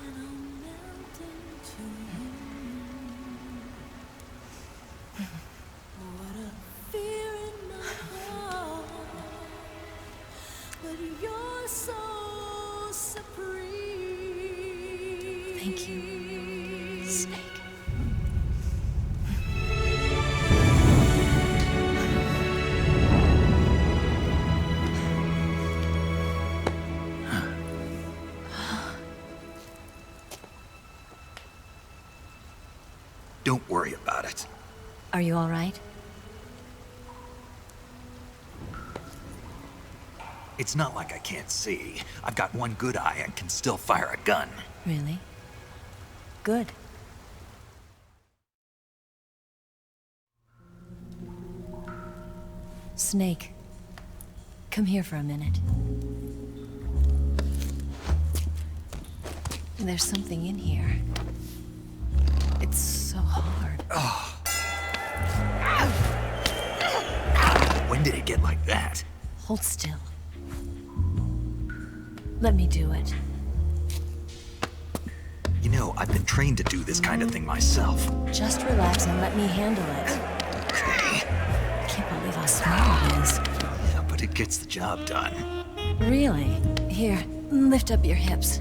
and I'm melting to you. What a fear in my heart. But you're so supreme. Thank you, Snake. Don't worry about it. Are you all right? It's not like I can't see. I've got one good eye and can still fire a gun. Really? Good. Snake, come here for a minute. There's something in here. It's so hard. Oh. When did it get like that? Hold still. Let me do it. You know, I've been trained to do this kind of thing myself. Just relax and let me handle it. Okay. I can't believe how small it is. Yeah, but it gets the job done. Really? Here, lift up your hips.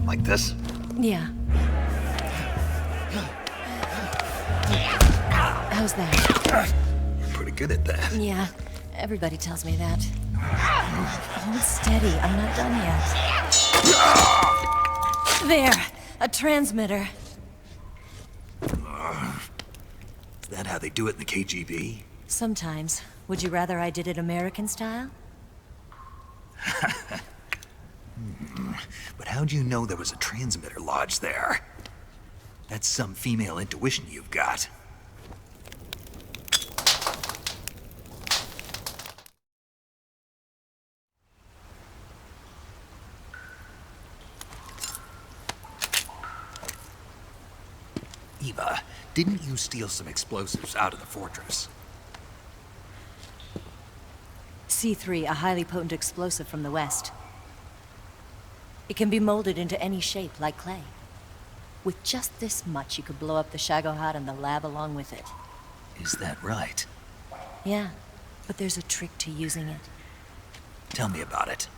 Like this? Yeah. How's that? Pretty good at that. Yeah, everybody tells me that. Hold steady, I'm not done yet. There, a transmitter. Is that how they do it in the KGB? Sometimes. Would you rather I did it American style? But how'd you know there was a transmitter lodged there? That's some female intuition you've got. Eva, didn't you steal some explosives out of the fortress? C3, a highly potent explosive from the west. It can be molded into any shape, like clay. With just this much, you could blow up the Shagohod and the lab along with it. Is that right? Yeah, but there's a trick to using it. Tell me about it.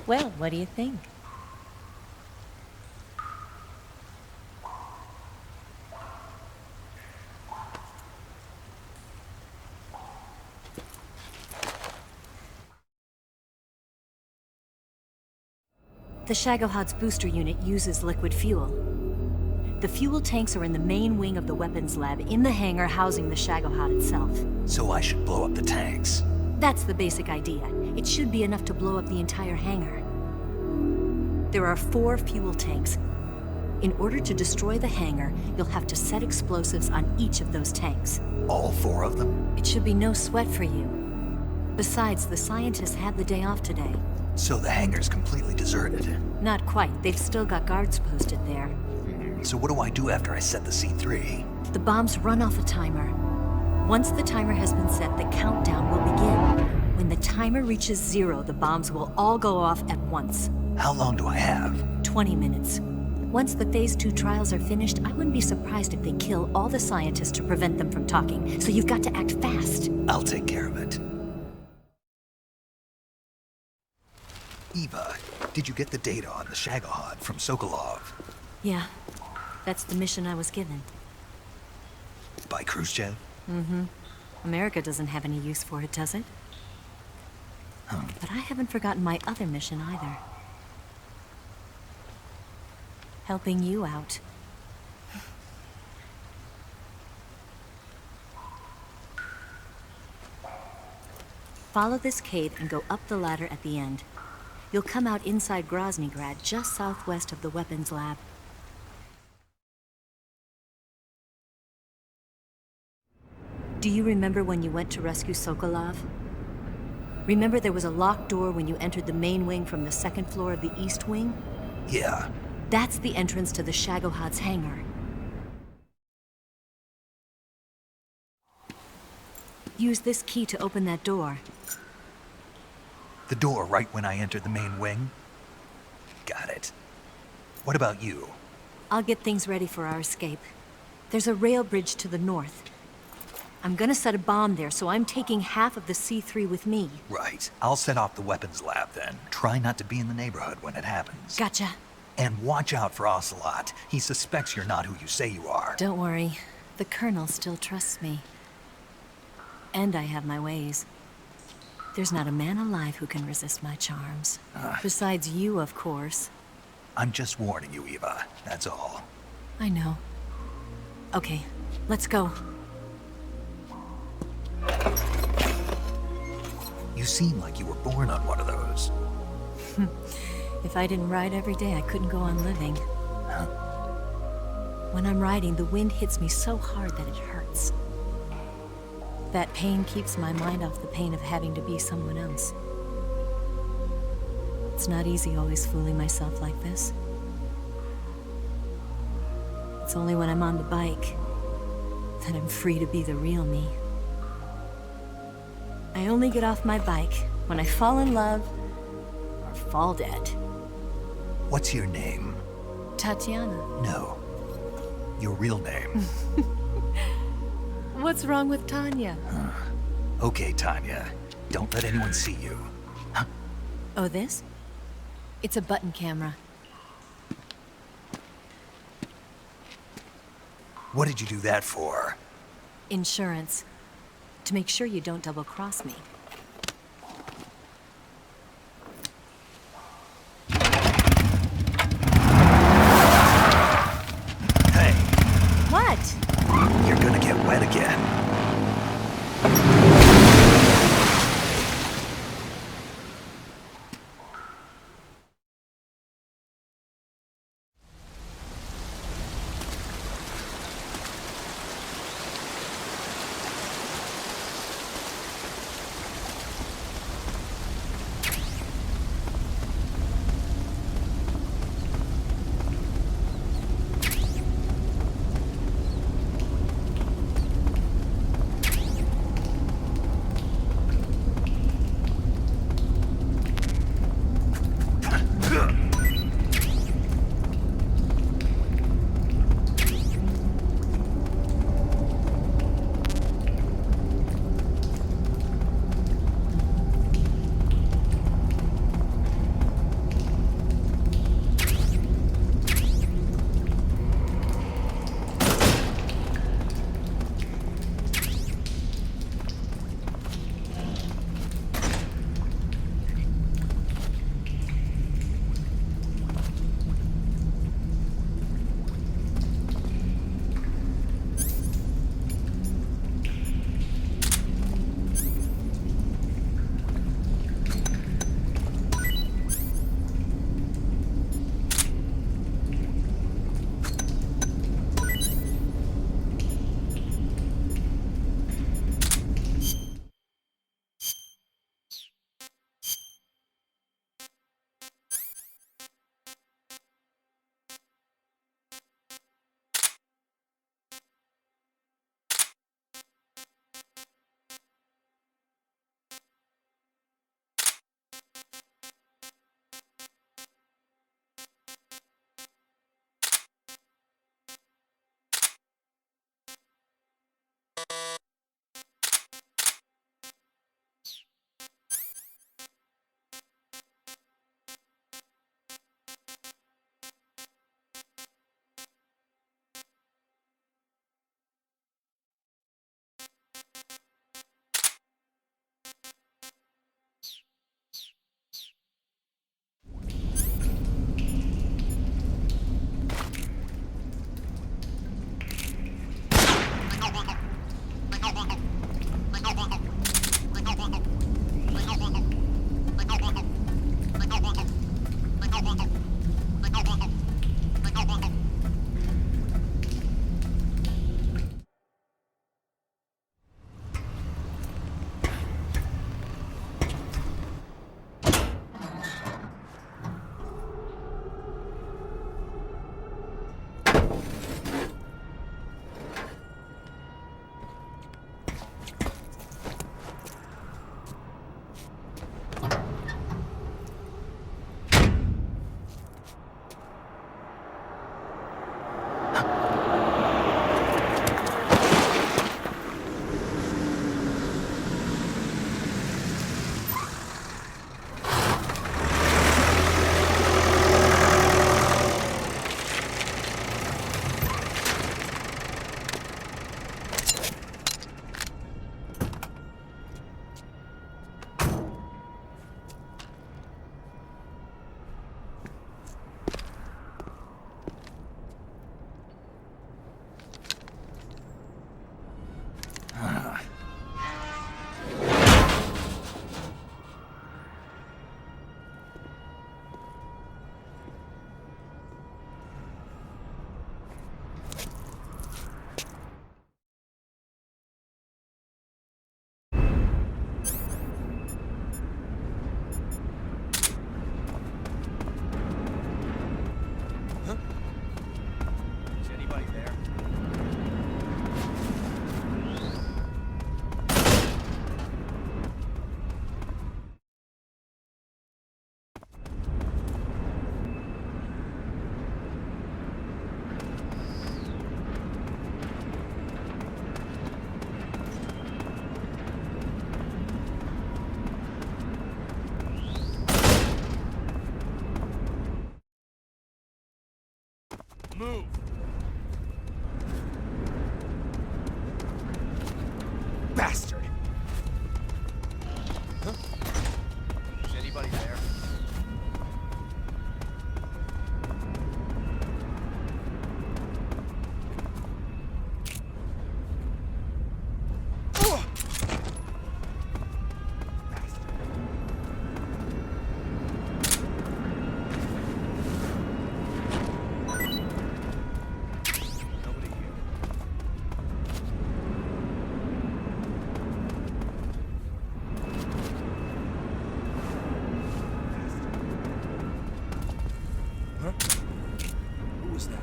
Well, what do you think? The Shagohod's booster unit uses liquid fuel. The fuel tanks are in the main wing of the weapons lab in the hangar housing the Shagohod itself. So I should blow up the tanks. That's the basic idea. It should be enough to blow up the entire hangar. There are 4 fuel tanks. In order to destroy the hangar, you'll have to set explosives on each of those tanks. All 4 of them? It should be no sweat for you. Besides, the scientists had the day off today. So the hangar's completely deserted. Not quite. They've still got guards posted there. So what do I do after I set the C3? The bombs run off a timer. Once the timer has been set, the countdown will begin. When the timer reaches 0, the bombs will all go off at once. How long do I have? 20 minutes. Once the Phase 2 trials are finished, I wouldn't be surprised if they kill all the scientists to prevent them from talking. So you've got to act fast. I'll take care of it. Eva, did you get the data on the Shagohod from Sokolov? Yeah, that's the mission I was given. By Khrushchev? Mm-hmm. America doesn't have any use for it, does it? But I haven't forgotten my other mission either. Helping you out. Follow this cave and go up the ladder at the end. You'll come out inside Groznygrad, just southwest of the weapons lab. Do you remember when you went to rescue Sokolov? Remember there was a locked door when you entered the main wing from the second floor of the east wing? Yeah. That's the entrance to the Shagohod's hangar. Use this key to open that door. The door right when I entered the main wing? Got it. What about you? I'll get things ready for our escape. There's a rail bridge to the north. I'm gonna set a bomb there, so I'm taking half of the C3 with me. Right. I'll set off the weapons lab then. Try not to be in the neighborhood when it happens. Gotcha. And watch out for Ocelot. He suspects you're not who you say you are. Don't worry. The Colonel still trusts me. And I have my ways. There's not a man alive who can resist my charms. Besides you, of course. I'm just warning you, Eva. That's all. I know. Okay, let's go. You seem like you were born on one of those. If I didn't ride every day, I couldn't go on living. When I'm riding, the wind hits me so hard that it hurts. That pain keeps my mind off the pain of having to be someone else. It's not easy always fooling myself like this. It's only when I'm on the bike that I'm free to be the real me. I only get off my bike when I fall in love or fall dead. What's your name? Tatiana. No. Your real name. What's wrong with Tanya? Okay, Tanya. Don't let anyone see you. Oh, this? It's a button camera. What did you do that for? Insurance. To make sure you don't double-cross me. Hey. What? You're gonna get wet again. Move! Bastard! Huh? Is anybody there? Who was that?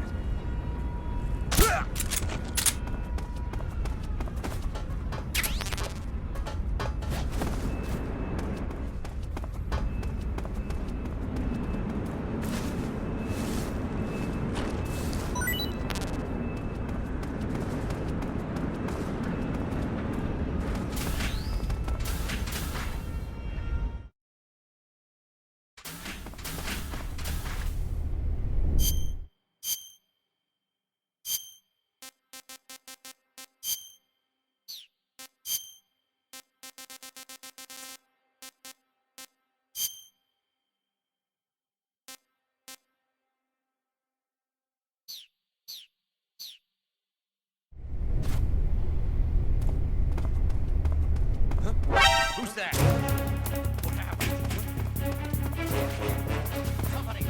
Who's that? What happened? Somebody.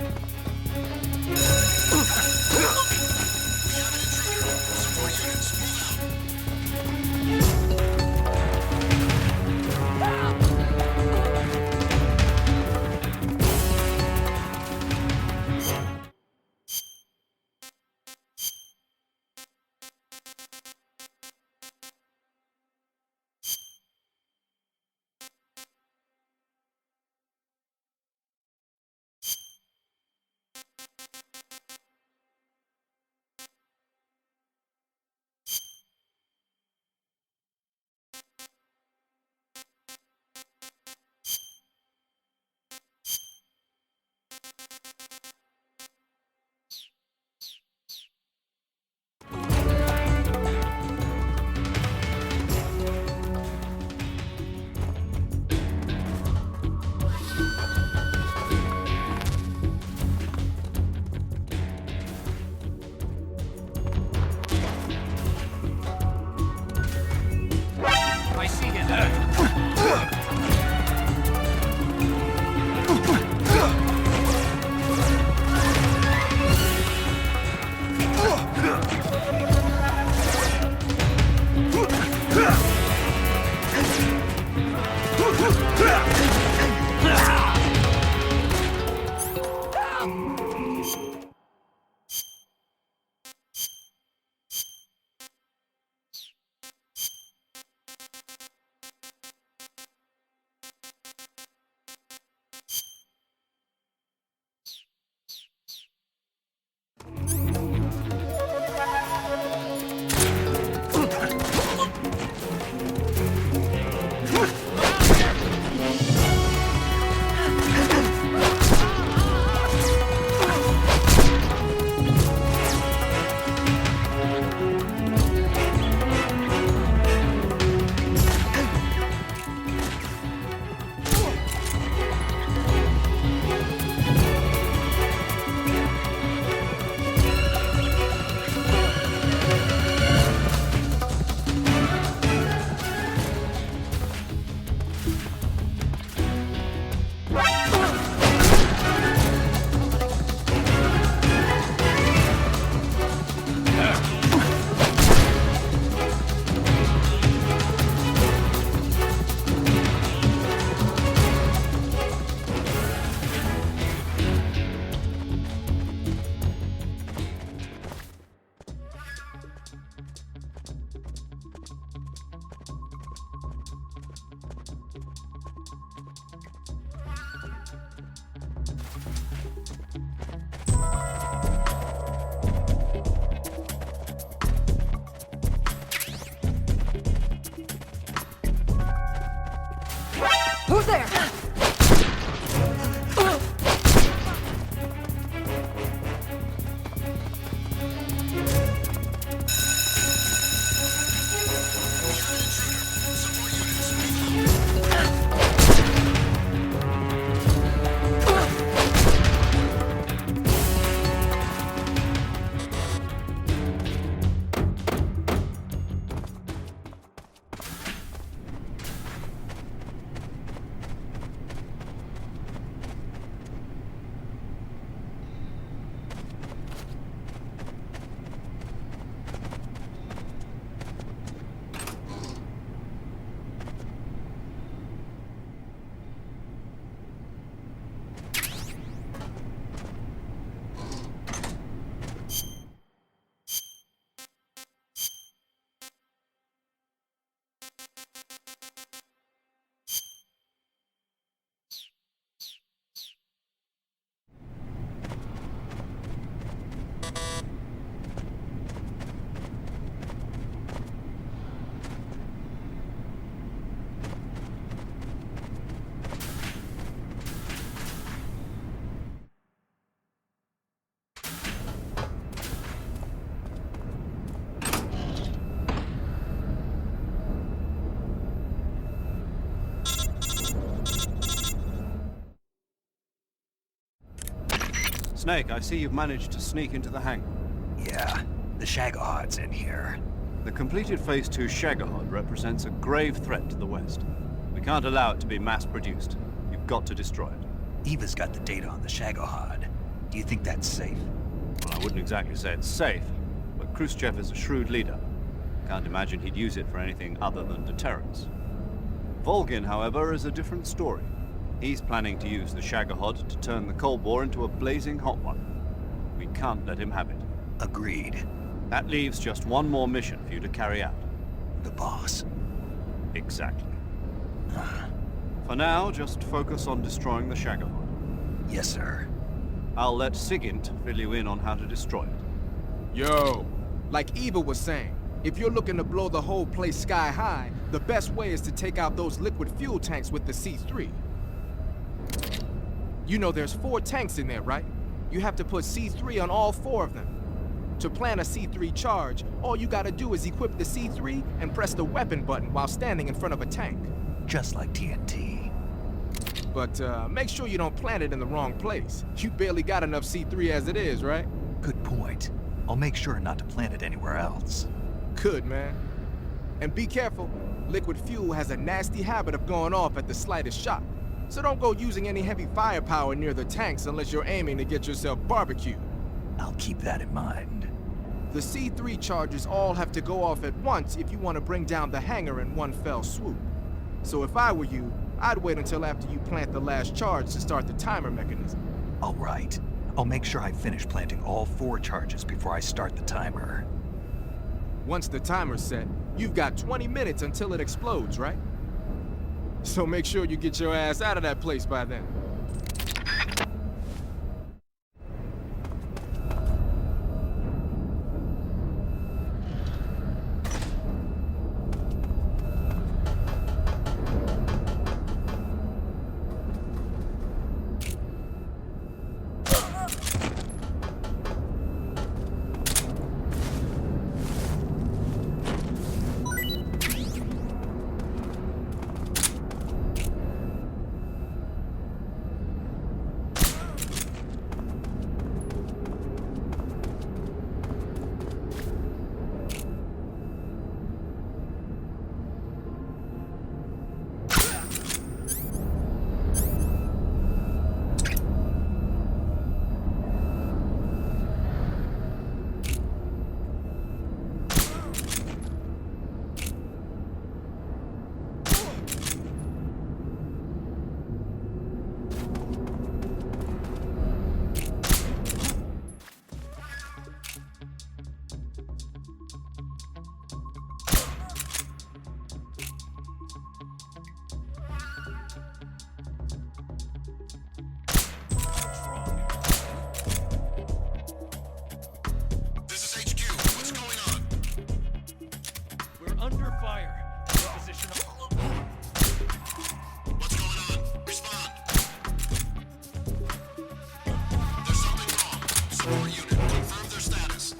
Who's there? Snake, I see you've managed to sneak into the hangar. Yeah, the Shagohod's in here. The completed Phase 2 Shagahod represents a grave threat to the West. We can't allow it to be mass-produced. You've got to destroy it. Eva's got the data on the Shagohod. Do you think that's safe? Well, I wouldn't exactly say it's safe, but Khrushchev is a shrewd leader. Can't imagine he'd use it for anything other than deterrence. Volgin, however, is a different story. He's planning to use the Shagahod to turn the Cold War into a blazing hot one. We can't let him have it. Agreed. That leaves just one more mission for you to carry out. The boss. Exactly. For now, just focus on destroying the Shagahod. Yes, sir. I'll let Sigint fill you in on how to destroy it. Yo, like Eva was saying, if you're looking to blow the whole place sky high, the best way is to take out those liquid fuel tanks with the C3. You know there's 4 tanks in there, right? You have to put C3 on all 4 of them. To plant a C3 charge, all you gotta do is equip the C3 and press the weapon button while standing in front of a tank. Just like TNT. But make sure you don't plant it in the wrong place. You barely got enough C3 as it is, right? Good point. I'll make sure not to plant it anywhere else. Good, man. And be careful. Liquid fuel has a nasty habit of going off at the slightest shock. So don't go using any heavy firepower near the tanks unless you're aiming to get yourself barbecued. I'll keep that in mind. The C3 charges all have to go off at once if you want to bring down the hangar in one fell swoop. So if I were you, I'd wait until after you plant the last charge to start the timer mechanism. All right. I'll make sure I finish planting all 4 charges before I start the timer. Once the timer's set, you've got 20 minutes until it explodes, right? So make sure you get your ass out of that place by then. Support unit, confirm their status.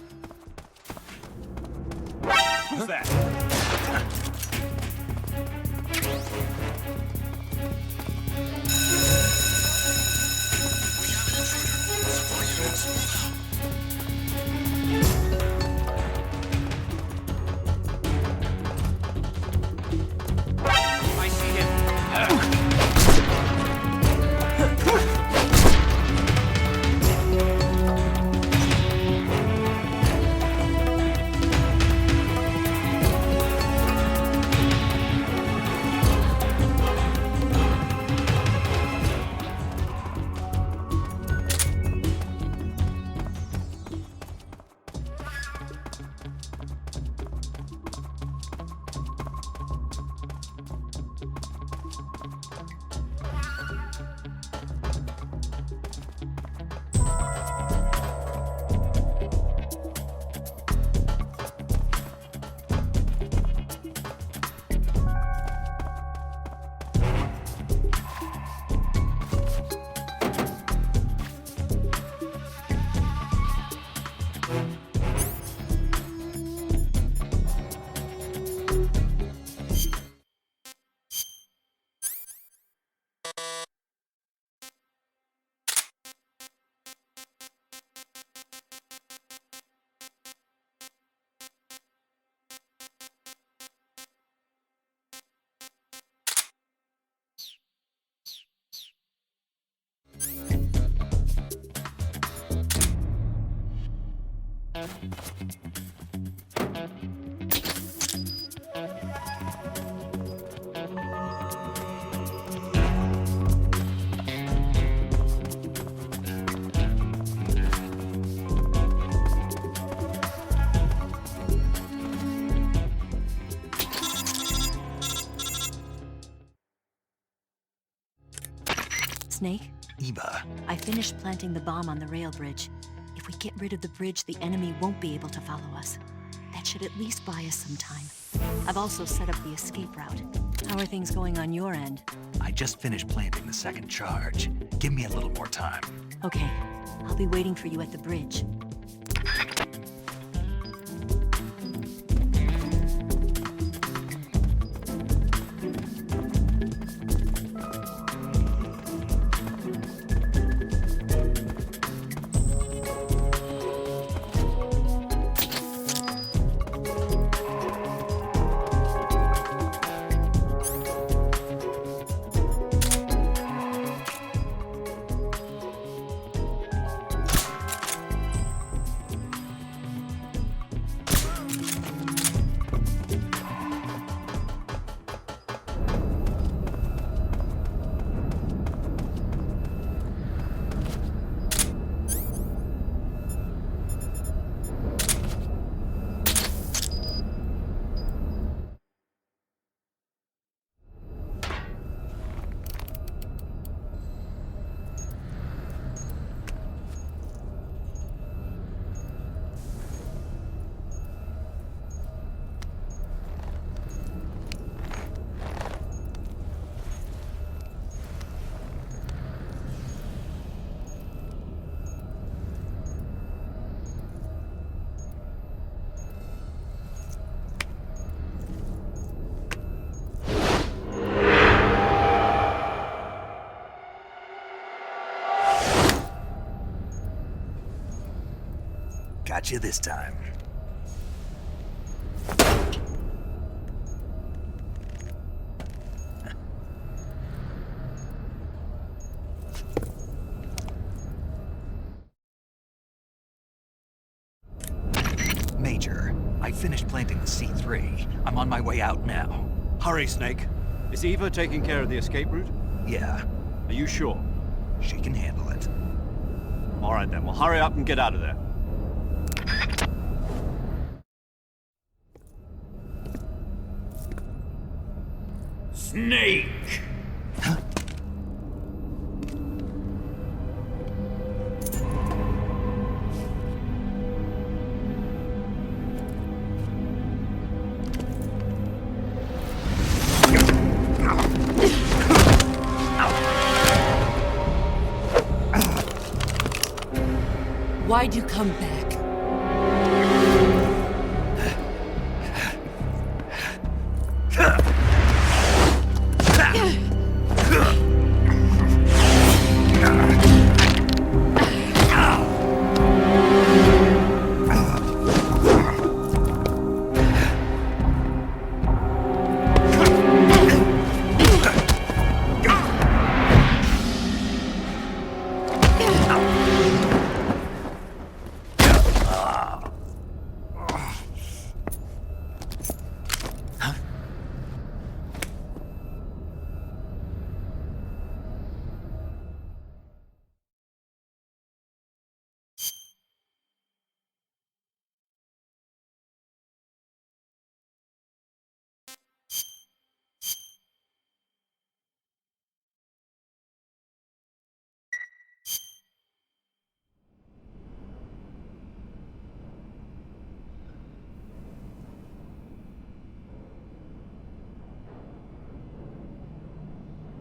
Who's that? We have an intruder. Support units, move out. I see him. Snake? Eva. I finished planting the bomb on the rail bridge. If we get rid of the bridge, the enemy won't be able to follow us. That should at least buy us some time. I've also set up the escape route. How are things going on your end? I just finished planting the second charge. Give me a little more time. Okay, I'll be waiting for you at the bridge. Got you this time. Major, I finished planting the C3. I'm on my way out now. Hurry, Snake. Is Eva taking care of the escape route? Yeah. Are you sure? She can handle it. All right then, well hurry up and get out of there. Snake! Why'd you come back?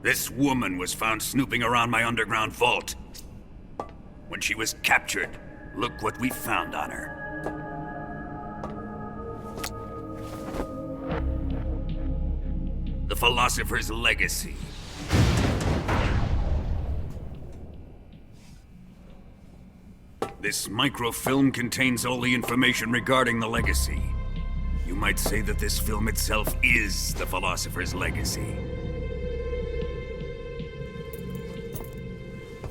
This woman was found snooping around my underground vault. When she was captured, look what we found on her. The philosopher's legacy. This microfilm contains all the information regarding the legacy. You might say that this film itself is the philosopher's legacy.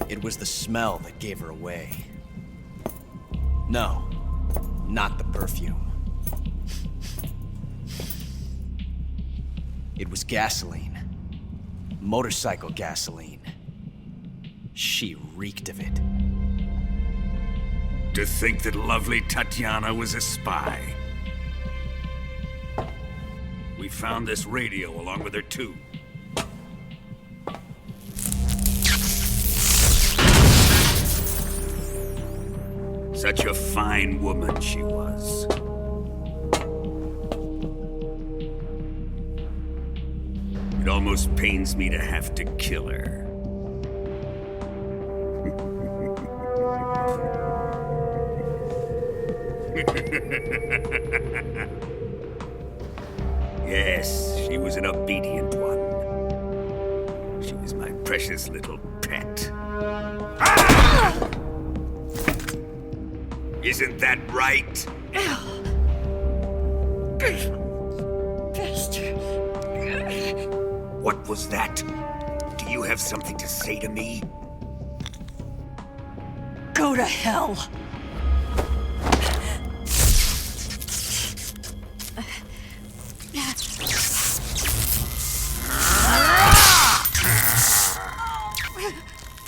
It was the smell that gave her away. No, not the perfume. It was gasoline. Motorcycle gasoline. She reeked of it. To think that lovely Tatiana was a spy. We found this radio along with her too. Such a fine woman she was. It almost pains me to have to kill her. Yes, she was an obedient one. She was my precious little pet. Ah! Isn't that right? Bastard. What was that? Do you have something to say to me? Go to hell.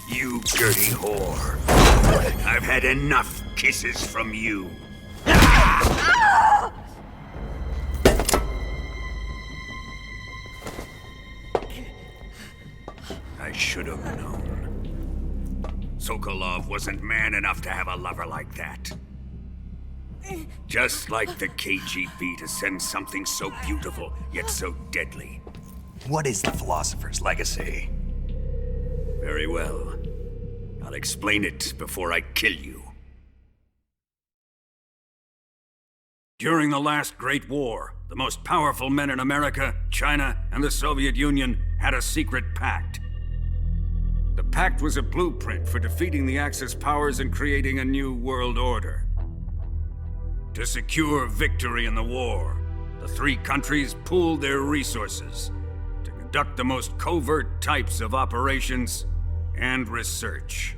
You dirty whore. I've had enough kisses from you. I should have known. Sokolov wasn't man enough to have a lover like that. Just like the KGB to send something so beautiful, yet so deadly. What is the philosopher's legacy? Very well. I'll explain it before I kill you. During the last Great War, the most powerful men in America, China, and the Soviet Union had a secret pact. The pact was a blueprint for defeating the Axis powers and creating a new world order. To secure victory in the war, the three countries pooled their resources to conduct the most covert types of operations and research.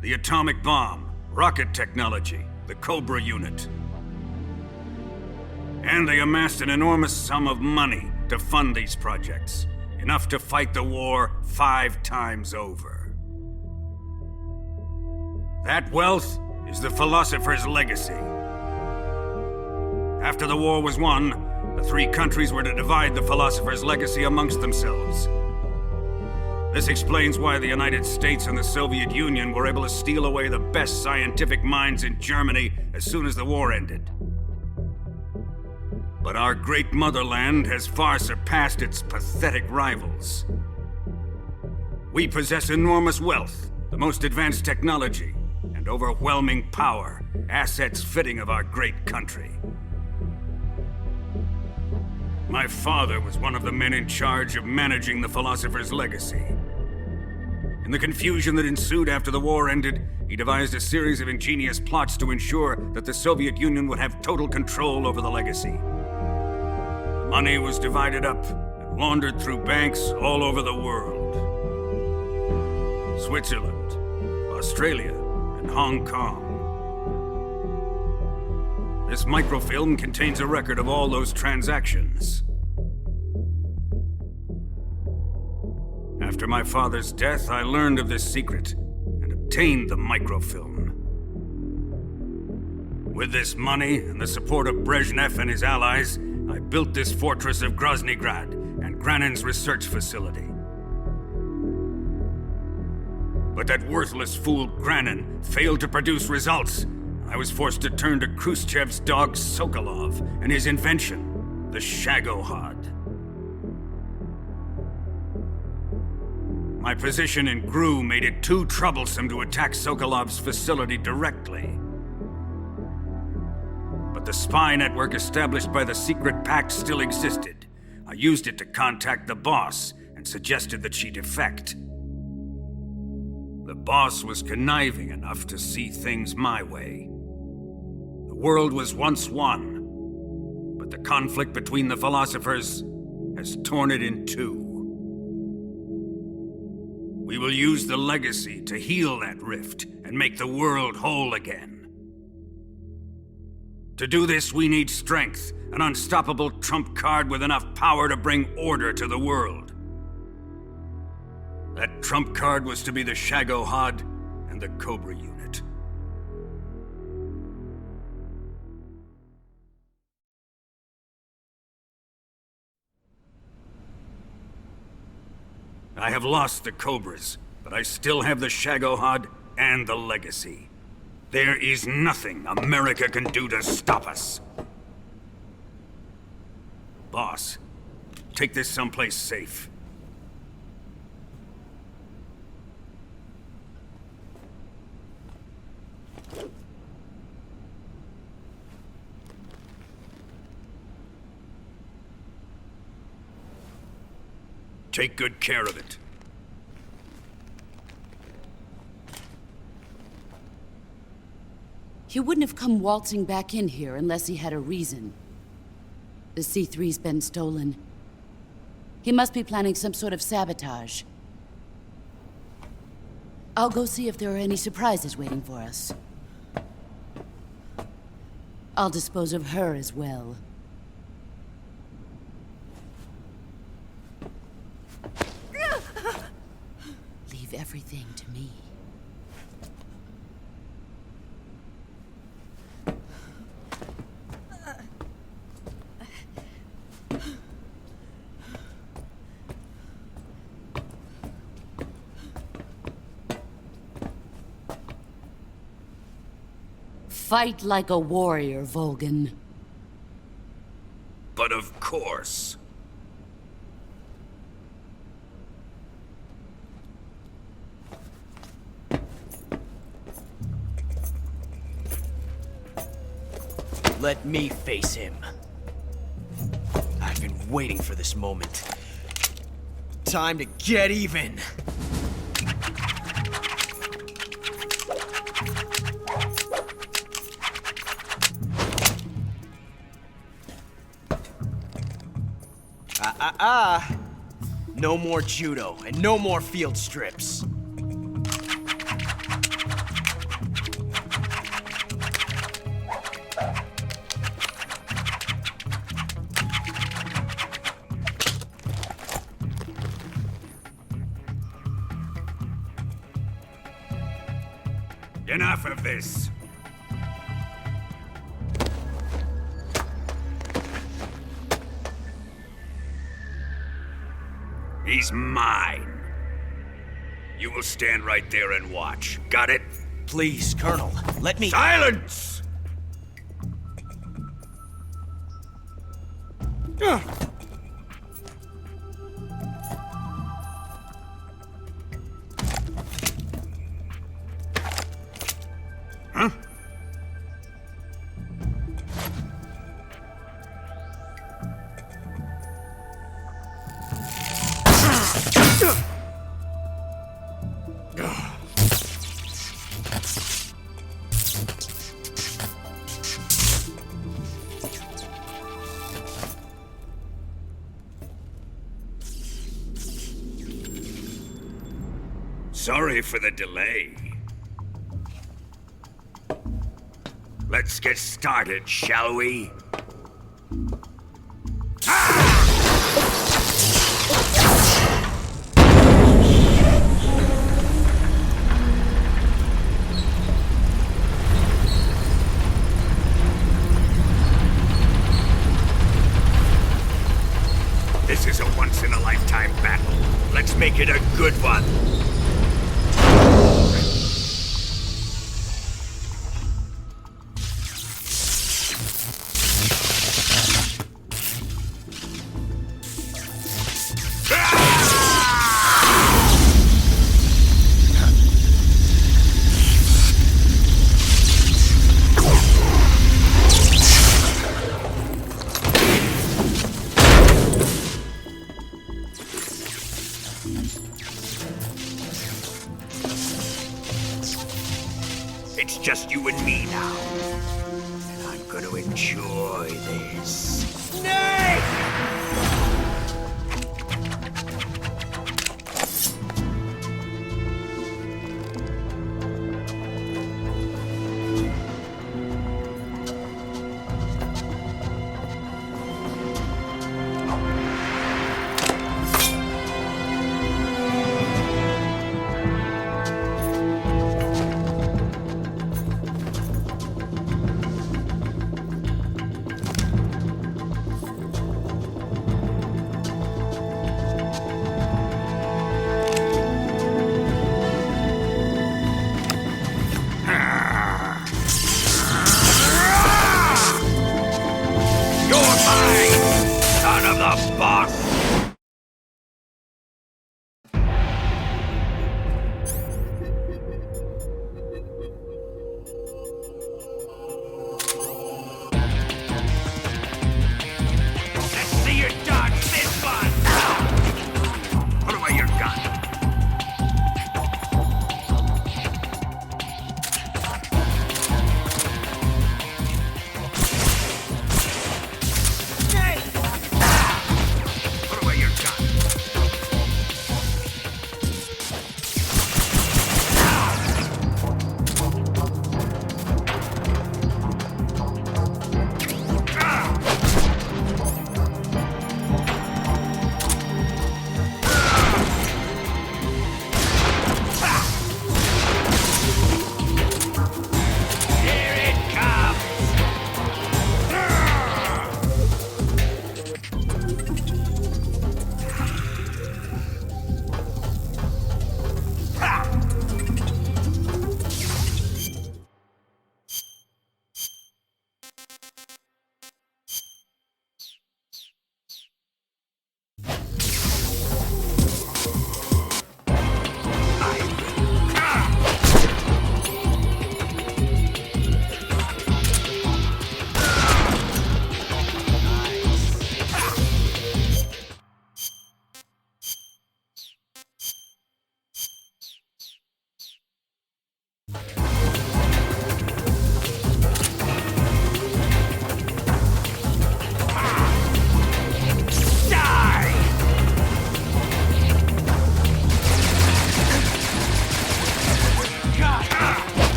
The atomic bomb, rocket technology, the Cobra unit. And they amassed an enormous sum of money to fund these projects, enough to fight the war 5 times over. That wealth is the philosopher's legacy. After the war was won, the three countries were to divide the philosopher's legacy amongst themselves. This explains why the United States and the Soviet Union were able to steal away the best scientific minds in Germany as soon as the war ended. But our great motherland has far surpassed its pathetic rivals. We possess enormous wealth, The most advanced technology and overwhelming power, assets fitting of our great country. My father was one of the men in charge of managing the philosopher's legacy. In the confusion that ensued after the war ended, he devised a series of ingenious plots to ensure that the Soviet Union would have total control over the legacy. The money was divided up and laundered through banks all over the world. Switzerland, Australia, and Hong Kong. This microfilm contains a record of all those transactions. After my father's death, I learned of this secret and obtained the microfilm. With this money and the support of Brezhnev and his allies, I built this fortress of Groznygrad and Granin's research facility. But that worthless fool Granin failed to produce results. I was forced to turn to Khrushchev's dog Sokolov and his invention, the Shagohod. My position in GRU made it too troublesome to attack Sokolov's facility directly. But the spy network established by the secret pact still existed. I used it to contact the boss and suggested that she defect. The boss was conniving enough to see things my way. The world was once one, but the conflict between the philosophers has torn it in two. We will use the legacy to heal that rift and make the world whole again. To do this, we need strength, an unstoppable trump card with enough power to bring order to the world. That trump card was to be the Shagohod and the Cobra unit. I have lost the Cobras, but I still have the Shagohod and the legacy. There is nothing America can do to stop us. Boss, take this someplace safe. Take good care of it. He wouldn't have come waltzing back in here unless he had a reason. The C3's been stolen. He must be planning some sort of sabotage. I'll go see if there are any surprises waiting for us. I'll dispose of her as well. Leave everything to me. Fight like a warrior, Volgan. But of course. Let me face him. I've been waiting for this moment. Time to get even! No more judo, and no more field strips. Enough of this. He's mine. You will stand right there and watch. Got it? Please, Colonel, let me— Silence! Sorry for the delay. Let's get started, shall we? This is a once-in-a-lifetime battle. Let's make it a good one. It's just you and me now. And I'm gonna enjoy this. Snake!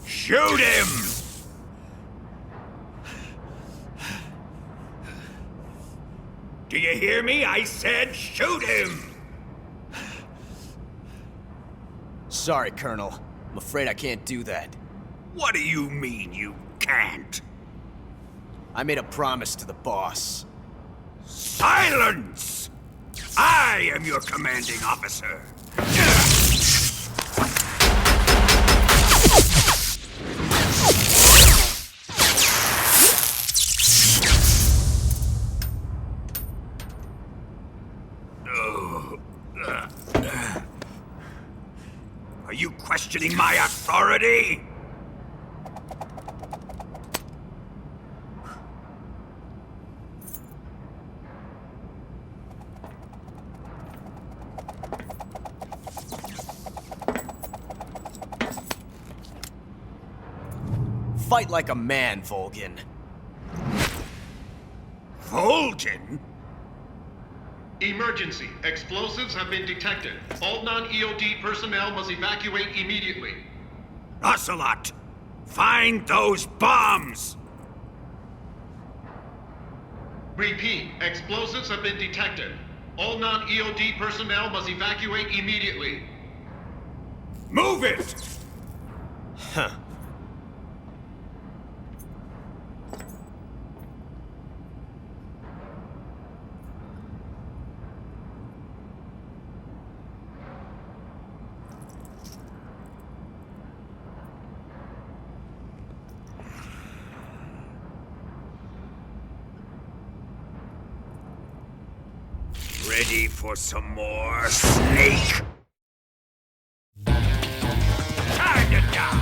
Shoot him! Do you hear me? I said shoot him! Sorry, Colonel. I'm afraid I can't do that. What do you mean you can't? I made a promise to the boss. Silence! I am your commanding officer. Are you questioning my authority? Fight like a man, Volgin. Volgin? Emergency. Explosives have been detected. All non-EOD personnel must evacuate immediately. Ocelot, find those bombs! Repeat. Explosives have been detected. All non-EOD personnel must evacuate immediately. Move it! Huh. Ready for some more, Snake? Time to die!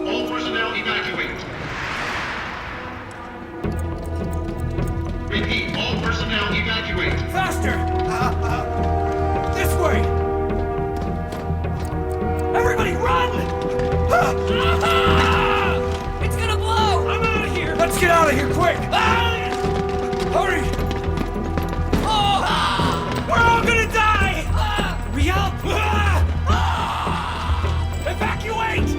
All personnel evacuate. Repeat. All personnel evacuate. Faster! This way! Everybody run! It's gonna blow! I'm out of here! Let's get out of here, quick! Hurry! We're all gonna die! We help! Evacuate!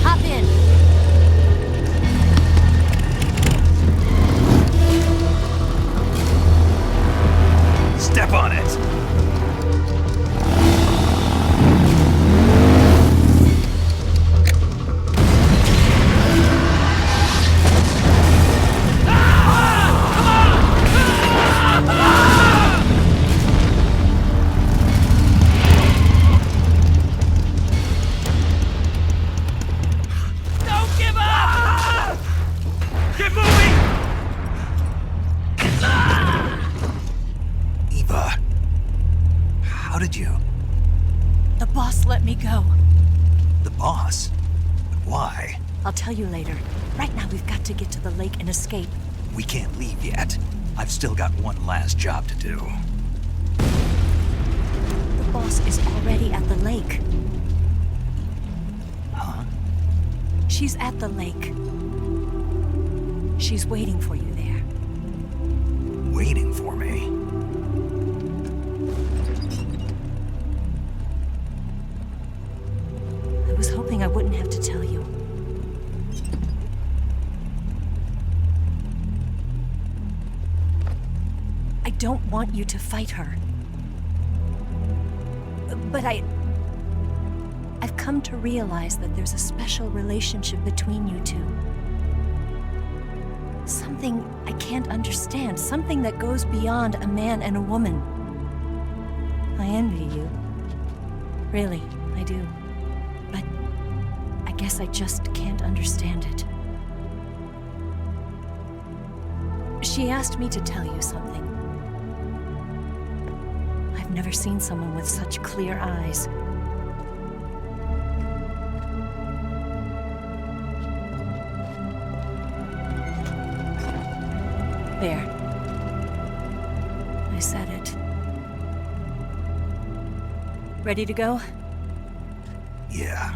Hop in. Step on it! Don't give up! Get moving! Eva, how did you? The boss let me go. The boss? But why? I'll tell you later. Right now, we've got to get to the lake and escape. We can't leave yet. I've still got one last job to do. The boss is already at the lake. Huh? She's at the lake. She's waiting for you there. Waiting for me? I was hoping I wouldn't have to tell you. I don't want you to fight her. But I've come to realize that there's a special relationship between you two. Something I can't understand. Something that goes beyond a man and a woman. I envy you. Really, I do. But I guess I just can't understand it. She asked me to tell you something. I've never seen someone with such clear eyes. There. I said it. Ready to go? Yeah.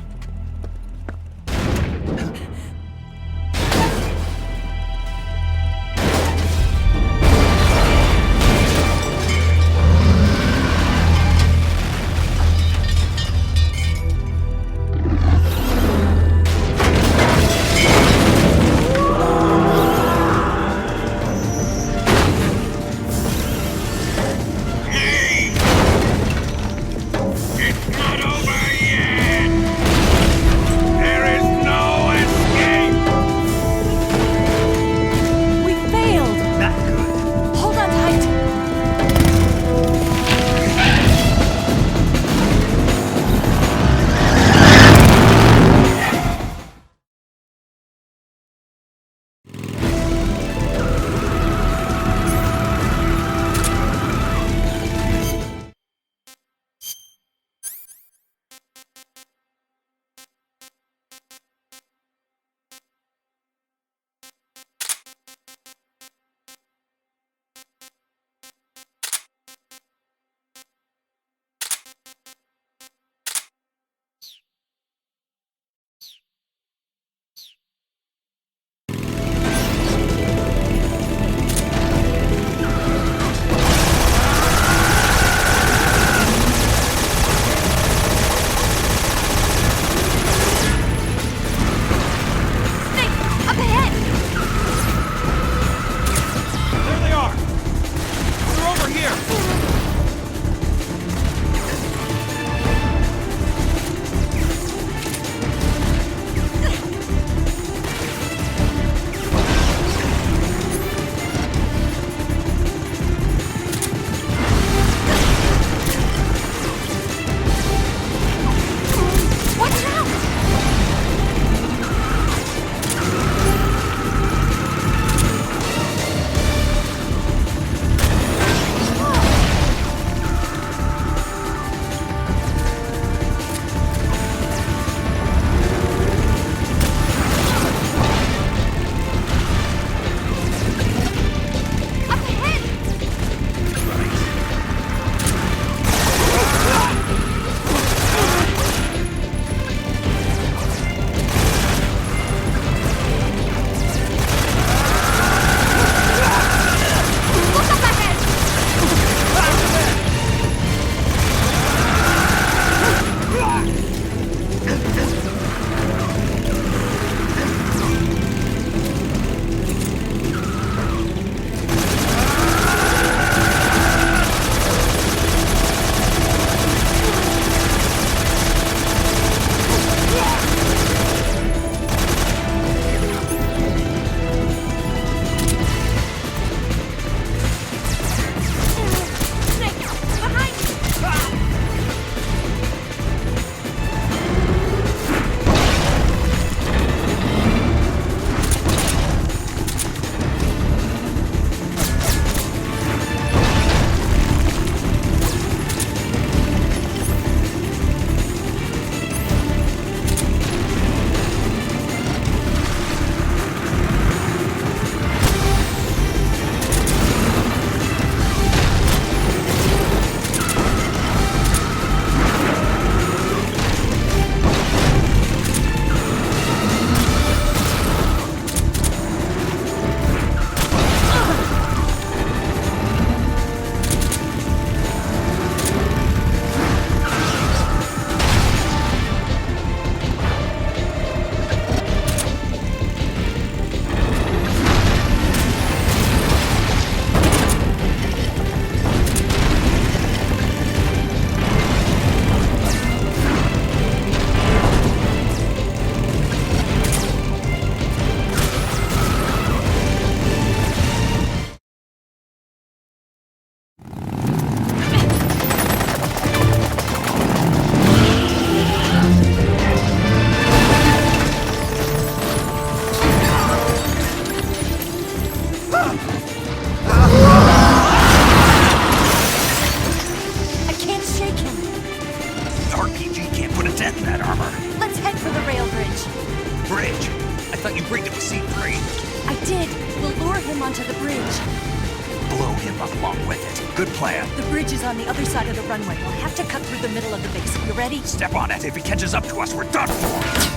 It's not over yet! There is no escape! in that armor. Let's head for the rail bridge. Bridge? I thought you rigged it with C3. I did. We'll lure him onto the bridge. Blow him up along with it. Good plan. The bridge is on the other side of the runway. We'll have to cut through the middle of the base. You ready? Step on it. If he catches up to us, we're done for.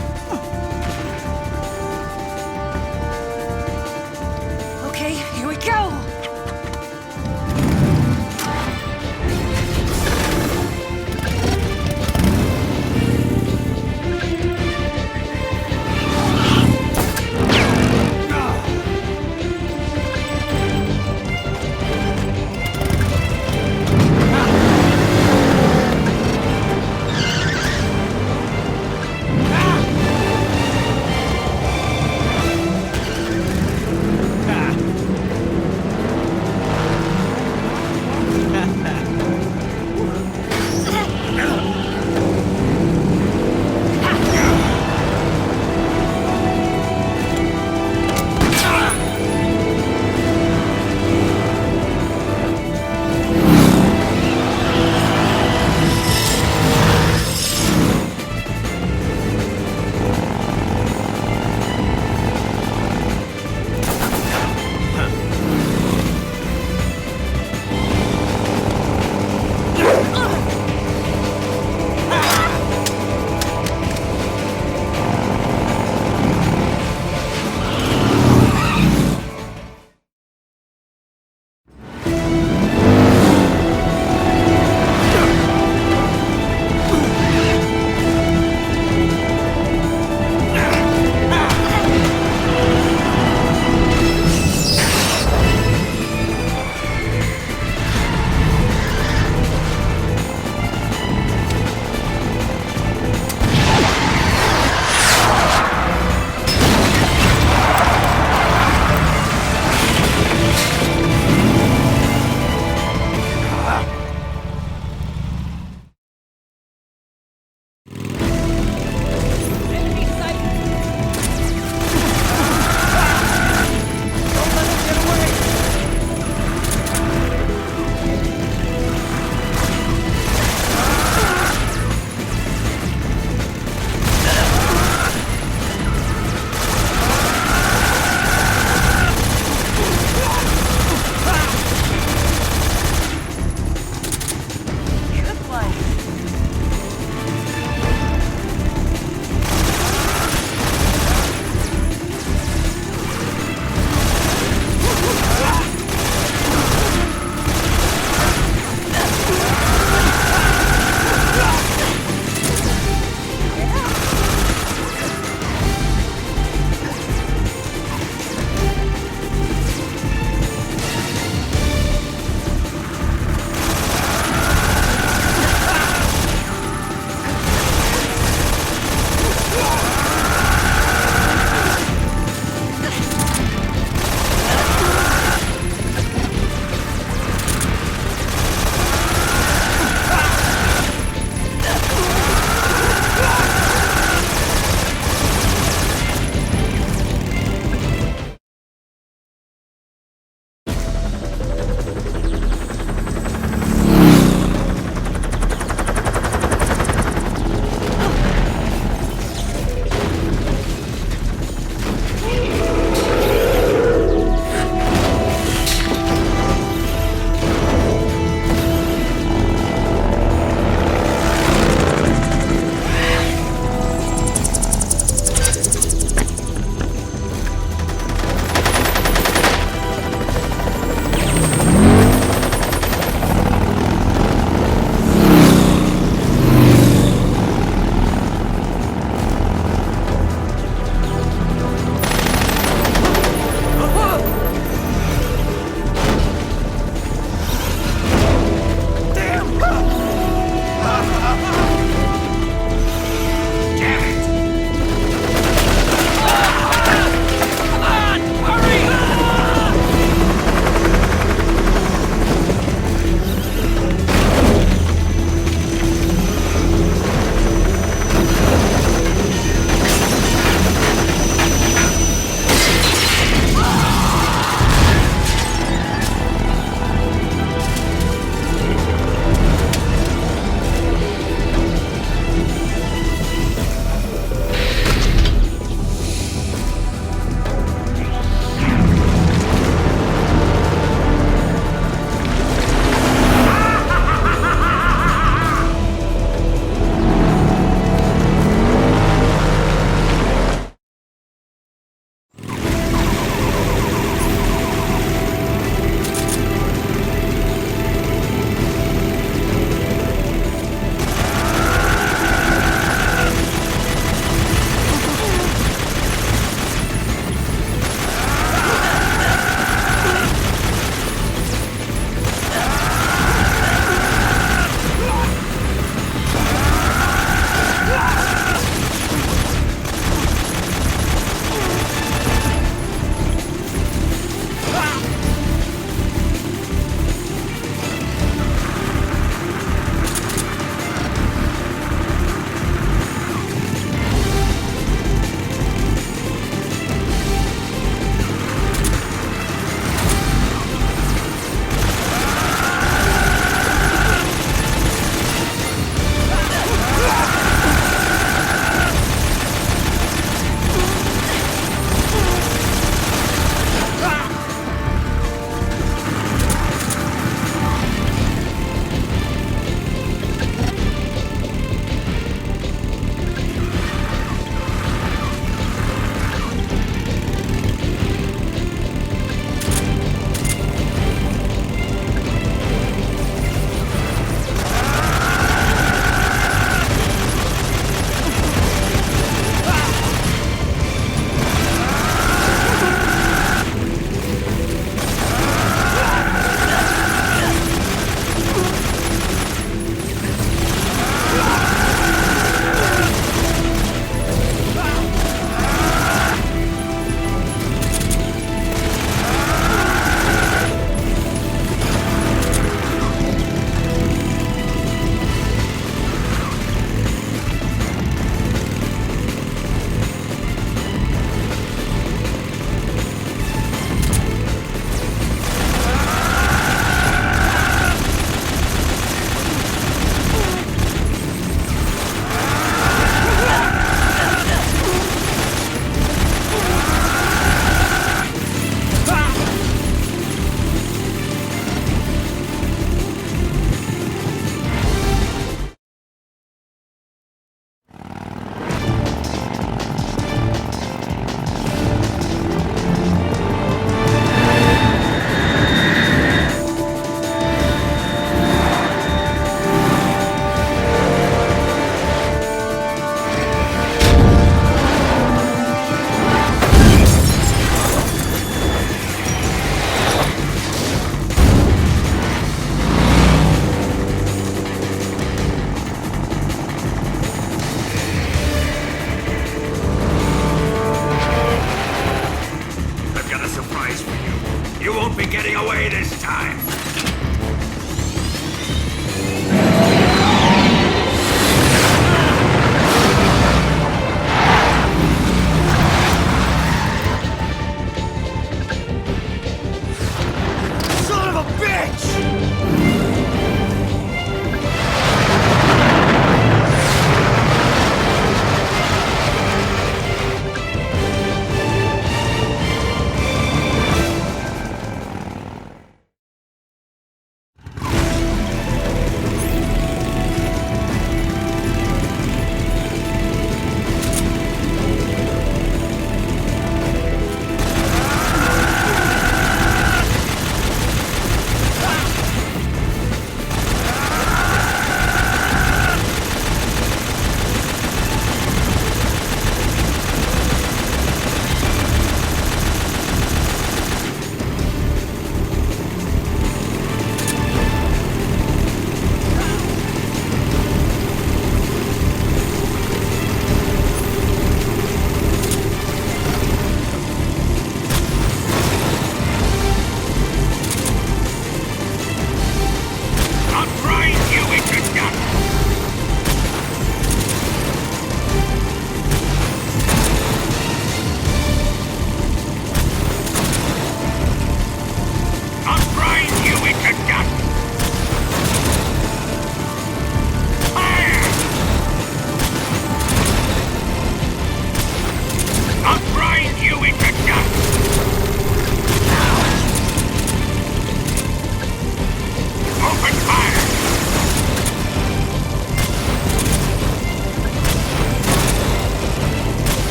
Okay, here we go!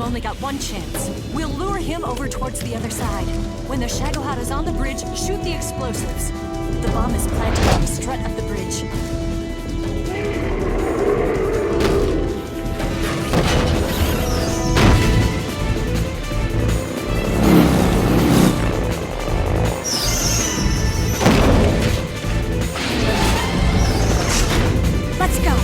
only got one chance. We'll lure him over towards the other side. When the Shagohod is on the bridge, shoot the explosives. The bomb is planted on the strut of the bridge. Let's go.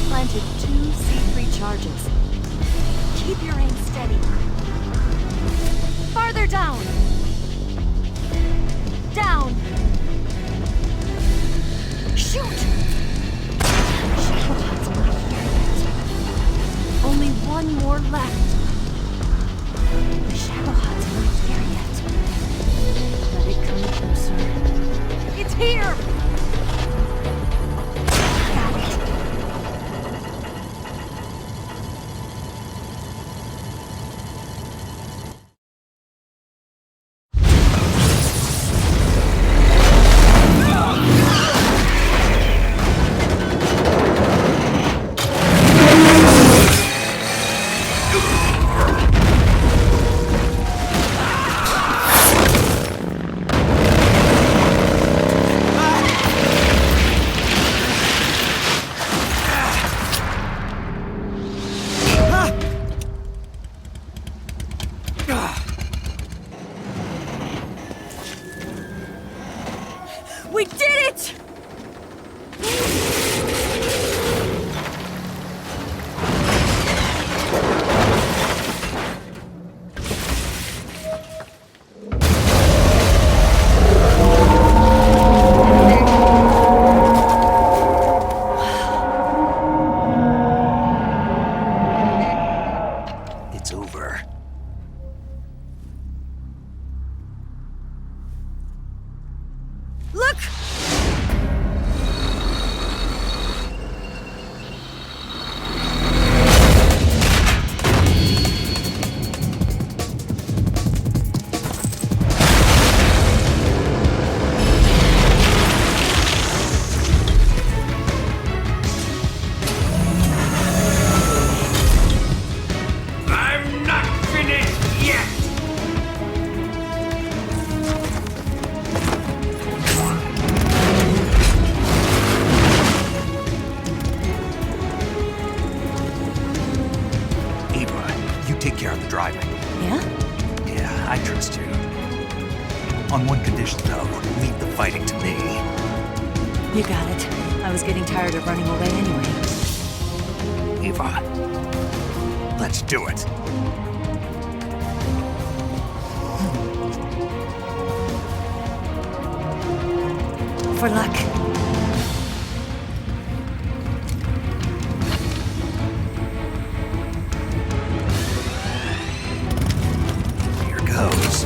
Planted 2 C3 charges. Keep your aim steady. Farther down. Down. Shoot! Shagohod's not here yet. Only one more left. The Shagohod's not there yet. Let it come closer. It's here! We did it! It's over. Look! I'm not finished yet! Eva, you take care of the driving. Yeah? Yeah, I trust you. On one condition, though, leave the fighting to me. You got it. I was getting tired of running away anyway. Eva, let's do it. For luck. Here goes.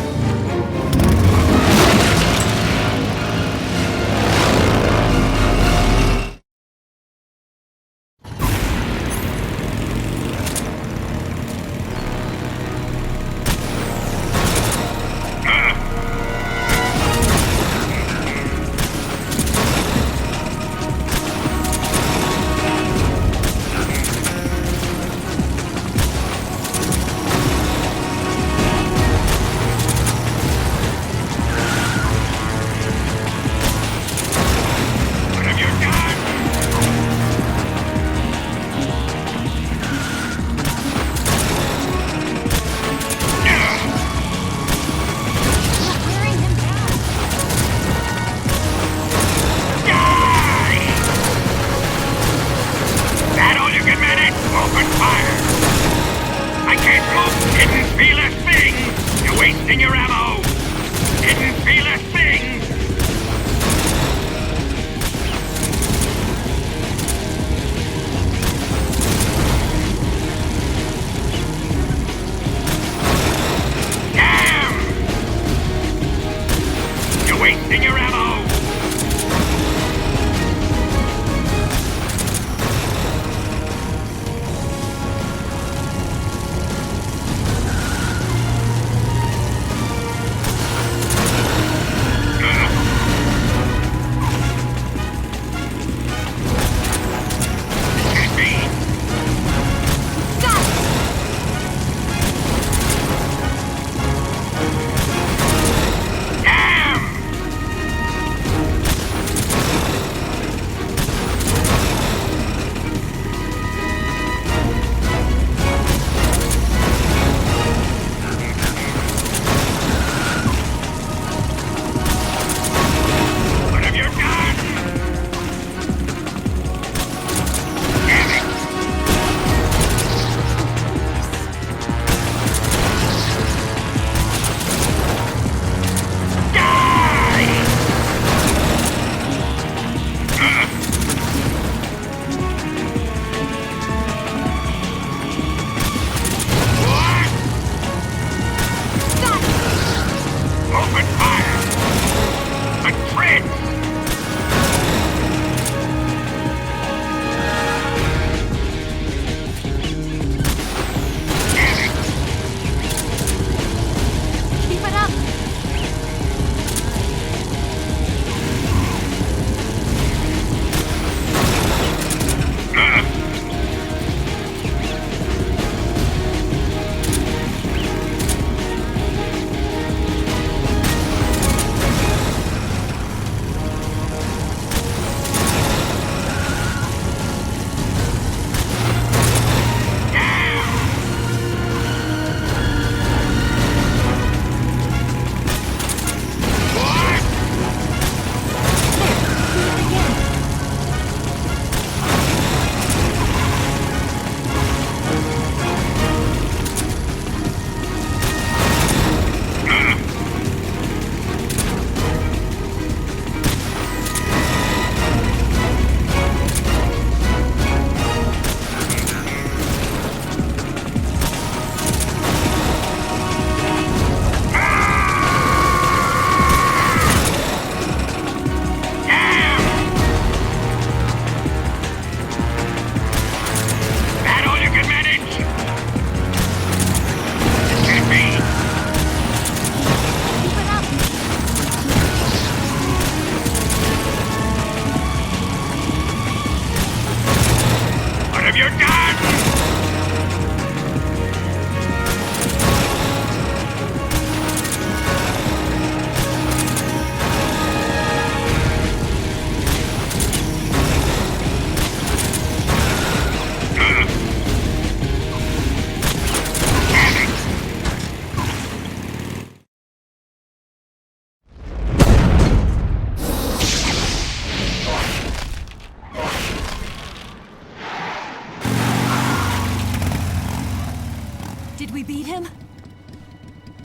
beat him?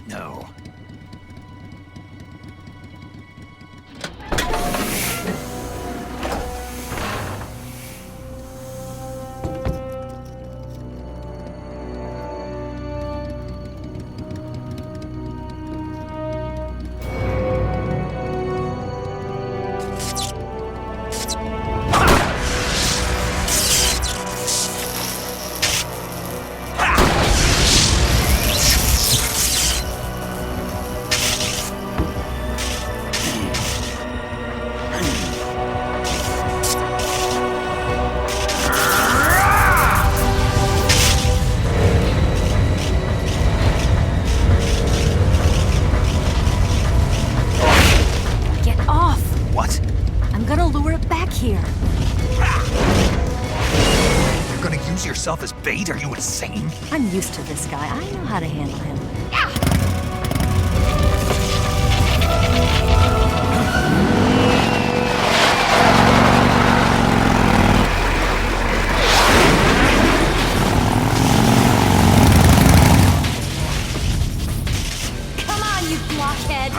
No. As bait? Are you insane? I'm used to this guy. I know how to handle him. Come on, you blockhead!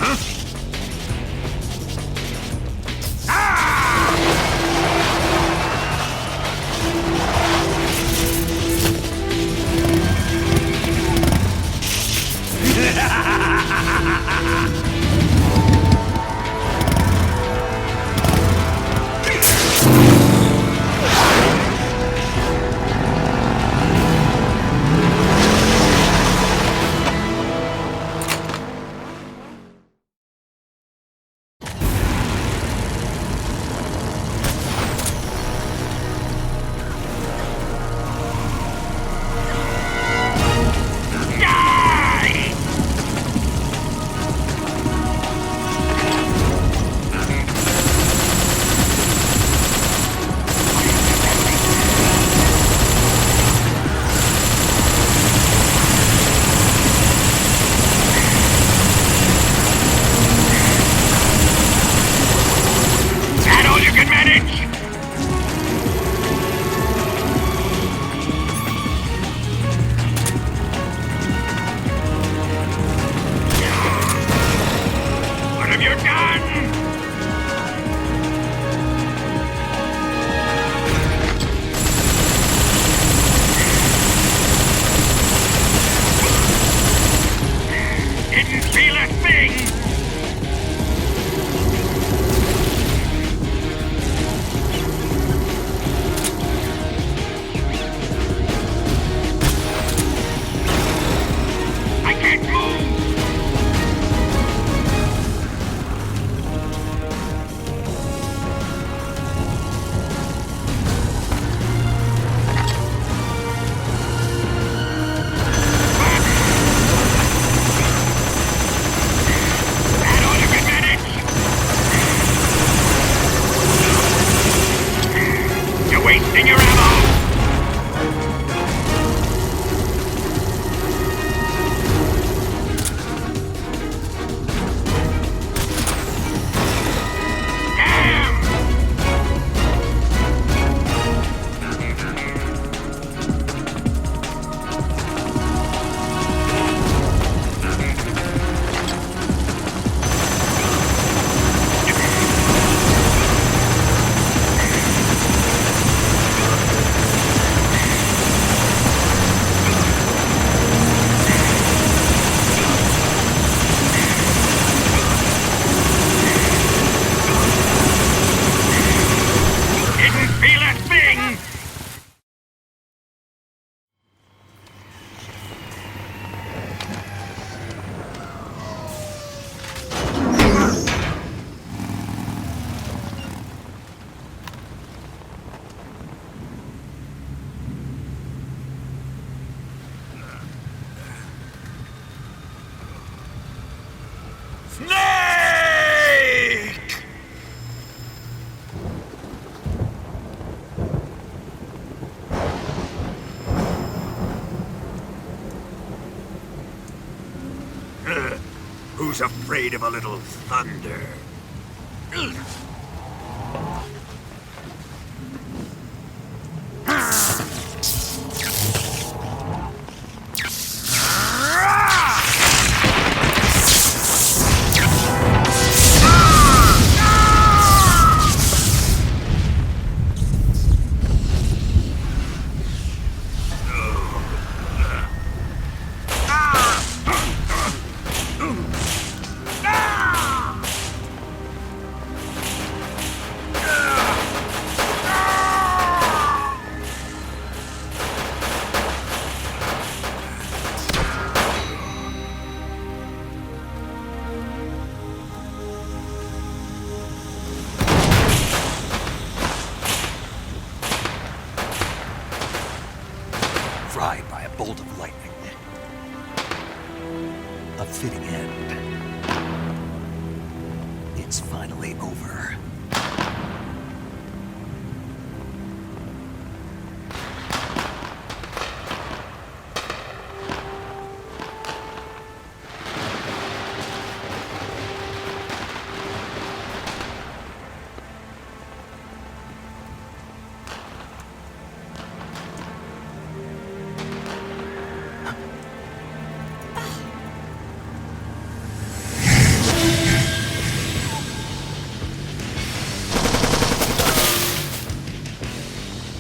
Who's afraid of a little thunder?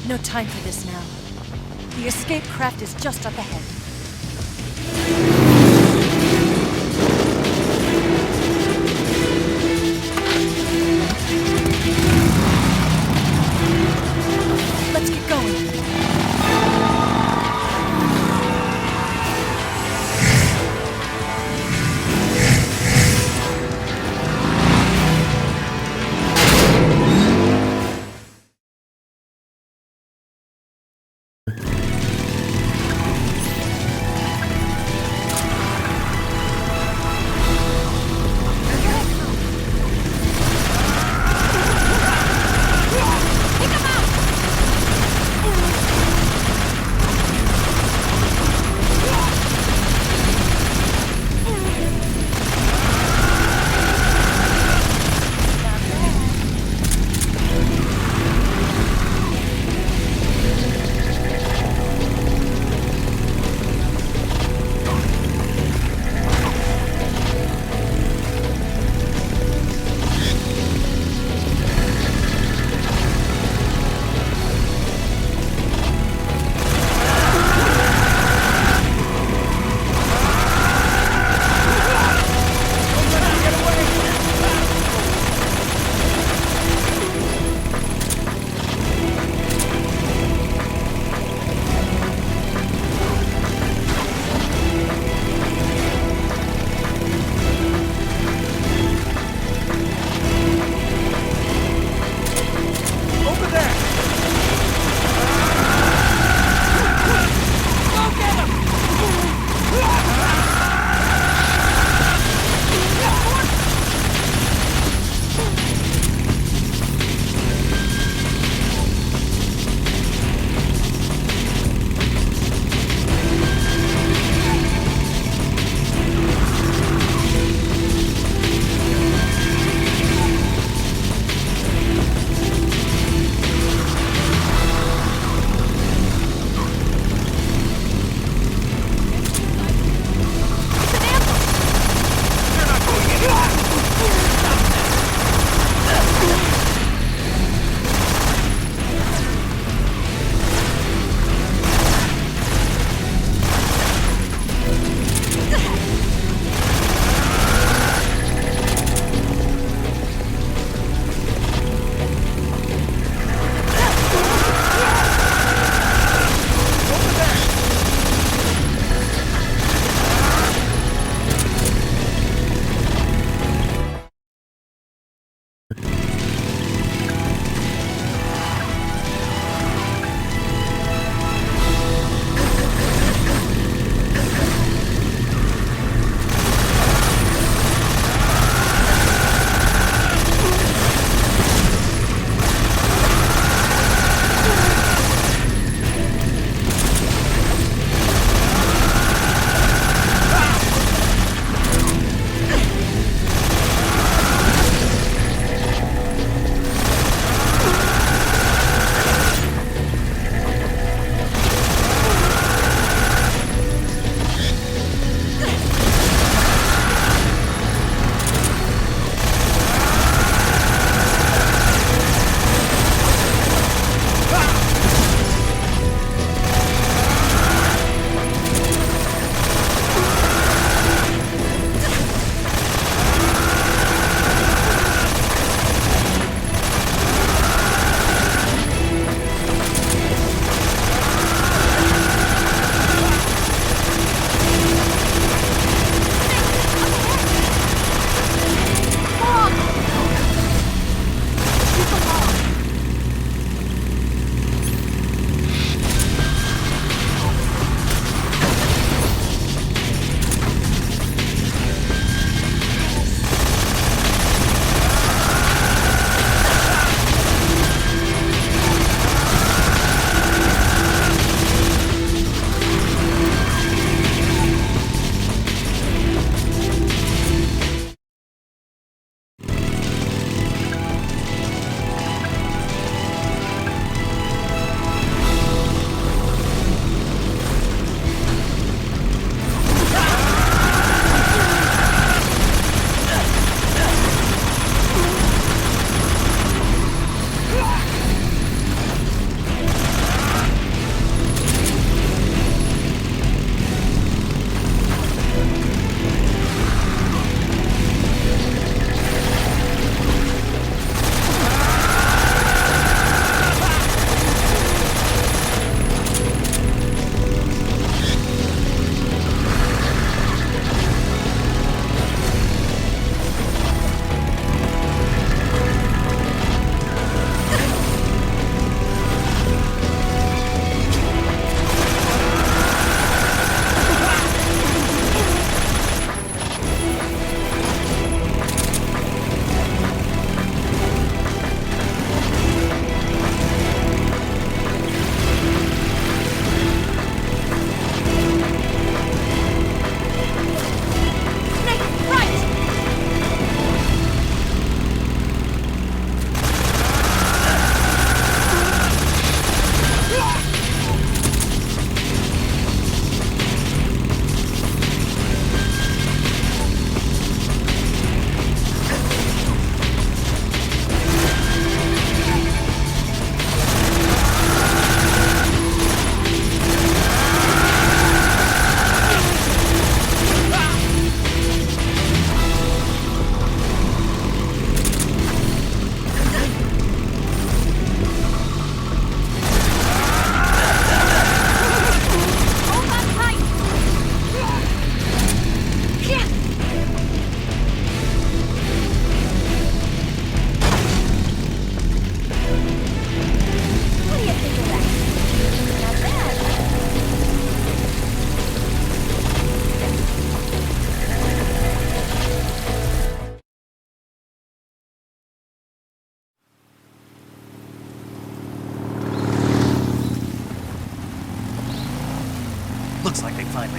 No time for this now. The escape craft is just up ahead. Let's get going.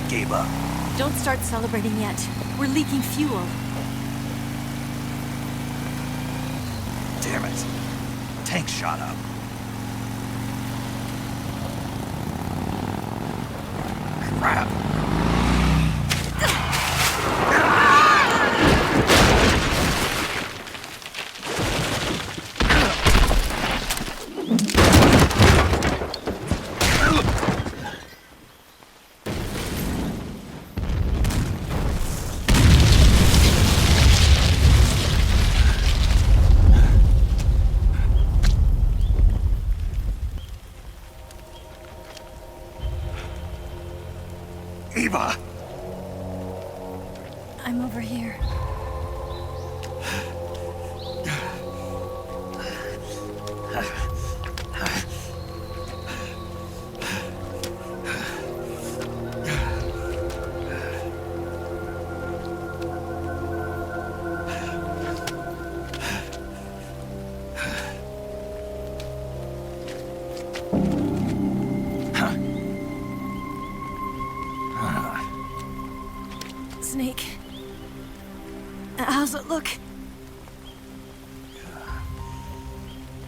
I gave up. Don't start celebrating yet. We're leaking fuel. Damn it. Tank shot up. Crap. Eva! I'm over here. Snake. How's it look?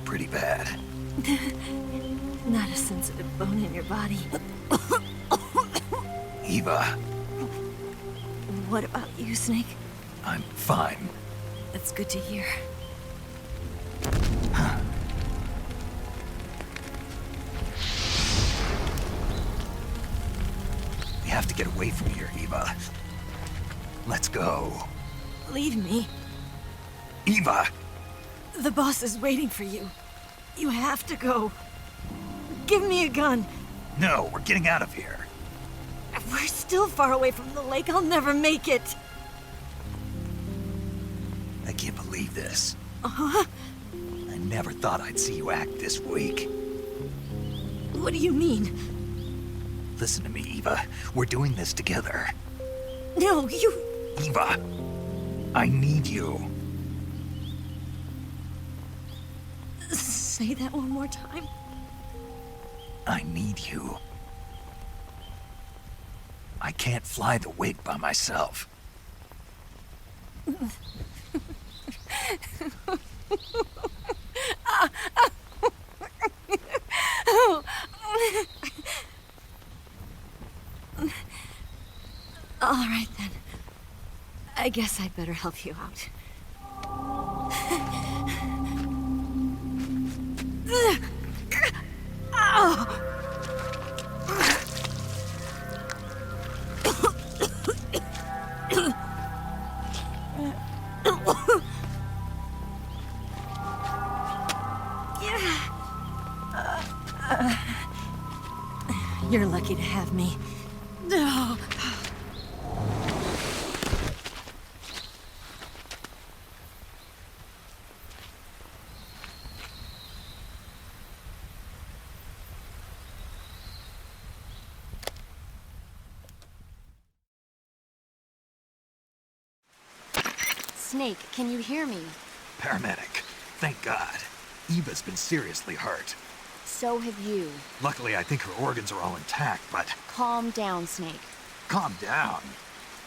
Pretty bad. Not a sensitive bone in your body. Eva, What about you, Snake? I'm fine. That's good to hear. We have to get away from here, Eva. Let's go. Leave me. Eva! The boss is waiting for you. You have to go. Give me a gun. No, we're getting out of here. We're still far away from the lake. I'll never make it. I can't believe this. Uh-huh. I never thought I'd see you act this weak. What do you mean? Listen to me, Eva. We're doing this together. No, you... Eva, I need you. Say that one more time. I need you. I can't fly the wig by myself. All right, then. I guess I'd better help you out. You're lucky to have me. No. Snake, can you hear me? Paramedic. Thank God. Eva's been seriously hurt. So have you. Luckily, I think her organs are all intact, but... Calm down, Snake. Calm down.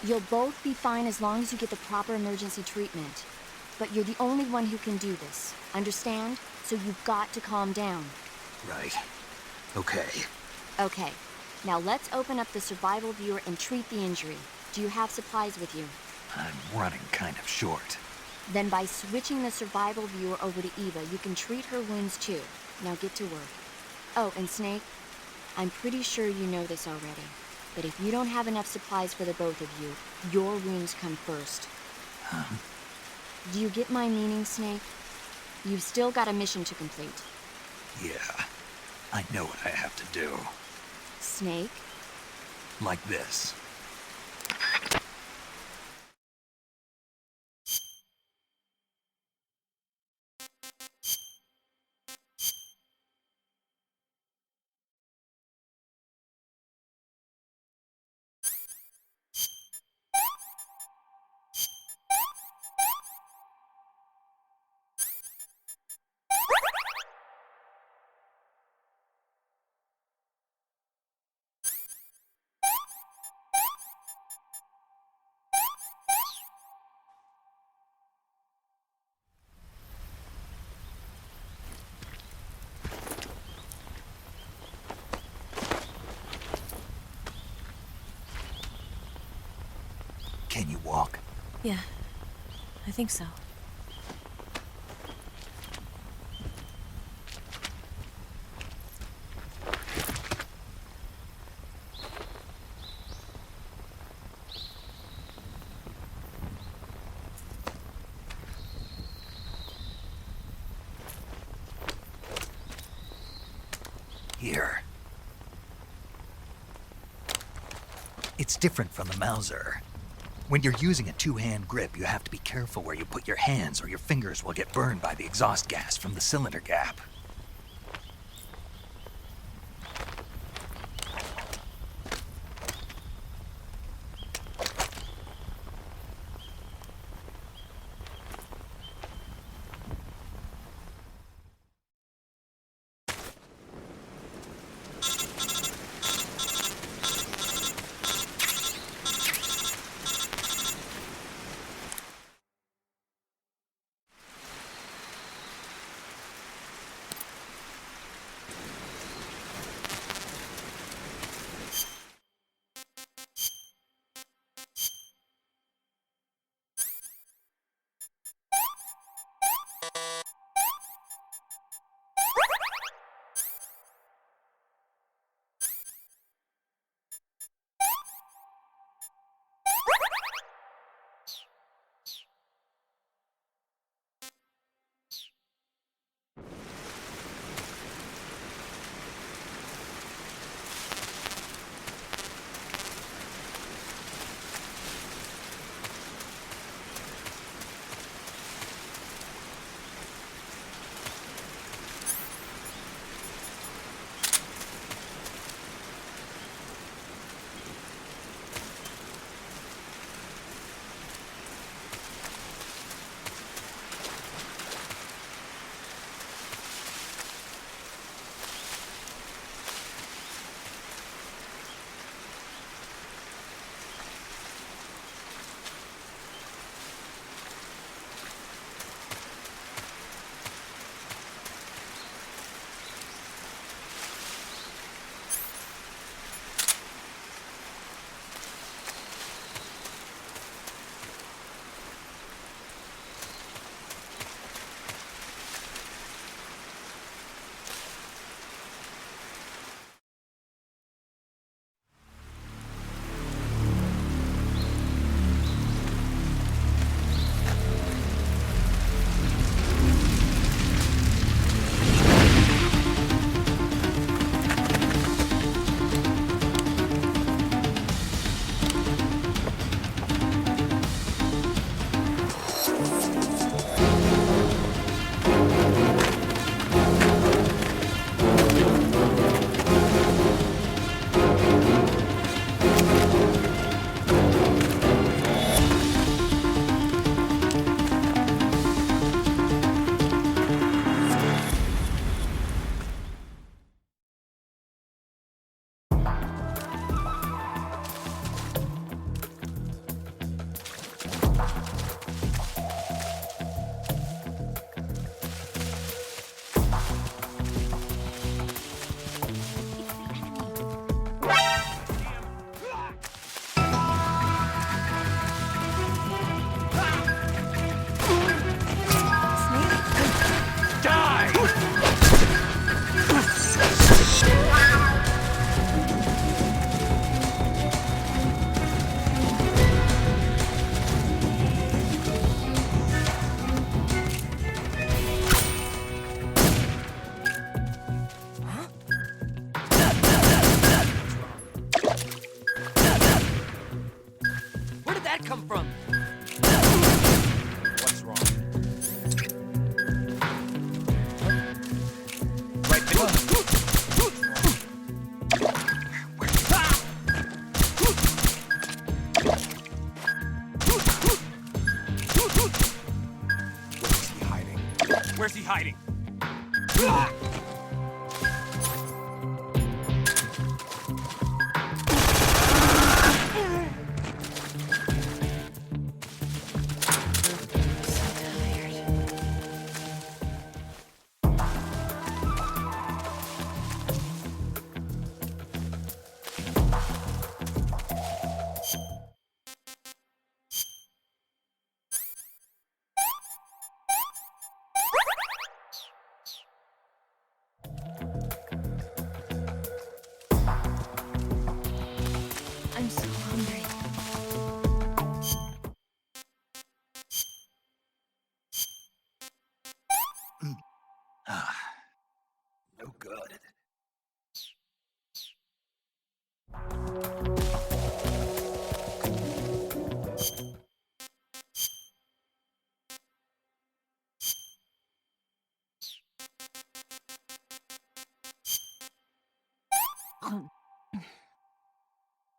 You'll both be fine as long as you get the proper emergency treatment. But you're the only one who can do this. Understand? So you've got to calm down. Right. Okay. Okay. Now let's open up the survival viewer and treat the injury. Do you have supplies with you? I'm running kind of short. Then by switching the survival viewer over to Eva, you can treat her wounds too. Now get to work. Oh, and Snake, I'm pretty sure you know this already, but if you don't have enough supplies for the both of you, your wounds come first. Do you get my meaning, Snake? You've still got a mission to complete. Yeah. I know what I have to do. Snake? Like this. Can you walk? Yeah, I think so. Here. It's different from the Mauser. When you're using a two-hand grip, you have to be careful where you put your hands or your fingers will get burned by the exhaust gas from the cylinder gap. good.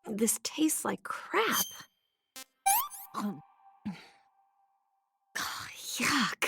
This tastes like crap. Yuck.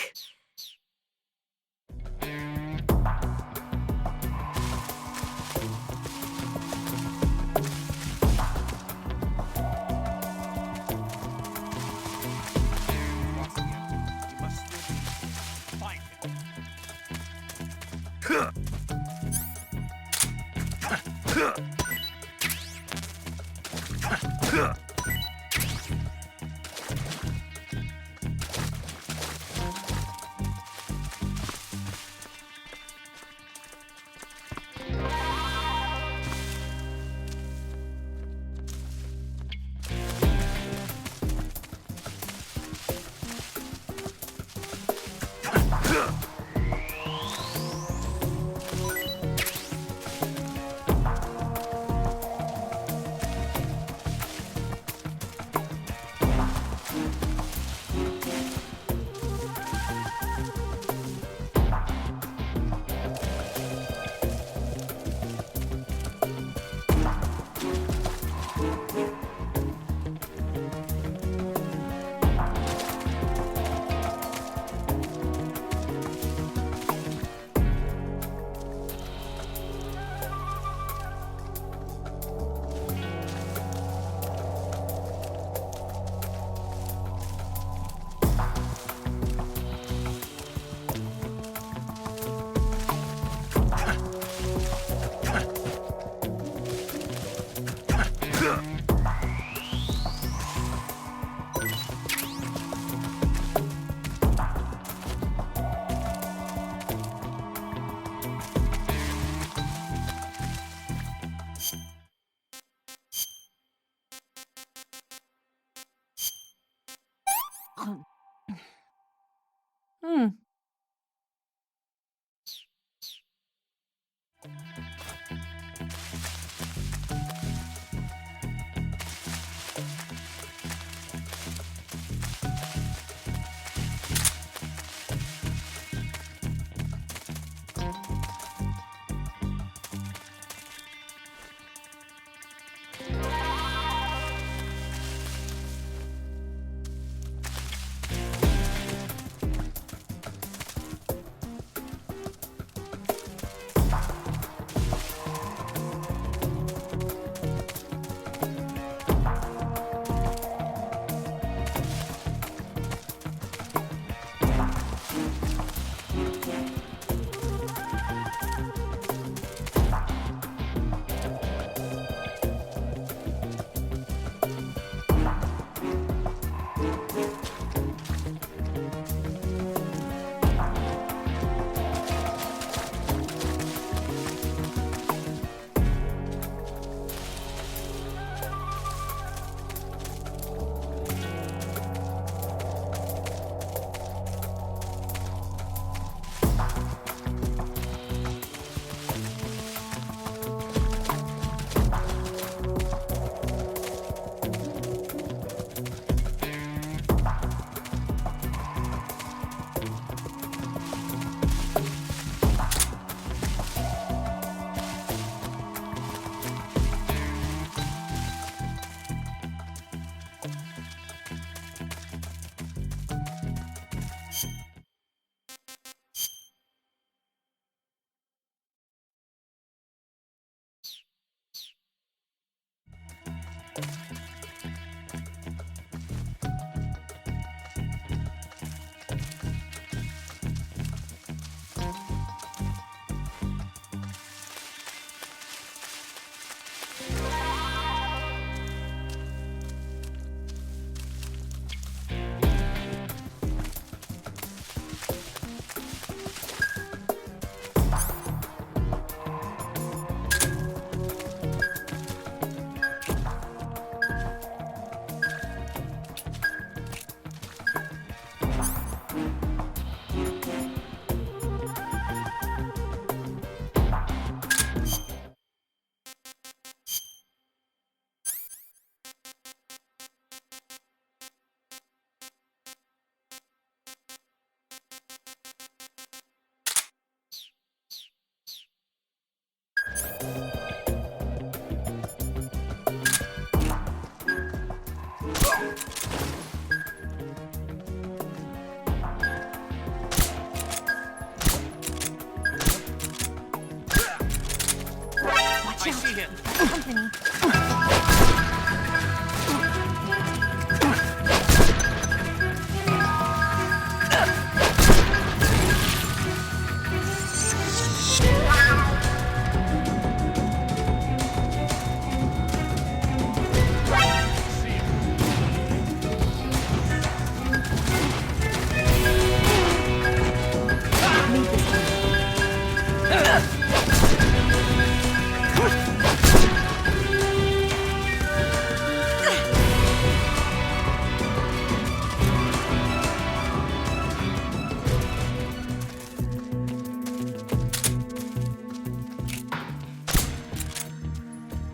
Watch I out. see him. Company.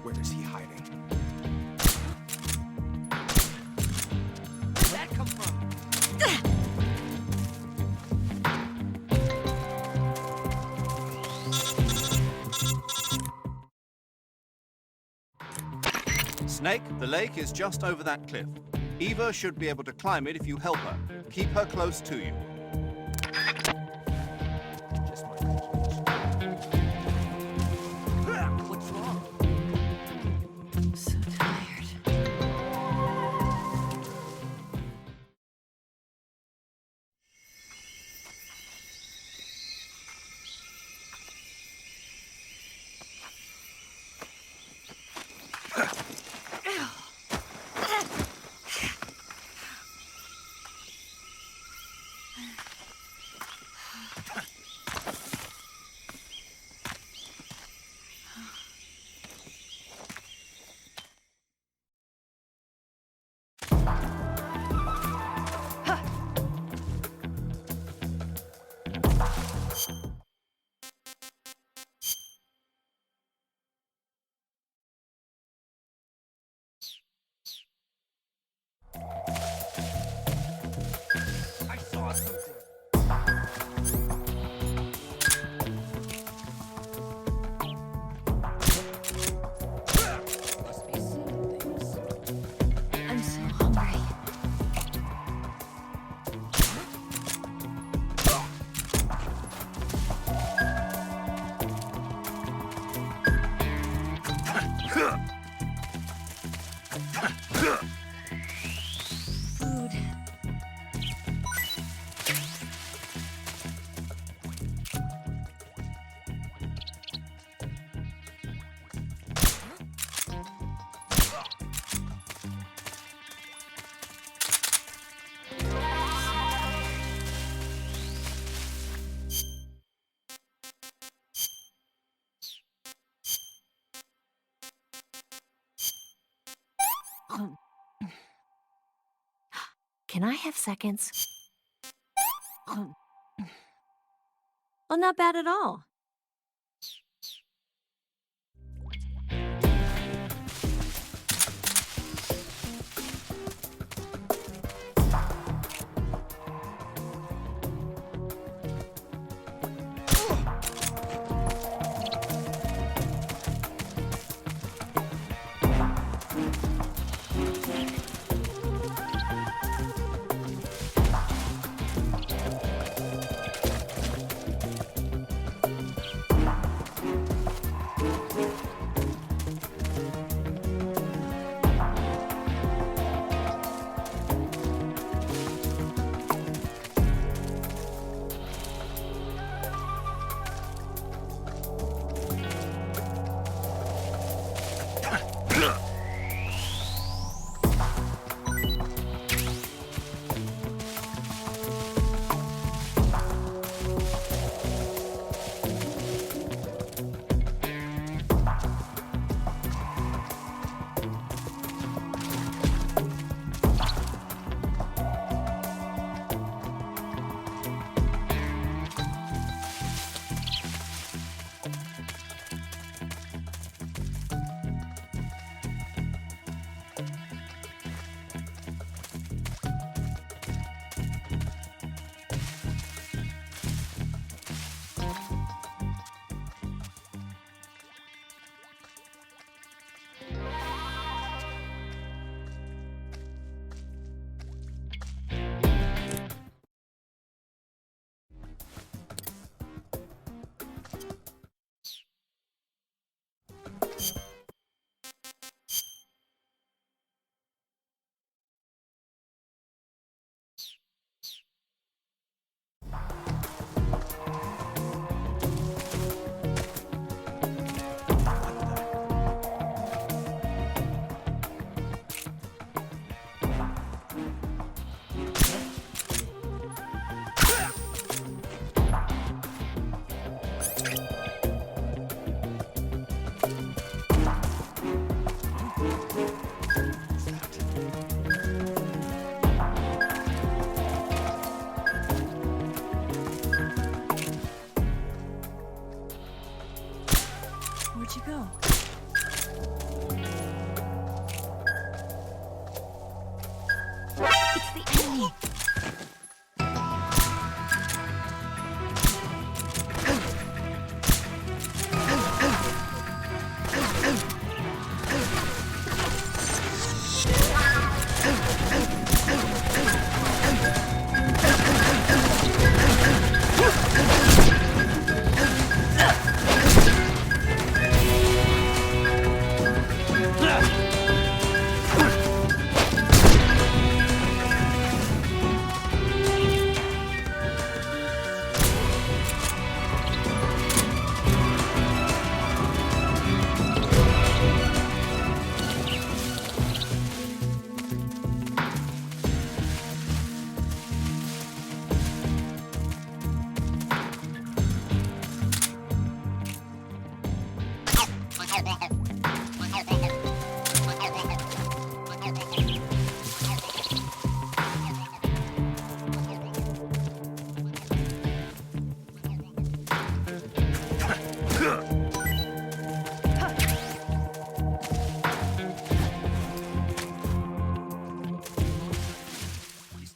Where is he hiding? Where'd that come from? Snake, the lake is just over that cliff. Eva should be able to climb it if you help her. Keep her close to you. What's wrong? So tired. I saw something. Must be seeing things. I'm so hungry. Food. Can I have seconds? Well, not bad at all. Where'd you go? It's the enemy.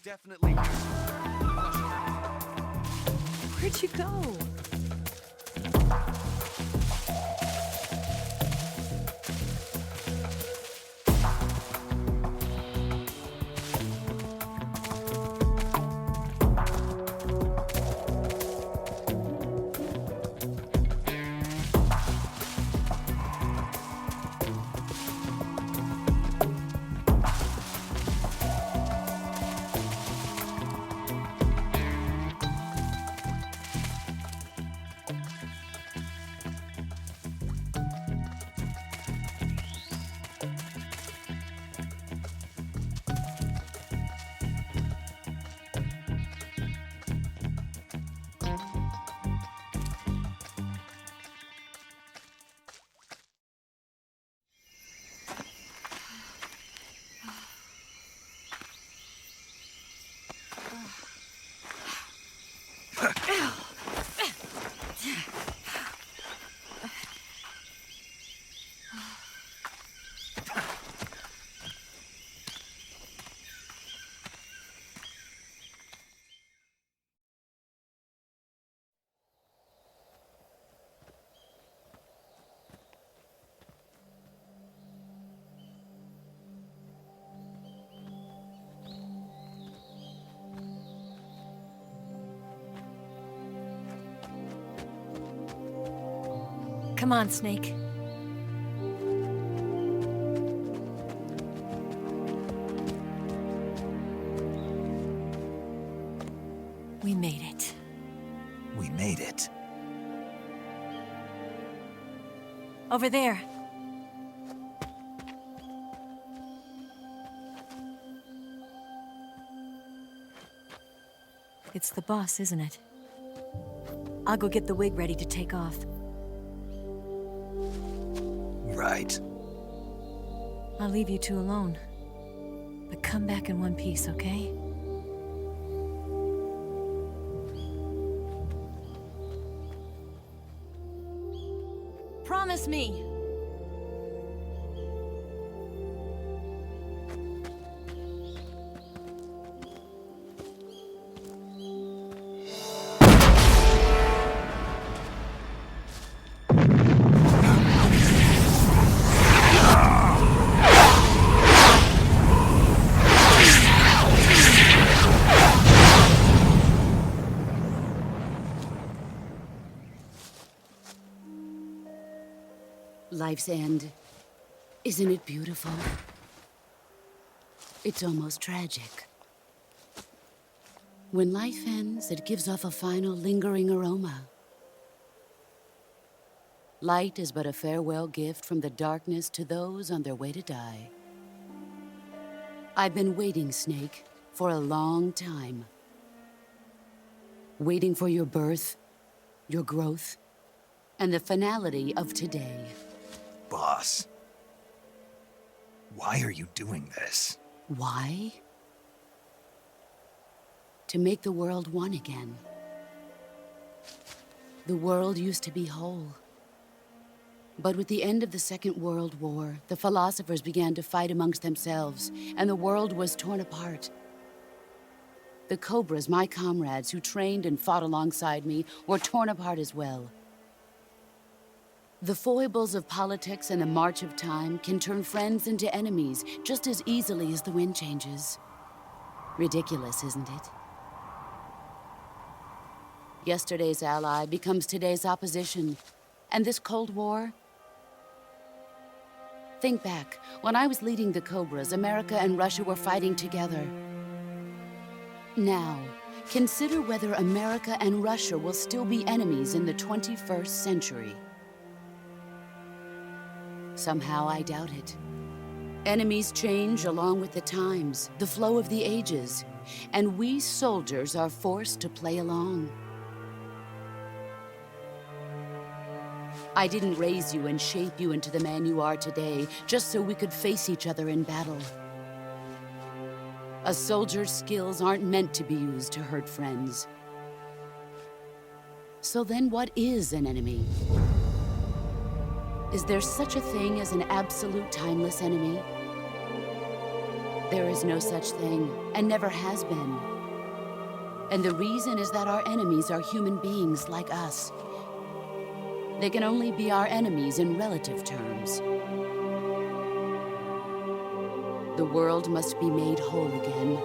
Definitely. Where'd you go? Come on, Snake. We made it. We made it. Over there. It's the boss, isn't it? I'll go get the wig ready to take off. Right. I'll leave you two alone. But come back in one piece, okay? Promise me! Life's end. Isn't it beautiful? It's almost tragic. When life ends, it gives off a final lingering aroma. Light is but a farewell gift from the darkness to those on their way to die. I've been waiting, Snake, for a long time. Waiting for your birth, your growth, and the finality of today. Boss, why are you doing this? Why? To make the world one again. The world used to be whole. But with the end of the Second World War, the philosophers began to fight amongst themselves, and the world was torn apart. The Cobras, my comrades who trained and fought alongside me, were torn apart as well. The foibles of politics and the march of time can turn friends into enemies just as easily as the wind changes. Ridiculous, isn't it? Yesterday's ally becomes today's opposition. And this Cold War? Think back. When I was leading the Cobras, America and Russia were fighting together. Now, consider whether America and Russia will still be enemies in the 21st century. Somehow I doubt it. Enemies change along with the times, the flow of the ages, and we soldiers are forced to play along. I didn't raise you and shape you into the man you are today just so we could face each other in battle. A soldier's skills aren't meant to be used to hurt friends. So then what is an enemy? Is there such a thing as an absolute timeless enemy? There is no such thing, and never has been. And the reason is that our enemies are human beings like us. They can only be our enemies in relative terms. The world must be made whole again.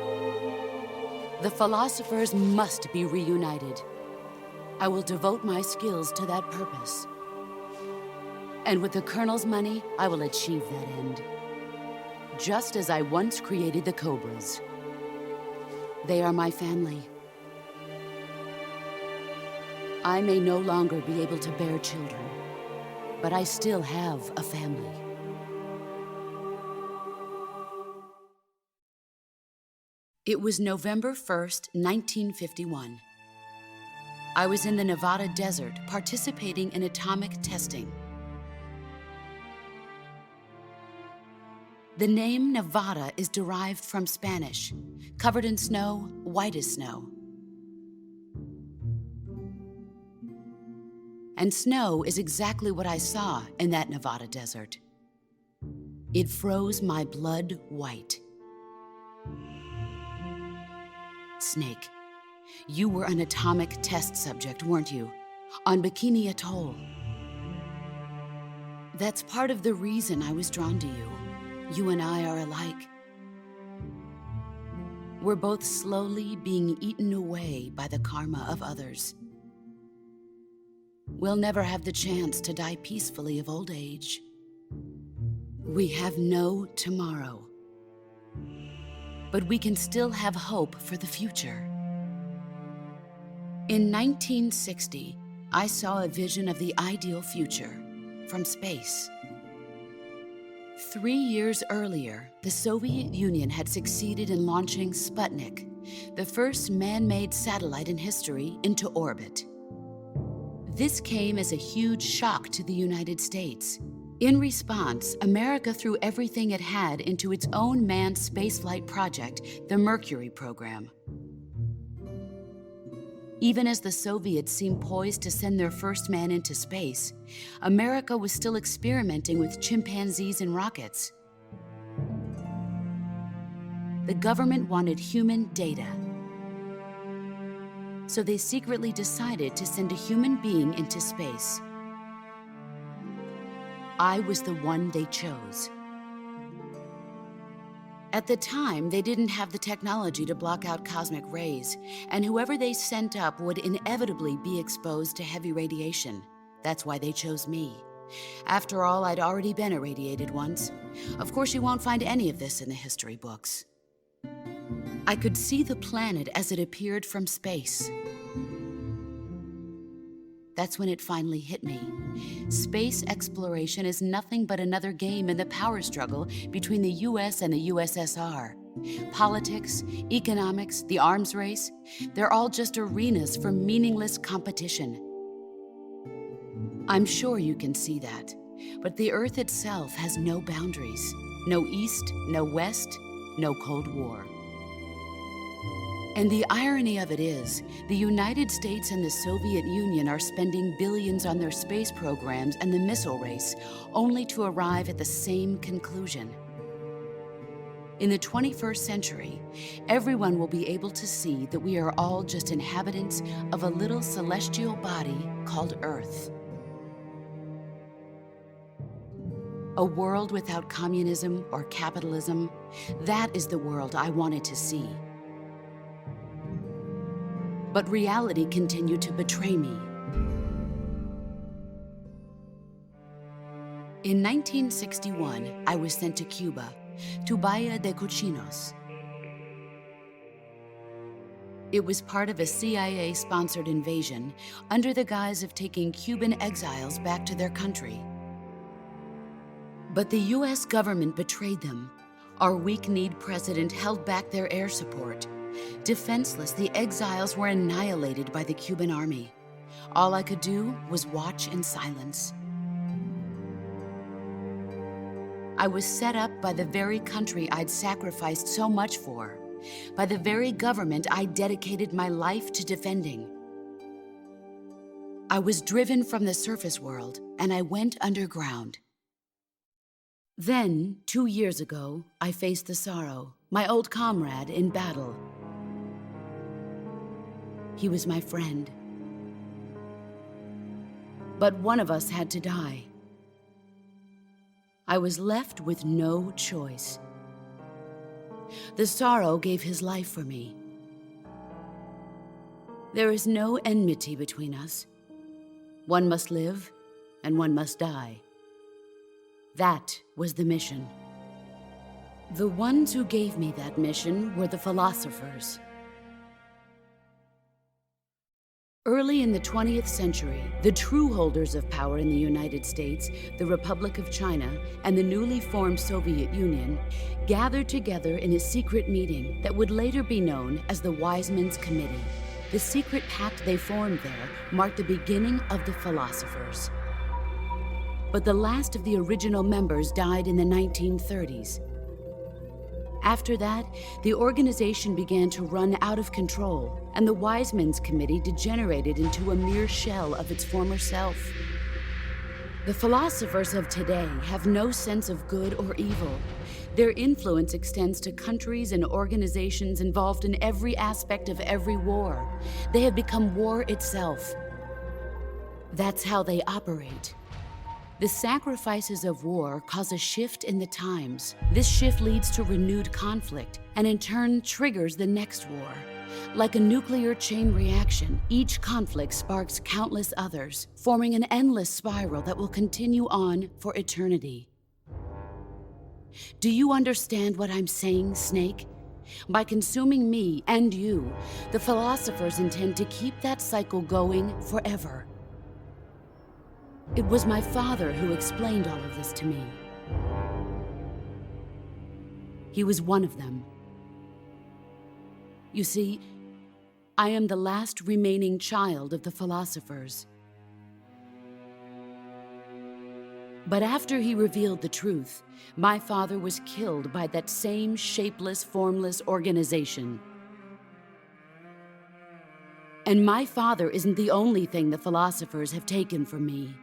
The philosophers must be reunited. I will devote my skills to that purpose. And with the Colonel's money, I will achieve that end. Just as I once created the Cobras. They are my family. I may no longer be able to bear children, but I still have a family. It was November 1st, 1951. I was in the Nevada desert participating in atomic testing. The name Nevada is derived from Spanish, covered in snow, white as snow. And snow is exactly what I saw in that Nevada desert. It froze my blood white. Snake, you were an atomic test subject, weren't you? On Bikini Atoll. That's part of the reason I was drawn to you. You and I are alike. We're both slowly being eaten away by the karma of others. We'll never have the chance to die peacefully of old age. We have no tomorrow. But we can still have hope for the future. In 1960, I saw a vision of the ideal future from space. 3 years earlier, the Soviet Union had succeeded in launching Sputnik, the first man-made satellite in history, into orbit. This came as a huge shock to the United States. In response, America threw everything it had into its own manned spaceflight project, the Mercury program. Even as the Soviets seemed poised to send their first man into space, America was still experimenting with chimpanzees and rockets. The government wanted human data. So they secretly decided to send a human being into space. I was the one they chose. At the time, they didn't have the technology to block out cosmic rays, and whoever they sent up would inevitably be exposed to heavy radiation. That's why they chose me. After all, I'd already been irradiated once. Of course, you won't find any of this in the history books. I could see the planet as it appeared from space. That's when it finally hit me. Space exploration is nothing but another game in the power struggle between the US and the USSR. Politics, economics, the arms race, they're all just arenas for meaningless competition. I'm sure you can see that, but the Earth itself has no boundaries. No East, no West, no Cold War. And the irony of it is, the United States and the Soviet Union are spending billions on their space programs and the missile race, only to arrive at the same conclusion. In the 21st century, everyone will be able to see that we are all just inhabitants of a little celestial body called Earth. A world without communism or capitalism, that is the world I wanted to see. But reality continued to betray me. In 1961, I was sent to Cuba, to Bahia de Cochinos. It was part of a CIA-sponsored invasion under the guise of taking Cuban exiles back to their country. But the US government betrayed them. Our weak-kneed president held back their air support. Defenseless, the exiles were annihilated by the Cuban army. All I could do was watch in silence. I was set up by the very country I'd sacrificed so much for, by the very government I dedicated my life to defending. I was driven from the surface world, and I went underground. Then, 2 years ago, I faced the sorrow, my old comrade in battle. He was my friend. But one of us had to die. I was left with no choice. The sorrow gave his life for me. There is no enmity between us. One must live, and one must die. That was the mission. The ones who gave me that mission were the philosophers. Early in the 20th century, the true holders of power in the United States, the Republic of China, and the newly formed Soviet Union gathered together in a secret meeting that would later be known as the Wise Men's Committee. The secret pact they formed there marked the beginning of the philosophers. But the last of the original members died in the 1930s. After that, the organization began to run out of control, and the Wise Men's Committee degenerated into a mere shell of its former self. The philosophers of today have no sense of good or evil. Their influence extends to countries and organizations involved in every aspect of every war. They have become war itself. That's how they operate. The sacrifices of war cause a shift in the times. This shift leads to renewed conflict, and in turn triggers the next war. Like a nuclear chain reaction, each conflict sparks countless others, forming an endless spiral that will continue on for eternity. Do you understand what I'm saying, Snake? By consuming me and you, the philosophers intend to keep that cycle going forever. It was my father who explained all of this to me. He was one of them. You see, I am the last remaining child of the philosophers. But after he revealed the truth, my father was killed by that same shapeless, formless organization. And my father isn't the only thing the philosophers have taken from me.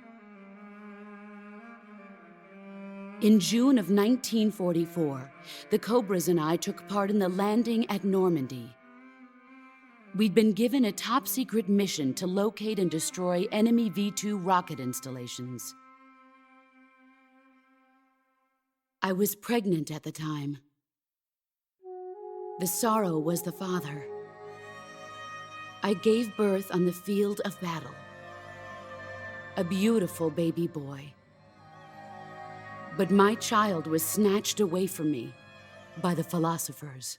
In June of 1944, the Cobras and I took part in the landing at Normandy. We'd been given a top-secret mission to locate and destroy enemy V-2 rocket installations. I was pregnant at the time. The sorrow was the father. I gave birth on the field of battle. A beautiful baby boy. But my child was snatched away from me by the philosophers.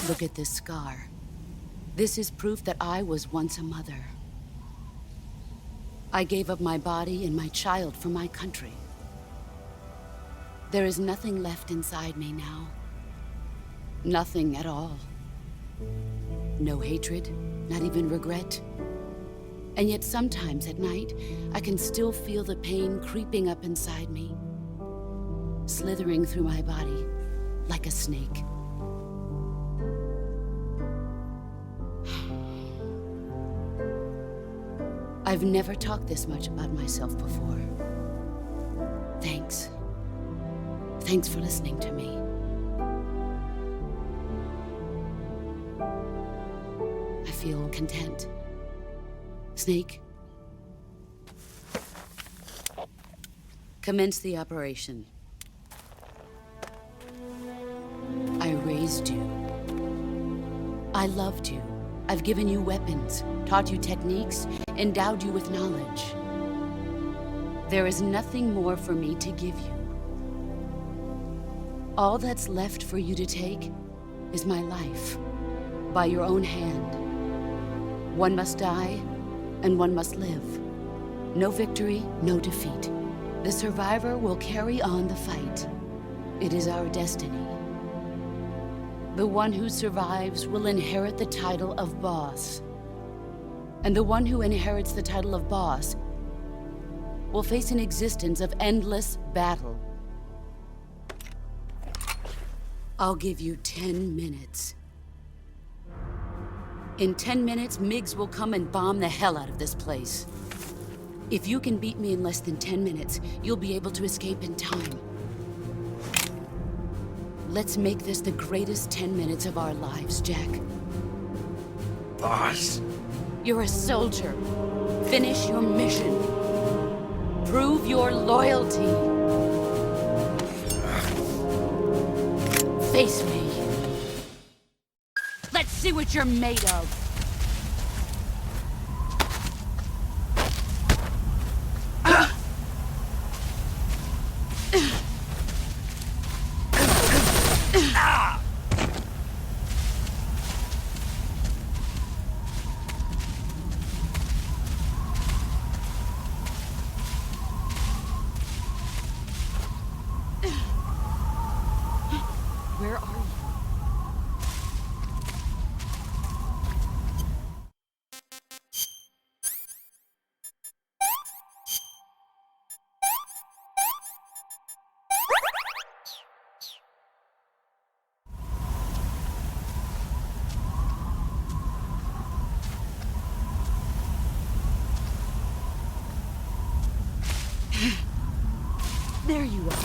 Look at this scar. This is proof that I was once a mother. I gave up my body and my child for my country. There is nothing left inside me now. Nothing at all. No hatred, not even regret. And yet sometimes at night, I can still feel the pain creeping up inside me, slithering through my body like a snake. I've never talked this much about myself before. Thanks. Thanks for listening to me. I feel content. Snake, commence the operation. I raised you. I loved you. I've given you weapons, taught you techniques, endowed you with knowledge. There is nothing more for me to give you. All that's left for you to take is my life, by your own hand. One must die, and one must live. No victory, no defeat. The survivor will carry on the fight. It is our destiny. The one who survives will inherit the title of boss. And the one who inherits the title of boss will face an existence of endless battle. I'll give you 10 minutes. In 10 minutes, MiGs will come and bomb the hell out of this place. If you can beat me in less than 10 minutes, you'll be able to escape in time. Let's make this the greatest 10 minutes of our lives, Jack. Boss? You're a soldier. Finish your mission. Prove your loyalty. Face me. Let's see what you're made of. Where are you? There you are.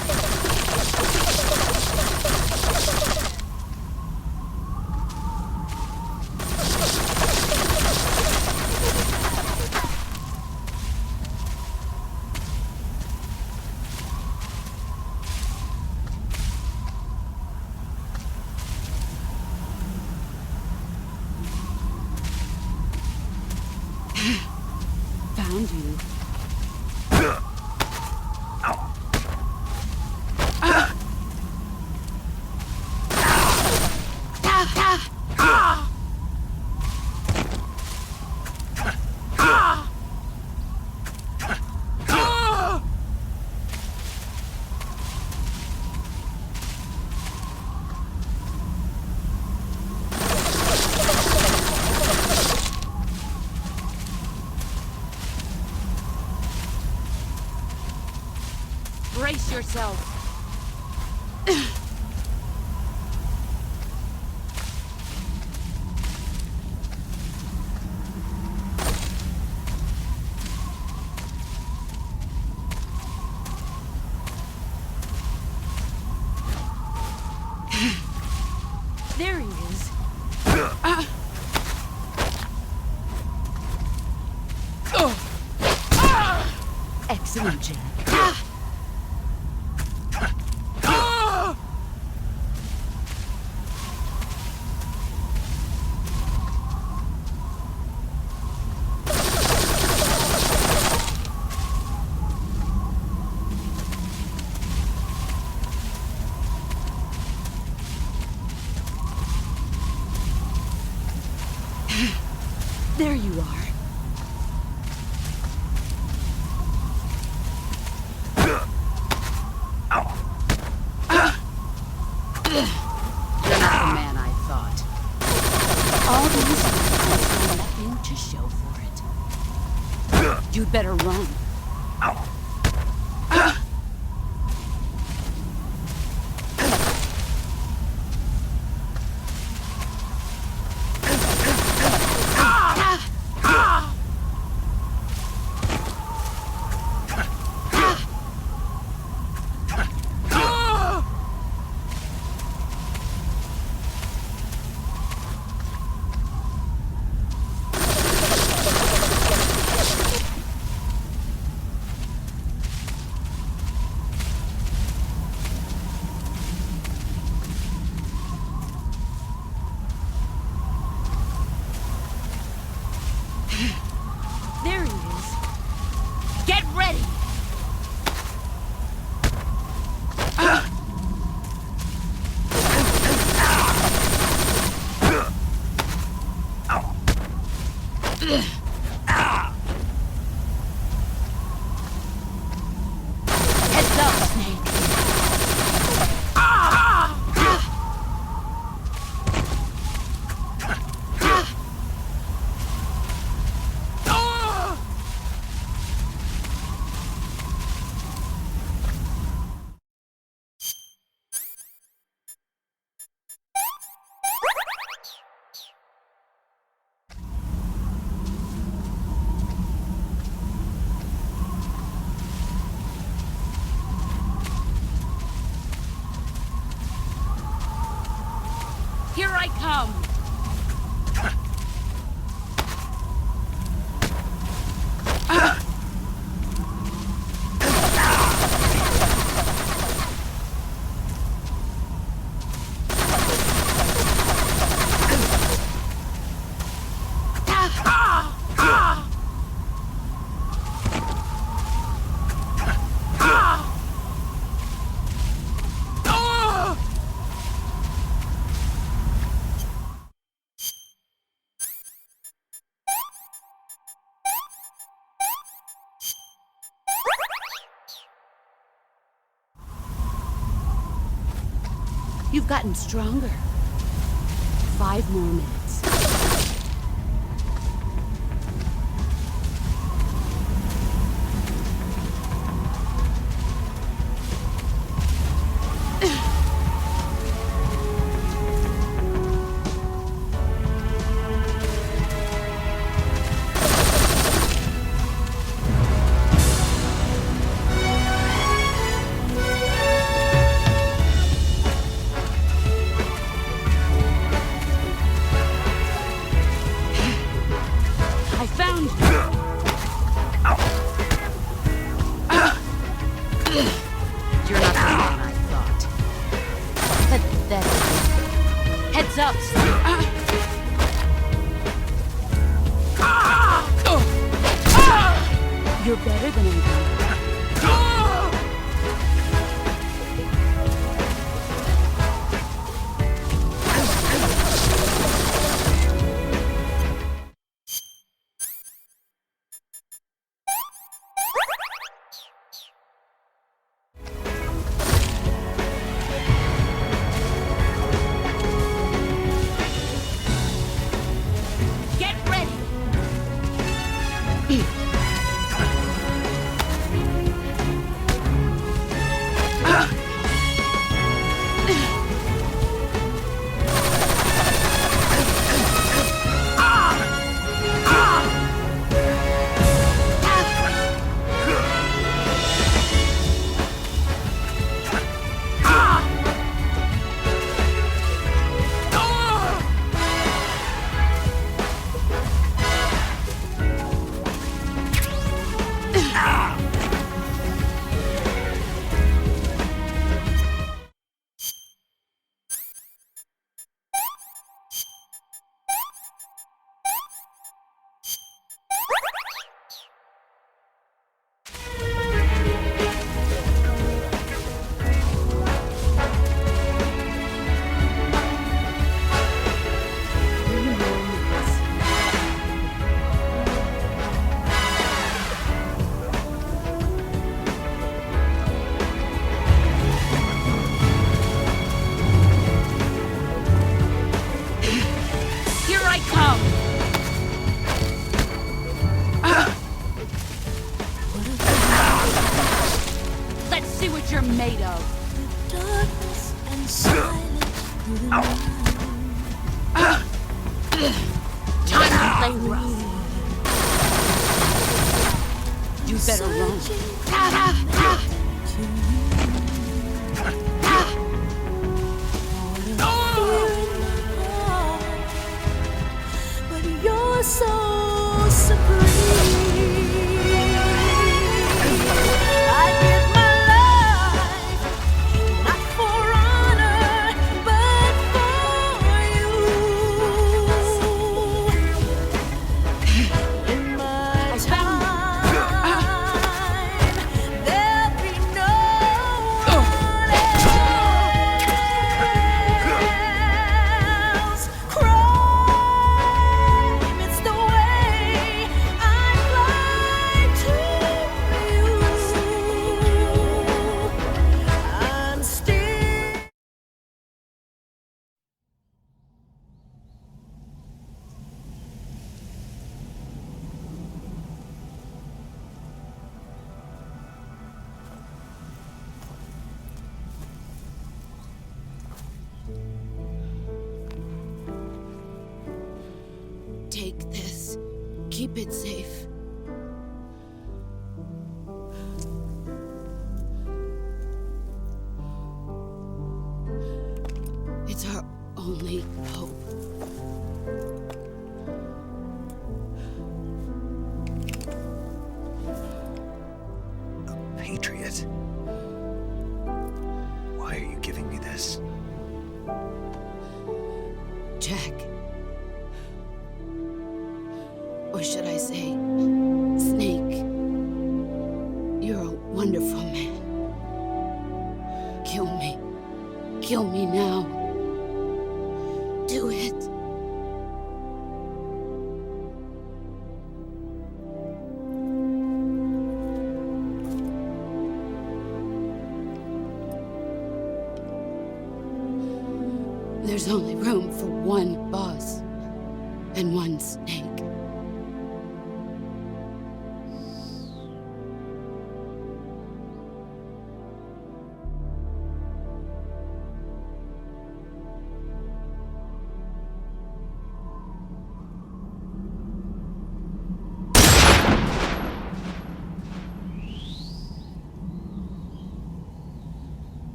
Found you. Brace yourself. There he is. Excellent, Jack. There you are. You're not the man I thought. All these years, nothing to show for it. You'd better run. There he is. Get ready! Heads up, Snake. Here I come! You've gotten stronger. 5 more minutes. You're not the one I thought. Pathetic. Heads up, You're better than I thought. made of? Darkness and silence through the night. Time to play rough. You better run. But you're so supreme. I give my life, not for honor, but for you. In my time, there'll be no one else. Crime, it's the way I fly to you. I'm still. Take this. Keep it safe. It's our only hope. Patriot. Why are you giving me this? Jack. Or should I say, Snake. You're a wonderful man. Kill me. Kill me now. Do it. There's only room for one boss and one snake.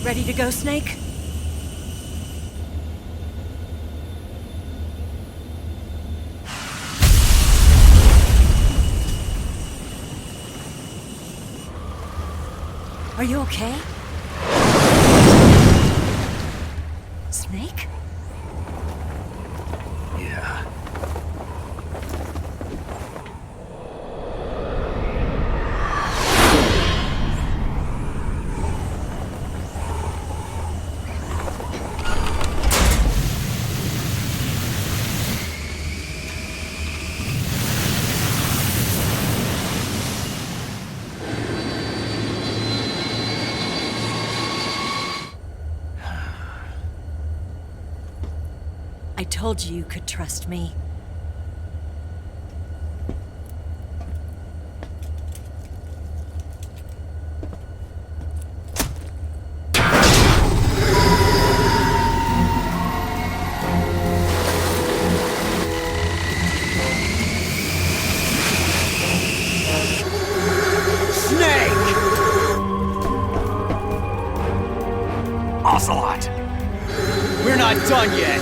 Ready to go, Snake? Are you okay? Snake? Yeah. I told you you could trust me. Ocelot! We're not done yet!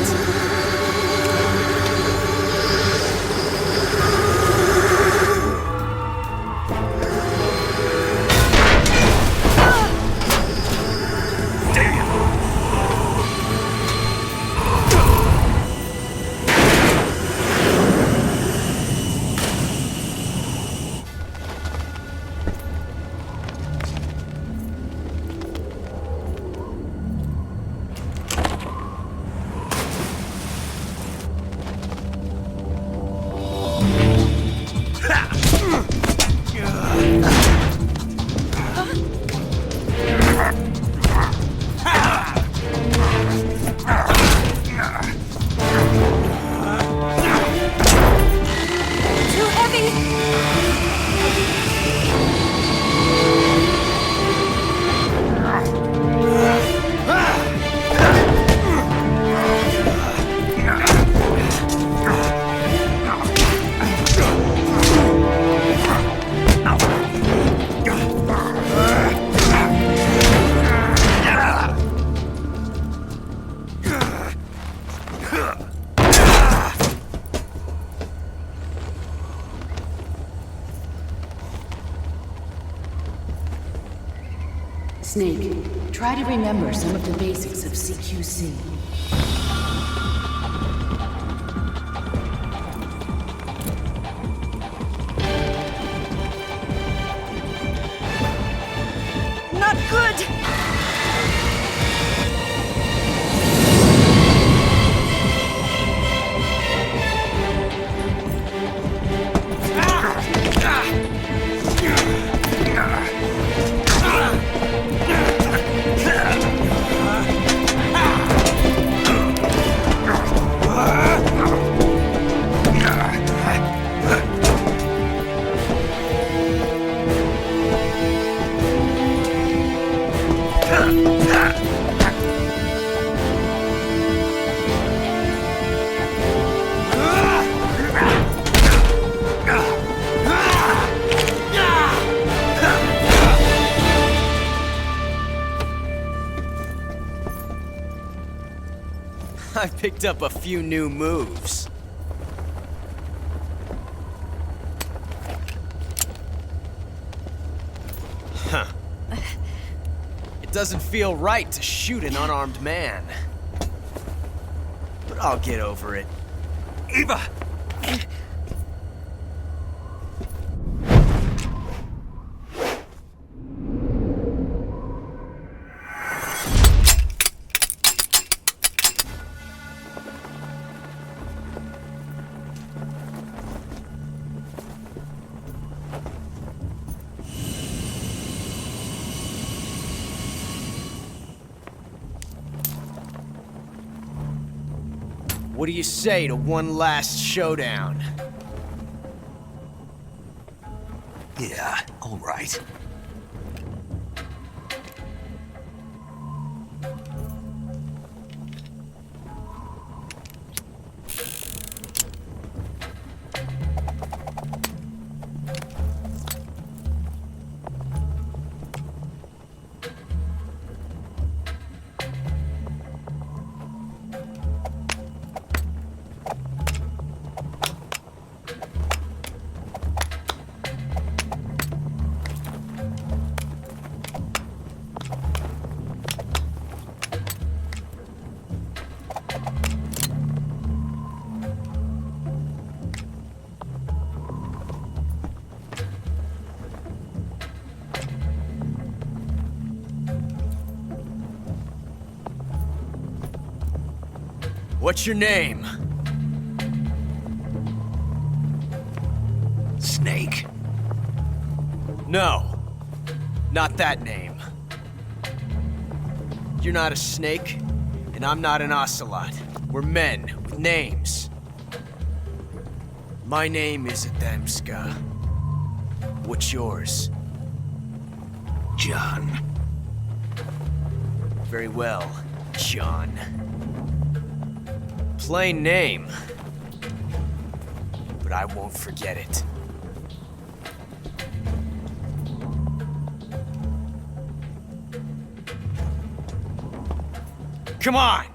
Snake, try to remember some of the basics of CQC. Not good! I picked up a few new moves. Huh. It doesn't feel right to shoot an unarmed man. But I'll get over it. Eva! What do you say to one last showdown? Yeah, all right. What's your name? Snake. No. Not that name. You're not a snake, and I'm not an ocelot. We're men with names. My name is Adamska. What's yours? John. Very well, John. Plain name. But I won't forget it. Come on!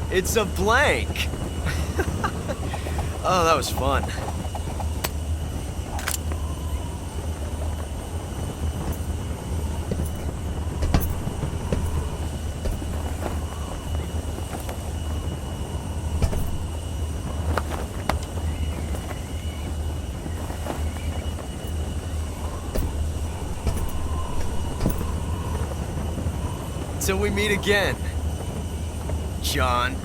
It's a blank. Oh, that was fun. Till we meet again, John.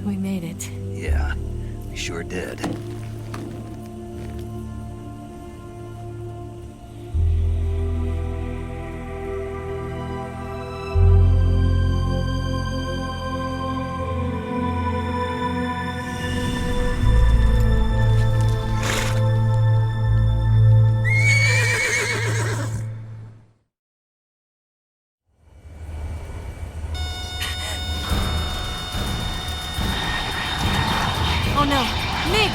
We made it. Yeah, we sure did. Oh no, Nix!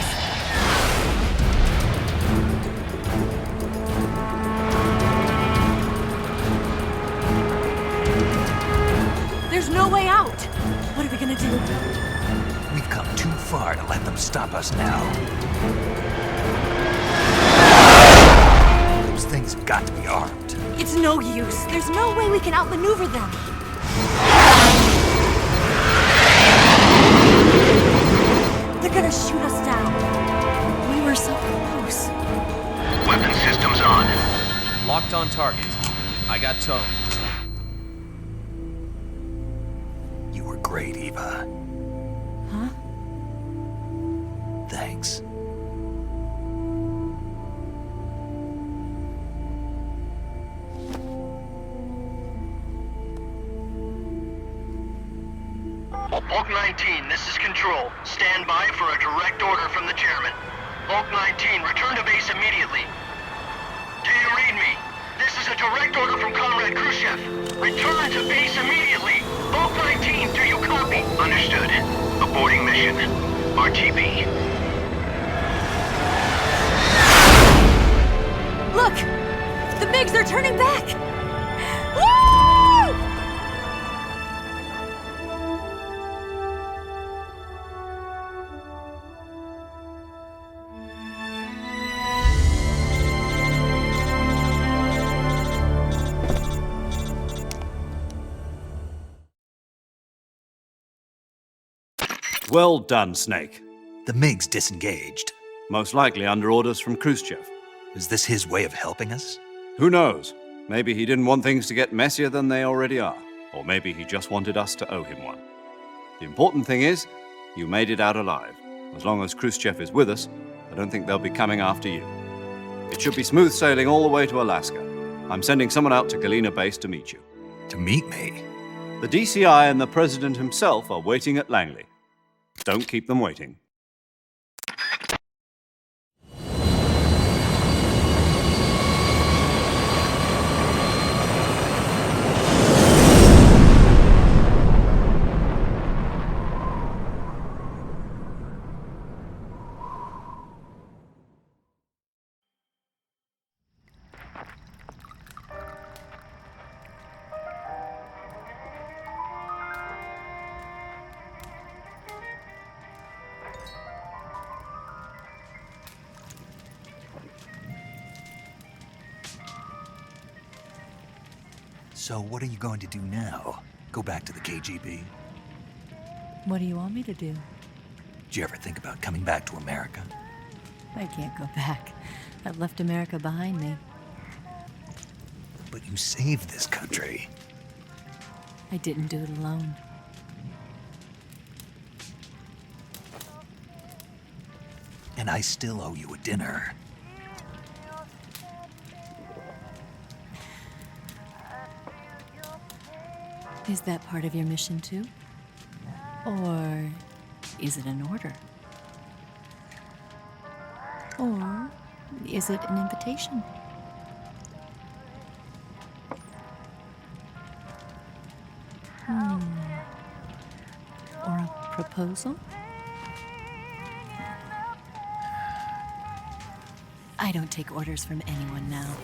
There's no way out! What are we gonna do? We've come too far to let them stop us now. Those things have got to be armed. It's no use. There's no way we can outmaneuver them. They're gonna shoot us down. We were so close. Weapon systems on. Locked on target. I got towed. You were great, Eva. Huh? Thanks. Bulk 19, this is Control. Stand by for a direct order from the chairman. Bulk 19, return to base immediately. Do you read me? This is a direct order from Comrade Khrushchev. Return to base immediately. Bulk 19, do you copy? Understood. Aborting mission. RTB. Look! The MiGs are turning back! Woo! Well done, Snake. The MiGs disengaged. Most likely under orders from Khrushchev. Is this his way of helping us? Who knows? Maybe he didn't want things to get messier than they already are. Or maybe he just wanted us to owe him one. The important thing is, you made it out alive. As long as Khrushchev is with us, I don't think they'll be coming after you. It should be smooth sailing all the way to Alaska. I'm sending someone out to Galena Base to meet you. To meet me? The DCI and the President himself are waiting at Langley. Don't keep them waiting. So what are you going to do now? Go back to the KGB? What do you want me to do? Did you ever think about coming back to America? I can't go back. I've left America behind me. But you saved this country. I didn't do it alone. And I still owe you a dinner. Is that part of your mission too? Or is it an order? Or is it an invitation? Or a proposal? I don't take orders from anyone now.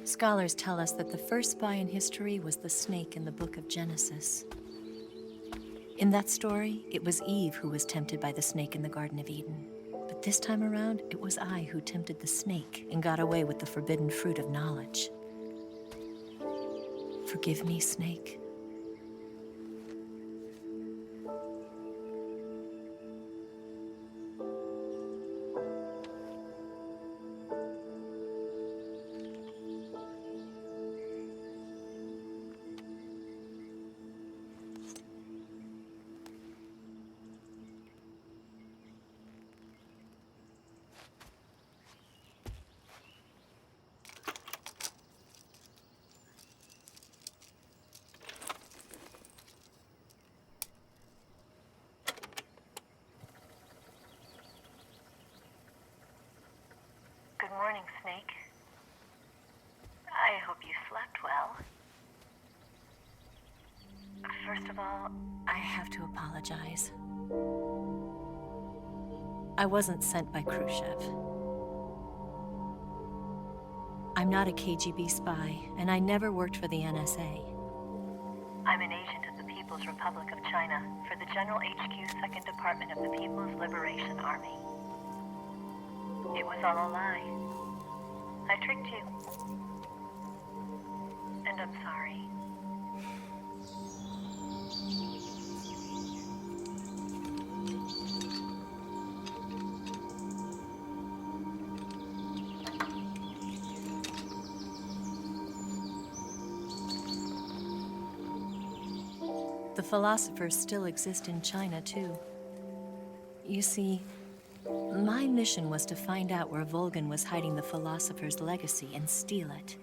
Scholars tell us that the first spy in history was the snake in the book of Genesis. In that story, it was Eve who was tempted by the snake in the Garden of Eden. But this time around, it was I who tempted the snake and got away with the forbidden fruit of knowledge. Forgive me, Snake. Good morning, Snake. I hope you slept well. First of all, I have to apologize. I wasn't sent by Khrushchev. I'm not a KGB spy, and I never worked for the NSA. I'm an agent of the People's Republic of China for the General HQ 2nd Department of the People's Liberation Army. It was all a lie. I tricked you. And I'm sorry. The philosophers still exist in China, too. You see, my mission was to find out where Volgan was hiding the philosopher's legacy and steal it.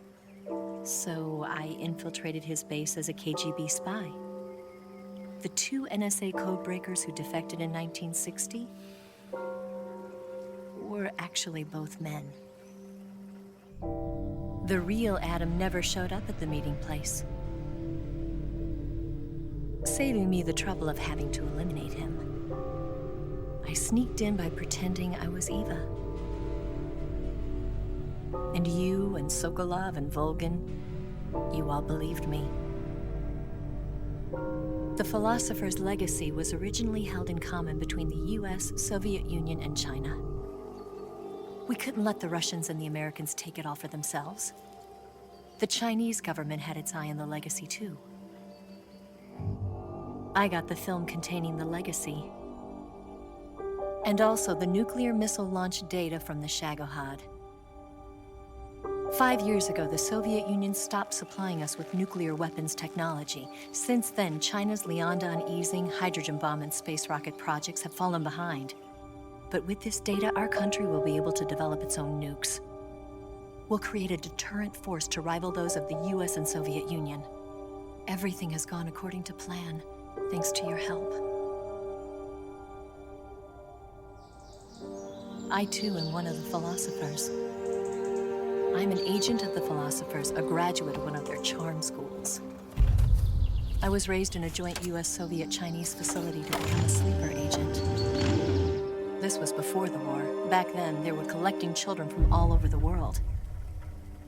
So I infiltrated his base as a KGB spy. The 2 NSA codebreakers who defected in 1960 were actually both men. The real Adam never showed up at the meeting place, saving me the trouble of having to eliminate him. I sneaked in by pretending I was Eva. And you and Sokolov and Volgan, you all believed me. The philosopher's legacy was originally held in common between the US, Soviet Union, and China. We couldn't let the Russians and the Americans take it all for themselves. The Chinese government had its eye on the legacy too. I got the film containing the legacy, and also the nuclear missile launch data from the Shagohod. 5 years ago, the Soviet Union stopped supplying us with nuclear weapons technology. Since then, China's Liaodong easing, hydrogen bomb, and space rocket projects have fallen behind. But with this data, our country will be able to develop its own nukes. We'll create a deterrent force to rival those of the US and Soviet Union. Everything has gone according to plan, thanks to your help. I too am one of the philosophers. I'm an agent of the philosophers, a graduate of one of their charm schools. I was raised in a joint US-Soviet-Chinese facility to become a sleeper agent. This was before the war. Back then, they were collecting children from all over the world.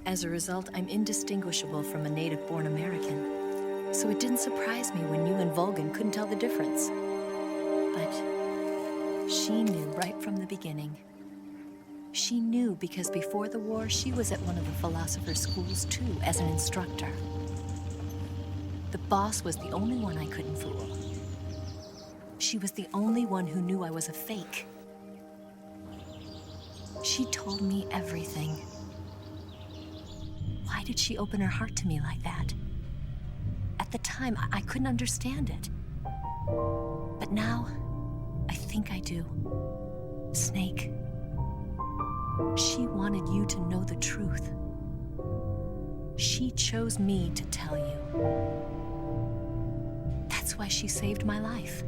As a result, I'm indistinguishable from a native-born American. So it didn't surprise me when you and Volgan couldn't tell the difference. But she knew right from the beginning. She knew because before the war, she was at one of the philosopher's schools too, as an instructor. The boss was the only one I couldn't fool. She was the only one who knew I was a fake. She told me everything. Why did she open her heart to me like that? At the time, I couldn't understand it. But now, I think I do. Snake. She wanted you to know the truth. She chose me to tell you. That's why she saved my life.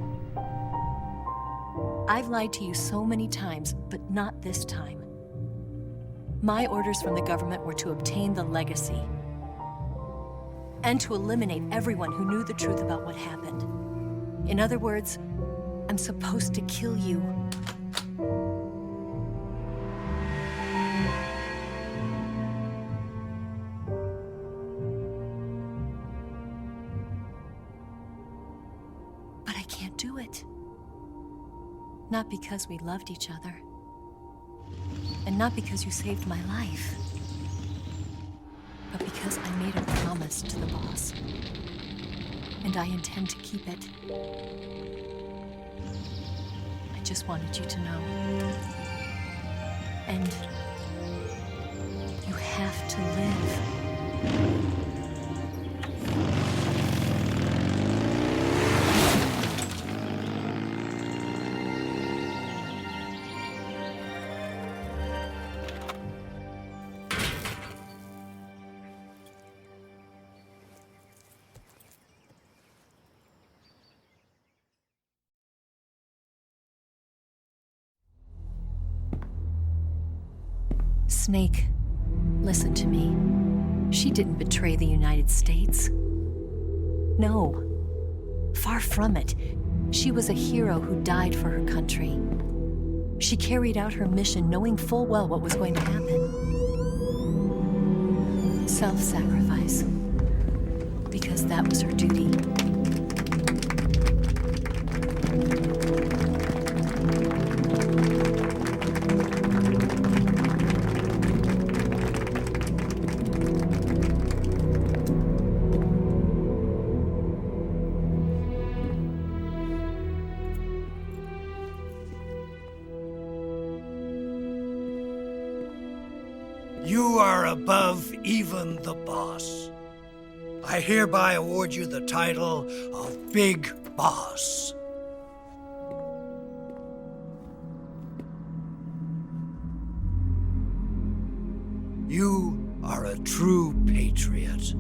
I've lied to you so many times, but not this time. My orders from the government were to obtain the legacy and to eliminate everyone who knew the truth about what happened. In other words, I'm supposed to kill you. But I can't do it. Not because we loved each other. And not because you saved my life. But because I made a promise to the boss. and I intend to keep it. I just wanted you to know. And you have to live. Snake, listen to me. She didn't betray the United States. No, far from it. She was a hero who died for her country. She carried out her mission knowing full well what was going to happen. Self-sacrifice. Because that was her duty. You are above even the boss. I hereby award you the title of Big Boss. You are a true patriot.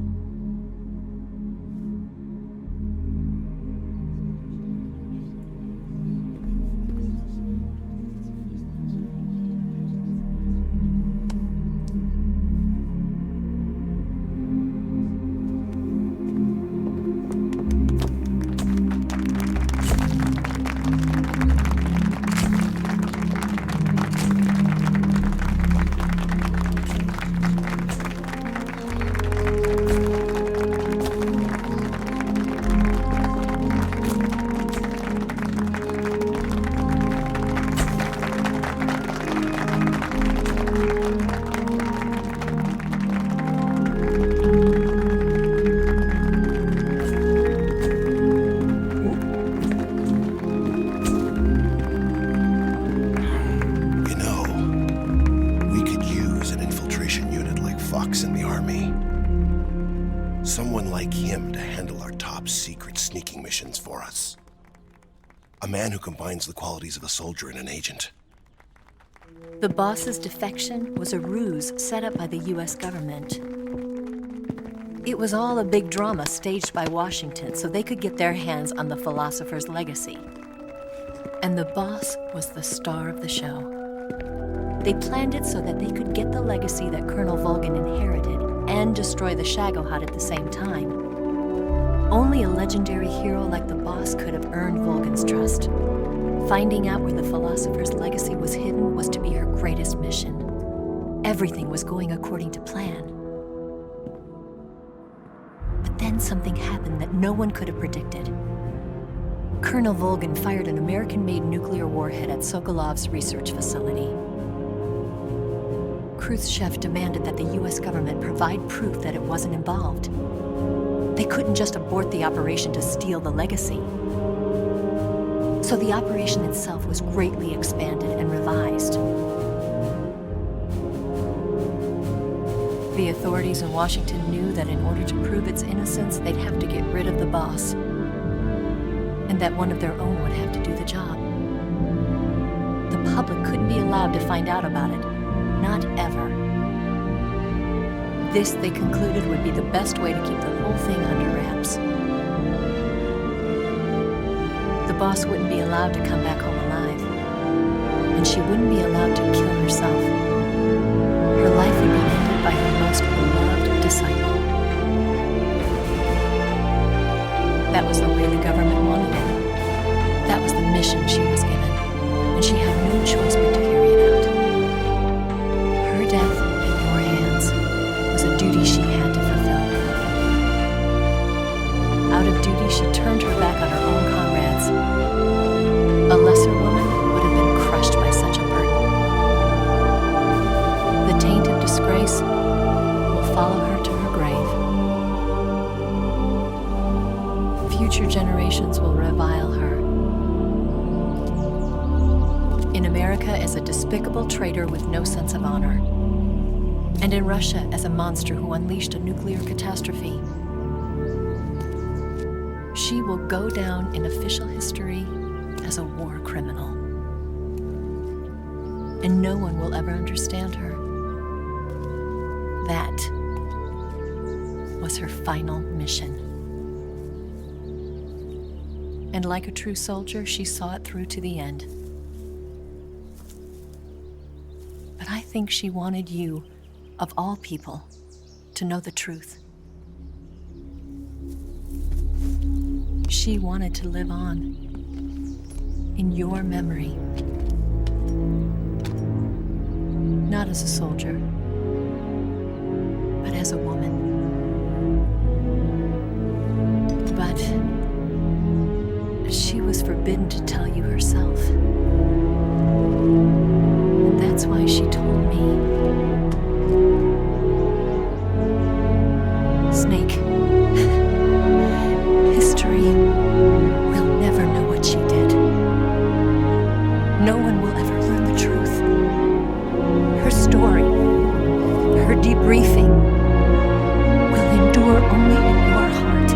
Combines the qualities of a soldier and an agent. The boss's defection was a ruse set up by the US government. It was all a big drama staged by Washington so they could get their hands on the philosopher's legacy. And the boss was the star of the show. They planned it so that they could get the legacy that Colonel Volgin inherited and destroy the Shagohod at the same time. Only a legendary hero like the boss could have earned Volgin's trust. Finding out where the philosopher's legacy was hidden was to be her greatest mission. Everything was going according to plan. But then something happened that no one could have predicted. Colonel Volgin fired an American-made nuclear warhead at Sokolov's research facility. Khrushchev demanded that the US government provide proof that it wasn't involved. They couldn't just abort the operation to steal the legacy. So the operation itself was greatly expanded and revised. The authorities in Washington knew that in order to prove its innocence, they'd have to get rid of the boss, and that one of their own would have to do the job. The public couldn't be allowed to find out about it, not ever. This, they concluded, would be the best way to keep the whole thing under wraps. The boss wouldn't be allowed to come back home alive, and she wouldn't be allowed to kill herself. Her life would be ended by her most beloved disciple. That was the way the government wanted it. That was the mission she was given, and she had no choice but to carry it out. Her death in your hands was a duty she had to fulfill. Out of duty, she turned her back on her own comrades. A lesser woman would have been crushed by such a burden. The taint of disgrace will follow her to her grave. Few Future generations will revile her. In America as a despicable traitor with no sense of honor. And in Russia as a monster who unleashed a nuclear catastrophe. She will go down in official history as a war criminal. And no one will ever understand her. That was her final mission. And like a true soldier, she saw it through to the end. But I think she wanted you, of all people, to know the truth. She wanted to live on in your memory. Not as a soldier, but as a woman. But she was forbidden to tell you herself. And that's why she told me. Snake, history will never know what she did. No one will ever learn the truth. Her story, her debriefing, will endure only in your heart.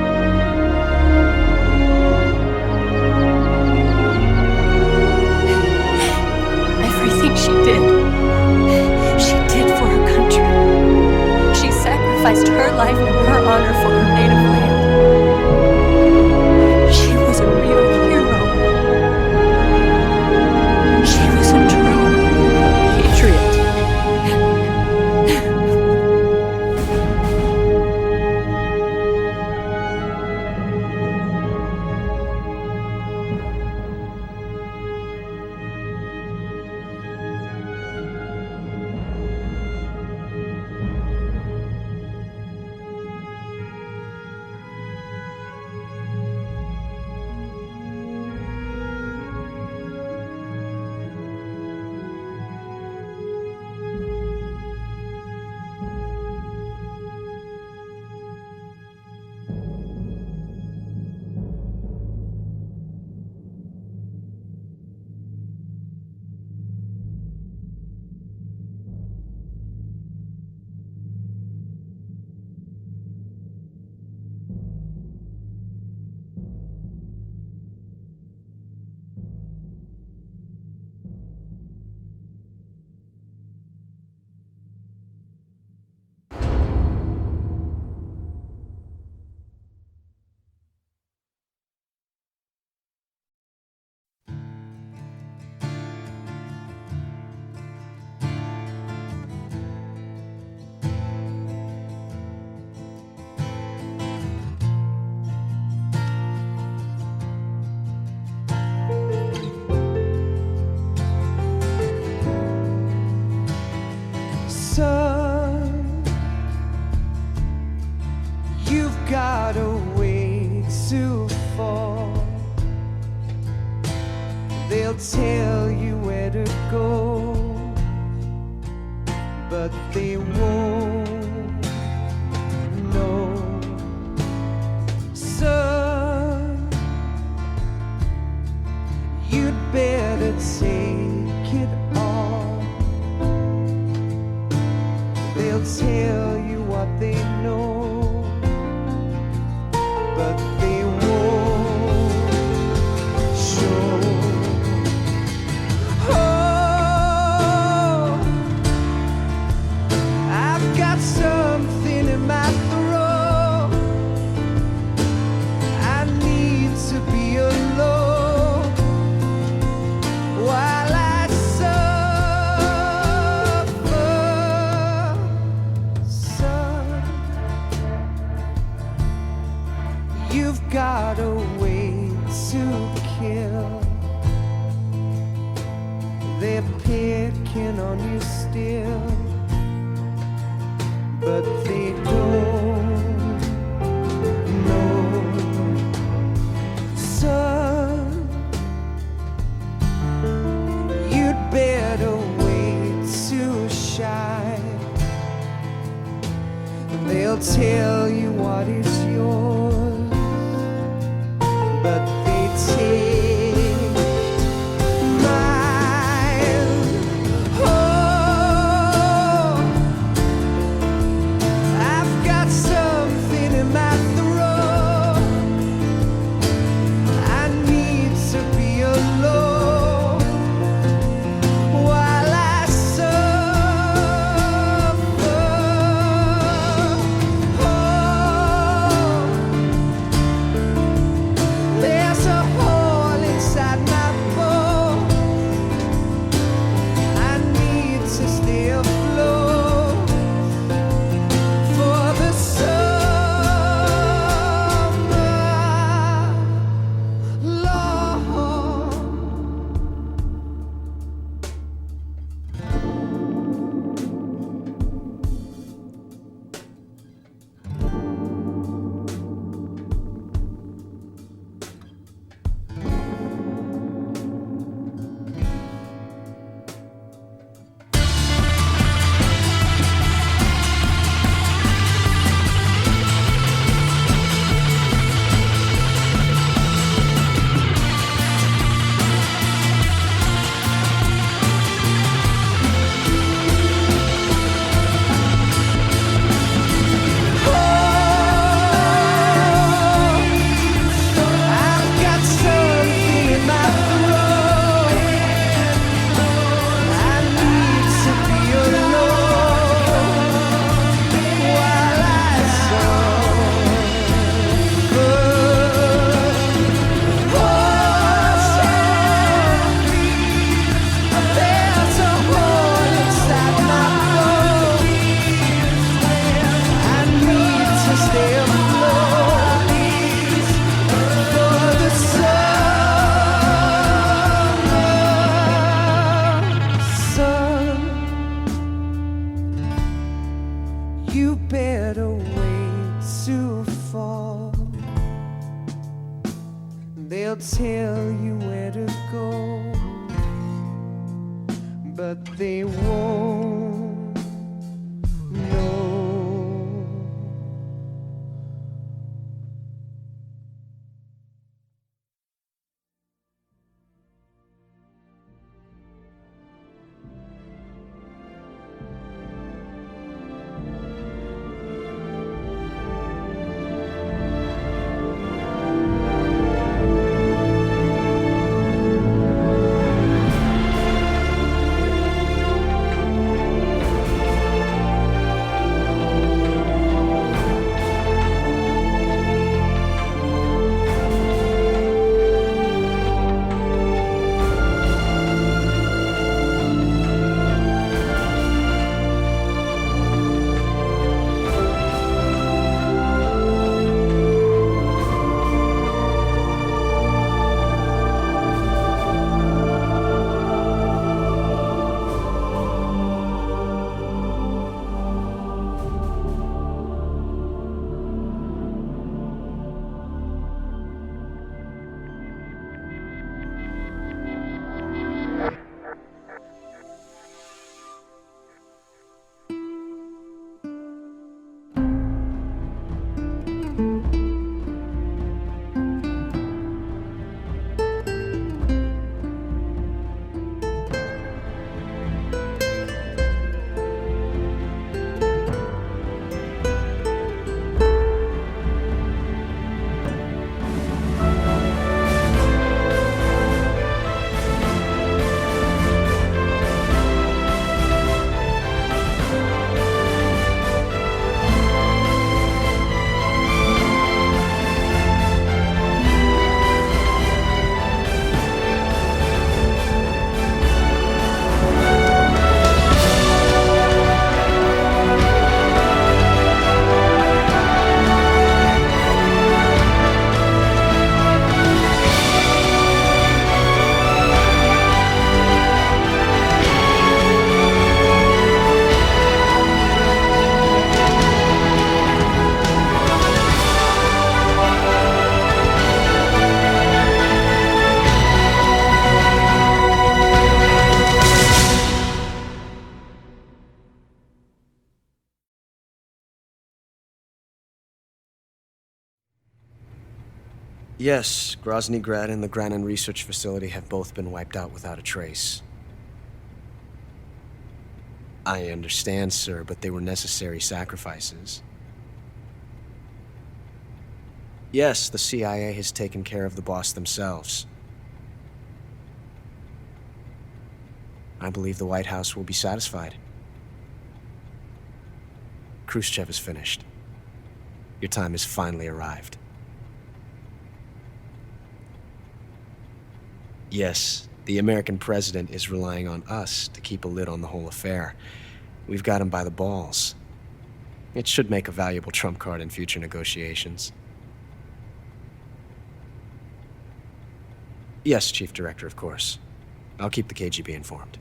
Everything she did for her country. She sacrificed her life and her honor for her native land. She was a real hero. She was a true patriot. Son, you've got a way to fall. They'll tell you where to go, but they won't know. Son, you'd better take it all. They'll tell you what they know, but they won't show. Oh, I've got something in my throat. I need to be alone while I got a way to kill. They're picking on you still, but they don't know. Son, you'd better wait to shine. They'll tell you what is yours, They'll tell you where to go, but they won't know. Yes, Grozny Grad and the Granin Research Facility have both been wiped out without a trace. I understand, sir, but they were necessary sacrifices. Yes, the CIA has taken care of the boss themselves. I believe the White House will be satisfied. Khrushchev is finished. Your time has finally arrived. Yes, the American president is relying on us to keep a lid on the whole affair. We've got him by the balls. It should make a valuable trump card in future negotiations. Yes, Chief Director, of course. I'll keep the KGB informed.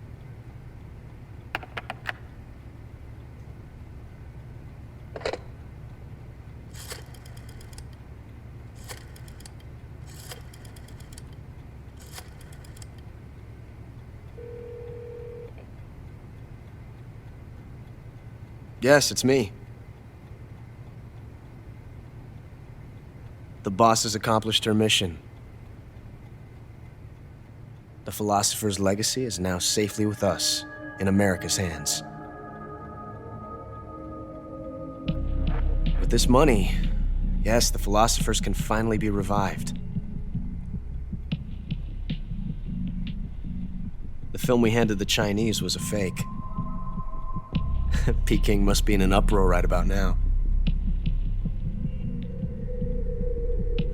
Yes, it's me. The boss has accomplished her mission. The philosopher's legacy is now safely with us, in America's hands. With this money, yes, the philosophers can finally be revived. The film we handed the Chinese was a fake. Peking must be in an uproar right about now.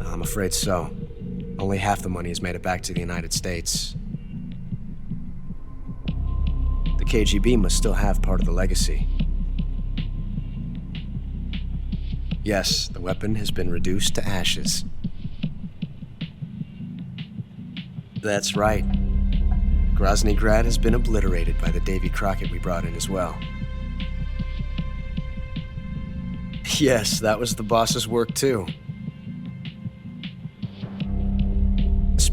I'm afraid so. Only half the money has made it back to the United States. The KGB must still have part of the legacy. Yes, the weapon has been reduced to ashes. That's right. Grozny Grad has been obliterated by the Davy Crockett we brought in as well. Yes, that was the boss's work too.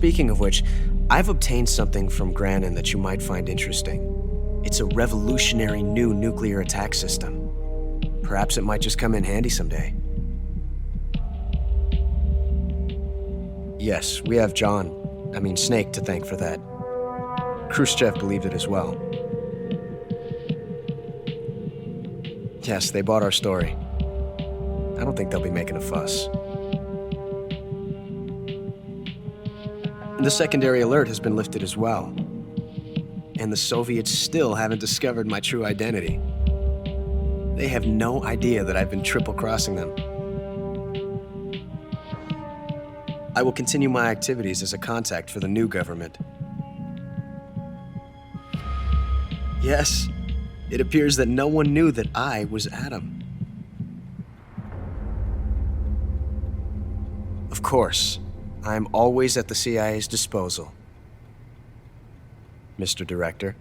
speaking of which, I've obtained something from Granin that you might find interesting. It's a revolutionary new nuclear attack system. Perhaps it might just come in handy someday. Yes, we have Snake to thank for that. Khrushchev believed it as well. Yes, they bought our story. I don't think they'll be making a fuss. The secondary alert has been lifted as well. And the Soviets still haven't discovered my true identity. They have no idea that I've been triple-crossing them. I will continue my activities as a contact for the new government. Yes, it appears that no one knew that I was Adam. Of course, I'm always at the CIA's disposal, Mr. Director.